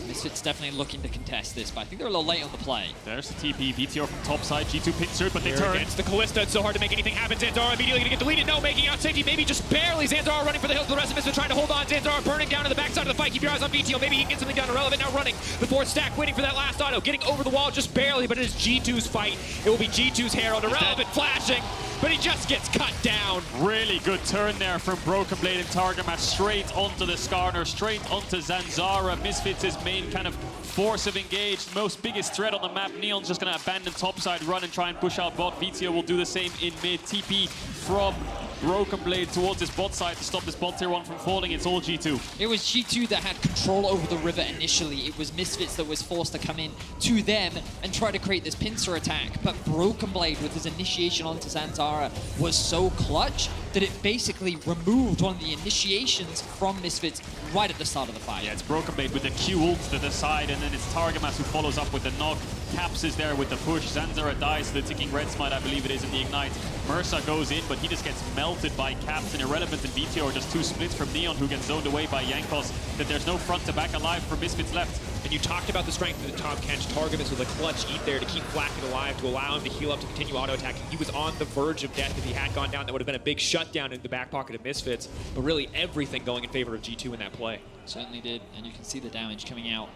Misfits definitely looking to contest this, but I think they're a little late on the play. There's the TP, VTO from top side, G2 pins through, but they turn. Against the Kalista, it's so hard to make anything happen. Zanzara immediately gonna get deleted, no, making out safety, maybe just barely. Zanzara running for the hills, the rest of Misfits trying to hold on. Zanzara burning down to the backside of the fight. Keep your eyes on VTO, maybe he can get something done. Irrelevant now running. The fourth stack waiting for that last auto, getting over the wall just barely, but it is G2's fight. It will be G2's Herald. Irrelevant flashing, but he just gets cut down. Really good turn there from Broken Blade and Targamas straight onto the Skarner, straight onto Zanzara. Misfits' main kind of force of engage, most biggest threat on the map. Neon's just going to abandon topside, run and try and push out bot. VTO will do the same in mid. TP from Broken Blade towards his bot side to stop this bot tier 1 from falling. It's all G2. It was G2 that had control over the river initially. It was Misfits that was forced to come in to them and try to create this pincer attack. But Broken Blade with his initiation onto Zanzara was so clutch that it basically removed one of the initiations from Misfits right at the start of the fight. Yeah, it's Broken Blade with the Q ult to the side, and then it's Targamas who follows up with the knock. Caps is there with the push. Zanzara dies to the ticking red smite, I believe it is, in the ignite. Mersa goes in, but he just gets melted by Caps, and Irrelevant and VTO are just two splits from Neon, who gets zoned away by Jankos. That there's no front to back alive for Misfits left. And you talked about the strength of the Tahm Kench. Targamas with a clutch eat there to keep Flacken alive, to allow him to heal up, to continue auto-attacking. He was on the verge of death. If he had gone down, that would have been a big shutdown in the back pocket of Misfits. But really everything going in favor of G2 in that play. Certainly did, and you can see the damage coming out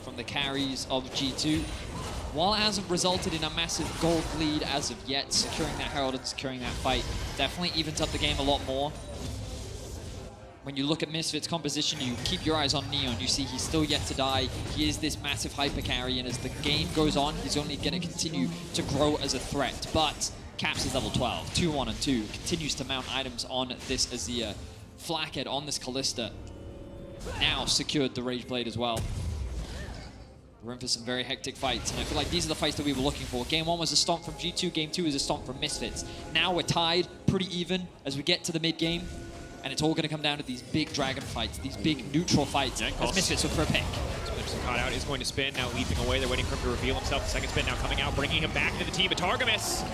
from the carries of G2. While it hasn't resulted in a massive gold lead as of yet, securing that Herald and securing that fight definitely evens up the game a lot more. When you look at Misfits' composition, you keep your eyes on Neon. You see he's still yet to die. He is this massive hyper carry, and as the game goes on, he's only going to continue to grow as a threat. But Caps is level 12, 2-1 and 2, continues to mount items on this Azir. Flackhead on this Kalista now secured the Rage Blade as well. We're in for some very hectic fights, and I feel like these are the fights that we were looking for. Game 1 was a stomp from G2, Game 2 is a stomp from Misfits. Now we're tied, pretty even, as we get to the mid-game, and it's all going to come down to these big dragon fights, these big neutral fights, as Misfits look for a pick. Caught out is going to spin, now leaping away. They're waiting for him to reveal himself. The second spin now coming out, bringing him back into the team. But Targamas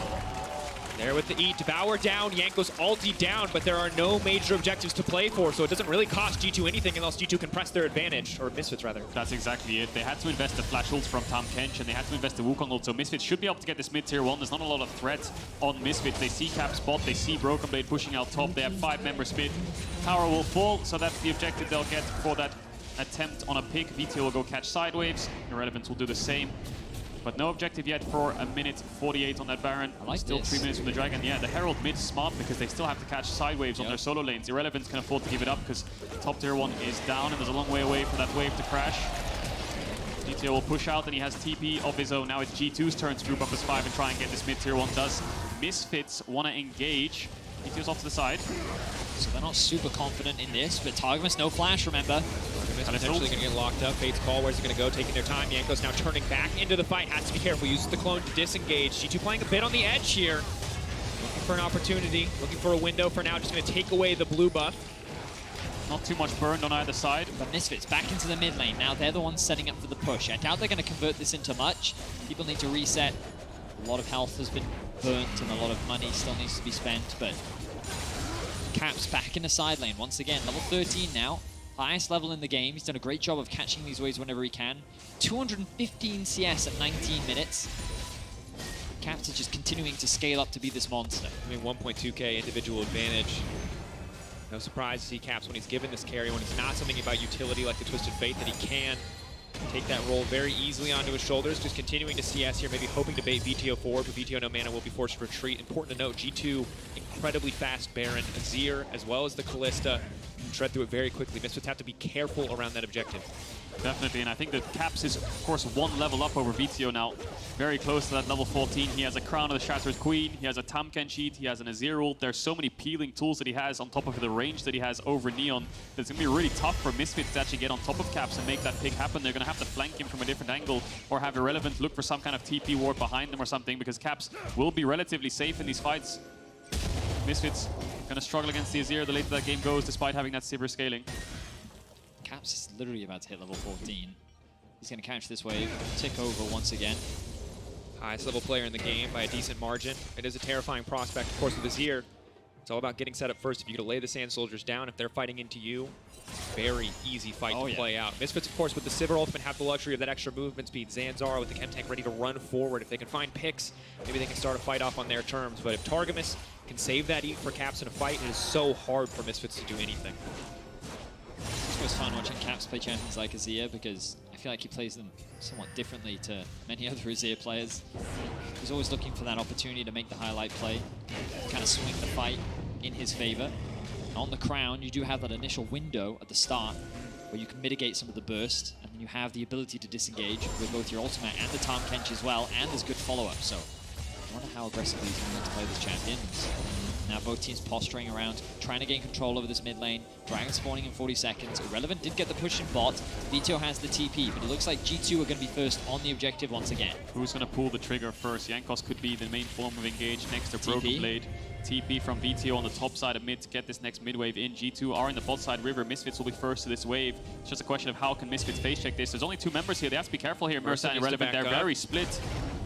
there with the E. Devour down, Jankos ulti down, but there are no major objectives to play for, so it doesn't really cost G2 anything unless G2 can press their advantage, or Misfits rather. That's exactly it. They had to invest the flash ult from Tahm Kench, and they had to invest the Wukong ult, so Misfits should be able to get this mid-tier 1. There's not a lot of threat on Misfits. They see Cap spot, they see Broken Blade pushing out top. They have 5-member split. Tower will fall, so that's the objective they'll get for that attempt on a pick. VTO will go catch side waves. Irrelevant will do the same. But no objective yet for a minute 48 on that Baron. I like still this. 3 minutes from the Dragon. Yeah, the Herald mid smart because they still have to catch side waves on their solo lanes. Irrelevant can afford to give it up because top tier 1 is down and there's a long way away for that wave to crash. GTO will push out and he has TP of his own. Now it's G2's turn to group up as 5 and try and get this mid tier 1. Does Misfits want to engage? GTO's off to the side. So they're not super confident in this, but Targamas no flash, remember. Targamas potentially going to get locked up. Fate's call, where's it going to go? Taking their time. Jankos now turning back into the fight. Has to be careful. Uses the clone to disengage. G2 playing a bit on the edge here. Looking for an opportunity. Looking for a window for now. Just going to take away the blue buff. Not too much burned on either side. But Misfits back into the mid lane. Now they're the ones setting up for the push. I doubt they're going to convert this into much. People need to reset. A lot of health has been burnt and a lot of money still needs to be spent, but Caps back in the side lane once again. Level 13 now. highest level in the game. He's done a great job of catching these waves whenever he can. 215 CS at 19 minutes. Caps is just continuing to scale up to be this monster. I mean, 1.2k individual advantage. No surprise to see Caps when he's given this carry, when it's not something about utility like the Twisted Fate, that he can take that role very easily onto his shoulders. Just continuing to CS here, maybe hoping to bait VTO forward, but VTO no mana will be forced to retreat. Important to note, G2 incredibly fast Baron, Azir, as well as the Kalista. Shred through it very quickly. Misfits have to be careful around that objective. Definitely, and I think that Caps is, of course, one level up over VTO now. Very close to that level 14. He has a Crown of the Shattered Queen, he has a Tamken Sheet, he has an Azir ult. There's so many peeling tools that he has on top of the range that he has over Neon. It's going to be really tough for Misfits to actually get on top of Caps and make that pick happen. They're going to have to flank him from a different angle or have Irrelevant look for some kind of TP ward behind them or something, because Caps will be relatively safe in these fights. Misfits going to struggle against the Azir the later that game goes, despite having that Sivir scaling. Caps is literally about to hit level 14. He's going to catch this wave, tick over once again. Highest level player in the game by a decent margin. It is a terrifying prospect, of course, with Azir. It's all about getting set up first. If you get to lay the Sand Soldiers down, if they're fighting into you, very easy fight to play out. Misfits, of course, with the Sivir ultimate have the luxury of that extra movement speed. Zanzara with the Chem Tank ready to run forward. If they can find picks, maybe they can start a fight off on their terms. But if Targamas can save that eat for Caps in a fight, it is so hard for Misfits to do anything. It's always fun watching Caps play champions like Azir, because I feel like he plays them somewhat differently to many other Azir players. He's always looking for that opportunity to make the highlight play, kind of swing the fight in his favor. On the Crown, you do have that initial window at the start where you can mitigate some of the burst, and then you have the ability to disengage with both your ultimate and the Tahm Kench as well, and there's good follow-up. So I wonder how aggressively he's going to play this champions. Now both teams posturing around, trying to gain control over this mid lane. Dragon spawning in 40 seconds. Irrelevant did get the push in bot. VTO has the TP, but it looks like G2 are going to be first on the objective once again. Who's going to pull the trigger first? Jankos could be the main form of engage next to Broken Blade. TP from VTO on the top side of mid to get this next mid wave in. G2 are in the bot side river. Misfits will be first to this wave. It's just a question of how can Misfits face check this. There's only two members here. They have to be careful here. Mersa and Irrelevant, they're very split.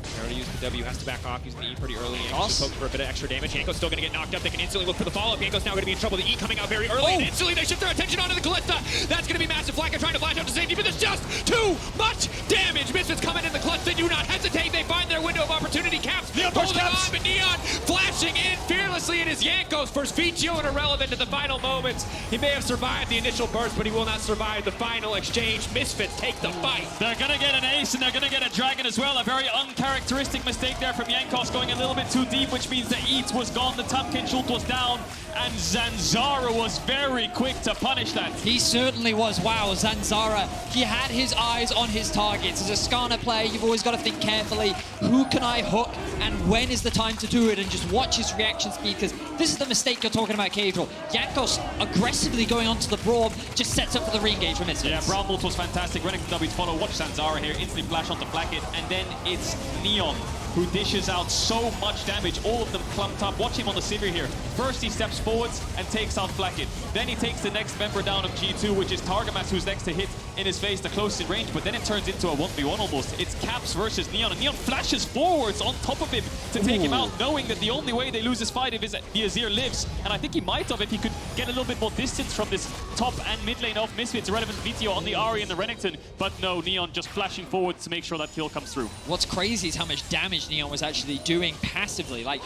They already used the W, has to back off, using the E pretty early. Jankos poking for a bit of extra damage. Jankos still going to get knocked up. They can instantly look for the follow-up. Jankos now going to be in trouble. The E coming out very early, and instantly they shift their attention onto the Kalista. That's going to be massive. Flacker trying to flash out to safety, but there's just too much damage. Misfits coming in the clutch. They do not hesitate. They find their window of opportunity. Caps holding on, but Neon flashing in fearlessly. It is Jankos versus VTO and Irrelevant at the final moments. He may have survived the initial burst, but he will not survive the final exchange. Misfits take the fight. They're going to get an ace, and they're going to get a dragon as well. A very uncharacteristic mistake there from Jankos, going a little bit too deep, which means the Eats was gone, the Tamken Schult was down, and Zanzara was very quick to punish that. He certainly was. Wow, Zanzara, he had his eyes on his targets. As a Skarner player, you've always got to think carefully, who can I hook, and when is the time to do it, and just watch his reaction speed, because this is the mistake you're talking about, Cadril. Jankos aggressively going onto the Braum, just sets up for the re-engage from Misfits. Yeah, Braum ult was fantastic, running the W to follow, watch Zanzara here, instantly flash onto Flacket, and then it's Neon who dishes out so much damage, all of them clumped up. Watch him on the Sivir here. First he steps forwards and takes out Flacket. Then he takes the next member down of G2, which is Targamas, who's next to hit in his face, the closest in range, but then it turns into a 1v1 almost. It's Caps versus Neon, and Neon flashes forwards on top of him to take him out, knowing that the only way they lose this fight is if the Azir lives. And I think he might have if he could get a little bit more distance from this top and mid lane of Misfits. Irrelevant VTO on the Ahri and the Renekton, but no, Neon just flashing forward to make sure that kill comes through. What's crazy is how much damage Neon was actually doing passively. Like,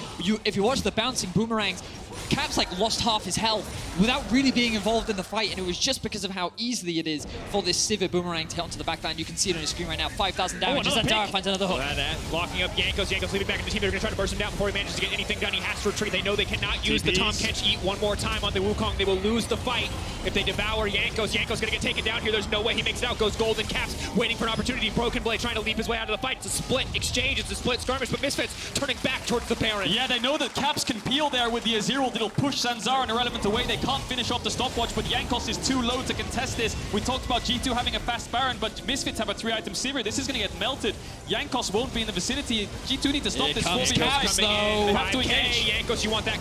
if you watch the bouncing boomerangs, Caps like lost half his health without really being involved in the fight, and it was just because of how easily it is for this Sivir boomerang to hit onto the backline. You can see it on your screen right now, 5,000 damage. Zanzara finds another hook. Locking up Jankos. Jankos leaving back in the team. They're going to try to burst him down before he manages to get anything done. He has to retreat. They know they cannot use the Tahm Kench eat one more time on the Wukong. They will lose the fight if they devour Jankos. Jankos going to get taken down here. There's no way he makes it out. Goes Golden. Caps waiting for an opportunity. Broken Blade trying to leap his way out of the fight. It's a split exchange. It's a split skirmish, but Misfits turning back towards the Baron. Yeah, they know that Caps can peel there with the Azir ult. It'll push Zanzara and Irrelevant away. They can't finish off the stopwatch, but Jankos is too low to contest this. We talked about G2 having a fast Baron, but Misfits have a 3-item Sivir. This is going to get melted. Jankos won't be in the vicinity. G2 need to stop this 4v5. They have to engage. Jankos, you want that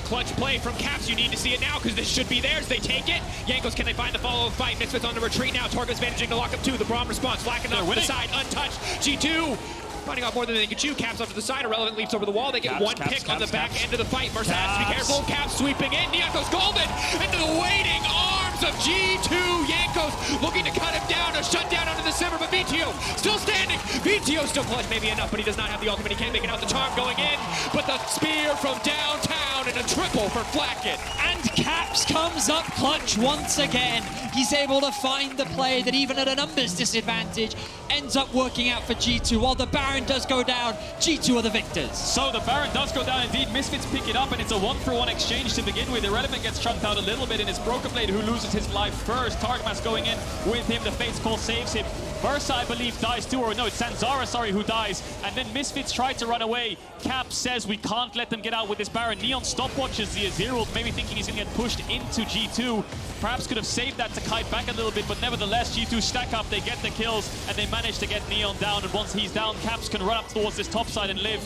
clutch play from Caps. You need to see it now because this should be theirs. They take it. Jankos, can they find the follow-up fight? Misfits on the retreat now. Targamas managing to lock up 2. The Braum response. Flacking off the side. Untouched. G2 finding out more than they can chew. Caps off to the side. Irrelevant leaps over the wall. They get one pick on the back end of the fight. Mersa has to be careful. Caps sweeping in. Neon goes Golden into the waiting arms moves of G2. Jankos looking to cut him down, a shutdown onto the Simmer, but VTO still standing. VTO still clutch, maybe enough, but he does not have the ultimate. He can't make it out. The charm going in, but the spear from downtown and a triple for Flacket. And Caps comes up clutch once again. He's able to find the play that even at a numbers disadvantage ends up working out for G2. While the Baron does go down, G2 are the victors. So the Baron does go down indeed. Misfits pick it up and it's a 1-for-1 exchange to begin with. Irrelevant gets chunked out a little bit and it's Broken Blade who loses his life first. Targamas going in with him. The Fate's Call saves him. Versa, I believe, dies too, or no, it's Zanzara, sorry, who dies. And then Misfits try to run away. Cap says we can't let them get out with this Baron. Neon stopwatches the Azir, maybe thinking he's gonna get pushed into G2. Perhaps could have saved that to kite back a little bit, but nevertheless, G2 stack up, they get the kills, and they manage to get Neon down. And once he's down, Caps can run up towards this top side and live.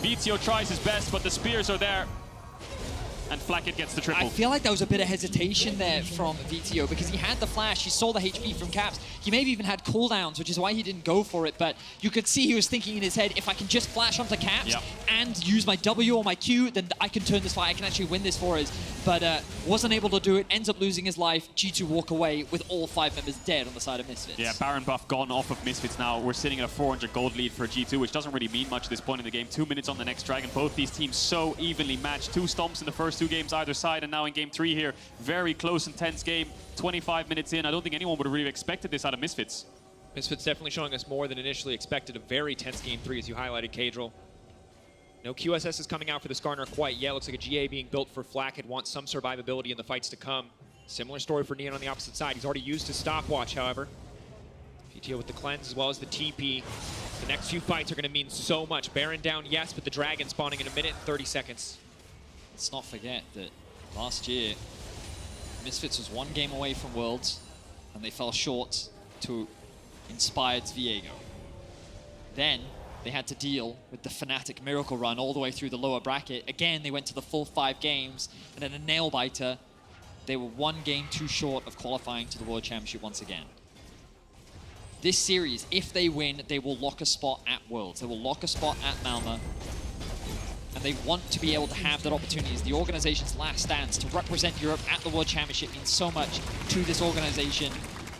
VTO tries his best, but the spears are there. And Flacket gets the triple. I feel like there was a bit of hesitation there from VTO because he had the flash, he saw the HP from Caps. He maybe even had cooldowns, which is why he didn't go for it, but you could see he was thinking in his head, if I can just flash onto Caps and use my W or my Q, then I can turn this fight, I can actually win this for us. But wasn't able to do it, ends up losing his life. G2 walk away with all 5 members dead on the side of Misfits. Yeah, Baron buff gone off of Misfits now. We're sitting at a 400 gold lead for G2, which doesn't really mean much at this point in the game. 2 minutes on the next Dragon. Both these teams so evenly matched. 2 stomps in the first 2 games either side. And now in game 3 here, very close, intense game. 25 minutes in, I don't think anyone would have really expected this out of Misfits. Misfits definitely showing us more than initially expected. A very tense game 3, as you highlighted, Kadril. No QSS is coming out for the Skarner quite yet. Looks like a GA being built for Flacket. Wants some survivability in the fights to come. Similar story for Neon on the opposite side. He's already used his stopwatch, however. PTO with the cleanse as well as the TP. The next few fights are going to mean so much. Baron down, yes, but the Dragon spawning in 1 minute and 30 seconds. Let's not forget that last year, Misfits was 1 game away from Worlds, and they fell short to Inspired's Viego. Then they had to deal with the Fnatic Miracle run all the way through the lower bracket. Again, they went to the full 5 games, and then a nail-biter. They were 1 game too short of qualifying to the World Championship once again. This series, if they win, they will lock a spot at Worlds. They will lock a spot at Malmö. And they want to be able to have that opportunity as the organization's last stance to represent Europe at the World Championship means so much to this organization.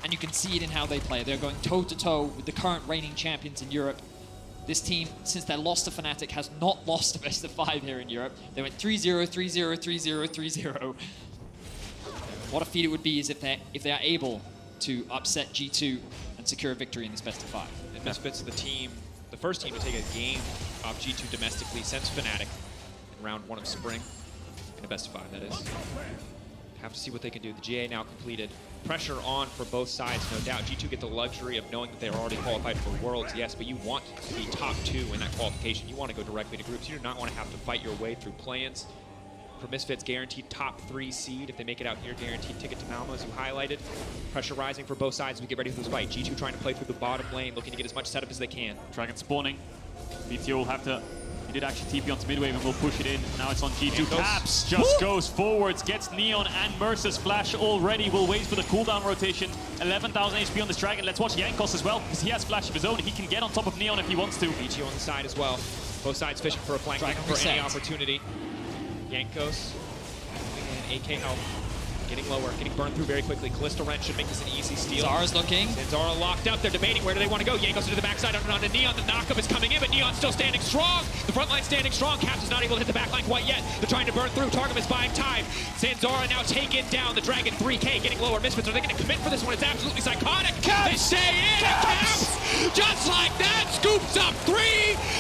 And you can see it in how they play. They're going toe-to-toe with the current reigning champions in Europe. This team, since their loss to Fnatic, has not lost a best of 5 here in Europe. They went 3-0, 3-0, 3-0, 3-0. What a feat it would be is if they are able to upset G2 and secure a victory in this best of 5. And Misfits the team, the first team to take a game off G2 domestically since Fnatic in round 1 of spring. In a best of 5, that is. Have to see what they can do. The GA now completed. Pressure on for both sides, no doubt. G2 get the luxury of knowing that they're already qualified for Worlds, yes, but you want to be top 2 in that qualification. You want to go directly to groups. You do not want to have to fight your way through play-ins. For Misfits, guaranteed top 3 seed. If they make it out here, guaranteed ticket to Malmö, as you highlighted. Pressure rising for both sides as we get ready for this fight. G2 trying to play through the bottom lane, looking to get as much setup as they can. Dragon spawning. VTO will have to... He did actually TP onto midwave and will push it in. Now it's on G2. Caps just goes forwards, gets Neon and Mercer's flash already. Will wait for the cooldown rotation. 11,000 HP on this Dragon. Let's watch Jankos as well, because he has flash of his own. He can get on top of Neon if he wants to. VTO on the side as well. Both sides fishing for a flank, looking for any opportunity. Jankos, AK health, getting lower, getting burned through very quickly. Callista Wrench should make this an easy steal. Zara's looking. Zara locked up. They're debating where do they want to go. Jankos into the backside onto Neon. The knockup is coming in, but Neon's still standing strong. The front line standing strong. Caps is not able to hit the back line quite yet. They're trying to burn through. Targum is buying time. Zanzara now taken down. The Dragon 3K getting lower. Misfits, are they going to commit for this one? It's absolutely psychotic. Caps! They stay in. Caps! Just like that, scoops up 3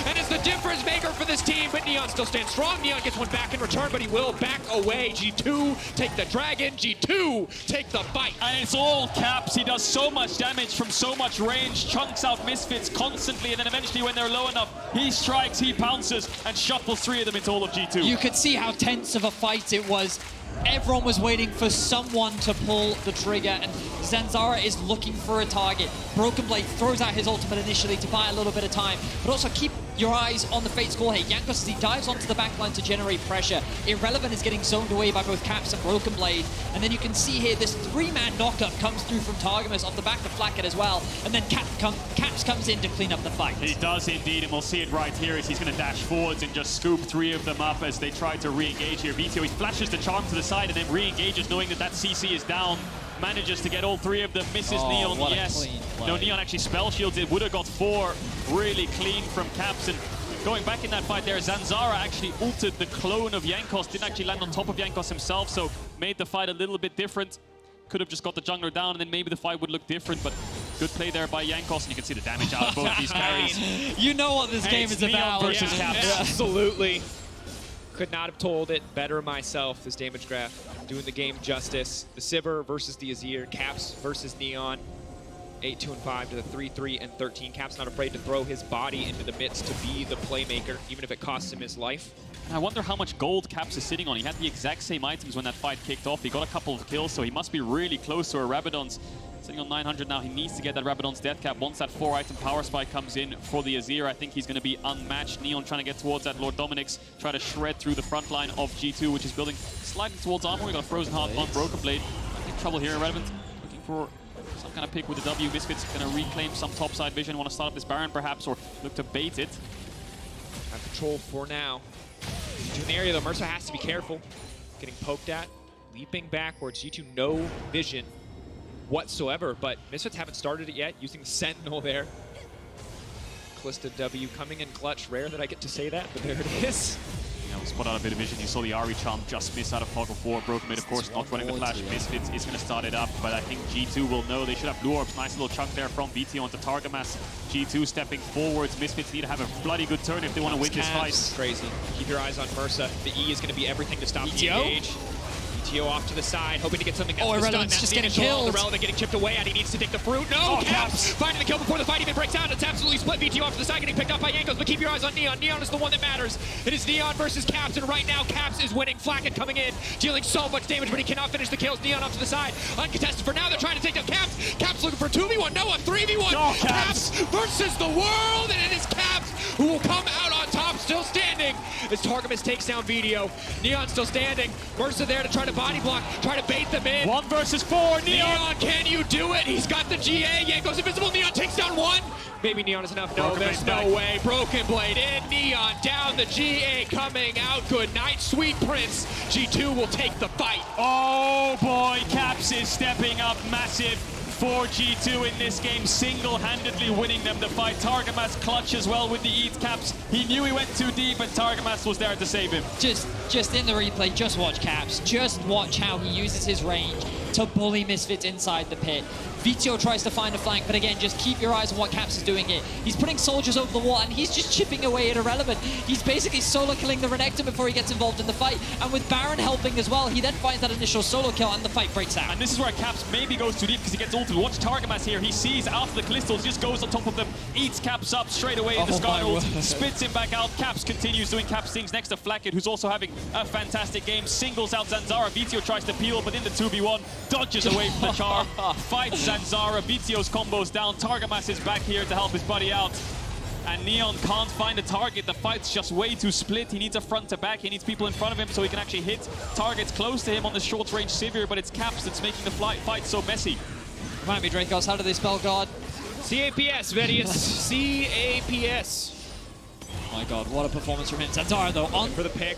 and is the difference maker for this team. But Neon still stands strong. Neon gets one back in return, but he will back away. G2 take the Dragon. G2 take the fight. And it's all Caps. He does so much damage from so much range, chunks out Misfits constantly, and then eventually when they're low enough, he strikes, he pounces, and shuffles 3 of them into all of G2. You could see how tense of a fight it was. Everyone was waiting for someone to pull the trigger, and Zanzara is looking for a target. Broken Blade throws out his ultimate initially to buy a little bit of time, but also keep your eyes on the Fate's Call. Hey, Jankos, as he dives onto the backline to generate pressure. Irrelevant is getting zoned away by both Caps and Broken Blade, and then you can see here this 3-man knockup comes through from Targamas off the back of Flacket as well, and then Caps comes in to clean up the fight. He does indeed, and we'll see it right here as he's going to dash forwards and just scoop 3 of them up as they try to re-engage here. VTO, he flashes the charm to the side and then re-engages knowing that that CC is down. manages to get all 3 of them, misses Neon, what a yes. clean play. No, Neon actually spell shields it, would have got 4 really clean from Caps. And going back in that fight there, Zanzara actually ulted the clone of Jankos, didn't actually land on top of Jankos himself, so made the fight a little bit different. Could have just got the jungler down, and then maybe the fight would look different, but good play there by Jankos, and you can see the damage out of both these carries. You know what this game is about. Versus Caps. Absolutely. Could not have told it better myself, this damage graph. Doing the game justice. The Sivir versus the Azir. Caps versus Neon. 8, 2, and 5 to the 3, 3, and 13. Caps not afraid to throw his body into the midst to be the playmaker, even if it costs him his life. And I wonder how much gold Caps is sitting on. He had the exact same items when that fight kicked off. He got a couple of kills, so he must be really close to a Rabadon's. Sitting on 900 now, he needs to get that Rabadon's death cap. Once that 4-item power spike comes in for the Azir, I think he's going to be unmatched. Neon trying to get towards that Lord Dominic's, try to shred through the front line of G2, which is building slightly towards armor. We got a Frozen Heart on Broken Blade. I think trouble here, Irrelevant. Looking for some kind of pick with the W. Misfits going to reclaim some topside vision. Want to start up this Baron perhaps, or look to bait it. Have control for now. G2 in the area though, Mercer has to be careful. Getting poked at, leaping backwards. G2 no vision whatsoever, but Misfits haven't started it yet, using the Sentinel there. Calista W coming in clutch. Rare that I get to say that, but there it is. Yeah, we spot out a bit of vision. You saw the Ahri charm just miss out of Fog of War. Broken Mid, of course, not running the flash. Misfits is going to start it up, but I think G2 will know. They should have blue orbs. Nice little chunk there from BT onto Targamas. G2 stepping forwards. Misfits need to have a bloody good turn if they want to win this fight. Crazy. Keep your eyes on Mercer. The E is going to be everything to stop the engage. BTO off to the side, hoping to get something that's Irrelevant's just getting killed. Irrelevant getting chipped away, and he needs to take the fruit. No, Caps finding the kill before the fight even breaks out. It's absolutely split. BTO off to the side, getting picked up by Jankos, but keep your eyes on Neon. Neon is the one that matters. It is Neon versus Caps, and right now Caps is winning. Flacket coming in, dealing so much damage, but he cannot finish the kills. Neon off to the side, uncontested for now. They're trying to take down Caps. Caps looking for 2v1, no, a 3v1. Caps versus the world, and it is Caps who will come out on top, still standing, as Targamas takes down BTO. Neon still standing. Mercer there to try to body block, try to bait them in. 1 versus 4, Neon, can you do it? He's got the GA. Jankos invisible. Neon takes down 1. Maybe Neon is enough. No, there's no way. Broken Blade in. Neon down. The GA coming out. Good night, sweet prince. G2 will take the fight. Oh boy, Caps is stepping up massive for G2 in this game, single-handedly winning them the fight. Targamas clutch as well with the Eat. Caps, he knew he went too deep, and Targamas was there to save him. Just in the replay, just watch Caps. Just watch how he uses his range to bully Misfits inside the pit. VTO tries to find a flank, but again, just keep your eyes on what Caps is doing here. He's putting soldiers over the wall, and he's just chipping away at Irrelevant. He's basically solo killing the Renekton before he gets involved in the fight, and with Baron helping as well, he then finds that initial solo kill, and the fight breaks out. And this is where Caps maybe goes too deep because he gets ulted. Watch Targamas here. He sees after the Callistos, just goes on top of them, eats Caps up straight away in the Sky ult, spits him back out. Caps continues doing Caps things next to Flacket, who's also having a fantastic game. Singles out Zanzara. VTO tries to peel, but in the 2v1, dodges away from the charm, fights Zanzara. VTO's combos down. Targamas is back here to help his buddy out. And Neon can't find a target. The fight's just way too split. He needs a front to back. He needs people in front of him so he can actually hit targets close to him on the short range Sivir, but it's Caps that's making the fight so messy. Remind me, Dracos, how do they spell God? CAPS, Vedius. CAPS. Oh my god, what a performance from him. Zanzara, though, on for the pick.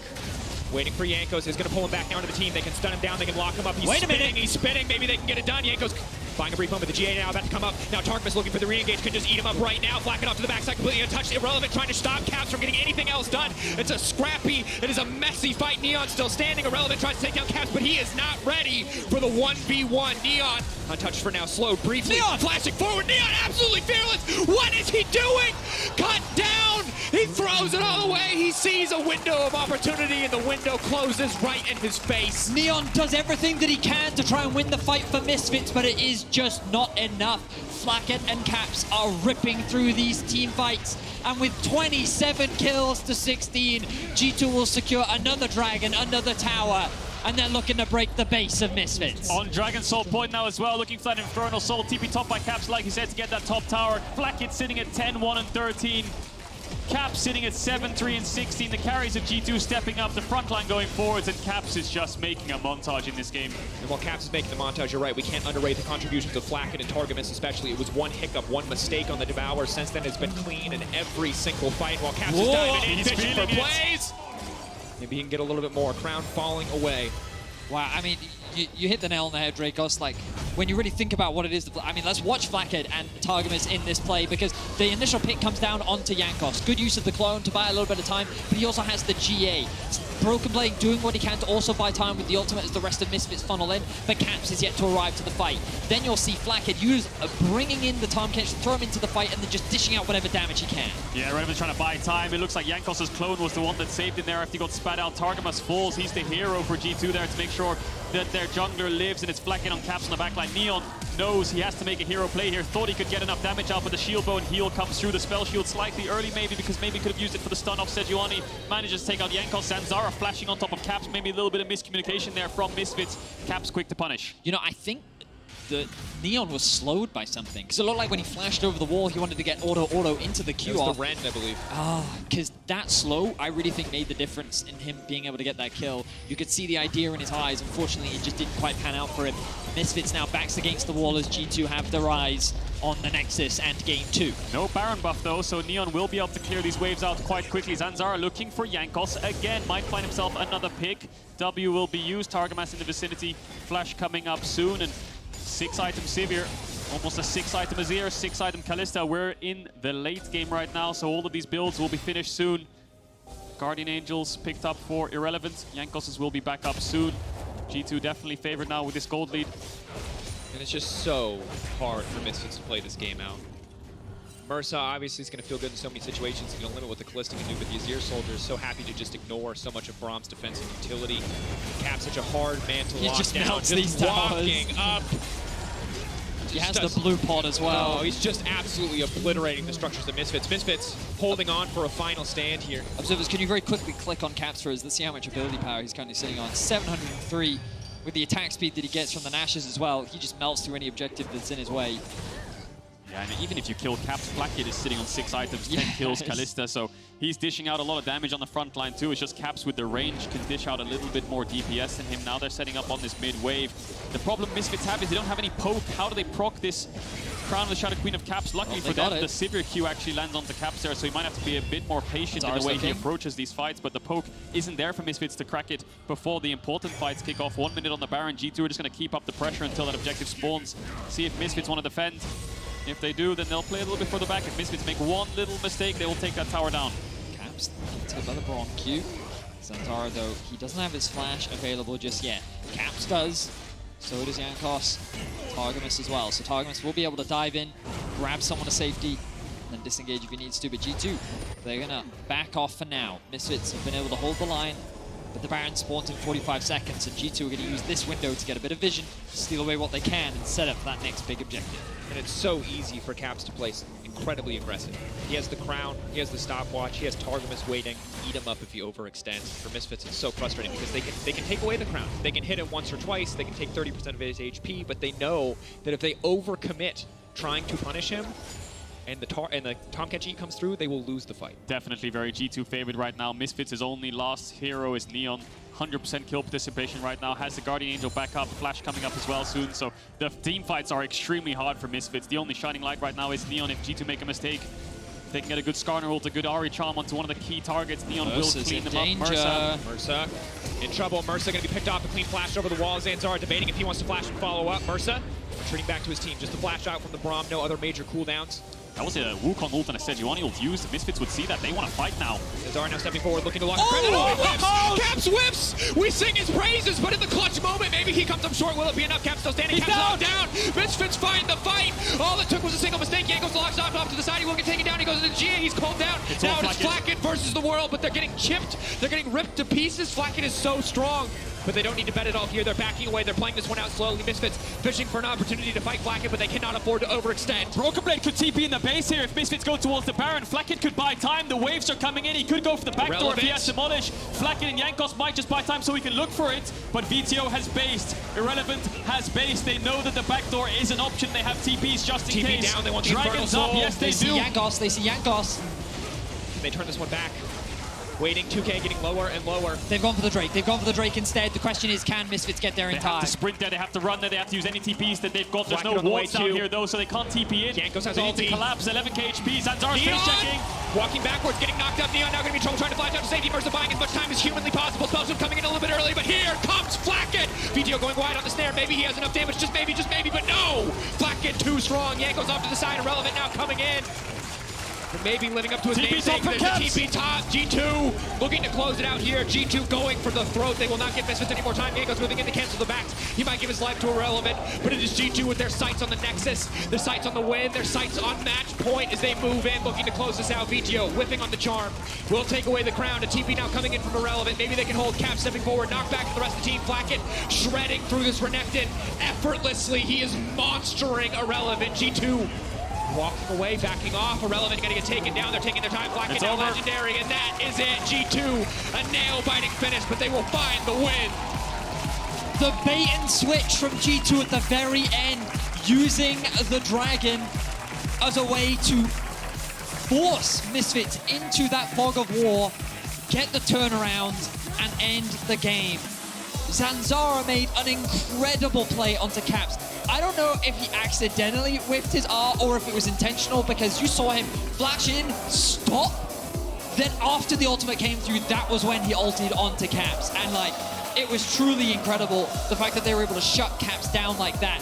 Waiting for Jankos. He's going to pull him back down to the team. They can stun him down. They can lock him up. He's spinning. He's spinning. Maybe they can get it done. Jankos buying a brief moment. The GA now about to come up. Now Targamas looking for the re-engage. Can just eat him up right now. Flacken off to the backside. Completely untouched. Irrelevant trying to stop Caps from getting anything else done. It's a scrappy. It is a messy fight. Neon still standing. Irrelevant tries to take down Caps, but he is not ready for the 1v1. Neon untouched for now. Slow briefly. Neon flashing forward. Neon absolutely fearless. What is he doing? Cut down. He throws it all away. He sees a window of opportunity, and the window closes right in his face. Neon does everything that he can to try and win the fight for Misfits, but it is just not enough. Flacket and Caps are ripping through these team fights, and with 27 kills to 16, G2 will secure another dragon, another tower, and they're looking to break the base of Misfits. On Dragon Soul point now as well, looking for that Infernal Soul. TP top by Caps, like you said, to get that top tower. Flacket sitting at 10, 1, and 13. Caps sitting at 7, 3, and 16. The carries of G2 stepping up, the front line going forwards, and Caps is just making a montage in this game. And while Caps is making the montage, you're right, we can't underrate the contributions of Flacket and Targamas especially. It was one hiccup, one mistake on the Devour. Since then, it's been clean in every single fight. While Caps is diving in, fishing for plays. Maybe he can get a little bit more. Crown falling away. Wow, I mean, you hit the nail on the head, Dracos. Like, when you really think about what it is, I mean, let's watch Flackhead and Targamas in this play, because the initial pick comes down onto Jankos. Good use of the clone to buy a little bit of time, but he also has the GA. Broken Blade doing what he can to also buy time with the ultimate as the rest of Misfits funnel in, but Caps is yet to arrive to the fight. Then you'll see Flackhead use bringing in the Tom Kench, throw him into the fight, and then just dishing out whatever damage he can. Yeah, Relevant trying to buy time. It looks like Jankos' clone was the one that saved him there after he got spat out. Targamas falls. He's the hero for G2 there to make sure that their jungler lives, and it's Flackhead on Caps on the backline. Neon knows he has to make a hero play here. Thought he could get enough damage out, but the shield bow and heal comes through. The spell shield slightly early maybe, because maybe could have used it for the stun off Sejuani. Manages to take out Jankos. Zanzara flashing on top of Caps. Maybe a little bit of miscommunication there from Misfits. Caps quick to punish. You know, I think the Neon was slowed by something, because it looked like when he flashed over the wall, he wanted to get auto into the Q off. The Rend, I believe. Because that slow, I really think made the difference in him being able to get that kill. You could see the idea in his eyes. Unfortunately, it just didn't quite pan out for him. Misfits now backs against the wall as G2 have their eyes on the Nexus and Game 2. No Baron buff though, so Neon will be able to clear these waves out quite quickly. Zanzara looking for Jankos again, might find himself another pick. W will be used, Targamas in the vicinity, Flash coming up soon, and 6-item Sivir, almost a 6-item Azir, 6-item Kalista. We're in the late game right now, so all of these builds will be finished soon. Guardian Angels picked up for Irrelevant. Jankos will be back up soon. G2 definitely favored now with this gold lead. And it's just so hard for Misfits to play this game out. Mersa obviously is going to feel good in so many situations. He's going to limit what the Kalista can do, but the Azir Soldier is so happy to just ignore so much of Braum's defensive utility. Cap's such a hard man to lock just down. melts Just these walking up. He has the blue pod as well. Oh, he's just absolutely obliterating the structures of Misfits. Misfits holding on for a final stand here. Observers, can you very quickly click on Caps for us? Let's see how much ability power he's currently sitting on. 703 with the attack speed that he gets from the Nashes as well. He just melts through any objective that's in his way. Yeah, and even if you kill Caps, Flackhead is sitting on 6 items, 10 kills Kalista, so he's dishing out a lot of damage on the front line too. It's just Caps with the range can dish out a little bit more DPS than him. Now they're setting up on this mid wave. The problem Misfits have is they don't have any poke. How do they proc this Crown of the Shadow Queen of Caps? Luckily for them, the Sivir Q actually lands onto Caps there, so he might have to be a bit more patient in the way he approaches these fights, but the poke isn't there for Misfits to crack it before the important fights kick off. 1 minute on the Baron. G2 are just going to keep up the pressure until that objective spawns. See if Misfits want to defend. If they do, then they'll play a little bit further back. If Misfits make one little mistake, they will take that tower down. Caps take another Braum Q. Zanzara, though, he doesn't have his flash available just yet. Caps does. So does Jankos. Targamas as well. So Targamas will be able to dive in, grab someone to safety, and then disengage if he needs to. But G2, they're going to back off for now. Misfits have been able to hold the line, but the Baron spawns in 45 seconds, and G2 are going to use this window to get a bit of vision, steal away what they can, and set up that next big objective. And it's so easy for Caps to play incredibly aggressive. He has the crown, he has the stopwatch, he has Targamas waiting. Eat him up if he overextends. For Misfits, it's so frustrating because they can take away the crown. They can hit him once or twice, they can take 30% of his HP, but they know that if they overcommit trying to punish him, and the Tom Kench comes through, they will lose the fight. Definitely very G2 favored right now. Misfits' only last hero is Neon. 100% kill participation right now. Has the Guardian Angel back up. Flash coming up as well soon. So the team fights are extremely hard for Misfits. The only shining light right now is Neon. If G2 make a mistake, if they can get a good Skarner ult, a good Ahri charm onto one of the key targets, Neon will clean them up. Mersa in trouble. Mersa going to be picked off. A clean flash over the wall. Zanzara debating if he wants to flash and follow up. Mersa retreating back to his team. Just a flash out from the Braum. No other major cooldowns. That was a Wukong ult and a Sejuani ult used. The Misfits would see that. They want to fight now. Zanzara now stepping forward, looking to lock the credit. Whips! Caps whips! We sing his praises, but in the clutch moment, maybe he comes up short. Will it be enough? Caps still standing. He's Caps down. Misfits find the fight. All it took was a single mistake. Jankos locks off to the side. He will get taken down. He goes into GA. He's called down. Now it's Flackhead versus the world, but they're getting chipped. They're getting ripped to pieces. Flackhead is so strong. But they don't need to bet it all here. They're backing away. They're playing this one out slowly. Misfits fishing for an opportunity to fight Flackhead, but they cannot afford to overextend. Broken Blade could TP in the base here if Misfits go towards the Baron. Flackhead could buy time. The waves are coming in. He could go for the back door if he has Demolish. Flackhead and Jankos might just buy time so he can look for it. But VTO has based. Irrelevant has based. They know that the back door is an option. They have TPs just in case. Down. They want the Dragons up. Yes, they do. See Jankos. They see Jankos. Can they turn this one back? Waiting, 2K getting lower and lower. They've gone for the Drake. They've gone for the Drake instead. The question is, can Misfits get there in time? They have to sprint there. They have to run there. They have to use any TPs that they've got. There's no wards down here, though, so they can't TP in. Jankos has they need to ulti. collapse. 11k HP. Zanzara's face checking. Walking backwards, getting knocked up. Neon now going to be trouble trying to fly down to safety. Mersa buying as much time as humanly possible. Spellshield coming in a little bit early, but here comes Flackhead. VTO VTO going wide on the snare. Maybe he has enough damage, just maybe, but no! Flacket too strong. Yanko's off to the side. Irrelevant now coming in. But maybe living up to his namesake. There's a TP top. G2 looking to close it out here. G2 going for the throat. They will not give Misfits any more time. Yanko's moving in to cancel the backs. He might give his life to Irrelevant, but it is G2 with their sights on the Nexus, their sights on the win, their sights on match point as they move in, looking to close this out. VTO whipping on the charm. Will take away the crown. A TP now coming in from Irrelevant. Maybe they can hold Cap stepping forward. Knock back to the rest of the team. Flacket shredding through this Renekton effortlessly. He is monstering Irrelevant. G2 walking away, backing off. Irrelevant gonna get taken down. They're taking their time. Flacket now legendary, and that is it. G2, a nail-biting finish, but they will find the win. The bait and switch from G2 at the very end, using the Dragon as a way to force Misfits into that fog of war, get the turnaround, and end the game. Zanzara made an incredible play onto Caps. I don't know if he accidentally whipped his R or if it was intentional, because you saw him flash in, stop. Then after the ultimate came through, that was when he ulted onto Caps. And like, it was truly incredible, the fact that they were able to shut Caps down like that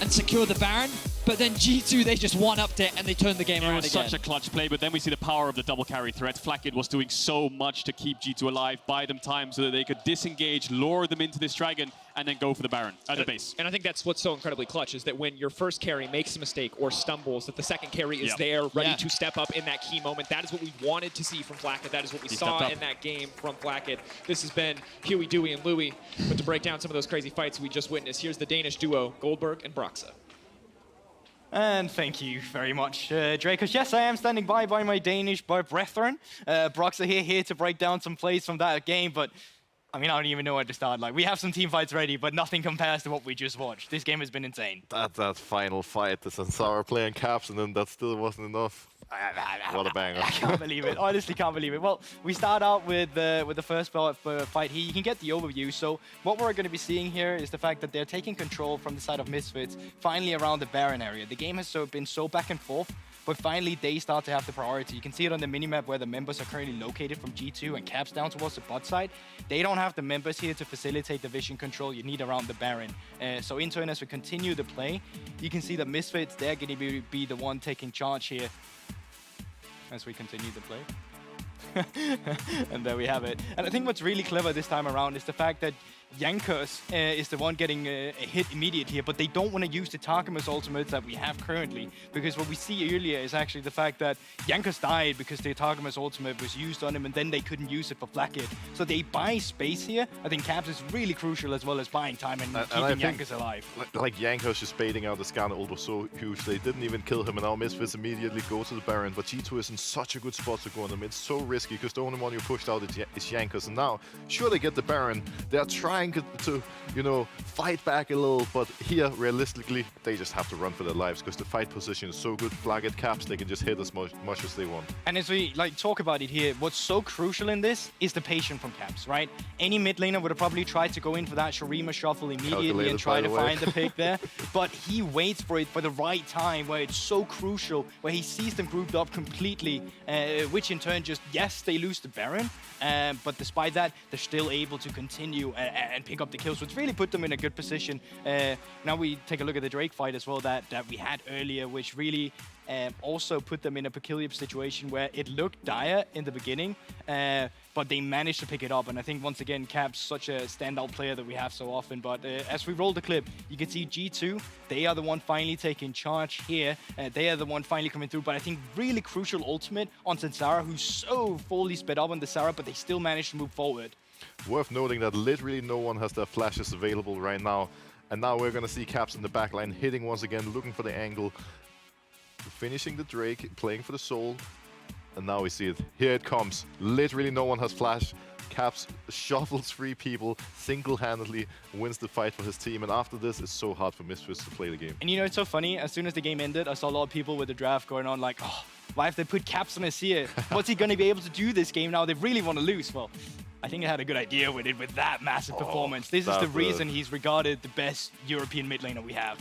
and secure the Baron. But then G2, they just one-upped it and they turned the game around again. It was such a clutch play, but then we see the power of the double carry threat. Flacket was doing so much to keep G2 alive, buy them time so that they could disengage, lure them into this Dragon, and then go for the Baron at the base. And I think that's what's so incredibly clutch, is that when your first carry makes a mistake or stumbles, that the second carry is there, ready to step up in that key moment. That is what we wanted to see from Flacket. That is what we saw in that game from Flacket. This has been Huey, Dewey, and Louie. But to break down some of those crazy fights we just witnessed, here's the Danish duo, Goldberg and Broxa. And thank you very much, Dracos. Yes, I am standing by my Danish brethren. Broxa here to break down some plays from that game, but I mean, I don't even know where to start. Like, we have some team fights ready, but nothing compares to what we just watched. This game has been insane. That final fight, the Zanzara playing Caps, and then that still wasn't enough. What a banger. I can't believe it. Honestly, can't believe it. Well, we start out with the first fight here. You can get the overview. So what we're going to be seeing here is the fact that they're taking control from the side of Misfits, finally around the Baron area. The game has been so back and forth, but finally they start to have the priority. You can see it on the minimap where the members are currently located from G2 and Caps down towards the bot side. They don't have the members here to facilitate the vision control you need around the Baron. So in turn, as we continue the play, you can see that Misfits, they're going to be the one taking charge here as we continue the play. And there we have it. And I think what's really clever this time around is the fact that Jankos is the one getting a hit immediate here, but they don't want to use the Targamas ultimates that we have currently, because what we see earlier is actually the fact that Jankos died because the Targamas ultimate was used on him, and then they couldn't use it for Flacket. So they buy space here. I think Caps is really crucial, as well as buying time and keeping Jankos alive. Like Jankos just baiting out the Scanner ult was so huge. They didn't even kill him, and now Misfits immediately go to the Baron, but G2 is in such a good spot to go on them. It's so risky because the only one you pushed out is Jankos, and now, sure, they get the Baron. They're trying to, you know, fight back a little, but here, realistically, they just have to run for their lives because the fight position is so good. Flacket Caps, they can just hit as much as they want. And as we talk about it here, what's so crucial in this is the patience from Caps, right? Any mid laner would have probably tried to go in for that Shurima shuffle immediately and try to find the pick there, but he waits for it for the right time, where it's so crucial, where he sees them grouped up completely, which in turn just, yes, they lose the Baron, but despite that, they're still able to continue and pick up the kills, which really put them in a good position. Now we take a look at the Drake fight as well that we had earlier, which really also put them in a peculiar situation where it looked dire in the beginning, but they managed to pick it up. And I think, once again, Cap's such a standout player that we have so often. But as we roll the clip, you can see G2, they are the one finally taking charge here. They are the one finally coming through. But I think really crucial ultimate on Zanzara, who's so fully sped up on the Sarah, but they still managed to move forward. Worth noting that literally no one has their flashes available right now. And now we're going to see Caps in the backline hitting once again, looking for the angle, finishing the Drake, playing for the soul. And now we see it. Here it comes. Literally no one has flash. Caps shuffles 3 people, single-handedly wins the fight for his team. And after this, it's so hard for Misfits to play the game. And you know, it's so funny. As soon as the game ended, I saw a lot of people with the draft going on like, oh, why have they put Caps on his here? What's he going to be able to do this game now? They really want to lose. Well, I think I had a good idea with it, with that massive performance. This is the reason he's regarded the best European mid laner we have.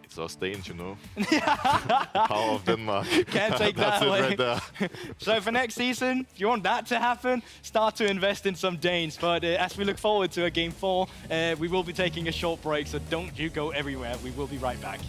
It's us Danes, you know. Power of Denmark. Can't take that That's it away. right there. So for next season, if you want that to happen, start to invest in some Danes. But as we look forward to a Game 4, we will be taking a short break, so don't you go everywhere. We will be right back.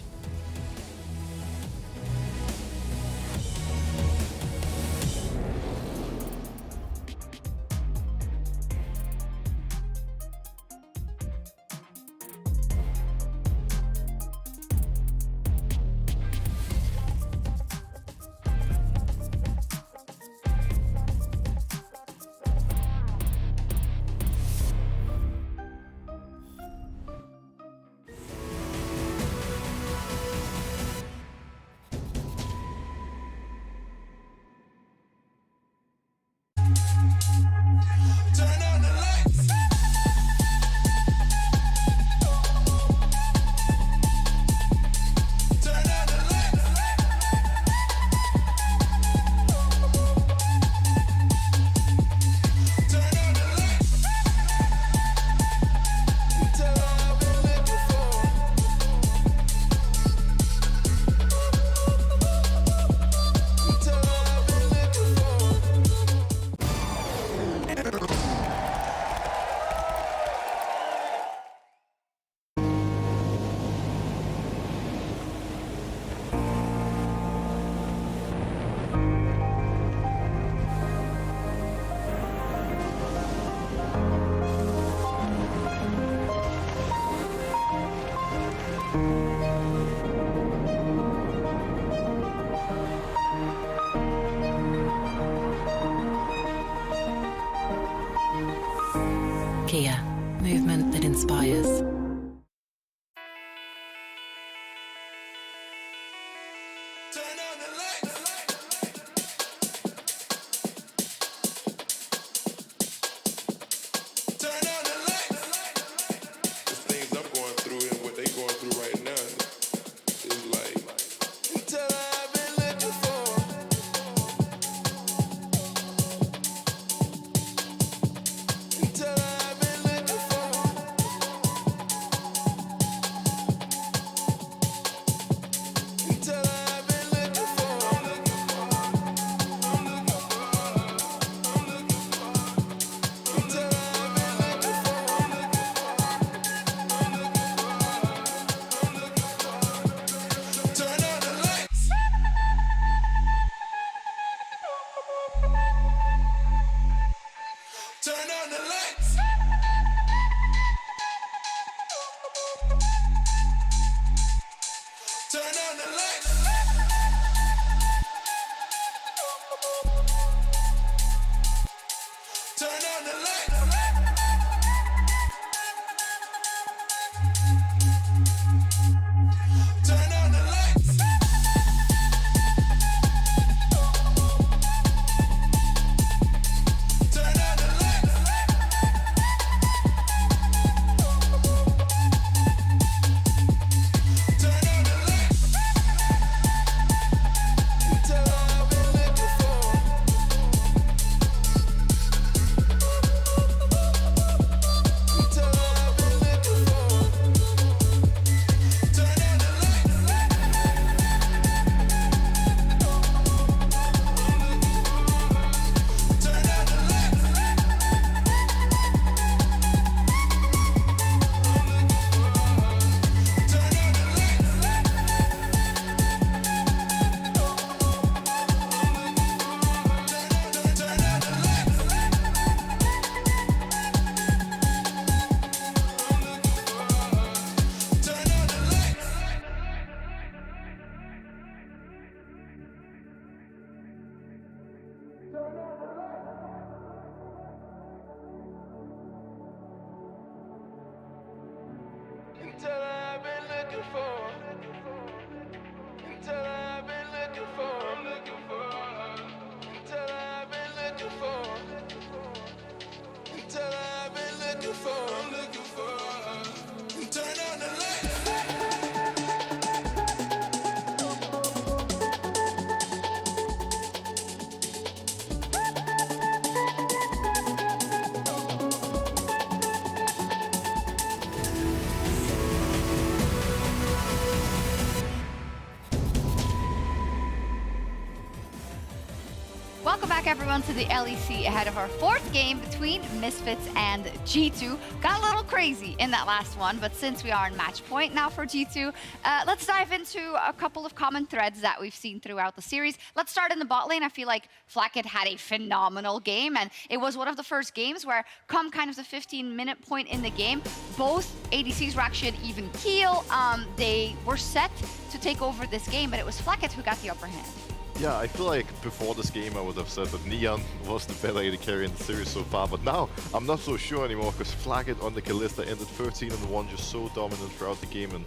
Kia, movement that inspires. Welcome back, everyone, to the LEC ahead of our 4th game between Misfits and G2. Got a little crazy in that last one, but since we are in match point now for G2, let's dive into a couple of common threads that we've seen throughout the series. Let's start in the bot lane. I feel like Flacket had a phenomenal game, and it was one of the first games where, come kind of the 15-minute point in the game, both ADCs were actually an even keel. They were set to take over this game, but it was Flacket who got the upper hand. Yeah, I feel like before this game I would have said that Neon was the better AD carry in the series so far, but now I'm not so sure anymore because Flacket on the Kalista ended 13-1, just so dominant throughout the game, and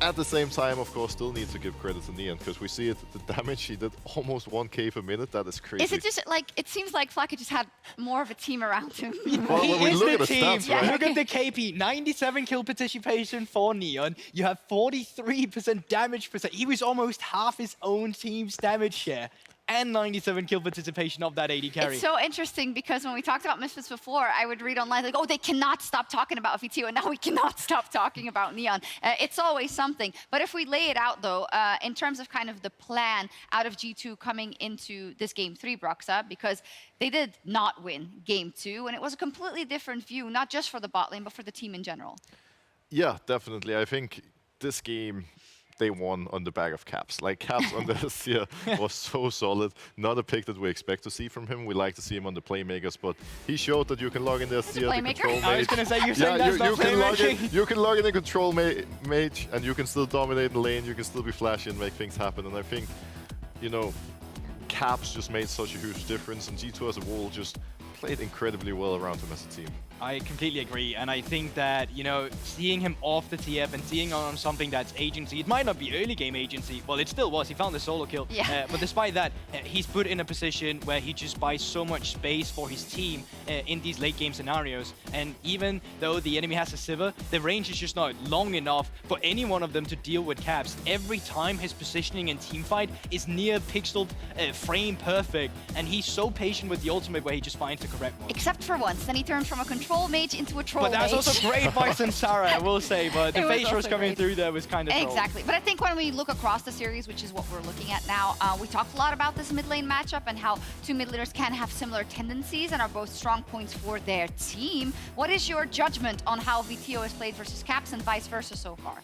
at the same time, of course, still need to give credit to Neon because we see it, the damage he did, almost 1k per minute. That is crazy. Is it just like, it seems like Flacket just had more of a team around him. Well, he we is look the at the team. stats, right? Look at the KP, 97 kill participation for Neon. You have 43% damage percent. He was almost half his own team's damage share. And 97 kill participation of that AD carry. It's so interesting because when we talked about Misfits before, I would read online like, oh, they cannot stop talking about VTO, and now we cannot stop talking about Neon. It's always something. But if we lay it out, though, in terms of kind of the plan out of G2 coming into this Game 3, Broxa, because they did not win Game 2, and it was a completely different view, not just for the bot lane, but for the team in general. Yeah, definitely. I think this game, they won on the back of Caps. Like, Caps on this year was so solid. Not a pick that we expect to see from him. We like to see him on the playmakers, but he showed that you can log in there, see the control mage. I was going to say, you're saying that's not playmaking. You can log in a control mage, and you can still dominate the lane. You can still be flashy and make things happen. And I think, you know, Caps just made such a huge difference, and G2 as a whole just played incredibly well around him as a team. I completely agree, and I think that, you know, seeing him off the TF and seeing on something that's agency, it might not be early game agency, well, it still was, he found the solo kill, but despite that, he's put in a position where he just buys so much space for his team in these late game scenarios, and even though the enemy has a Sivir, the range is just not long enough for any one of them to deal with Caps. Every time his positioning and teamfight is near pixel frame perfect, and he's so patient with the ultimate where he just finds the correct one. Except for once, then he turns from a control mage into a troll mage. But that's also great by Samsara, I will say, but the face rush coming through there was kind of Exactly, but I think when we look across the series, which is what we're looking at now, we talked a lot about this mid lane matchup and how two mid laners can have similar tendencies and are both strong points for their team. What is your judgment on how VTO has played versus Caps and vice versa so far?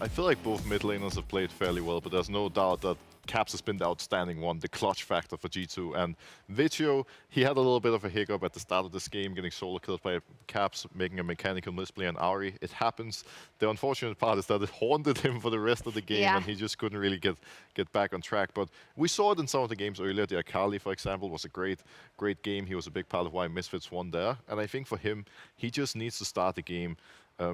I feel like both mid laners have played fairly well, but there's no doubt that Caps has been the outstanding one, the clutch factor for G2. And Vitio, he had a little bit of a hiccup at the start of this game, getting solo killed by Caps, making a mechanical misplay on Ahri. It happens. The unfortunate part is that it haunted him for the rest of the game, and he just couldn't really get back on track. But we saw it in some of the games earlier. The Akali, for example, was a great game. He was a big part of why Misfits won there. And I think for him, he just needs to start the game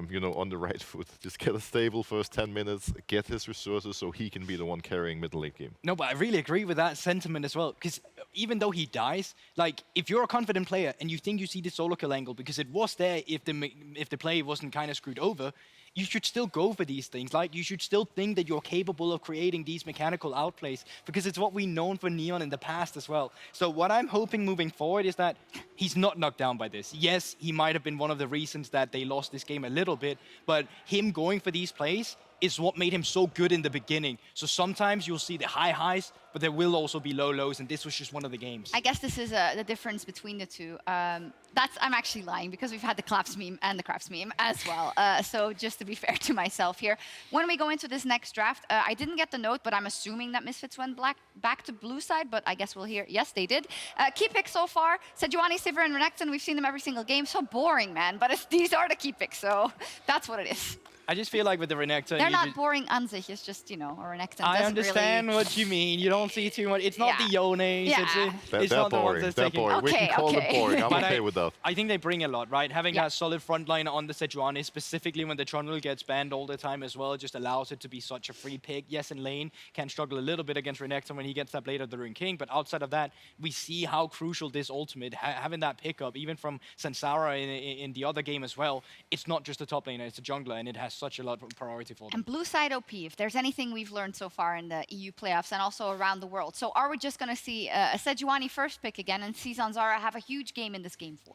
you know, on the right foot. Just get a stable first 10 minutes, get his resources so he can be the one carrying mid and late game. No, but I really agree with that sentiment as well, because even though he dies, like, if you're a confident player and you think you see the solo kill angle because it was there if the play wasn't kind of screwed over, you should still go for these things. Like, you should still think that you're capable of creating these mechanical outplays, because it's what we've known for Neon in the past as well. So what I'm hoping moving forward is that he's not knocked down by this. Yes, he might have been one of the reasons that they lost this game a little bit, but him going for these plays is what made him so good in the beginning. So sometimes you'll see the high highs, but there will also be low lows, and this was just one of the games. I guess this is the difference between the two. I'm actually lying, because we've had the Claps meme and the Craps meme as well. So just to be fair to myself here, when we go into this next draft, I didn't get the note, but I'm assuming that Misfits went back to blue side, but I guess we'll hear. Yes, they did. Key picks so far, Sejuani, Sivir, and Renekton. We've seen them every single game. So boring, man, but these are the key picks, so that's what it is. I just feel like with the Renekton... They're not boring an sich, it's just, you know, a Renekton I understand really... what you mean. You don't see too much. It's not the Yones. It's they're not the ones boring. that's They're taking... boring. We can call them boring. I'm okay with that. I think they bring a lot, right? Having that solid frontline on the Sejuani, specifically when the Trundle gets banned all the time as well, just allows it to be such a free pick. Yes, in lane, can struggle a little bit against Renekton when he gets that Blade of the Rune King, but outside of that, we see how crucial this ultimate, having that pickup, even from Sansara in the other game as well, it's not just a top laner, it's a jungler, and it has such a lot of priority for them. And blue side OP, if there's anything we've learned so far in the EU playoffs and also around the world. So are we just going to see a Sejuani first pick again and see Zanzara have a huge game in this game 4?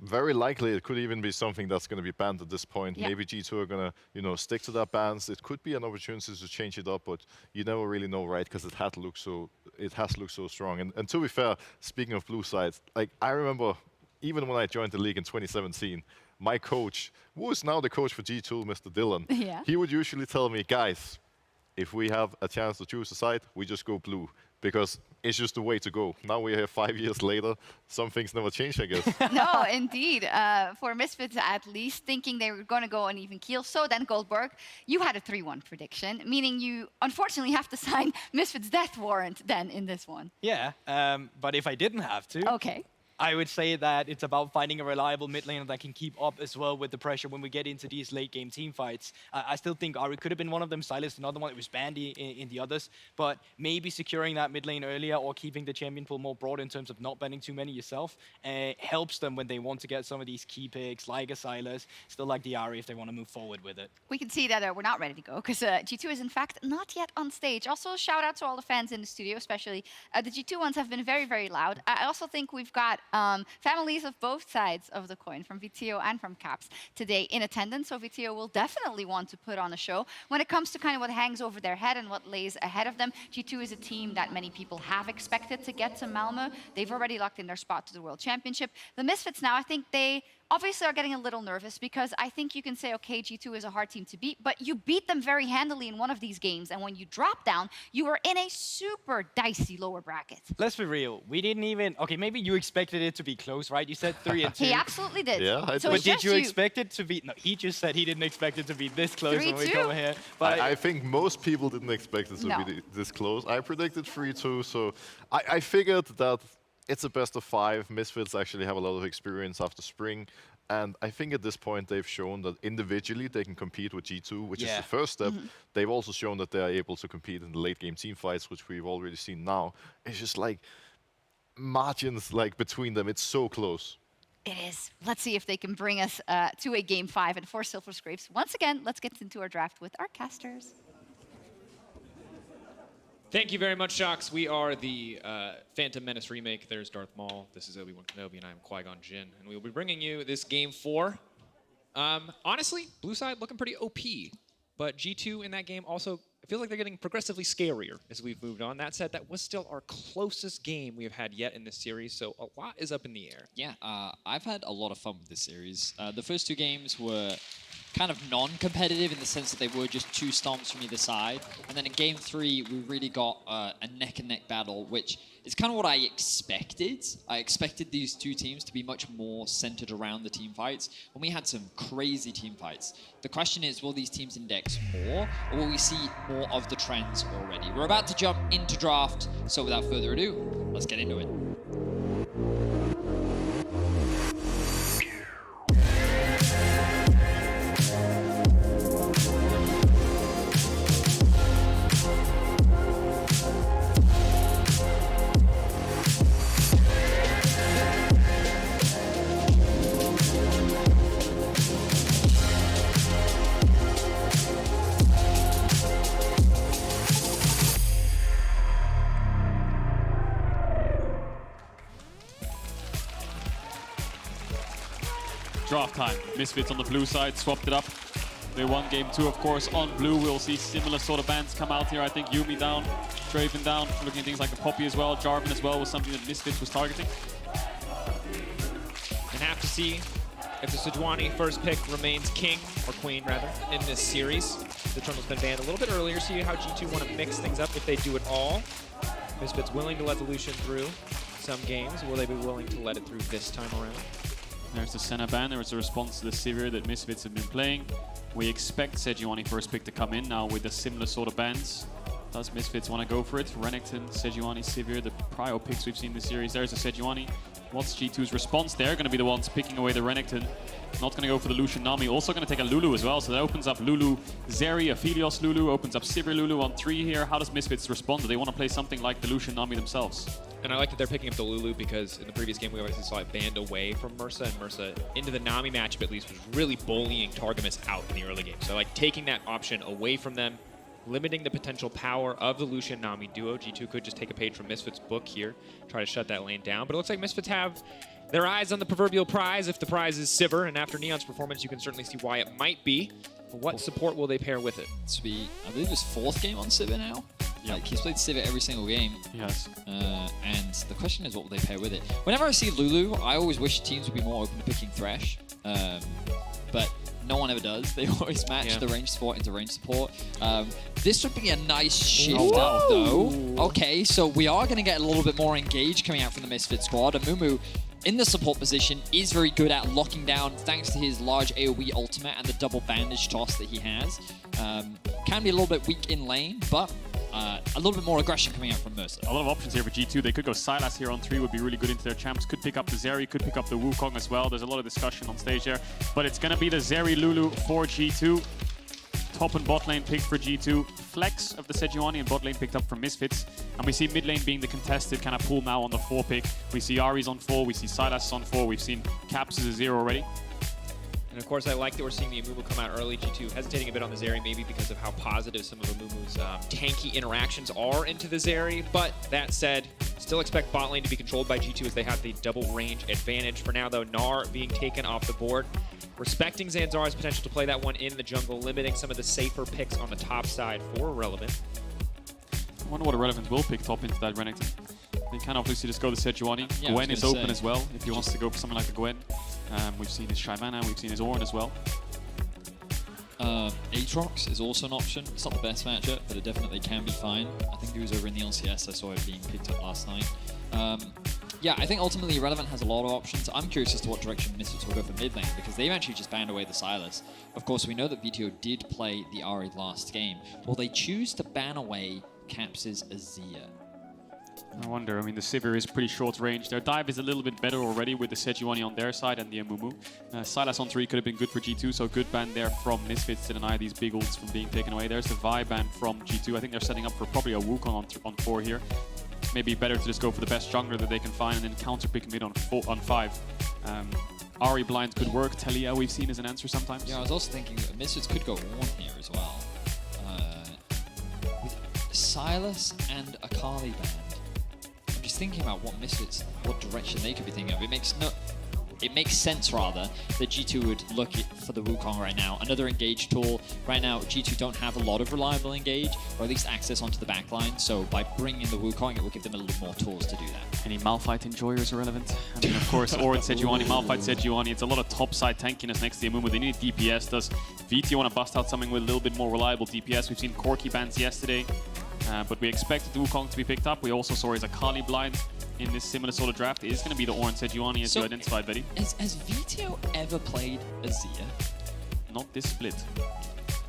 very likely it could even be something that's going to be banned at this point. Yep. Maybe G2 are going to, stick to their bans. It could be an opportunity to change it up, but you never really know, right? Because it has looked so strong. And to be fair, speaking of blue sides, like I remember even when I joined the league in 2017, my coach, who is now the coach for G2, Mr. Dylan, he would usually tell me, guys, if we have a chance to choose a side, we just go blue. Because it's just the way to go. Now we're here 5 years later. Some things never change, I guess. No, indeed. For Misfits, at least, thinking they were going to go an even keel. So then, Goldberg, you had a 3-1 prediction, meaning you unfortunately have to sign Misfits' death warrant then in this one. Yeah, but if I didn't have to, okay, I would say that it's about finding a reliable mid laner that can keep up as well with the pressure when we get into these late game team fights. I still think Ari could have been one of them, Silas another one. It was Bandy in the others, but maybe securing that mid lane earlier or keeping the champion pool more broad in terms of not banning too many yourself helps them when they want to get some of these key picks like a Silas, still like the Ari if they want to move forward with it. We can see that we're not ready to go because G2 is in fact not yet on stage. Also, shout out to all the fans in the studio, especially the G2 ones have been very, very loud. I also think we've got families of both sides of the coin, from VTO and from Caps, today in attendance. So VTO will definitely want to put on a show. When it comes to kind of what hangs over their head and what lays ahead of them, G2 is a team that many people have expected to get to Malmö. They've already locked in their spot to the World Championship. The Misfits now, I think they obviously are getting a little nervous because I think you can say, okay, G2 is a hard team to beat, but you beat them very handily in one of these games, and when you drop down, you were in a super dicey lower bracket. Let's be real. We didn't even... Okay, maybe you expected it to be close, right? You said 3-2. He absolutely did. Yeah, I did. So but did you expect it to be... No, he just said he didn't expect it to be this close when we come here. But I think most people didn't expect it to be this close. I predicted 3-2, so I figured that it's a best of 5. Misfits actually have a lot of experience after spring. And I think at this point they've shown that individually they can compete with G2, which is the first step. They've also shown that they are able to compete in the late game team fights, which we've already seen now. It's just like margins like between them. It's so close. It is. Let's see if they can bring us to a game 5 and 4 Silver Scrapes. Once again, let's get into our draft with our casters. Thank you very much, Shox. We are the Phantom Menace remake. There's Darth Maul. This is Obi-Wan Kenobi, and I'm Qui-Gon Jinn. And we will be bringing you this game 4. Honestly, blue side looking pretty OP. But G2 in that game also, it feels like they're getting progressively scarier as we've moved on. That said, that was still our closest game we have had yet in this series, so a lot is up in the air. Yeah, I've had a lot of fun with this series. The first 2 games were kind of non-competitive in the sense that they were just 2 stomps from either side. And then in game 3, we really got a neck-and-neck battle, which is kind of what I expected. I expected these 2 teams to be much more centered around the team fights, and we had some crazy team fights. The question is, will these teams index more, or will we see more of the trends already? We're about to jump into draft, so without further ado, let's get into it. Draft time. Misfits on the blue side swapped it up. They won game 2, of course. On blue, we'll see similar sort of bans come out here. I think Yumi down, Draven down. Looking at things like a Poppy as well. Jarvan as well was something that Misfits was targeting. And have to see if the Sejuani first pick remains king, or queen rather, in this series. The Trundle's been banned a little bit earlier. See how G2 want to mix things up if they do it all. Misfits willing to let the Lucian through some games. Will they be willing to let it through this time around? There's the Senna ban. There was a response to the Sivir that Misfits have been playing. We expect Sejuani first pick to come in now with the similar sort of bans. Does Misfits want to go for it? Renekton, Sejuani, Sivir, the prior picks we've seen in the series. There's a Sejuani. What's G2's response? They're going to be the ones picking away the Renekton. Not going to go for the Lucian Nami. Also going to take a Lulu as well. So that opens up Lulu, Zeri, Aphelios Lulu. Opens up Sivir Lulu on 3 here. How does Misfits respond? Do they want to play something like the Lucian Nami themselves? And I like that they're picking up the Lulu because in the previous game we obviously saw it banned away from Mersa, and Mersa into the Nami matchup at least was really bullying Targamas out in the early game. So like taking that option away from them, limiting the potential power of the Lucian Nami duo. G2 could just take a page from Misfits' book here, try to shut that lane down. But it looks like Misfits have their eyes on the proverbial prize if the prize is Sivir. And after Neon's performance, you can certainly see why it might be. But what support will they pair with it? This will be, I believe, his 4th game on Sivir now. Yeah. Like, he's played Sivir every single game. Yes. And the question is, what will they pair with it? Whenever I see Lulu, I always wish teams would be more open to picking Thresh. But no one ever does. They always match the range support into range support. This would be a nice shift up, though. Okay, so we are going to get a little bit more engaged coming out from the Misfit squad. And Mumu, in the support position, is very good at locking down thanks to his large AoE ultimate and the double bandage toss that he has. Can be a little bit weak in lane, but a little bit more aggression coming out from Mercer. A lot of options here for G2. They could go Sylas here on 3, would be really good into their champs. Could pick up the Zeri, could pick up the Wukong as well. There's a lot of discussion on stage there. But it's going to be the Zeri Lulu for G2. Top and bot lane picked for G2. Flex of the Sejuani and bot lane picked up from Misfits. And we see mid lane being the contested kind of pool now on the 4 pick. We see Ari's on 4, we see Sylas on 4, we've seen Caps as a 0 already. And of course, I like that we're seeing the Amumu come out early. G2 hesitating a bit on the Zeri, maybe because of how positive some of Amumu's tanky interactions are into the Zeri. But that said, still expect bot lane to be controlled by G2 as they have the double range advantage. For now, though, Gnar being taken off the board. Respecting Zanzara's potential to play that one in the jungle, limiting some of the safer picks on the top side for Irrelevant. I wonder what Irrelevant will pick top into that Renekton. They can obviously just go the Sejuani. Yeah, Gwen is open as well if he wants to go for something like a Gwen. We've seen his Shyvana, we've seen his Ornn as well. Aatrox is also an option. It's not the best matchup, but it definitely can be fine. I think he was over in the LCS. I saw it being picked up last night. Yeah, I think ultimately Irrelevant has a lot of options. I'm curious as to what direction Misfits will go for mid lane, because they've actually just banned away the Sylas. Of course, we know that VTO did play the Ahri last game. Will they choose to ban away Caps' Azir? I wonder. I mean, the Sivir is pretty short range. Their dive is a little bit better already with the Sejuani on their side and the Amumu. Sylas on 3 could have been good for G2, so good ban there from Misfits to deny these big ults from being taken away. There's the Vi ban from G2. I think they're setting up for probably a Wukong on 4 here. Maybe better to just go for the best jungler that they can find and then counter pick mid on 5. Ahri blind could work. Talia we've seen as an answer sometimes. Yeah, I was also thinking that Misfits could go Ornn here as well. With Sylas and Akali band. I'm just thinking about what direction they could be thinking of. It makes sense, rather, that G2 would look for the Wukong right now. Another engage tool. Right now, G2 don't have a lot of reliable engage, or at least access onto the backline. So by bringing the Wukong, it will give them a little more tools to do that. Any Malphite enjoyers Irrelevant? I mean, of course, Ornn Sejuani, Malphite Sejuani. It's a lot of top-side tankiness next to Amumu. They need DPS. Does VT want to bust out something with a little bit more reliable DPS? We've seen Corki bans yesterday, but we expect the Wukong to be picked up. We also saw his Akali blind in this similar sort of draft. It is going to be the Ornn Sejuani, as you identified, Betty. Has VTO ever played Azir? Not this split.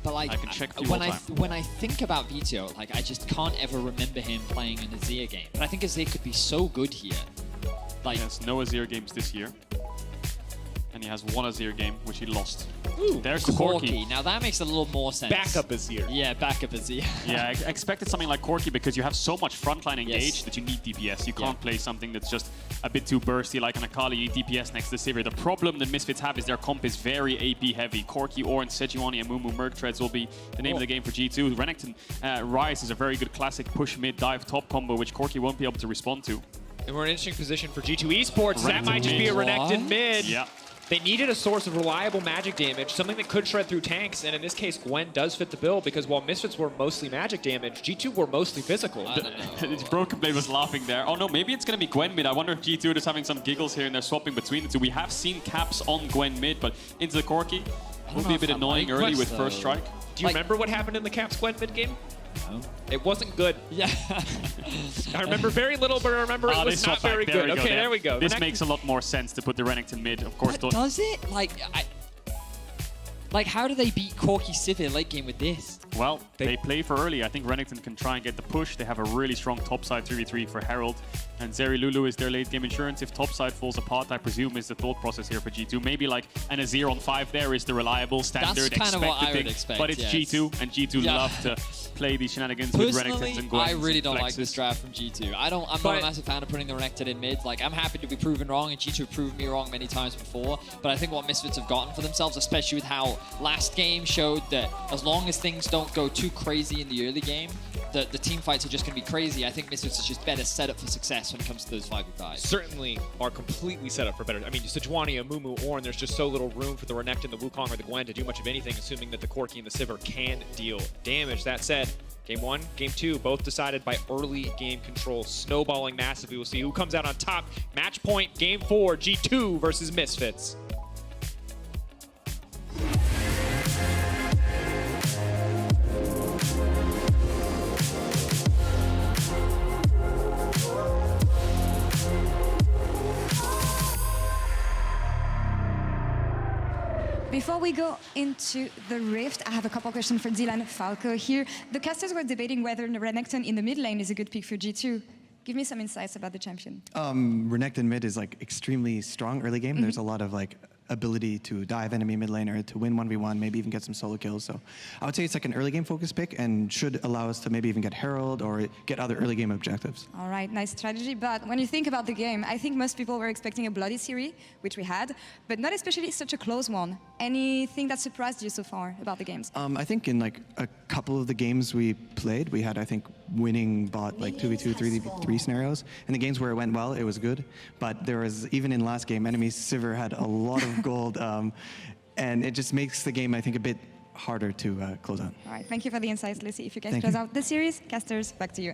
But like, I can check when I think about VTO, like I just can't ever remember him playing an Azir game. But I think Azir could be so good here. Like, he has no Azir games this year. And he has one Azir game, which he lost. Ooh, there's the Corki. Now that makes a little more sense. Backup Azir. Yeah, backup Azir. Yeah, I expected something like Corki because you have so much frontline engage that you need DPS. You can't play something that's just a bit too bursty like an Akali. You need DPS next to Sivir. The problem that Misfits have is their comp is very AP heavy. Corki, Ornn, Sejuani, and Amumu Merc Treads will be the name of the game for G2. Renekton Rise is a very good classic push mid dive top combo, which Corki won't be able to respond to. And we're in an interesting position for G2 Esports. Renekton that might just be a Renekton mid. Yeah. They needed a source of reliable magic damage, something that could shred through tanks, and in this case, Gwen does fit the bill, because while Misfits were mostly magic damage, G2 were mostly physical. Broken Blade was laughing there. Oh no, maybe it's going to be Gwen mid. I wonder if G2 are just having some giggles here and they're swapping between the two. We have seen Caps on Gwen mid, but into the Corki will be a bit annoying early with first strike. Do you remember what happened in the Caps Gwen mid game? No. It wasn't good. Yeah. I remember very little, but I remember it was not very good. Okay, there we go. This makes a lot more sense to put the Renekton mid, of course. But does it? Like, how do they beat Corki Sivir late game with this? Well, they play for early. I think Renekton can try and get the push. They have a really strong topside 3v3 for Herald. And Zeri Lulu is their late game insurance. If topside falls apart, I presume is the thought process here for G2. Maybe like an Azir on 5 there is the reliable, standard, That's kind of what I would thing. expect, But it's G2, and G2 love to play these shenanigans with Renektons and Gwens. I really don't like this draft from G2. I'm not a massive fan of putting the Renekton in mid. Like, I'm happy to be proven wrong, and G2 have proven me wrong many times before. But I think what Misfits have gotten for themselves, especially with how last game showed that as long as things don't don't go too crazy in the early game, the team fights are just going to be crazy. I think Misfits is just better set up for success when it comes to those 5v5s. Certainly are completely set up for better. I mean, Sejuani, Amumu, Ornn, there's just so little room for the Renekton, the Wukong, or the Gwen to do much of anything, assuming that the Corki and the Sivir can deal damage. That said, Game 1, Game 2, both decided by early game control, snowballing massively. We'll see who comes out on top. Match point, Game 4, G2 versus Misfits. Before we go into the Rift, I have a couple questions for Dylan Falco here. The casters were debating whether Renekton in the mid lane is a good pick for G2. Give me some insights about the champion. Renekton mid is like extremely strong early game. There's a lot of like ability to dive enemy mid laner, to win 1v1, maybe even get some solo kills. So I would say it's like an early game focus pick and should allow us to maybe even get Herald or get other early game objectives. All right, nice strategy. But when you think about the game, I think most people were expecting a bloody series, which we had, but not especially such a close one. Anything that surprised you so far about the games? I think in like a couple of the games we played, we had, I think, winning bot like 2v2, 3v3 scenarios. In the games where it went well, it was good. But there was, even in last game, enemy Sivir had a lot of gold, and it just makes the game, I think, a bit harder to close out. All right, thank you for the insights. Let's see if you guys close out the series. Casters, back to you.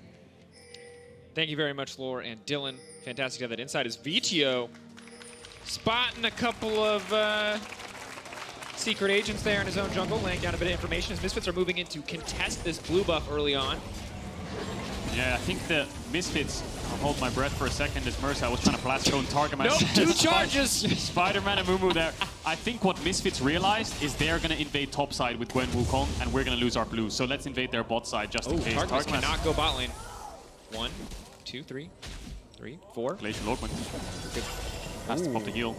Thank you very much, Lore and Dylan. Fantastic to have that insight. Is Vito spotting a couple of secret agents there in his own jungle, laying down a bit of information as Misfits are moving in to contest this blue buff early on. Yeah, I think the Misfits, I'll hold my breath for a second as Mercer was trying to blast cone target. Nope, 2 charges! Spider-Man and Mumu there. I think what Misfits realized is they're going to invade top side with Gwen Wukong, and we're going to lose our blue. So let's invade their bot side just in case. Target cannot go bot lane. 1, 2, 3, 4. Glacial Lordman. Good. Has to pop the heal.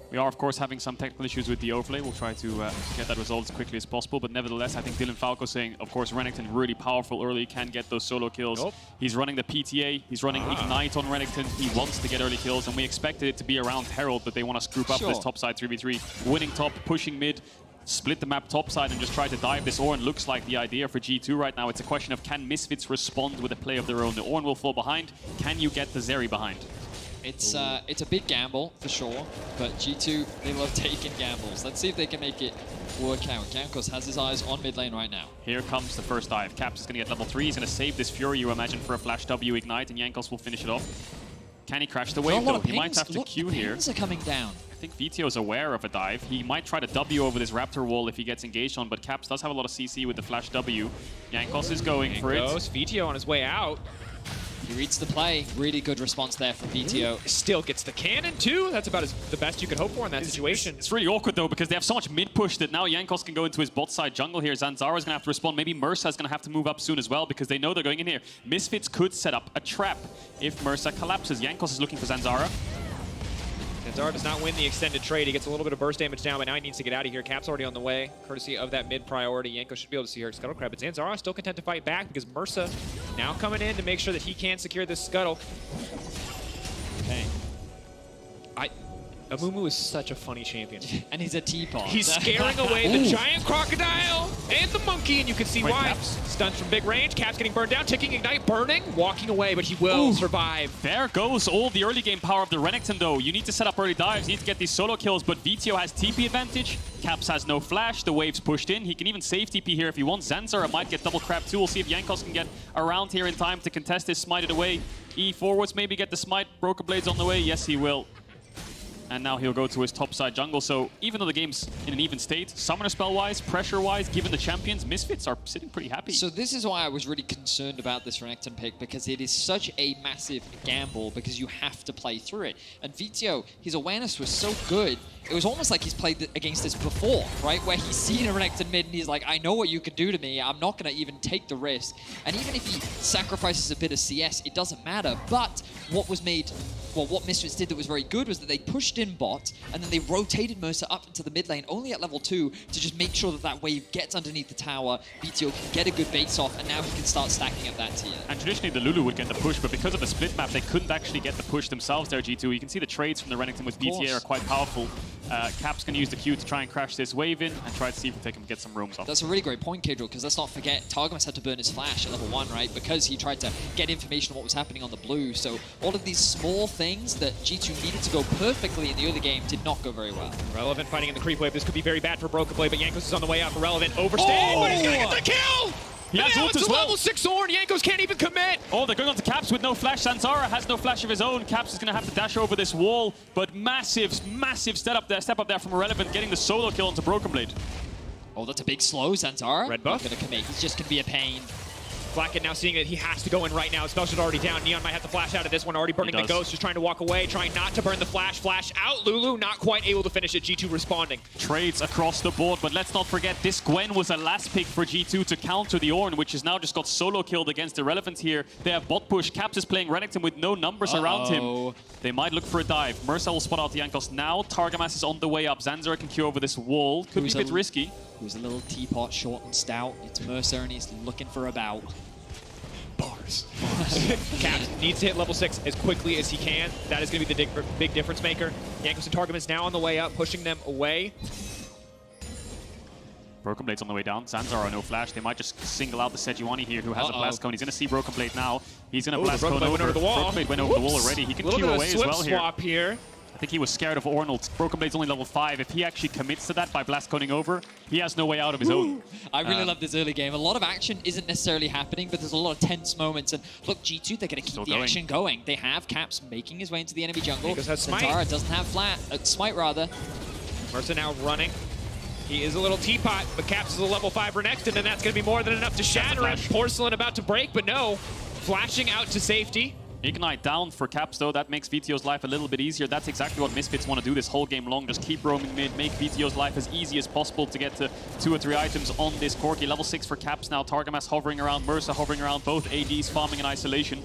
We are, of course, having some technical issues with the overlay. We'll try to get that resolved as quickly as possible. But nevertheless, I think Dylan Falco saying, of course, Renekton really powerful early, can get those solo kills. He's running the PTA. He's running Ignite on Renekton. He wants to get early kills. And we expected it to be around Herald, that they want to group up this top side 3v3. Winning top, pushing mid, split the map top side and just try to dive this Ornn. Looks like the idea for G2 right now. It's a question of, can Misfits respond with a play of their own? The Ornn will fall behind. Can you get the Zeri behind? It's a big gamble, for sure, but G2, they love taking gambles. Let's see if they can make it work out. Jankos has his eyes on mid lane right now. Here comes the first dive. Caps is going to get level 3. He's going to save this Fury, you imagine, for a Flash W Ignite, and Jankos will finish it off. Can he crash the wave, though? He might have to Q here. Pings are coming down. I think Vito is aware of a dive. He might try to W over this Raptor wall if he gets engaged on, but Caps does have a lot of CC with the Flash W. Jankos is going for it. Vito on his way out. He reads the play. Really good response there from VTO. Still gets the cannon, too. That's about the best you could hope for in that situation. It's really awkward, though, because they have so much mid-push that now Jankos can go into his bot side jungle here. Zanzara's going to have to respond. Maybe Mersa's going to have to move up soon as well, because they know they're going in here. Misfits could set up a trap if Mersa collapses. Jankos is looking for Zanzara. Zanzara does not win the extended trade. He gets a little bit of burst damage down, but now he needs to get out of here. Cap's already on the way, courtesy of that mid priority. Yanko should be able to see her Scuttle Crab, but Zanzara is still content to fight back because Mersa now coming in to make sure that he can secure this Scuttle. Okay. Amumu is such a funny champion. And he's a teapot. He's scaring away the giant crocodile and the monkey, and you can see why. Stunts from big range, Cap's getting burned down, taking Ignite, burning, walking away, but he will survive. There goes all the early game power of the Renekton, though. You need to set up early dives, you need to get these solo kills, but VTO has TP advantage. Caps has no flash, the wave's pushed in. He can even save TP here if he wants. Zanzara might get double crap too. We'll see if Jankos can get around here in time to contest this, smite it away. E forwards, maybe get the smite. Broken Blade's on the way. Yes, he will. And now he'll go to his topside jungle. So even though the game's in an even state, summoner spell-wise, pressure-wise, given the champions, Misfits are sitting pretty happy. So this is why I was really concerned about this Renekton pick, because it is such a massive gamble, because you have to play through it. And Vito, his awareness was so good, it was almost like he's played against this before, right? Where he's seen a Renekton mid and he's like, I know what you can do to me, I'm not going to even take the risk. And even if he sacrifices a bit of CS, it doesn't matter. But what was made... Well, what Misfits did that was very good was that they pushed in bot, and then they rotated Mercer up into the mid lane, only at level 2, to just make sure that that wave gets underneath the tower. VTO can get a good base off, and now he can start stacking up that tier. And traditionally, the Lulu would get the push, but because of the split map, they couldn't actually get the push themselves there, G2. You can see the trades from the Renekton with PTA are quite powerful. Cap's going to use the Q to try and crash this wave in and try to see if they can get some roams off. That's a really great point, Kadril, because let's not forget, Targamas had to burn his flash at level 1, right? Because he tried to get information on what was happening on the blue. So all of these small things that G2 needed to go perfectly in the early game did not go very well. Relevant fighting in the creep wave. This could be very bad for Broken Blade, but Jankos is on the way out for Relevant. Overstaying, but he's going to get the kill! He has ult as well. Level 6 Zorn. Jankos can't even commit. Oh, they're going on to Caps with no flash. Zanzara has no flash of his own. Caps is going to have to dash over this wall, but massive step up there from Irrelevant, getting the solo kill onto Broken Blade. Oh, that's a big slow, Zanzara. Red buff. Not going to commit. He's just going to be a pain. Flacket now seeing that he has to go in right now. His spell's already down. Neon might have to flash out of this one. Already burning the ghost. Just trying to walk away. Trying not to burn the flash. Flash out. Lulu not quite able to finish it. G2 responding. Trades across the board, but let's not forget this Gwen was a last pick for G2 to counter the Ornn, which has now just got solo killed against Irrelevant here. They have bot push. Caps is playing Renekton with no numbers around him. They might look for a dive. Mercer will spot out the Jankos now. Targamas is on the way up. Zanzara can queue over this wall. Could be a bit risky. Who's a little teapot, short and stout. It's Mercer and he's looking for a bout. Bars. Caps needs to hit level 6 as quickly as he can. That is going to be the big difference maker. Jankos and Targamas now on the way up, pushing them away. Broken Blade's on the way down. Zanzara no flash. They might just single out the Sejuani here, who has a blast cone. He's going to see Broken Blade now. He's going to blast cone over. The wall. Broken Blade went over the wall already. He can queue away as well here. Swap here. I think he was scared of Ornn. Broken Blade's only level 5. If he actually commits to that by blast coning over, he has no way out of his own. I really love this early game. A lot of action isn't necessarily happening, but there's a lot of tense moments. And look, G2, they're going to keep the action going. They have Caps making his way into the enemy jungle. Zanzara doesn't have smite rather. Mercer now running. He is a little teapot, but Caps is a level 5 Renekton, and that's going to be more than enough to shatter him. Porcelain about to break, but no. Flashing out to safety. Ignite down for Caps, though. That makes VTO's life a little bit easier. That's exactly what Misfits want to do this whole game long. Just keep roaming mid, make VTO's life as easy as possible to get to 2 or 3 items on this Corki. Level 6 for Caps now. Targamas hovering around, Mercer hovering around, both ADs farming in isolation.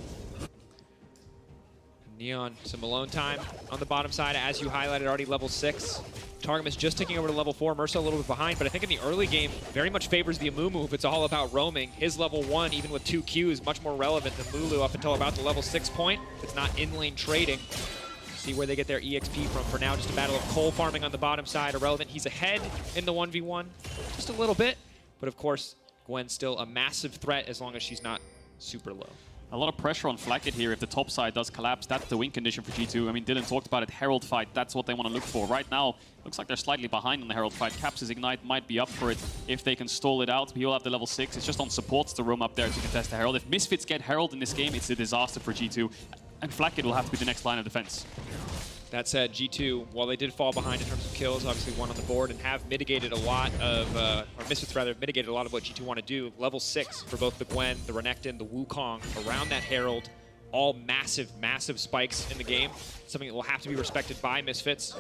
Neon, some alone time on the bottom side, as you highlighted, already level 6. Targamas just taking over to level 4. Mercer a little bit behind, but I think in the early game, very much favors the Amumu if it's all about roaming. His level 1, even with 2 Qs, much more relevant than Mulu up until about the level 6 point. It's not in-lane trading. See where they get their EXP from. For now, just a battle of Cole farming on the bottom side. Irrelevant, he's ahead in the 1v1, just a little bit. But of course, Gwen's still a massive threat as long as she's not super low. A lot of pressure on Flacket here. If the top side does collapse, that's the win condition for G2. I mean, Dylan talked about it. Herald fight, that's what they want to look for. Right now, looks like they're slightly behind on the Herald fight. Caps' Ignite might be up for it if they can stall it out. He will have the level 6. It's just on supports to roam up there to contest the Herald. If Misfits get Herald in this game, it's a disaster for G2. And Flacket will have to be the next line of defense. That said, G2, while they did fall behind in terms of kills, obviously one on the board, and have mitigated a lot of, or Misfits rather, mitigated a lot of what G2 want to do. Level 6 for both the Gwen, the Renekton, the Wukong, around that Herald. All massive, massive spikes in the game. Something that will have to be respected by Misfits.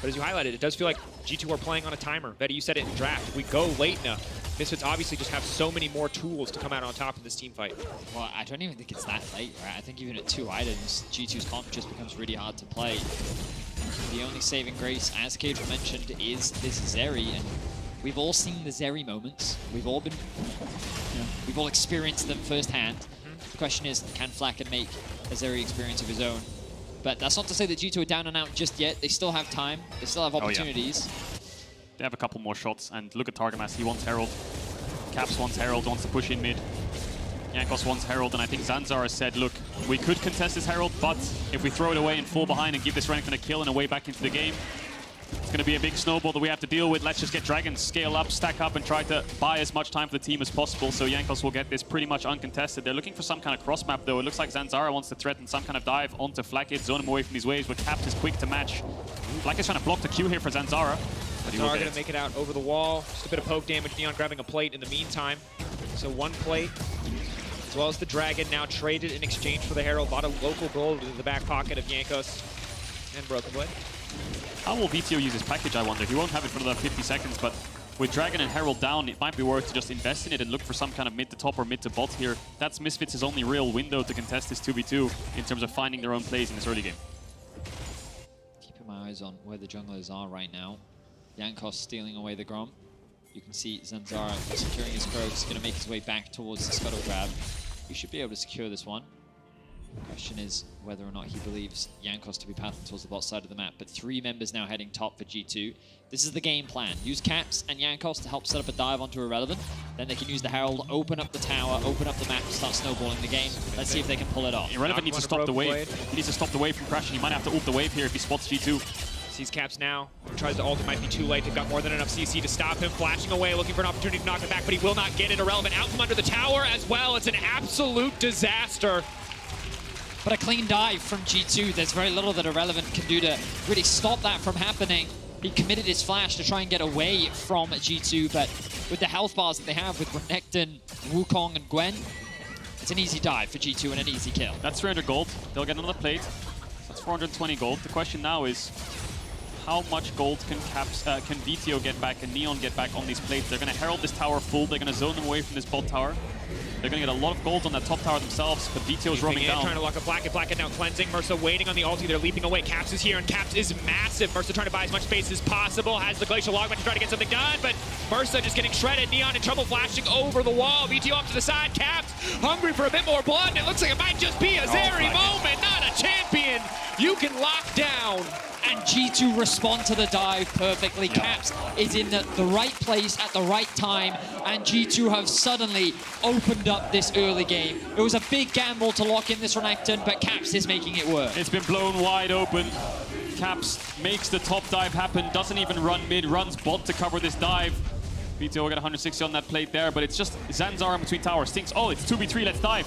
But as you highlighted, it does feel like G2 are playing on a timer. Betty, you said it in draft. If we go late enough, Misfits obviously just have so many more tools to come out on top of this team fight. Well, I don't even think it's that late, right? I think even at 2 items, G2's comp just becomes really hard to play. The only saving grace, as Kadril mentioned, is this Zeri, and we've all seen the Zeri moments. We've all been, we've all experienced them firsthand. The question is, can Flacket make a Zeri experience of his own? But that's not to say that G2 are down and out just yet. They still have time. They still have opportunities. They have a couple more shots, and look at Targamas. He wants Herald. Caps wants Herald, wants to push in mid. Jankos wants Herald, and I think Zanzara said, look, we could contest this Herald, but if we throw it away and fall behind and give this Renekton a kill and a way back into the game, it's going to be a big snowball that we have to deal with. Let's just get Dragons, scale up, stack up, and try to buy as much time for the team as possible, so Jankos will get this pretty much uncontested. They're looking for some kind of cross map, though. It looks like Zanzara wants to threaten some kind of dive onto Flacket, zone him away from his waves, but Caps is quick to match. Flacket's trying to block the Q here for Zanzara. Zanzara going to make it out over the wall. Just a bit of poke damage. Neon grabbing a plate in the meantime. So 1 plate, as well as the Dragon, now traded in exchange for the Herald. A lot of local gold in the back pocket of Jankos and Broken Blade. How will VTO use his package, I wonder? He won't have it for another 50 seconds, but with Dragon and Herald down, it might be worth to just invest in it and look for some kind of mid to top or mid to bot here. That's Misfits' only real window to contest this 2v2 in terms of finding their own plays in this early game. Keeping my eyes on where the junglers are right now. Jankos stealing away the Grom. You can see Zanzara securing his Croaks, going to make his way back towards the Scuttle Grab. He should be able to secure this one. Question is whether or not he believes Jankos to be pathing towards the bot side of the map. But 3 members now heading top for G2. This is the game plan. Use Caps and Jankos to help set up a dive onto Irrelevant. Then they can use the Herald, open up the tower, open up the map, start snowballing the game. Let's see if they can pull it off. Irrelevant needs to stop the wave. He needs to stop the wave from crashing. He might have to ult the wave here if he spots G2. Sees Caps now. Tries to ult, it might be too late. They've got more than enough CC to stop him. Flashing away, looking for an opportunity to knock it back, but he will not get it. Irrelevant out from under the tower as well. It's an absolute disaster. But a clean dive from G2. There's very little that Irrelevant can do to really stop that from happening. He committed his flash to try and get away from G2, but with the health bars that they have with Renekton, Wukong, and Gwen, it's an easy dive for G2 and an easy kill. That's 300 gold. They'll get another plate. That's 420 gold. The question now is, how much gold can VTO get back and Neon get back on these plates? They're going to herald this tower full. They're going to zone them away from this bot tower. They're going to get a lot of gold on that top tower themselves, but VTO's roaming down. Trying to lock up Blackett. Blackett now cleansing. Mersa waiting on the ulti. They're leaping away. Caps is here, and Caps is massive. Mersa trying to buy as much space as possible. Has the Glacial Logman to try to get something done, but Mersa just getting shredded. Neon in trouble, flashing over the wall. VTO off to the side. Caps hungry for a bit more blood, and it looks like it might just be a Zeri moment. Not a champion you can lock down. And G2 respond to the dive perfectly. Caps is in the right place at the right time, and G2 have suddenly opened up this early game. It was a big gamble to lock in this Renekton, but Caps is making it work. It's been blown wide open. Caps makes the top dive happen, doesn't even run mid, runs bot to cover this dive. VTO got 160 on that plate there, but it's just Zanzara in between towers. Thinks, oh, it's 2v3, let's dive.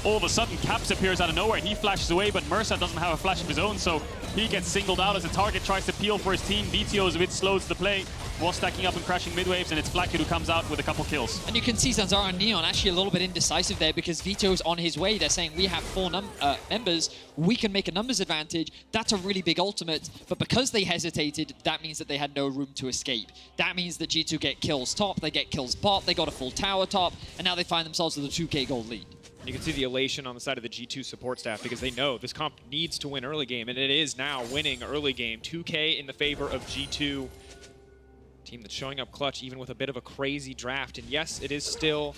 All of a sudden, Caps appears out of nowhere. He flashes away, but Mersa doesn't have a flash of his own, so he gets singled out as the target tries to peel for his team. VTO is a bit slow to the play, while stacking up and crashing mid waves, and it's Blackett who comes out with a couple kills. And you can see Zanzara and Neon actually a little bit indecisive there because VTO's on his way. They're saying, we have 4 members, we can make a numbers advantage. That's a really big ultimate, but because they hesitated, that means that they had no room to escape. That means that G2 get kills top, they get kills bot, they got a full tower top, and now they find themselves with a 2k gold lead. You can see the elation on the side of the G2 support staff because they know this comp needs to win early game, and it is now winning early game. 2K in the favor of G2. Team that's showing up clutch even with a bit of a crazy draft. And yes, it is still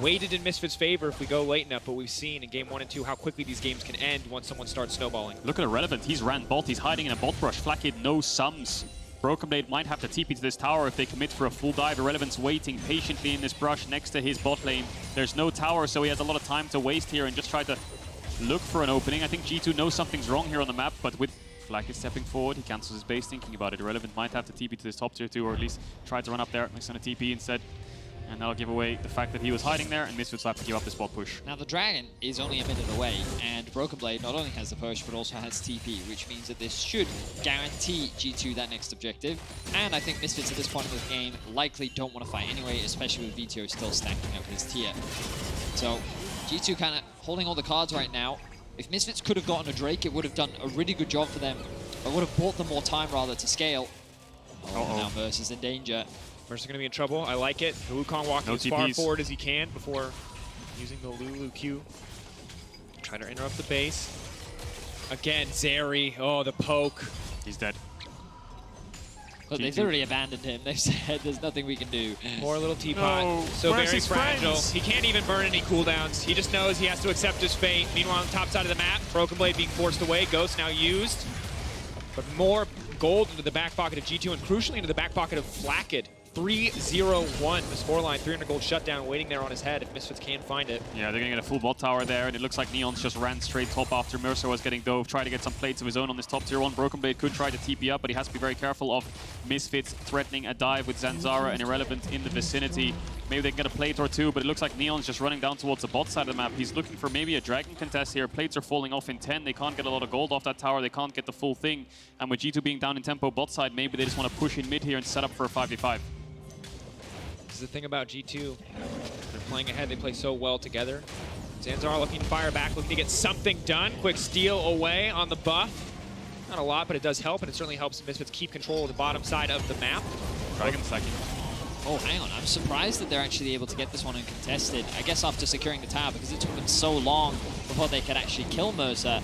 weighted in Misfits' favor if we go late enough, but we've seen in game 1 and 2 how quickly these games can end once someone starts snowballing. Look at Irrelevant. He's ran bot. He's hiding in a bot brush. Flakkid, no sums. Broken Blade might have to TP to this tower if they commit for a full dive. Irrelevant's waiting patiently in this brush next to his bot lane. There's no tower, so he has a lot of time to waste here and just try to look for an opening. I think G2 knows something's wrong here on the map, but with Blackett stepping forward, he cancels his base thinking about it. Irrelevant might have to TP to this top tier 2, or at least try to run up there. He's going to TP instead. And that'll give away the fact that he was hiding there, and Misfits will have to give up the spot push. Now the Dragon is only a minute away, and Broken Blade not only has the push, but also has TP, which means that this should guarantee G2 that next objective. And I think Misfits at this point in the game likely don't want to fight anyway, especially with VTO still stacking up his tier. So G2 kind of holding all the cards right now. If Misfits could have gotten a Drake, it would have done a really good job for them. It would have bought them more time rather to scale. Now Mersa's in danger. Mersa's going to be in trouble. I like it. Wukong walking as far forward as he can before using the Lulu Q. Try to interrupt the base. Again, Zeri. Oh, the poke. He's dead. But they've literally abandoned him. They've said there's nothing we can do. Poor little teapot. No, so very fragile. Friends? He can't even burn any cooldowns. He just knows he has to accept his fate. Meanwhile, on the top side of the map, Broken Blade being forced away. Ghost now used. But more gold into the back pocket of G2 and crucially into the back pocket of Flakkid. 3-0-1, the scoreline, 300 gold shutdown waiting there on his head if Misfits can find it. Yeah, they're going to get a full bot tower there, and it looks like Neon's just ran straight top after Mersa was getting dove, try to get some plates of his own on this top tier 1. Broken Blade could try to TP up, but he has to be very careful of Misfits threatening a dive with Zanzara and Irrelevant in the vicinity. Maybe they can get a plate or two, but it looks like Neon's just running down towards the bot side of the map. He's looking for maybe a Dragon contest here. Plates are falling off in 10. They can't get a lot of gold off that tower. They can't get the full thing. And with G2 being down in tempo bot side, maybe they just want to push in mid here and set up for a 5v5. This is the thing about G2. They're playing ahead. They play so well together. Zanzara looking to fire back, looking to get something done. Quick steal away on the buff. Not a lot, but it does help, and it certainly helps Misfits keep control of the bottom side of the map. Dragon second. Oh, hang on. I'm surprised that they're actually able to get this one uncontested. I guess after securing the tower, because it took them so long before they could actually kill Mersa.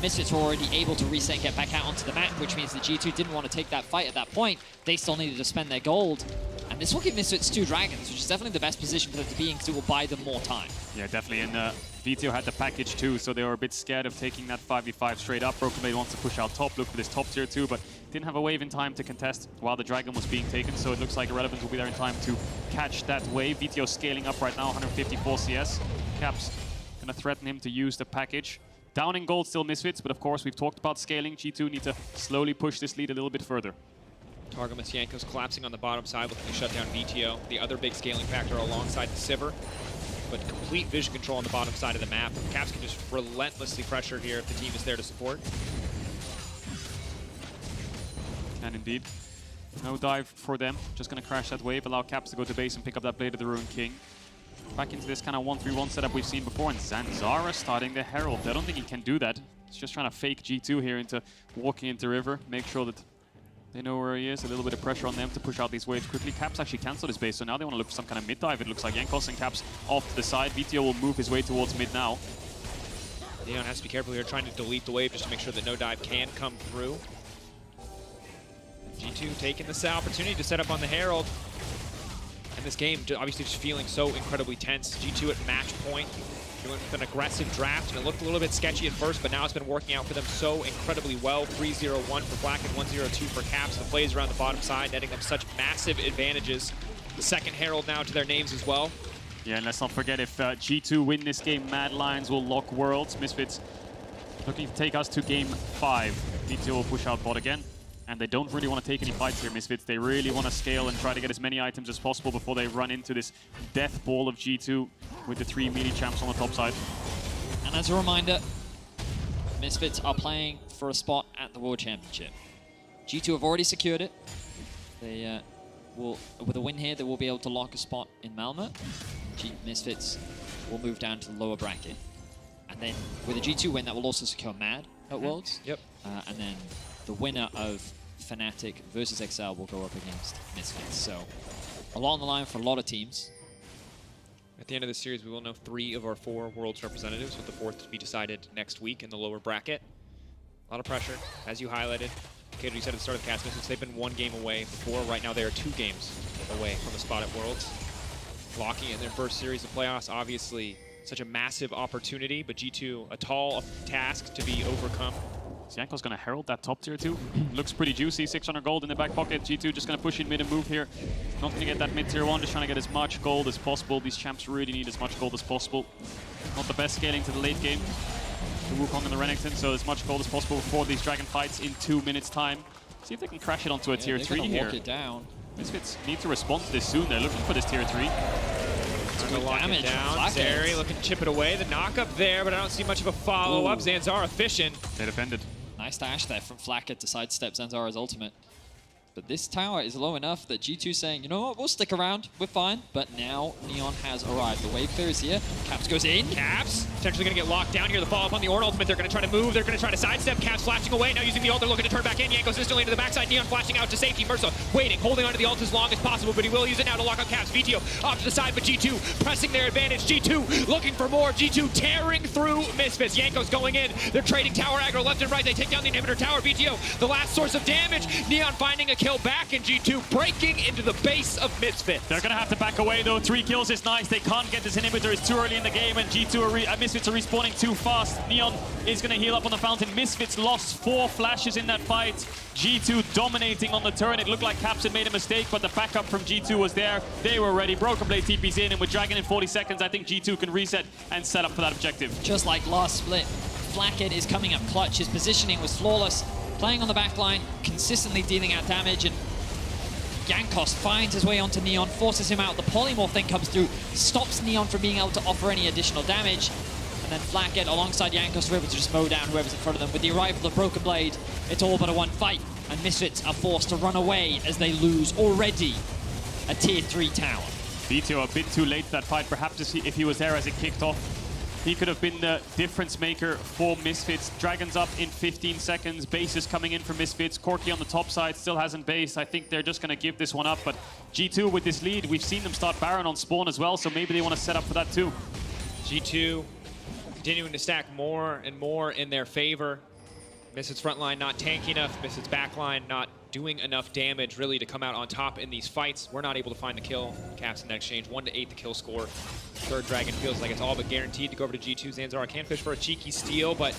Misfits were already able to reset and get back out onto the map, which means that G2 didn't want to take that fight at that point. They still needed to spend their gold. And this will give Misfits 2 dragons, which is definitely the best position for them to be in because it will buy them more time. Yeah, definitely. And Vito had the package too, so they were a bit scared of taking that 5v5 straight up. Broken Blade wants to push out top, look for this top tier 2, but didn't have a wave in time to contest while the Dragon was being taken, so it looks like Irrelevance will be there in time to catch that wave. Vito scaling up right now, 154 CS. Caps gonna threaten him to use the package. Down in gold still Misfits, but of course we've talked about scaling. G2 need to slowly push this lead a little bit further. Targamas Jankos collapsing on the bottom side, looking to shut down VTO. The other big scaling factor alongside the Sivir, but complete vision control on the bottom side of the map. Caps can just relentlessly pressure here if the team is there to support. And indeed, no dive for them. Just gonna crash that wave, allow Caps to go to base and pick up that Blade of the Ruined King. Back into this kind of 1-3-1 setup we've seen before, and Zanzara starting the Herald. I don't think he can do that. He's just trying to fake G2 here into walking into River, make sure that they know where he is. A little bit of pressure on them to push out these waves quickly. Caps actually cancelled his base, so now they want to look for some kind of mid dive. It looks like Jankos and Caps off to the side. VTO will move his way towards mid now. Leon has to be careful here, trying to delete the wave just to make sure that no dive can come through. G2 taking this opportunity to set up on the Herald. And this game obviously just feeling so incredibly tense. G2 at match point, doing an aggressive draft, and it looked a little bit sketchy at first, but now it's been working out for them so incredibly well. 3-0-1 for Black and 1-0-2 for Caps. The plays around the bottom side, netting them such massive advantages. The second Herald now to their names as well. Yeah, and let's not forget, if G2 win this game, Mad Lions will lock Worlds. Misfits looking to take us to game 5. VTO will push out bot again. And they don't really want to take any fights here, Misfits. They really want to scale and try to get as many items as possible before they run into this death ball of G2 with the 3 melee champs on the top side. And as a reminder, Misfits are playing for a spot at the World Championship. G2 have already secured it. They will, with a win here, they will be able to lock a spot in Malmö. Misfits will move down to the lower bracket. And then with a G2 win, that will also secure Mad at Worlds. Yep. And then the winner of Fnatic versus XL will go up against Misfits. So a lot on the line for a lot of teams. At the end of the series, we will know 3 of our 4 Worlds representatives, with the 4th to be decided next week in the lower bracket. A lot of pressure, as you highlighted. Kato, you said at the start of the cast, Misfits, they've been 1 game away before. Right now, they are 2 games away from a spot at Worlds. Locking in their first series of playoffs, obviously such a massive opportunity, but G2, a tall task to be overcome. Jankos going to herald that top tier 2. Looks pretty juicy, 600 gold in the back pocket. G2 just going to push in mid and move here. Not going to get that mid tier 1, just trying to get as much gold as possible. These champs really need as much gold as possible. Not the best scaling to the late game. The Wukong and the Renekton, so as much gold as possible before these dragon fights in 2 minutes time. See if they can crash it onto a tier 3 here. Walk it down. Misfits need to respond to this soon. They're looking for this tier 3. Good damage down. Zeri looking to chip it away. The knock-up there, but I don't see much of a follow-up. Zanzara efficient. They defended. Nice dash there from Flacket to sidestep Zanzara's ultimate. But this tower is low enough that G2's saying, you know what, we'll stick around, we're fine. But now Neon has arrived. The wave clear is here. Caps goes in. Caps potentially going to get locked down here. The follow-up on the Ornn ultimate. They're going to try to move. They're going to try to sidestep. Caps flashing away. Now using the ult. They're looking to turn back in. Jankos instantly into the backside. Neon flashing out to safety. Mersa waiting, holding onto the ult as long as possible, but he will use it now to lock on Caps. VTO off to the side, but G2 pressing their advantage. G2 looking for more. G2 tearing through Misfits. Jankos going in. They're trading tower aggro left and right. They take down the inhibitor tower. VTO, the last source of damage. Neon finding a kill back, and G2 breaking into the base of Misfits. They're going to have to back away, though. 3 kills is nice. They can't get this inhibitor. It's too early in the game, and Misfits are respawning too fast. Neon is going to heal up on the fountain. Misfits lost 4 flashes in that fight. G2 dominating on the turn. It looked like Caps had made a mistake, but the backup from G2 was there. They were ready. Broken Blade TP's in, and with Dragon in 40 seconds, I think G2 can reset and set up for that objective. Just like last split, Flacket is coming up clutch. His positioning was flawless. Playing on the back line, consistently dealing out damage, and Jankos finds his way onto Neon, forces him out. The polymorph then comes through, stops Neon from being able to offer any additional damage. And then Flacket alongside Jankos are able to just mow down whoever's in front of them. With the arrival of Broken Blade, it's all but a 1 fight. And Misfits are forced to run away as they lose already a tier 3 tower. VTO a bit too late to that fight. Perhaps if he was there as it kicked off, he could have been the difference maker for Misfits. Dragon's up in 15 seconds. Base is coming in for Misfits. Corki on the top side still hasn't base. I think they're just going to give this one up. But G2 with this lead, we've seen them start Baron on spawn as well, so maybe they want to set up for that too. G2 continuing to stack more and more in their favor. Misfits front line not tanky enough. Misfits back line not doing enough damage really to come out on top in these fights. We're not able to find the kill. Caps in that exchange, 1 to 8 the kill score. Third Dragon feels like it's all but guaranteed to go over to G2. Zanzara can fish for a cheeky steal, but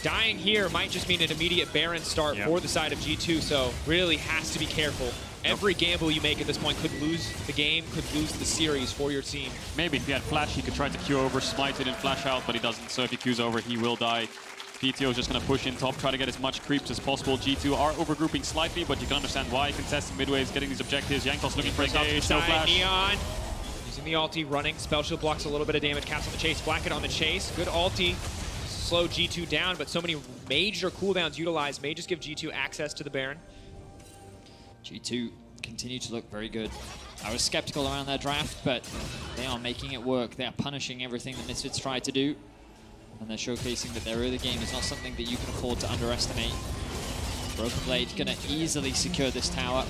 dying here might just mean an immediate Baron start for the side of G2, so really has to be careful. Every gamble you make at this point could lose the game, could lose the series for your team. Maybe if he had flash, he could try to Q over, smite it and flash out, but he doesn't. So if he Qs over, he will die. PTO is just going to push in top, try to get as much creeps as possible. G2 are overgrouping slightly, but you can understand why. Contesting midways, getting these objectives. Jankos looking for engage, no flash. Neon using the ulti, running. Spell shield blocks a little bit of damage. Caps on the chase, Blackett on the chase. Good ulti. Slow G2 down, but so many major cooldowns utilized may just give G2 access to the Baron. G2 continue to look very good. I was skeptical around their draft, but they are making it work. They are punishing everything that Misfits tried to do. And they're showcasing that their early game is not something that you can afford to underestimate. Broken Blade gonna easily secure this tower.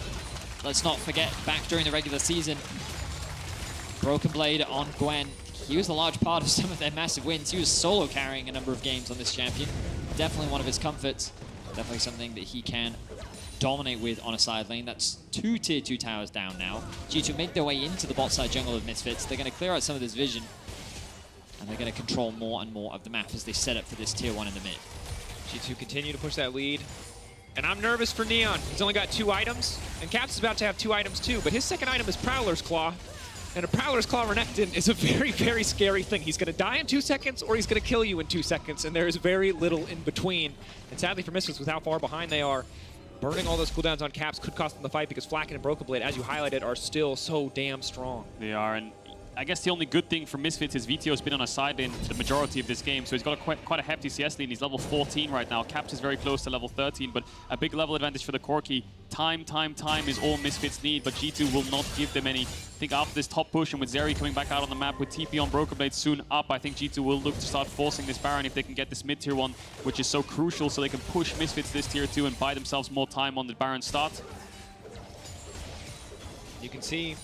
Let's not forget, back during the regular season, Broken Blade on Gwen, he was a large part of some of their massive wins. He was solo carrying a number of games on this champion. Definitely one of his comforts. Definitely something that he can dominate with on a side lane. That's 2 tier 2 towers down now. G2 make their way into the bot side jungle of Misfits. They're gonna clear out some of this vision. And they're going to control more and more of the map as they set up for this tier 1 in the mid. G2 continue to push that lead. And I'm nervous for Neon. He's only got 2 items. And Caps is about to have 2 items too. But his second item is Prowler's Claw. And a Prowler's Claw Renekton is a very, very scary thing. He's going to die in 2 seconds or he's going to kill you in 2 seconds. And there is very little in between. And sadly for Misfits, with how far behind they are, burning all those cooldowns on Caps could cost them the fight because Flacken and Broken Blade, as you highlighted, are still so damn strong. They are, and I guess the only good thing for Misfits is VTO's been on a side lane the majority of this game, so he's got quite a hefty CS lead. He's level 14 right now. Caps is very close to level 13, but a big level advantage for the Corki. Time is all Misfits need, but G2 will not give them any. I think after this top push and with Zeri coming back out on the map with TP on Broken Blade soon up, I think G2 will look to start forcing this Baron if they can get this mid tier 1, which is so crucial so they can push Misfits this tier 2 and buy themselves more time on the Baron start. You can see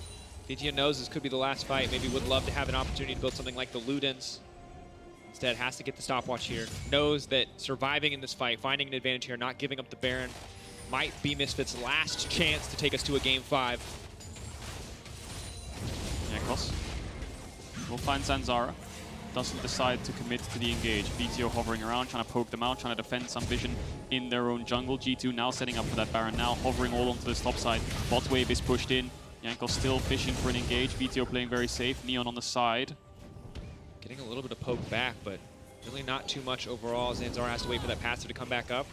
VTO knows this could be the last fight. Maybe would love to have an opportunity to build something like the Ludens. Instead, has to get the stopwatch here. Knows that surviving in this fight, finding an advantage here, not giving up the Baron, might be Misfits' last chance to take us to a game 5. Jankos will find Zanzara. Doesn't decide to commit to the engage. VTO hovering around, trying to poke them out, trying to defend some vision in their own jungle. G2 now setting up for that Baron, now hovering all onto this top side. Bot wave is pushed in. Jankos still fishing for an engage. VTO playing very safe. Neon on the side. Getting a little bit of poke back, but really not too much overall. Zanzara has to wait for that passive to come back up.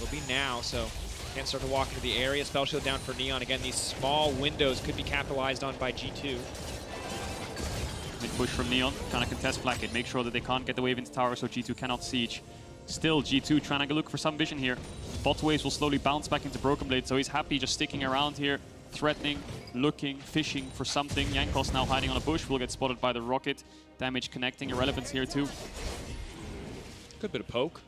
It'll be now, so can't start to walk into the area. Spell shield down for Neon. Again, these small windows could be capitalized on by G2. Mid push from Neon, trying to contest Blackett. Make sure that they can't get the wave into tower so G2 cannot siege. Still, G2 trying to look for some vision here. Bot waves will slowly bounce back into Broken Blade, so he's happy just sticking around here. Threatening, looking, fishing for something. Jankos now hiding on a bush, will get spotted by the rocket. Damage connecting, irrelevance here too. Good bit of poke.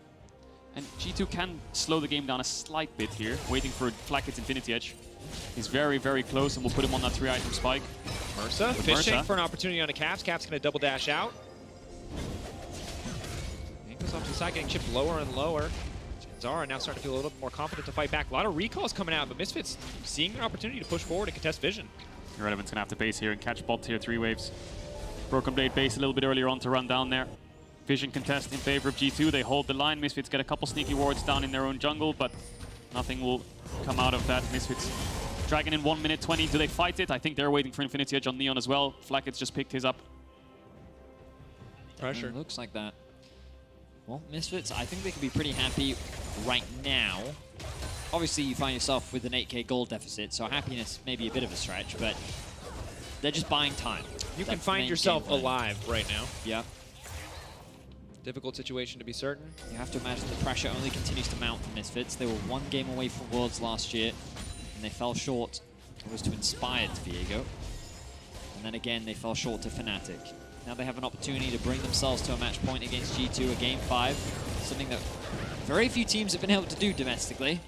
And G2 can slow the game down a slight bit here, waiting for Flackett's Infinity Edge. He's very, very close and we'll put him on that 3-item spike. Mersa fishing for an opportunity on a Caps. Caps gonna double dash out. Jankos off to the side, getting chipped lower and lower. Zara now starting to feel a little bit more confident to fight back. A lot of recalls coming out, but Misfits seeing an opportunity to push forward and contest vision. Irrelevant's gonna have to base here and catch bot tier 3 waves. Broken Blade base a little bit earlier on to run down there. Vision contest in favor of G2. They hold the line. Misfits get a couple sneaky wards down in their own jungle, but nothing will come out of that. Misfits Dragon in 1 minute 20. Do they fight it? I think they're waiting for Infinity Edge on Neon as well. Flackett's just picked his up. Pressure. Looks like that. Well, Misfits, I think they could be pretty happy right now. Obviously, you find yourself with an 8k gold deficit, so happiness may be a bit of a stretch, but they're just buying time. You can find yourself alive right now. Yeah. Difficult situation to be certain. You have to imagine the pressure only continues to mount for Misfits. They were 1 game away from Worlds last year, and they fell short. It was to Inspired Viego. And then again, they fell short to Fnatic. Now they have an opportunity to bring themselves to a match point against G2, a game 5. Something that very few teams have been able to do domestically.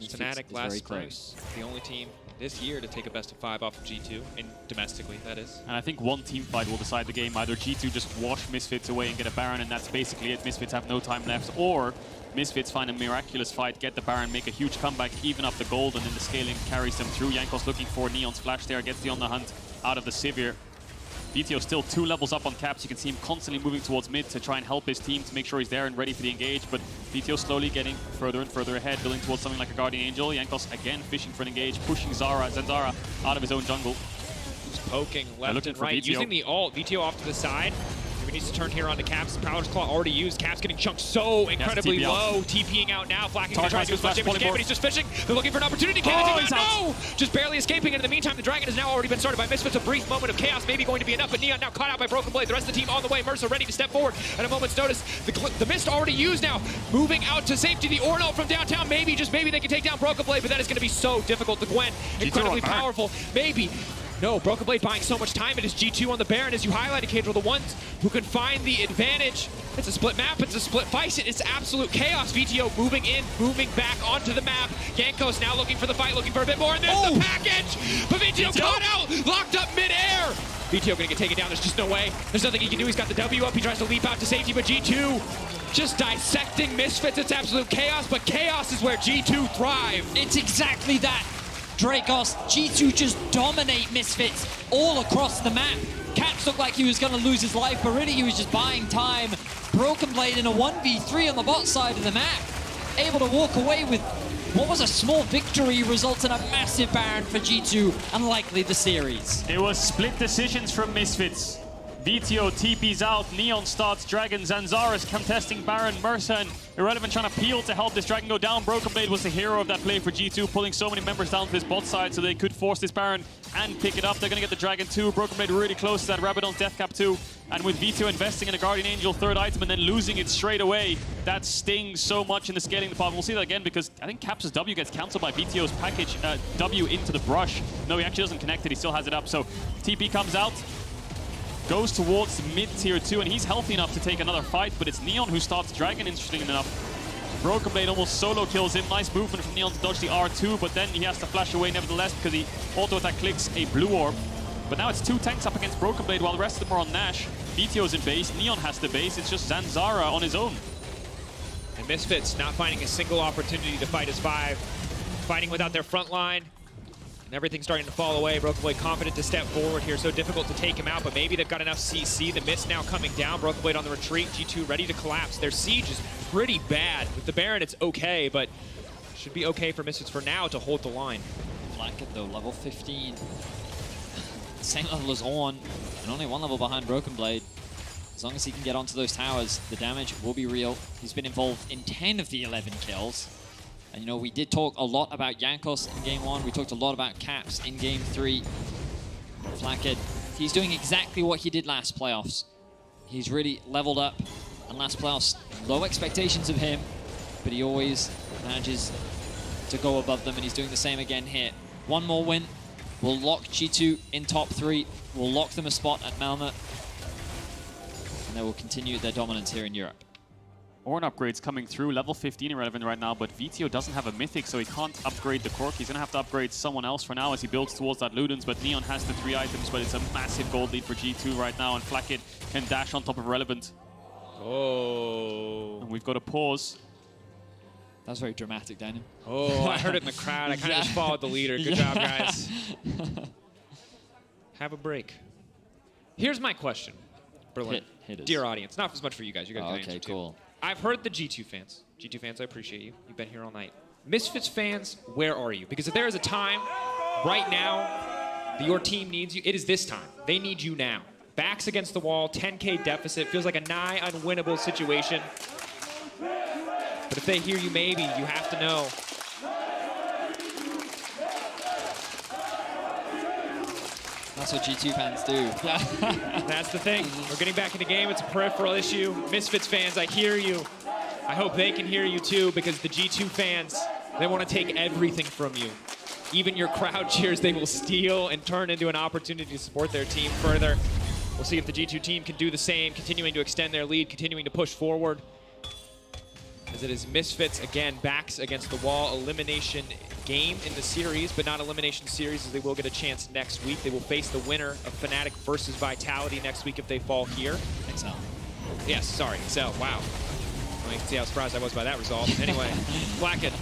Fnatic last night, the only team this year to take a best of 5 off of G2, and domestically, that is. And I think one team fight will decide the game. Either G2 just wash Misfits away and get a Baron, and that's basically it. Misfits have no time left, or Misfits find a miraculous fight, get the Baron, make a huge comeback, even up the gold, and then the scaling carries them through. Jankos looking for Neon's flash there, gets the on the hunt out of the Sivir. VTO still 2 levels up on caps. You can see him constantly moving towards mid to try and help his team to make sure he's there and ready for the engage, but VTO slowly getting further and further ahead, building towards something like a Guardian Angel. Jankos again fishing for an engage, pushing Zanzara out of his own jungle. He's poking left and right, using the ult. VTO off to the side. He needs to turn here onto Caps. Power's Claw already used. Caps getting chunked so incredibly low. TPing out now. Flacking to try to do as much damage as he can, but he's just fishing. They're looking for an opportunity. No! Just barely escaping. And in the meantime, the Dragon has now already been started by Misfits. A brief moment of chaos maybe going to be enough, but Neon now caught out by Broken Blade. The rest of the team on the way. Mercer ready to step forward at a moment's notice. The Mist already used now. Moving out to safety. The Ornal from downtown. Maybe, just maybe they can take down Broken Blade, but that is going to be so difficult. The Gwen, incredibly powerful. Maybe. No, Broken Blade buying so much time. It is G2 on the Baron, as you highlighted, Cadril, the ones who can find the advantage. It's a split map, it's a split fight, it's absolute chaos. VTO moving in, moving back onto the map. Jankos now looking for the fight, looking for a bit more, and there's the package! But VTO caught out, locked up mid-air! VTO gonna get taken down, there's just no way. There's nothing he can do, he's got the W up, he tries to leap out to safety, but G2 just dissecting Misfits. It's absolute chaos, but chaos is where G2 thrive. It's exactly that. Dracos, G2 just dominate Misfits all across the map. Caps looked like he was going to lose his life, but really he was just buying time. Broken Blade in a 1v3 on the bot side of the map. Able to walk away with what was a small victory, results in a massive Baron for G2 and likely the series. It was split decisions from Misfits. VTO TP's out, Neon starts Dragon, Zanzara's contesting Baron, Mercer and Irrelevant trying to peel to help this Dragon go down. Broken Blade was the hero of that play for G2, pulling so many members down to his bot side so they could force this Baron and pick it up. They're going to get the Dragon too. Broken Blade really close to that Rabadon's death cap too. And with VTO investing in a Guardian Angel third item and then losing it straight away, that stings so much in the scaling department. We'll see that again because I think Caps' W gets cancelled by VTO's package W into the brush. No, he actually doesn't connect it. He still has it up. So TP comes out. Goes towards mid tier 2, and he's healthy enough to take another fight, but it's Neon who starts Dragon, interesting enough. Broken Blade almost solo kills him. Nice movement from Neon to dodge the R2, but then he has to flash away nevertheless because he auto-attack clicks a blue orb. But now it's 2 tanks up against Broken Blade while the rest of them are on Nash. VTO's in base, Neon has the base, it's just Zanzara on his own. And Misfits not finding a single opportunity to fight as 5. Fighting without their front line. And everything's starting to fall away. Broken Blade confident to step forward here. So difficult to take him out, but maybe they've got enough CC. The Mist now coming down. Broken Blade on the retreat. G2 ready to collapse. Their siege is pretty bad. With the Baron, it's okay, but should be okay for Misfits for now to hold the line. Flacket though, level 15. Same level as Ornn, and only 1 level behind Broken Blade. As long as he can get onto those towers, the damage will be real. He's been involved in 10 of the 11 kills. And you know, we did talk a lot about Jankos in game 1. We talked a lot about Caps in game 3. Flackhead, he's doing exactly what he did last playoffs. He's really leveled up. And last playoffs, low expectations of him, but he always manages to go above them, and he's doing the same again here. 1 more win will lock G2 in top 3. Will lock them a spot at Malmö. And they will continue their dominance here in Europe. Ornn upgrades coming through, level 15 Irrelevant right now, but VTO doesn't have a Mythic, so he can't upgrade the Cork. He's going to have to upgrade someone else for now as he builds towards that Ludens, but Neon has the 3 items, but it's a massive gold lead for G2 right now, and Flacket can dash on top of Irrelevant. Oh. And we've got a pause. That was very dramatic, Daniel. Oh, I heard it in the crowd. I kind of just followed the leader. Good job, guys. Have a break. Here's my question, Berlin. Dear audience, not as much for you guys. You guys can answer too. Cool. I've heard the G2 fans. G2 fans, I appreciate you. You've been here all night. Misfits fans, where are you? Because if there is a time right now that your team needs you, it is this time. They need you now. Backs against the wall, 10K deficit. Feels like a nigh unwinnable situation. But if they hear you, maybe, you have to know. That's what G2 fans do. That's the thing. We're getting back in the game. It's a peripheral issue. Misfits fans, I hear you. I hope they can hear you too, because the G2 fans, they want to take everything from you. Even your crowd cheers, they will steal and turn into an opportunity to support their team further. We'll see if the G2 team can do the same, continuing to extend their lead, continuing to push forward. as it is Misfits again, backs against the wall. Elimination game in the series, but not elimination series, as they will get a chance next week. They will face the winner of Fnatic versus Vitality next week if they fall here. Excel. Yes, sorry, Excel. Wow. Well, you can see how surprised I was by that result. Anyway, Blackett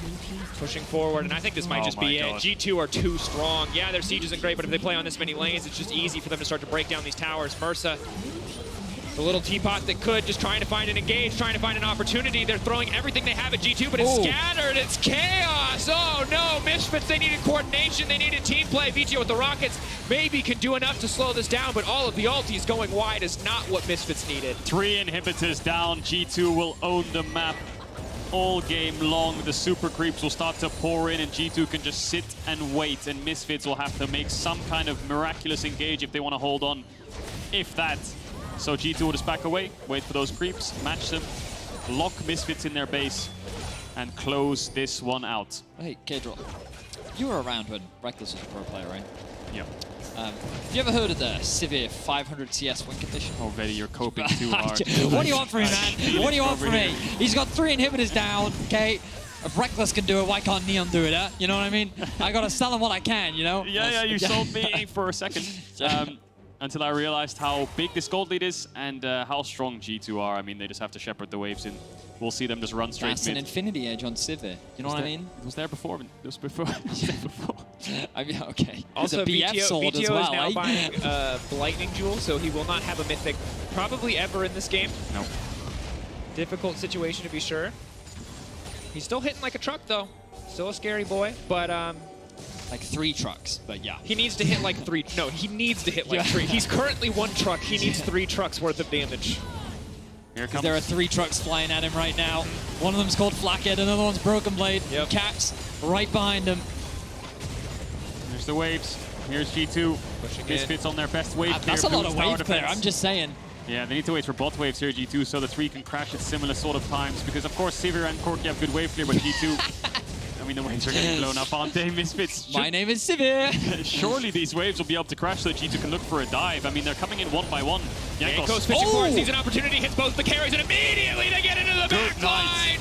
pushing forward, and I think this might just be it. G2 are too strong. Yeah, their siege isn't great, but if they play on this many lanes, it's just easy for them to start to break down these towers. Mursa, the little teapot that could, just trying to find an engage, trying to find an opportunity. They're throwing everything they have at G2, but it's scattered. It's chaos. Oh no, Misfits, they needed coordination. They needed team play. VGO with the rockets maybe can do enough to slow this down, but all of the ultis going wide is not what Misfits needed. 3 inhibitors down. G2 will own the map all game long. The super creeps will start to pour in, and G2 can just sit and wait, and Misfits will have to make some kind of miraculous engage if they want to hold on, if that. So G2 will just back away, wait for those creeps, match them, lock Misfits in their base, and close this one out. Hey, K-Drop, you were around when Reckless was a pro player, right? Yeah. Have you ever heard of the severe 500 CS win condition? Oh, Vedi, you're coping too hard. What do you want from me, man? What do you want from me? He's got 3 inhibitors down, okay? If Reckless can do it, why can't Neon do it, huh? You know what I mean? I gotta sell him what I can, you know? Yeah, you sold me for a second. Until I realized how big this gold lead is and how strong G2 are. I mean, they just have to shepherd the waves in. We'll see them just run straight That's mid. an infinity edge on Sivir. You know what I mean? It was there before. It was before. I mean, okay. Also, There's a BF sword VTO as well, is now eh? buying Lightning Jewel, so he will not have a Mythic probably ever in this game. No. Difficult situation to be sure. He's still hitting like a truck, though. Still a scary boy, but like 3 trucks, but yeah. He needs to hit like 3. No, he needs to hit like 3. He's currently 1 truck. He needs 3 trucks worth of damage. Here comes. There are 3 trucks flying at him right now. One of them's called Flackhead, another one's Broken Blade. Yep. Caps right behind him. There's the waves. Here's G2. Misfits on their best wave. That's a lot of wave clear, I'm just saying. Yeah, they need to wait for both waves here, G2, so the 3 can crash at similar sort of times. Because, of course, Sivir and Corki have good wave clear, but G2... I mean, the waves are getting blown up, aren't they, Misfits? My name is Sivir. Surely these waves will be able to crash so that G2 can look for a dive. I mean, they're coming in 1 by 1. Jankos fishing for it, sees an opportunity, hits both the carries, and immediately they get into the back line.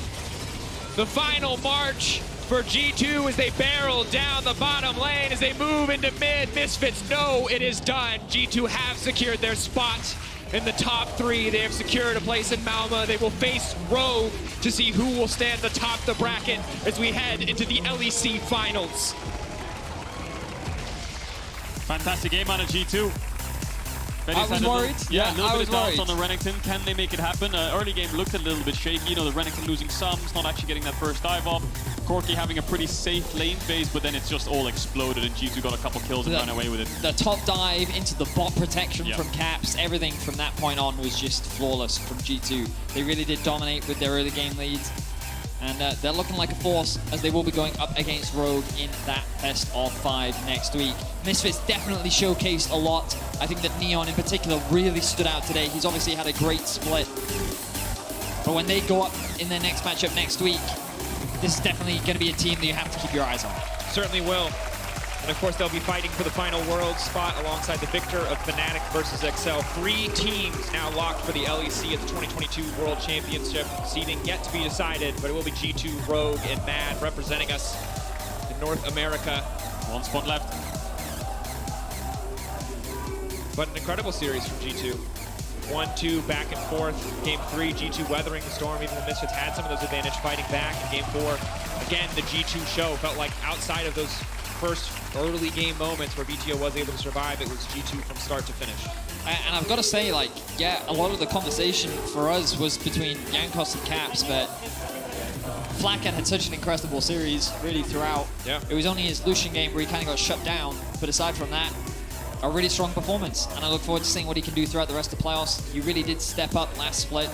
The final march for G2 as they barrel down the bottom lane, as they move into mid. Misfits know it is done. G2 have secured their spot in the top 3. They have secured a place in Malma. They will face Rogue to see who will stand atop the bracket as we head into the LEC finals. Fantastic game out of G2. I was worried. Yeah, a little bit of doubt worried. on the Renekton. Can they make it happen? Early game looked a little bit shaky. You know, the Renekton losing sums, not actually getting that first dive off. Corki having a pretty safe lane phase, but then it's just all exploded and G2 got a couple kills and ran away with it. The top dive into the bot protection from Caps, everything from that point on was just flawless from G2. They really did dominate with their early game leads. And they're looking like a force as they will be going up against Rogue in that best of 5 next week. Misfits definitely showcased a lot. I think that Neon in particular really stood out today. He's obviously had a great split. But when they go up in their next matchup next week, this is definitely going to be a team that you have to keep your eyes on. Certainly will. And of course, they'll be fighting for the final world spot alongside the victor of Fnatic versus XL. 3 teams now locked for the LEC at the 2022 World Championship. Seeding yet to be decided, but it will be G2, Rogue, and Mad representing us in North America. 1 spot left. But an incredible series from G2. 1-2 back and forth. Game 3, G2 weathering the storm, even when Misfits had some of those advantage fighting back. In Game 4, again, the G2 show felt like outside of those first early game moments where VTO was able to survive, it was G2 from start to finish. And I've got to say, like, yeah, a lot of the conversation for us was between Jankos and Caps, but Flackhead had such an incredible series really throughout. Yeah. It was only his Lucian game where he kind of got shut down, but aside from that, a really strong performance. And I look forward to seeing what he can do throughout the rest of the playoffs. He really did step up last split.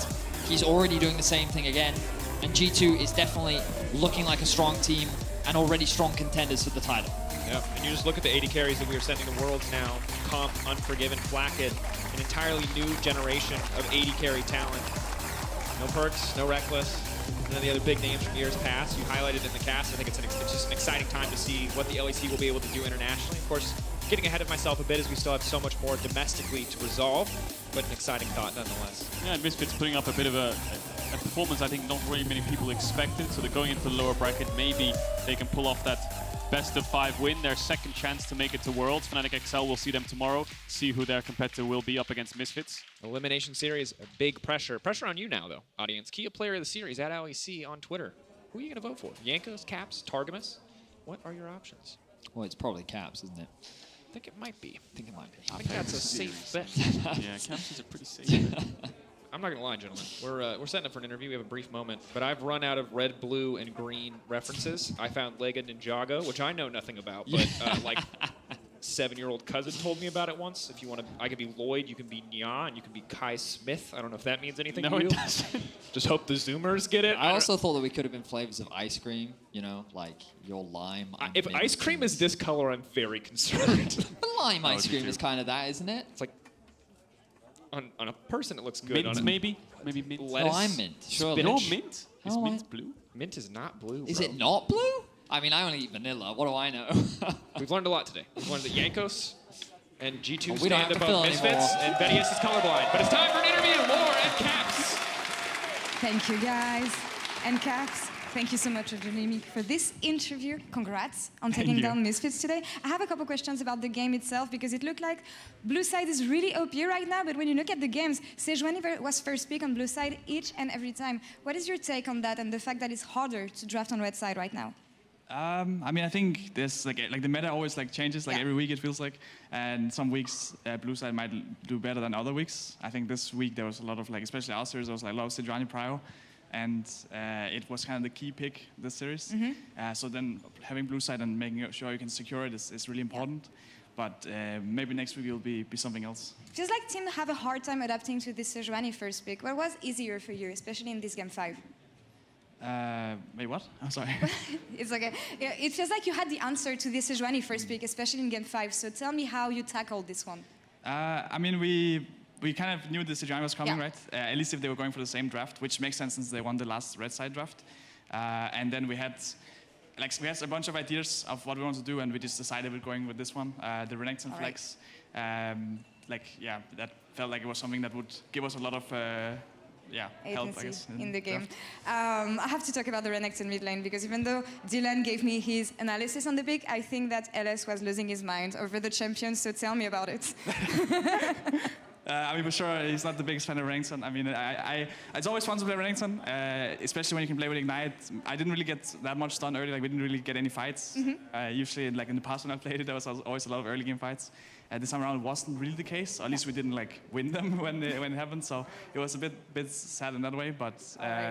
He's already doing the same thing again. And G2 is definitely looking like a strong team and already strong contenders for the title. Yep, and you just look at the 80 carries that we are sending to Worlds now. Comp, Unforgiven, Flackhead, an entirely new generation of 80 carry talent. No Perks, no Reckless, none of the other big names from years past. You highlighted in the cast. I think it's just an exciting time to see what the LEC will be able to do internationally. Of course, getting ahead of myself a bit as we still have so much more domestically to resolve, but an exciting thought nonetheless. Yeah, and Misfits putting up a bit of a performance I think not very many people expected. So they're going into the lower bracket. Maybe they can pull off that best of 5 win, their second chance to make it to Worlds. Fnatic XL will see them tomorrow, see who their competitor will be up against Misfits. Elimination Series, a big pressure. Pressure on you now, though, audience. Key Player of the Series at LEC on Twitter. Who are you going to vote for? Jankos, Caps, Targamas? What are your options? Well, it's probably Caps, isn't it? I think it might be. I think it might be. I think that's a safe bet. Yeah, Caps is a pretty safe bet. I'm not gonna lie, gentlemen. We're setting up for an interview. We have a brief moment, but I've run out of red, blue, and green references. I found Lega Ninjago, which I know nothing about, but like 7-year-old cousin told me about it once. If you want to, I could be Lloyd, you can be Nya, and you can be Kai Smith. I don't know if that means anything to you. No, it doesn't. Just hope the Zoomers get it. I also thought that we could have been flavors of ice cream, you know, like your lime. If ice cream is this color, I'm very concerned. But lime ice cream is kind of that, isn't it? It's like, on a person, it looks good. Mint, on maybe mint. Lettuce, no, I'm mint. Surely. No, mint? Is mint blue? Mint is not blue, Is bro. it not blue? I mean, I only eat vanilla. What do I know? We've learned a lot today. We've learned that Jankos and G2 we don't stand have to fill above Misfits, anymore. and Vedius is colorblind. But it's time for an interview. More at Caps. Thank you, guys. And Caps, thank you so much for joining me for this interview. Congrats on taking down Misfits today. I have a couple questions about the game itself, because it looked like Blue side is really OP right now, but when you look at the games, Sejuani was first pick on Blue side each and every time. What is your take on that and the fact that it's harder to draft on Red side right now? I mean, I think there's like the meta always changes every week, it feels like, and some weeks Blue side might do better than other weeks. I think this week there was a lot of especially our series, there was a lot of Sejuani Prio, and it was kind of the key pick this series. So then having Blue side and making sure you can secure it is really important. But maybe next week will be something else. Feels like team have a hard time adapting to this Sejuani first pick. What was easier for you, especially in this game 5? Wait, what? I'm sorry. It's okay. Yeah, it feels like you had the answer to this Sejuani first pick, especially in game 5. So tell me how you tackled this one. I mean, we kind of knew the Sejuani was coming, right? At least if they were going for the same draft, which makes sense since they won the last red side draft. And then we had a bunch of ideas of what we want to do, and we just decided we're going with this one, the Renekton flex. That felt like it was something that would give us a lot of help, I guess, in the game. I have to talk about the Renekton mid lane, because even though Dylan gave me his analysis on the pick, I think that LS was losing his mind over the champion, so tell me about it. I mean, for sure, he's not the biggest fan of Renekton. I mean, it's always fun to play Renekton, especially when you can play with Ignite. I didn't really get that much stun early, we didn't really get any fights. Usually, in the past when I played it, there was always a lot of early game fights. This time around, it wasn't really the case, or at least we didn't win them when it happened, so it was a bit sad in that way, but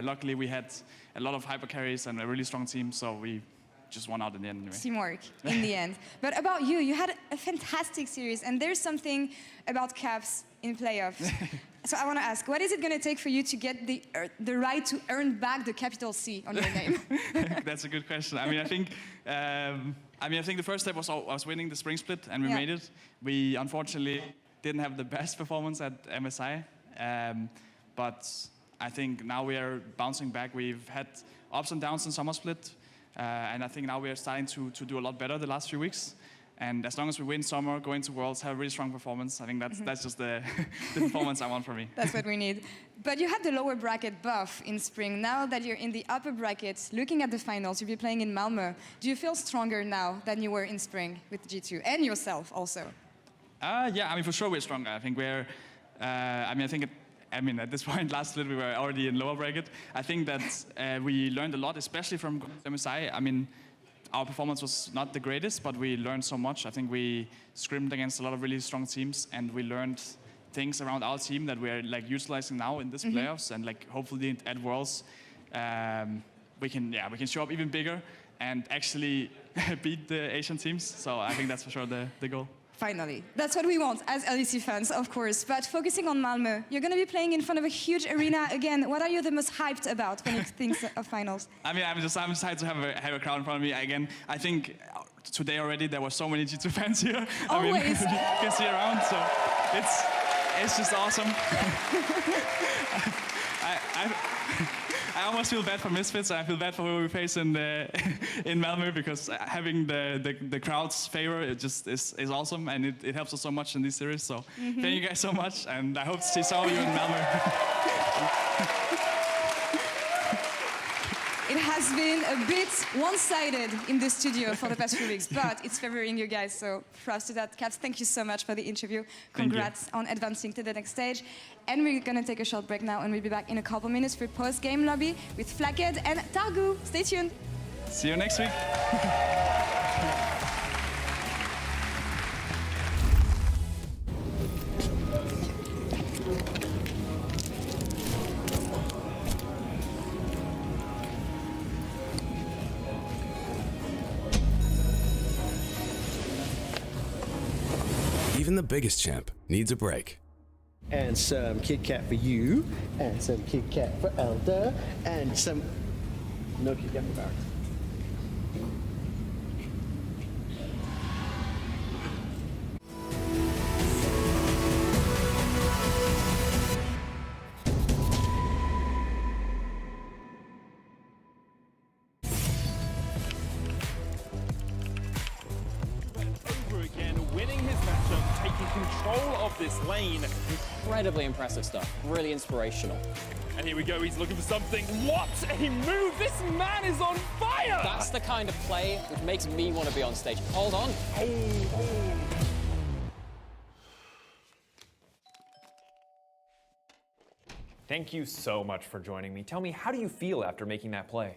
luckily we had a lot of hyper carries and a really strong team, so we just won out in the end anyway. Teamwork in the end. But about you had a fantastic series, and there's something about Caps in playoffs. So I want to ask, what is it going to take for you to get the right to earn back the capital C on your name? That's a good question. I mean, I think the first step was winning the spring split, and we made it. We unfortunately didn't have the best performance at MSI, but I think now we are bouncing back. We've had ups and downs in summer split, and I think now we are starting to do a lot better the last few weeks. And as long as we win summer, go into Worlds, have a really strong performance, I think that's just the performance I want from me. That's what we need. But you had the lower bracket buff in spring. Now that you're in the upper brackets, looking at the finals, you'll be playing in Malmö. Do you feel stronger now than you were in spring with G2 and yourself also? Yeah, I mean, for sure we're stronger. I think we're, at this point, last split we were already in lower bracket. I think that we learned a lot, especially from MSI. I mean, our performance was not the greatest, but we learned so much. I think we scrimmed against a lot of really strong teams, and we learned things around our team that we're utilizing now in this playoffs, and hopefully at Worlds we can show up even bigger and actually beat the Asian teams. So I think that's for sure the goal. Finally. That's what we want as LEC fans, of course. But focusing on Malmö, you're going to be playing in front of a huge arena again. What are you the most hyped about when you think of finals? I mean, I'm excited to have a crowd in front of me again. I think today already there were so many G2 fans here. Always. I mean, you can see around, so it's just awesome. I almost feel bad for Misfits. I feel bad for who we face in Malmö because having the crowd's favor it just is awesome and it helps us so much in this series. So thank you guys so much, and I hope to see some of you in Malmö. It has been a bit one-sided in the studio for the past few weeks, but it's favoring you guys, so props to that. Caps, thank you so much for the interview. Congrats on advancing to the next stage. And we're gonna take a short break now, and we'll be back in a couple minutes for post-game lobby with Flackhead and Targu. Stay tuned. See you next week. Even the biggest champ needs a break. And some Kit Kat for you, and some Kit Kat for Elder, and some... No Kit Kat for Barrett. Control of this lane. Incredibly impressive stuff. Really inspirational. And here we go. He's looking for something. What a move! This man is on fire! That's the kind of play which makes me want to be on stage. Hold on. Thank you so much for joining me. Tell me, how do you feel after making that play?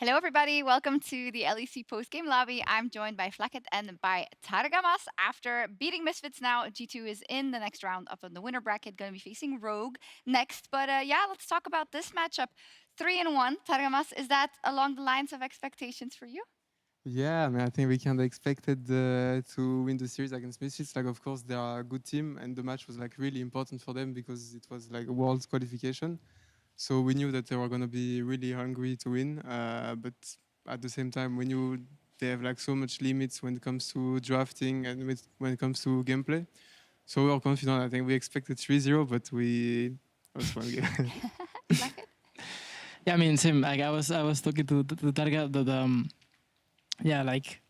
Hello, everybody. Welcome to the LEC post-game lobby. I'm joined by Flacket and by Targamas. After beating Misfits now, G2 is in the next round up in the winner bracket, going to be facing Rogue next. But yeah, let's talk about this matchup. 3-1. Targamas, is that along the lines of expectations for you? Yeah, I mean, I think we kind of expected to win the series against Misfits. Like, of course, they are a good team, and the match was like really important for them because it was like a world qualification. So we knew that they were going to be really hungry to win, but at the same time, we knew they have like so much limits when it comes to drafting and when it comes to gameplay. So we were confident. I think we expected 3-0, but we lost one game. Yeah, I mean, same. Like I was talking to Targa that yeah, like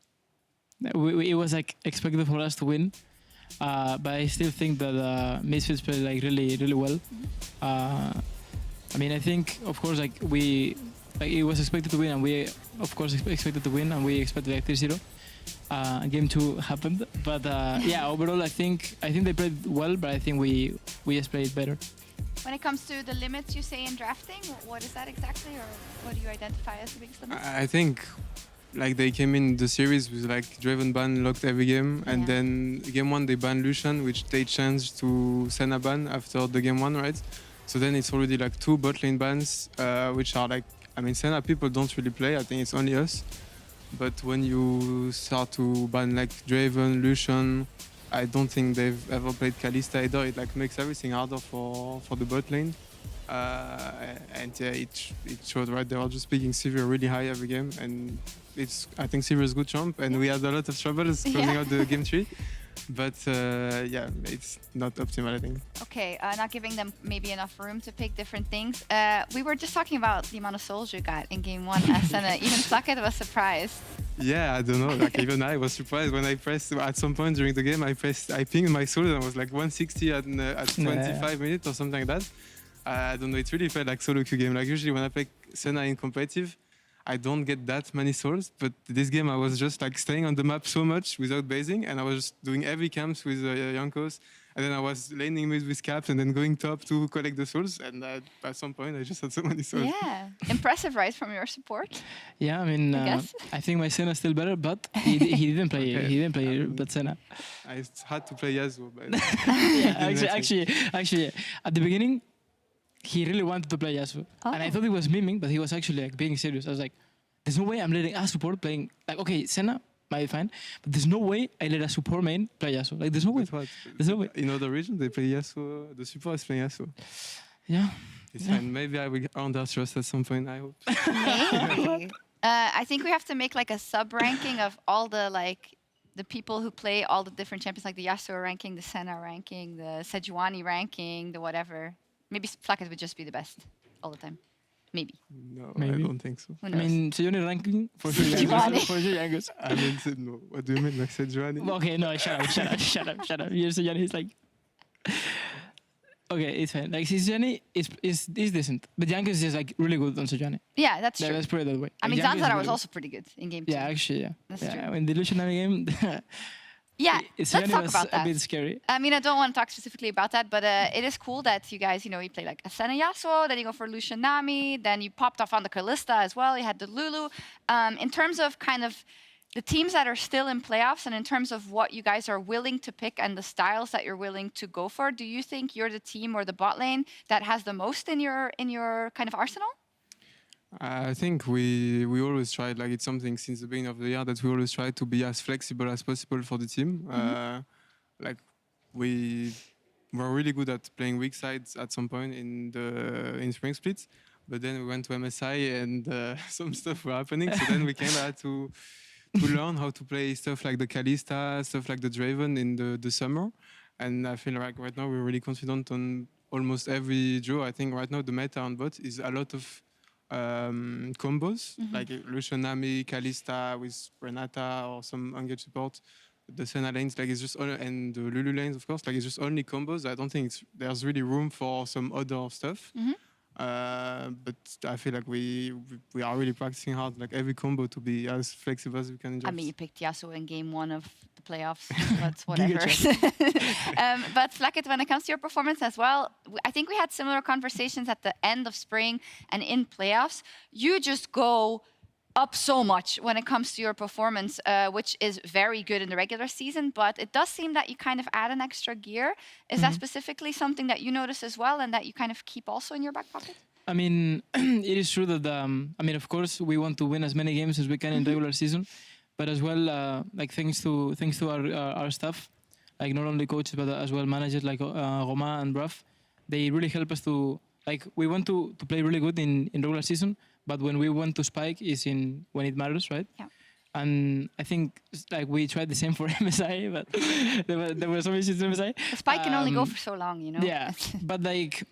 it was like expected for us to win, but I still think that Misfits played like really well. I mean, I think, of course, like it was expected to win, and we, of course, expected to win, and we expected like 3-0. Game 2 happened, but yeah, overall, I think they played well, but I think we just played better. When it comes to the limits you say in drafting, what is that exactly, or what do you identify as the biggest limits? I think like they came in the series with like Draven ban locked every game, and then game 1 they banned Lucian, which they changed to Senna ban after the game 1, right? So then it's already like 2 bot lane bans, which are like, I mean, Senna people don't really play. I think it's only us. But when you start to ban like Draven, Lucian, I don't think they've ever played Kalista either. It like makes everything harder for the bot lane. And yeah, it showed, right? They were just picking Sivir really high every game, and I think Sivir is good champ, and we had a lot of troubles closing out the game 3. But yeah, it's not optimal, I think. Okay, not giving them maybe enough room to pick different things. We were just talking about the amount of souls you got in game 1 as even Flacket was surprised. Yeah, I don't know. Like even I was surprised when I pressed at some point during the game. I pinged my soul and I was like 160 at 25 minutes or something like that. I don't know. It really felt like solo queue game. Like usually when I play Senna in competitive, I don't get that many souls, but this game I was just like staying on the map so much without basing, and I was just doing every camps with Jankos, and then I was laning mid with caps and then going top to collect the souls, and at some point I just had so many souls. Yeah, impressive, right, from your support? Yeah, I mean, I think my Senna is still better, but he didn't play. Okay. He didn't play that Senna. I had to play Yasuo, but yeah, actually, at the beginning, he really wanted to play Yasuo. Oh. And I thought he was miming, but he was actually like being serious. I was like, there's no way I'm letting a support playing, like, okay, Senna might be fine, but there's no way I let a support main play Yasuo. Like, there's no way. There's no way. In other regions, they play Yasuo, the support is playing Yasuo. Yeah. It's fine. Maybe I will earn that trust at some point, I hope. Maybe. I think we have to make like a sub-ranking of all the people who play all the different champions, like the Yasuo ranking, the Senna ranking, the Sejuani ranking, the whatever. Maybe Flacket would just be the best all the time. Maybe. No, maybe. I don't think so. I mean, Sejuani ranking for sure. Sejuani. I mean, no. What do you mean, like Sejuani? Okay, no, shut up. You're Sejuani. He's like, okay, it's fine. Like Sejuani is decent, but Jankos is just like really good on Sejuani. Yeah, that's true. Let's put it that way. I mean, Zanzara was also pretty good in game 2. Yeah, actually, yeah. That's true. In the Lucianary game. Yeah, let's talk about that. A bit scary. I mean, I don't want to talk specifically about that, but it is cool that you guys, you play like a Senna Yasuo, then you go for Lucian Nami, then you popped off on the Kalista as well. You had the Lulu. In terms of kind of the teams that are still in playoffs, and in terms of what you guys are willing to pick and the styles that you're willing to go for, do you think you're the team or the bot lane that has the most in your kind of arsenal? I think we always tried, like it's something since the beginning of the year that we always try to be as flexible as possible for the team. Like we were really good at playing weak sides at some point in spring splits, but then we went to MSI and some stuff were happening. So then we kind of had to learn how to play stuff like the Kalista, stuff like the Draven in the summer. And I feel like right now we're really confident on almost every draw. I think right now the meta on bot is a lot of combos, like Lucian Nami, Kalista with Renata or some engaged support. The Senna lanes, like it's just and the Lulu lanes, of course, like it's just only combos. I don't think there's really room for some other stuff. But I feel like we are really practicing hard, like every combo, to be as flexible as we can. I mean, you picked Yasuo in game 1 of the playoffs. That's whatever. But Flacket, when it comes to your performance as well, I think we had similar conversations at the end of spring and in playoffs. You just go up so much when it comes to your performance, which is very good in the regular season, but it does seem that you kind of add an extra gear. Is that specifically something that you notice as well and that you kind of keep also in your back pocket? I mean, it is true that I mean, of course, we want to win as many games as we can in regular season, but as well, like thanks to our staff, like not only coaches but as well managers like Romain and Braf, they really help us to like we want to play really good in regular season, but when we want to spike is in when it matters, right? Yeah. And I think like we tried the same for MSI, but there were some issues with MSI. The spike can only go for so long, you know. Yeah, but like.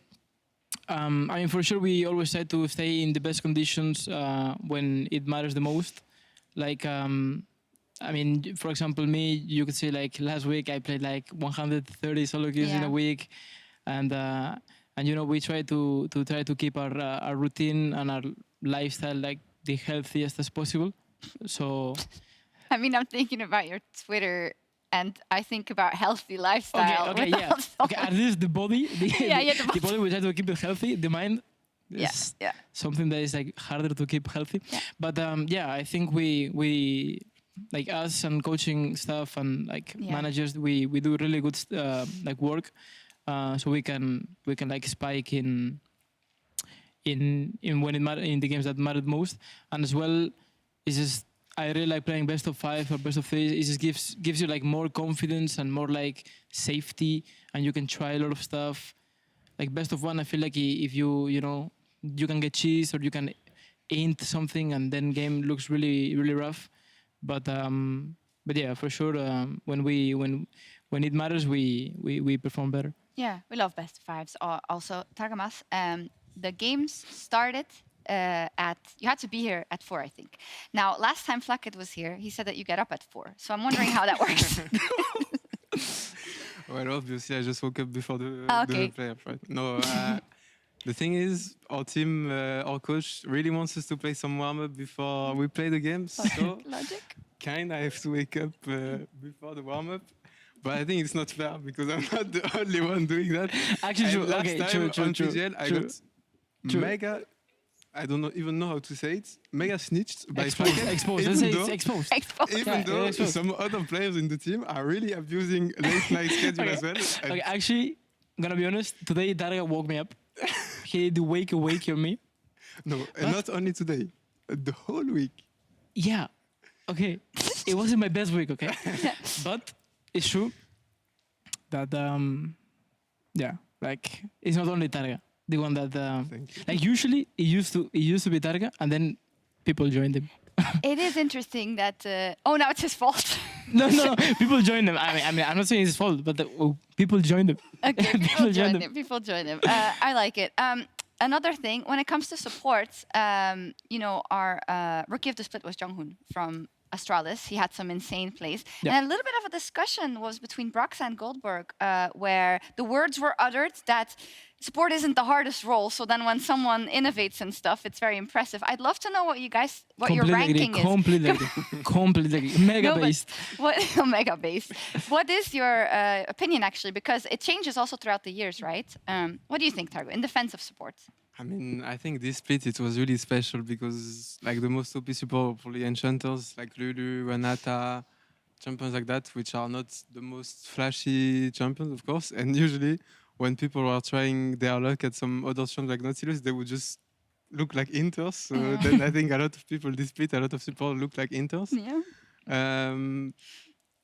I mean, for sure, we always try to stay in the best conditions when it matters the most. Like, I mean, for example, me, you could say like last week I played like 130 solo queues in a week, and you know we try to keep our routine and our lifestyle like the healthiest as possible. So, I mean, I'm thinking about your Twitter. And I think about healthy lifestyle. Okay, yeah. Okay, at least the body, the body we try to keep it healthy. The mind is something that is like harder to keep healthy. Yeah. But yeah, I think we like us and coaching staff and like managers, we do really good like work, so we can like spike in when it matter in the games that mattered most, and as well, it's just. I really like playing best of 5 or best of 3. It just gives you like more confidence and more like safety, and you can try a lot of stuff. Like best of 1, I feel like if you know you can get cheese or you can aint something, and then game looks really rough. But yeah, for sure, when it matters, we perform better. Yeah, we love best of 5s. Also, Targamas, the games started. You had to be here at 4, I think. Now, last time Flacket was here, he said that you get up at 4. So I'm wondering how that works. Well, obviously, I just woke up before the playoff, right? No, the thing is, our team, our coach really wants us to play some warm-up before we play the games. So, kind of have to wake up before the warm-up. But I think it's not fair because I'm not the only one doing that. Actually, true. Last Okay, time true. on TGL, I got mega... I don't even know how to say it. Mega snitched by exposed. Let's say it's exposed. Even though some other players in the team are really abusing late night schedule as well. Okay, actually, I'm gonna be honest. Today, Darga woke me up. He did wake on me. No, and not only today. The whole week. Yeah. Okay. It wasn't my best week. Okay. But it's true that yeah, like it's not only Darga. The one that like usually it used to be Targa, and then people joined him. It is interesting that now it's his fault. no, people joined him. I mean, I'm not saying it's his fault, but people joined him. Okay, people joined him. People joined him. I like it. Another thing, when it comes to support, you know, our rookie of the split was Junghoon from Astralis. He had some insane plays. Yeah. And a little bit of a discussion was between Braxa and Goldberg, where the words were uttered that support isn't the hardest role. So then when someone innovates and stuff, it's very impressive. I'd love to know what your ranking is. Completely. Mega based. Mega based. What is your opinion, actually? Because it changes also throughout the years, right? What do you think, Targo, in defense of support? I mean, I think this split, it was really special because like the most OP support for the enchanters, like Lulu, Renata, champions like that, which are not the most flashy champions, of course. And usually when people are trying their luck at some other champs like Nautilus, they would just look like Inters. So then I think a lot of people, this split, a lot of support look like Inters. Yeah.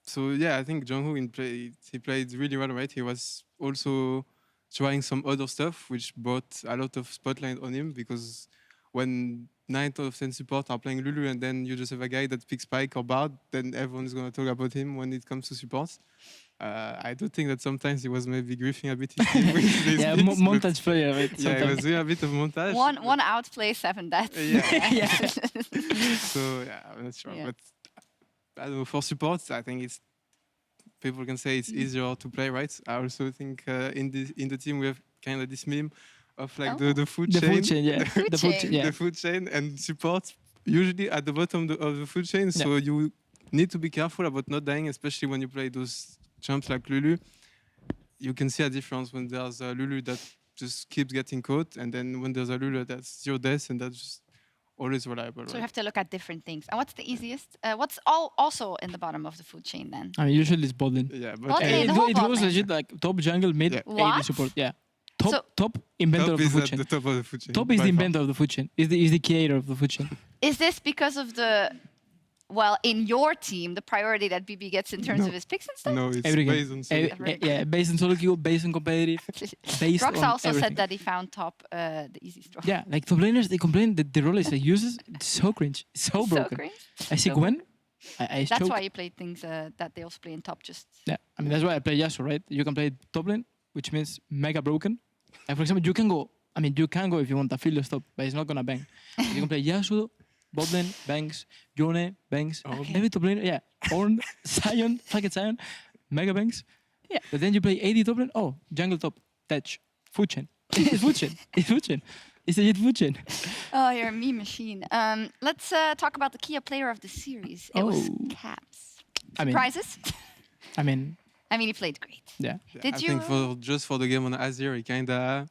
So yeah, I think Junghoon, he played really well, right? He was also trying some other stuff, which brought a lot of spotlight on him, because when 9 out of 10 support are playing Lulu and then you just have a guy that picks Spike or Bard, then everyone's going to talk about him when it comes to support. I do think that sometimes he was maybe griefing a bit. Yeah, montage player. Right? Yeah, it was doing a bit of montage. One outplay, 7 deaths. Yeah. So, yeah, I'm not sure. Yeah. But I don't know, for support, I think it's people can say it's easier to play, right? I also think in the team we have kind of this meme of like the food chain. The food chain, yeah. The food chain and support usually at the bottom of the food chain. So you need to be careful about not dying, especially when you play those champs like Lulu. You can see a difference when there's a Lulu that just keeps getting caught, and then when there's a Lulu that's your death, and that's just always reliable. So you have to look at different things. And what's the easiest? What's also in the bottom of the food chain then? I mean, usually it's bot lane. Yeah, Bot lane, the whole it bot goes lane. legit like top jungle, mid, AD What? support. Yeah. So- Top inventor Top of the is food at chain. the top of the food chain. Top is by the far. inventor of the food chain. Is the creator of the food chain. Is this because of the, well, in your team, the priority that BB gets in terms No. of his picks and stuff? No, it's Every game. based on solo. Yeah, based on solo queue, based on competitive, based Rox on also everything. said that he found top the easiest role. Yeah, like top laners, they complain that the role is uses. It's so cringe. It's so broken. cringe? I see So Gwen. I That's choke. why you play things that they also play in top just... Yeah, I mean that's why I play Yasuo, right? You can play top lane, which means mega broken. Like for example, you can go. I mean, you can go if you want a field stop, but it's not gonna bang. You can play Yasuo, bot lane, bangs, Yone, bangs. Every top lane, yeah. Ornn, Sion, fucking Sion, mega bangs. Yeah. But then you play AD top lane. Oh, jungle top, Thatch, food chain. It's food chain. It's food chain. It's a food chain. Oh, you're a meme machine. Let's talk about the Kia player of the series. It was Caps. I mean- Surprises? I mean, he played great. yeah. Did I you? think just for the game on Azir, he kinda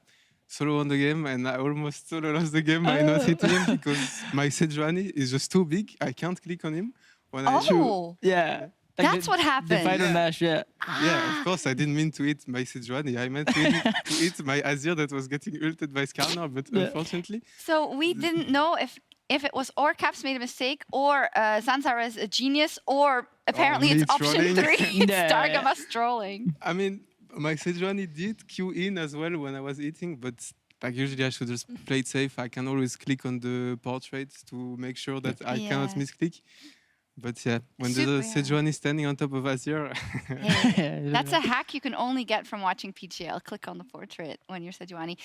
solo won the game, and I almost solo lost the game by not hitting him because my Sejuani is just too big. I can't click on him when I shoot. Oh, Yeah. that's what happened. The fight on Nash, yeah. Yeah, of course, I didn't mean to hit my Sejuani. I meant to hit my Azir that was getting ulted by Skarner, but unfortunately, So we didn't know if it was or Caps made a mistake or Zanzara is a genius or apparently me it's option trolling. 3. It's Yeah. Dargamas trolling. I mean, my Sejuani did queue in as well when I was eating, but like usually I should just play it safe. I can always click on the portrait to make sure that I cannot Yeah. misclick. But yeah, when Super, the yeah. Sejuani is standing on top of Azir, That's a hack you can only get from watching PGL. Click on the portrait when you're Sejuani.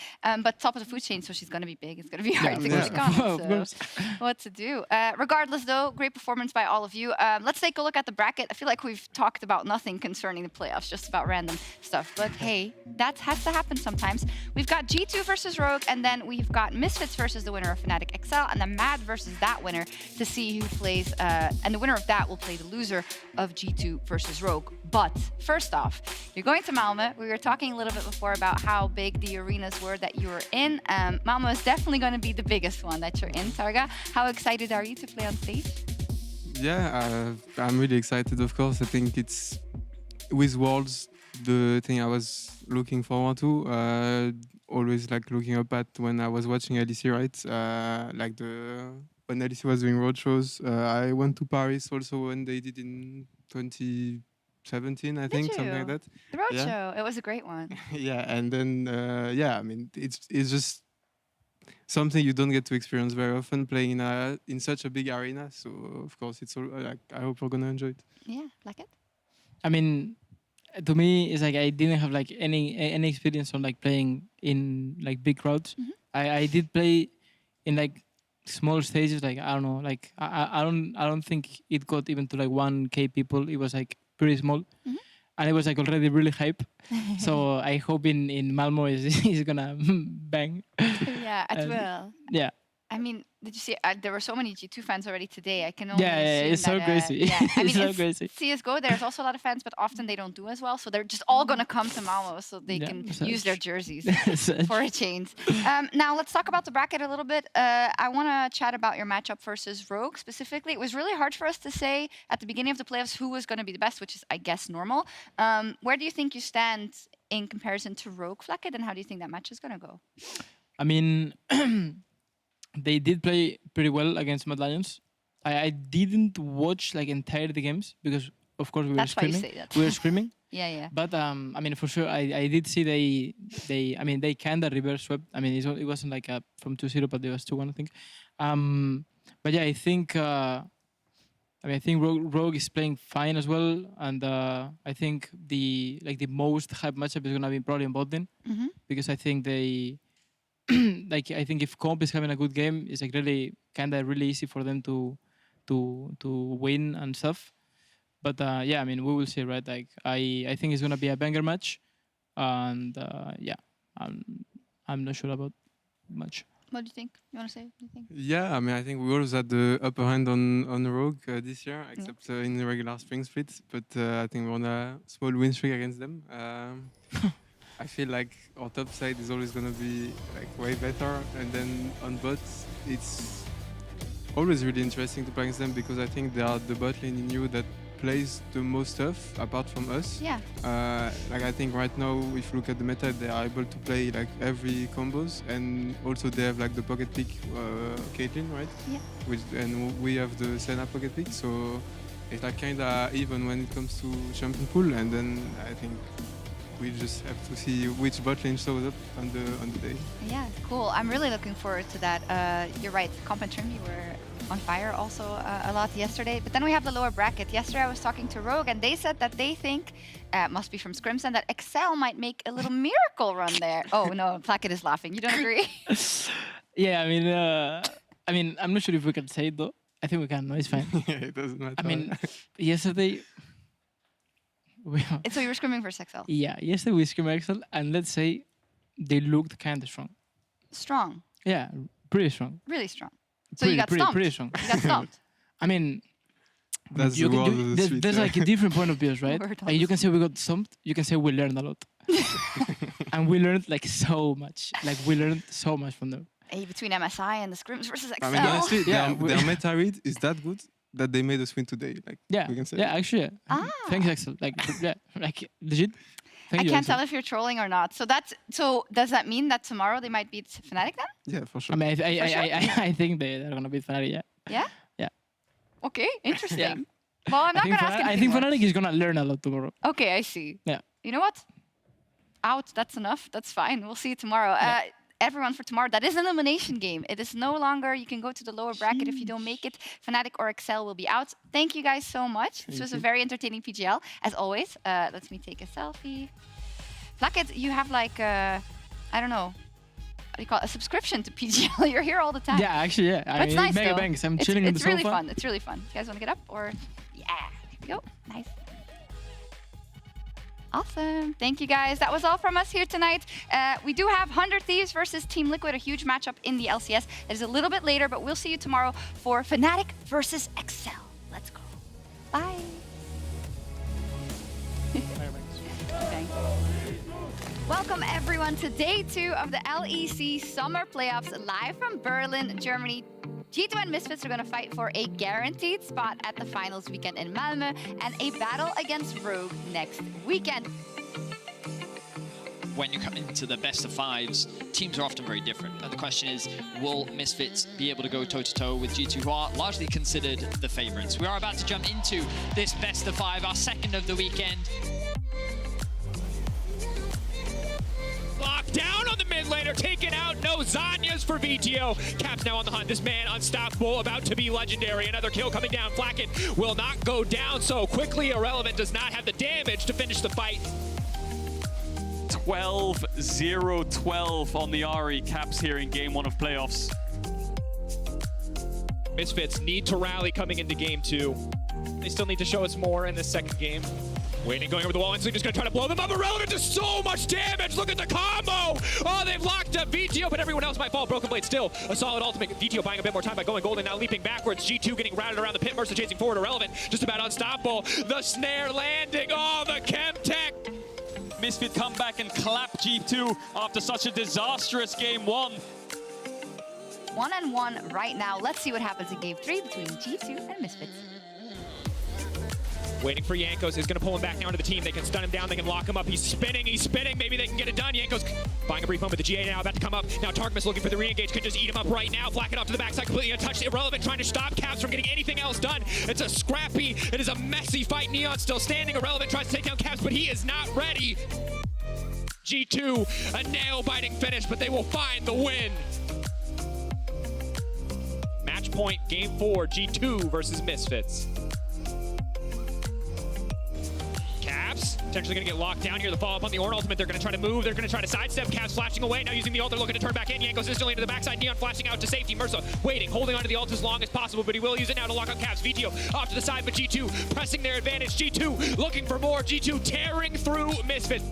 But top of the food chain, so she's going to be big. It's going to be hard to click on. Of course. What to do? Regardless, though, great performance by all of you. Let's take a look at the bracket. I feel like we've talked about nothing concerning the playoffs, just about random stuff. But hey, that has to happen sometimes. We've got G2 versus Rogue, and then we've got Misfits versus the winner of Fnatic XL, and then Mad versus that winner to see who plays. And the winner of that will play the loser of G2 versus Rogue. But first off, you're going to Malmö. We were talking a little bit before about how big the arenas were that you were in. Malmö is definitely going to be the biggest one that you're in, Targa. How excited are you to play on stage? yeah, I'm really excited. Of course, I think it's with Worlds the thing I was looking forward to. Always like looking up at when I was watching LEC, right? Like when LEC was doing road shows. I went to Paris also when they did in 2017, I think, something like that. The road Yeah. show. It was a great one. Yeah, and then I mean, it's just something you don't get to experience very often playing in such a big arena. So of course, it's all like I hope we're gonna enjoy it. Yeah, like it? I mean, to me, it's like I didn't have like any experience on like playing in like big crowds. I did play in like small stages. Like I don't know, like I don't think it got even to like 1K people. It was like pretty small, and it was like already really hype. So I hope in Malmo is gonna bang. Yeah, it will. Yeah. I mean, did you see? There were so many G2 fans already today. I can only Yeah, assume it's so that, crazy. Yeah, I mean, It's so in crazy. CS:GO, there's also a lot of fans, but often they don't do as well. So they're just all gonna come to Malmo so they Yeah, can such. use their jerseys Such. for a change. Now let's talk about the bracket a little bit. I want to chat about your matchup versus Rogue specifically. It was really hard for us to say at the beginning of the playoffs who was going to be the best, which is, I guess, normal. Where do you think you stand in comparison to Rogue, Flacket, and how do you think that match is going to go? I mean, they did play pretty well against Mad Lions. I didn't watch like entirely the games because, of course, we That's were why you screaming. say that. We were screaming. Yeah. But I mean, for sure, I did see they kind of reverse swept. I mean, it wasn't like from 2-0, but it was 2-1, I think. But yeah, I think Rogue is playing fine as well, and I think the most hype matchup is gonna be probably in bot lane because I think they. I think if Comp is having a good game, it's like really easy for them to win and stuff. But yeah, I mean, we will see, right? Like I think it's gonna be a banger match, and yeah, I'm not sure about much. What do you think? You want to say anything? Yeah, I mean, I think we always had the upper hand on Rogue this year, except in the regular spring split. But I think we're on a small win streak against them. I feel like our top side is always going to be like way better, and then on bot, it's always really interesting to play against them because I think they are the bot lane in EU that plays the most stuff apart from us. Yeah. Like I think right now, if you look at the meta, they are able to play like every combos, and also they have like the pocket pick Caitlyn, right? Yeah. And we have the Senna pocket pick, so it's like kinda even when it comes to champion pool, and then I think we just have to see which bot lane shows up on the day. Yeah, cool. I'm really looking forward to that. You're right, Comp and Trim, you were on fire also a lot yesterday. But then we have the lower bracket. Yesterday I was talking to Rogue and they said that they think, must be from Scrimson, that Excel might make a little miracle run there. Oh no, Placket is laughing. You don't agree? Yeah, I mean, I'm not sure if we can say it though. I think we can. No, it's fine. Yeah, it doesn't matter. I mean, yesterday. So you were scrimming for Excel? Yeah, yesterday we scrimmed Excel, and let's say they looked kind of strong. Strong? Yeah, pretty strong. Really strong. So you got stomped? Pretty strong. You got stomped? I mean, that's the world of the street, there's like a different point of view, right? Like you can say we got stomped, you can say we learned a lot. And we learned like so much. Like we learned so much from them. Between MSI and the scrims versus Excel. I mean, honestly, their meta read is that good that they made us win today. Like, we can say. Yeah, actually, yeah. Ah. Thanks, Axel. Like, yeah, like legit. Thank I you, can't Axel. tell if you're trolling or not. So does that mean that tomorrow they might beat Fnatic then? Yeah, for sure. I mean, I think they're gonna beat Fnatic. Yeah. Yeah. Yeah. Okay, interesting. Yeah. Well, I'm not gonna ask anything I think more. Fnatic is gonna learn a lot tomorrow. Okay, I see. Yeah. You know what? Out. That's enough. That's fine. We'll see you tomorrow. Everyone for tomorrow. That is an elimination game. It is no longer, you can go to the lower bracket if you don't make it. Fnatic or Excel will be out. Thank you guys so much. This was a very entertaining PGL. As always, let me take a selfie. Placket, you have like, I don't know, what do you call it? A subscription to PGL. You're here all the time. Yeah, actually, yeah. But it's nice mega though. banks. I'm chilling in the sofa. It's really fun. It's really fun. You guys want to get up or? Yeah. Here we go. Nice. Awesome. Thank you, guys. That was all from us here tonight. We do have 100 Thieves versus Team Liquid, a huge matchup in the LCS. It is a little bit later, but we'll see you tomorrow for Fnatic versus Excel. Let's go. Bye. Thanks. Welcome, everyone, to day 2 of the LEC Summer Playoffs live from Berlin, Germany. G2 and Misfits are going to fight for a guaranteed spot at the finals weekend in Malmö and a battle against Rogue next weekend. When you come into the best of 5s, teams are often very different. And the question is, will Misfits be able to go toe-to-toe with G2, who are largely considered the favorites? We are about to jump into this best of 5, our second of the weekend. Locked down on the mid laner, taken out. No Zanyas for VTO. Cap's now on the hunt. This man unstoppable, about to be legendary. Another kill coming down. Flacket will not go down so quickly. Irrelevant does not have the damage to finish the fight. 12-0-12 on the Ahri. Caps here in game 1 of playoffs. Misfits need to rally coming into game 2. They still need to show us more in this second game. Waiting, going over the wall, and Sleep is going to try to blow them up. Irrelevant does so much damage. Look at the combo. Oh, they've locked up VTO, but everyone else might fall. Broken Blade still a solid ultimate. VTO buying a bit more time by going golden, now leaping backwards. G2 getting routed around the pit. Mercer chasing forward. Irrelevant, just about unstoppable. The snare landing. Oh, the chem tech. Misfit come back and clap G2 after such a disastrous game 1. 1-on-1 right now. Let's see what happens in game 3 between G2 and Misfits. Waiting for Jankos, is going to pull him back down to the team. They can stun him down, they can lock him up. He's spinning. Maybe they can get it done. Jankos buying a brief moment. The GA now about to come up. Now Tarkmas looking for the re-engage, can just eat him up right now. Flack it off to the backside, completely untouched. Irrelevant trying to stop Caps from getting anything else done. It's a scrappy, it is a messy fight. Neon still standing. Irrelevant tries to take down Caps, but he is not ready. G2, a nail-biting finish, but they will find the win. Match point, game 4, G2 versus Misfits. Caps potentially going to get locked down here. The follow-up on the Ornn ultimate. They're going to try to move. They're going to try to sidestep. Caps flashing away. Now using the ult. They're looking to turn back in. Jankos instantly into the backside. Neon flashing out to safety. Mercer waiting, holding onto the ult as long as possible, but he will use it now to lock up Caps. VTO off to the side, but G2 pressing their advantage. G2 looking for more. G2 tearing through Misfits.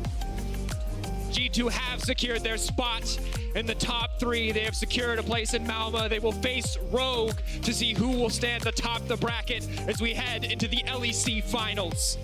G2 have secured their spot in the top 3. They have secured a place in Malmö. They will face Rogue to see who will stand atop the bracket as we head into the LEC finals.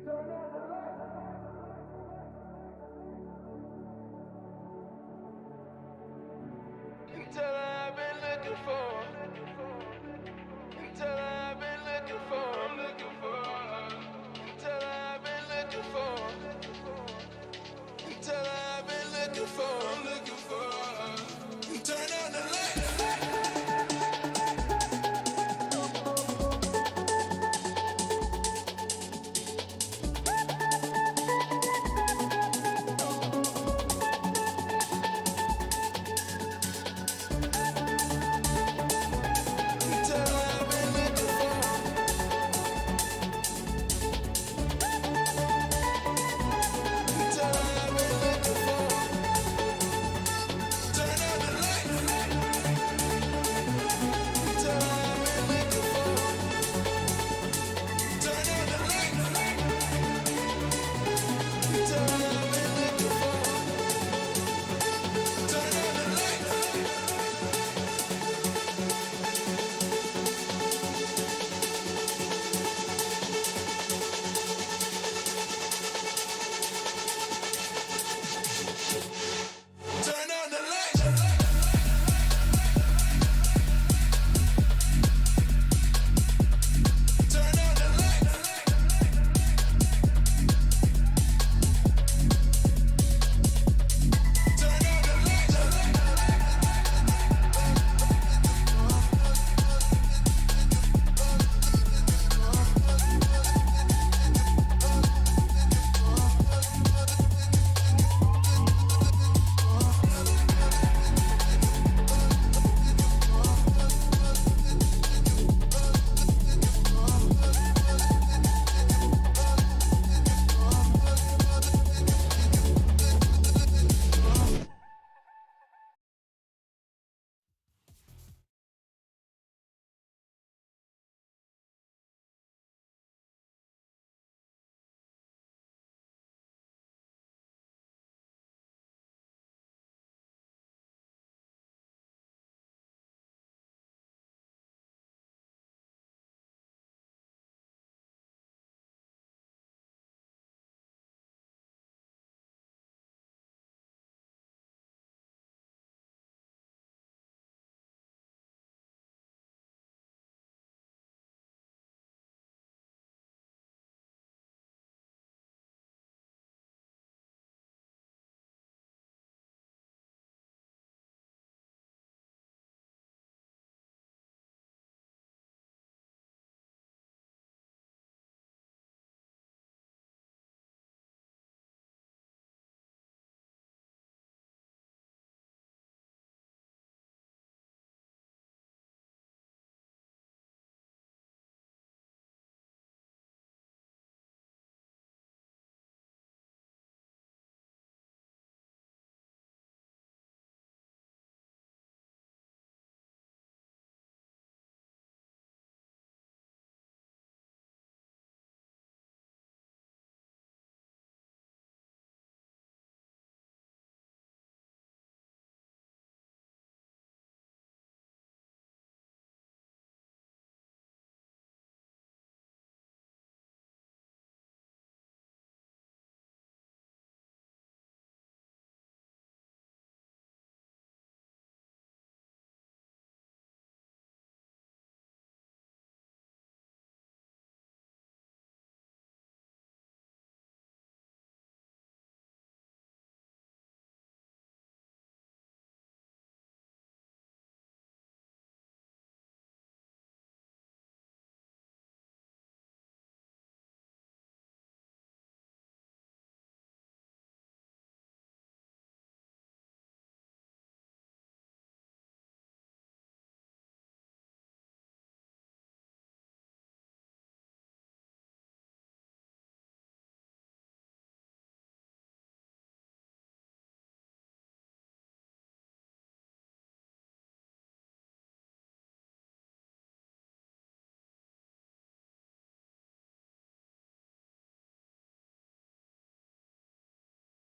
Turn up.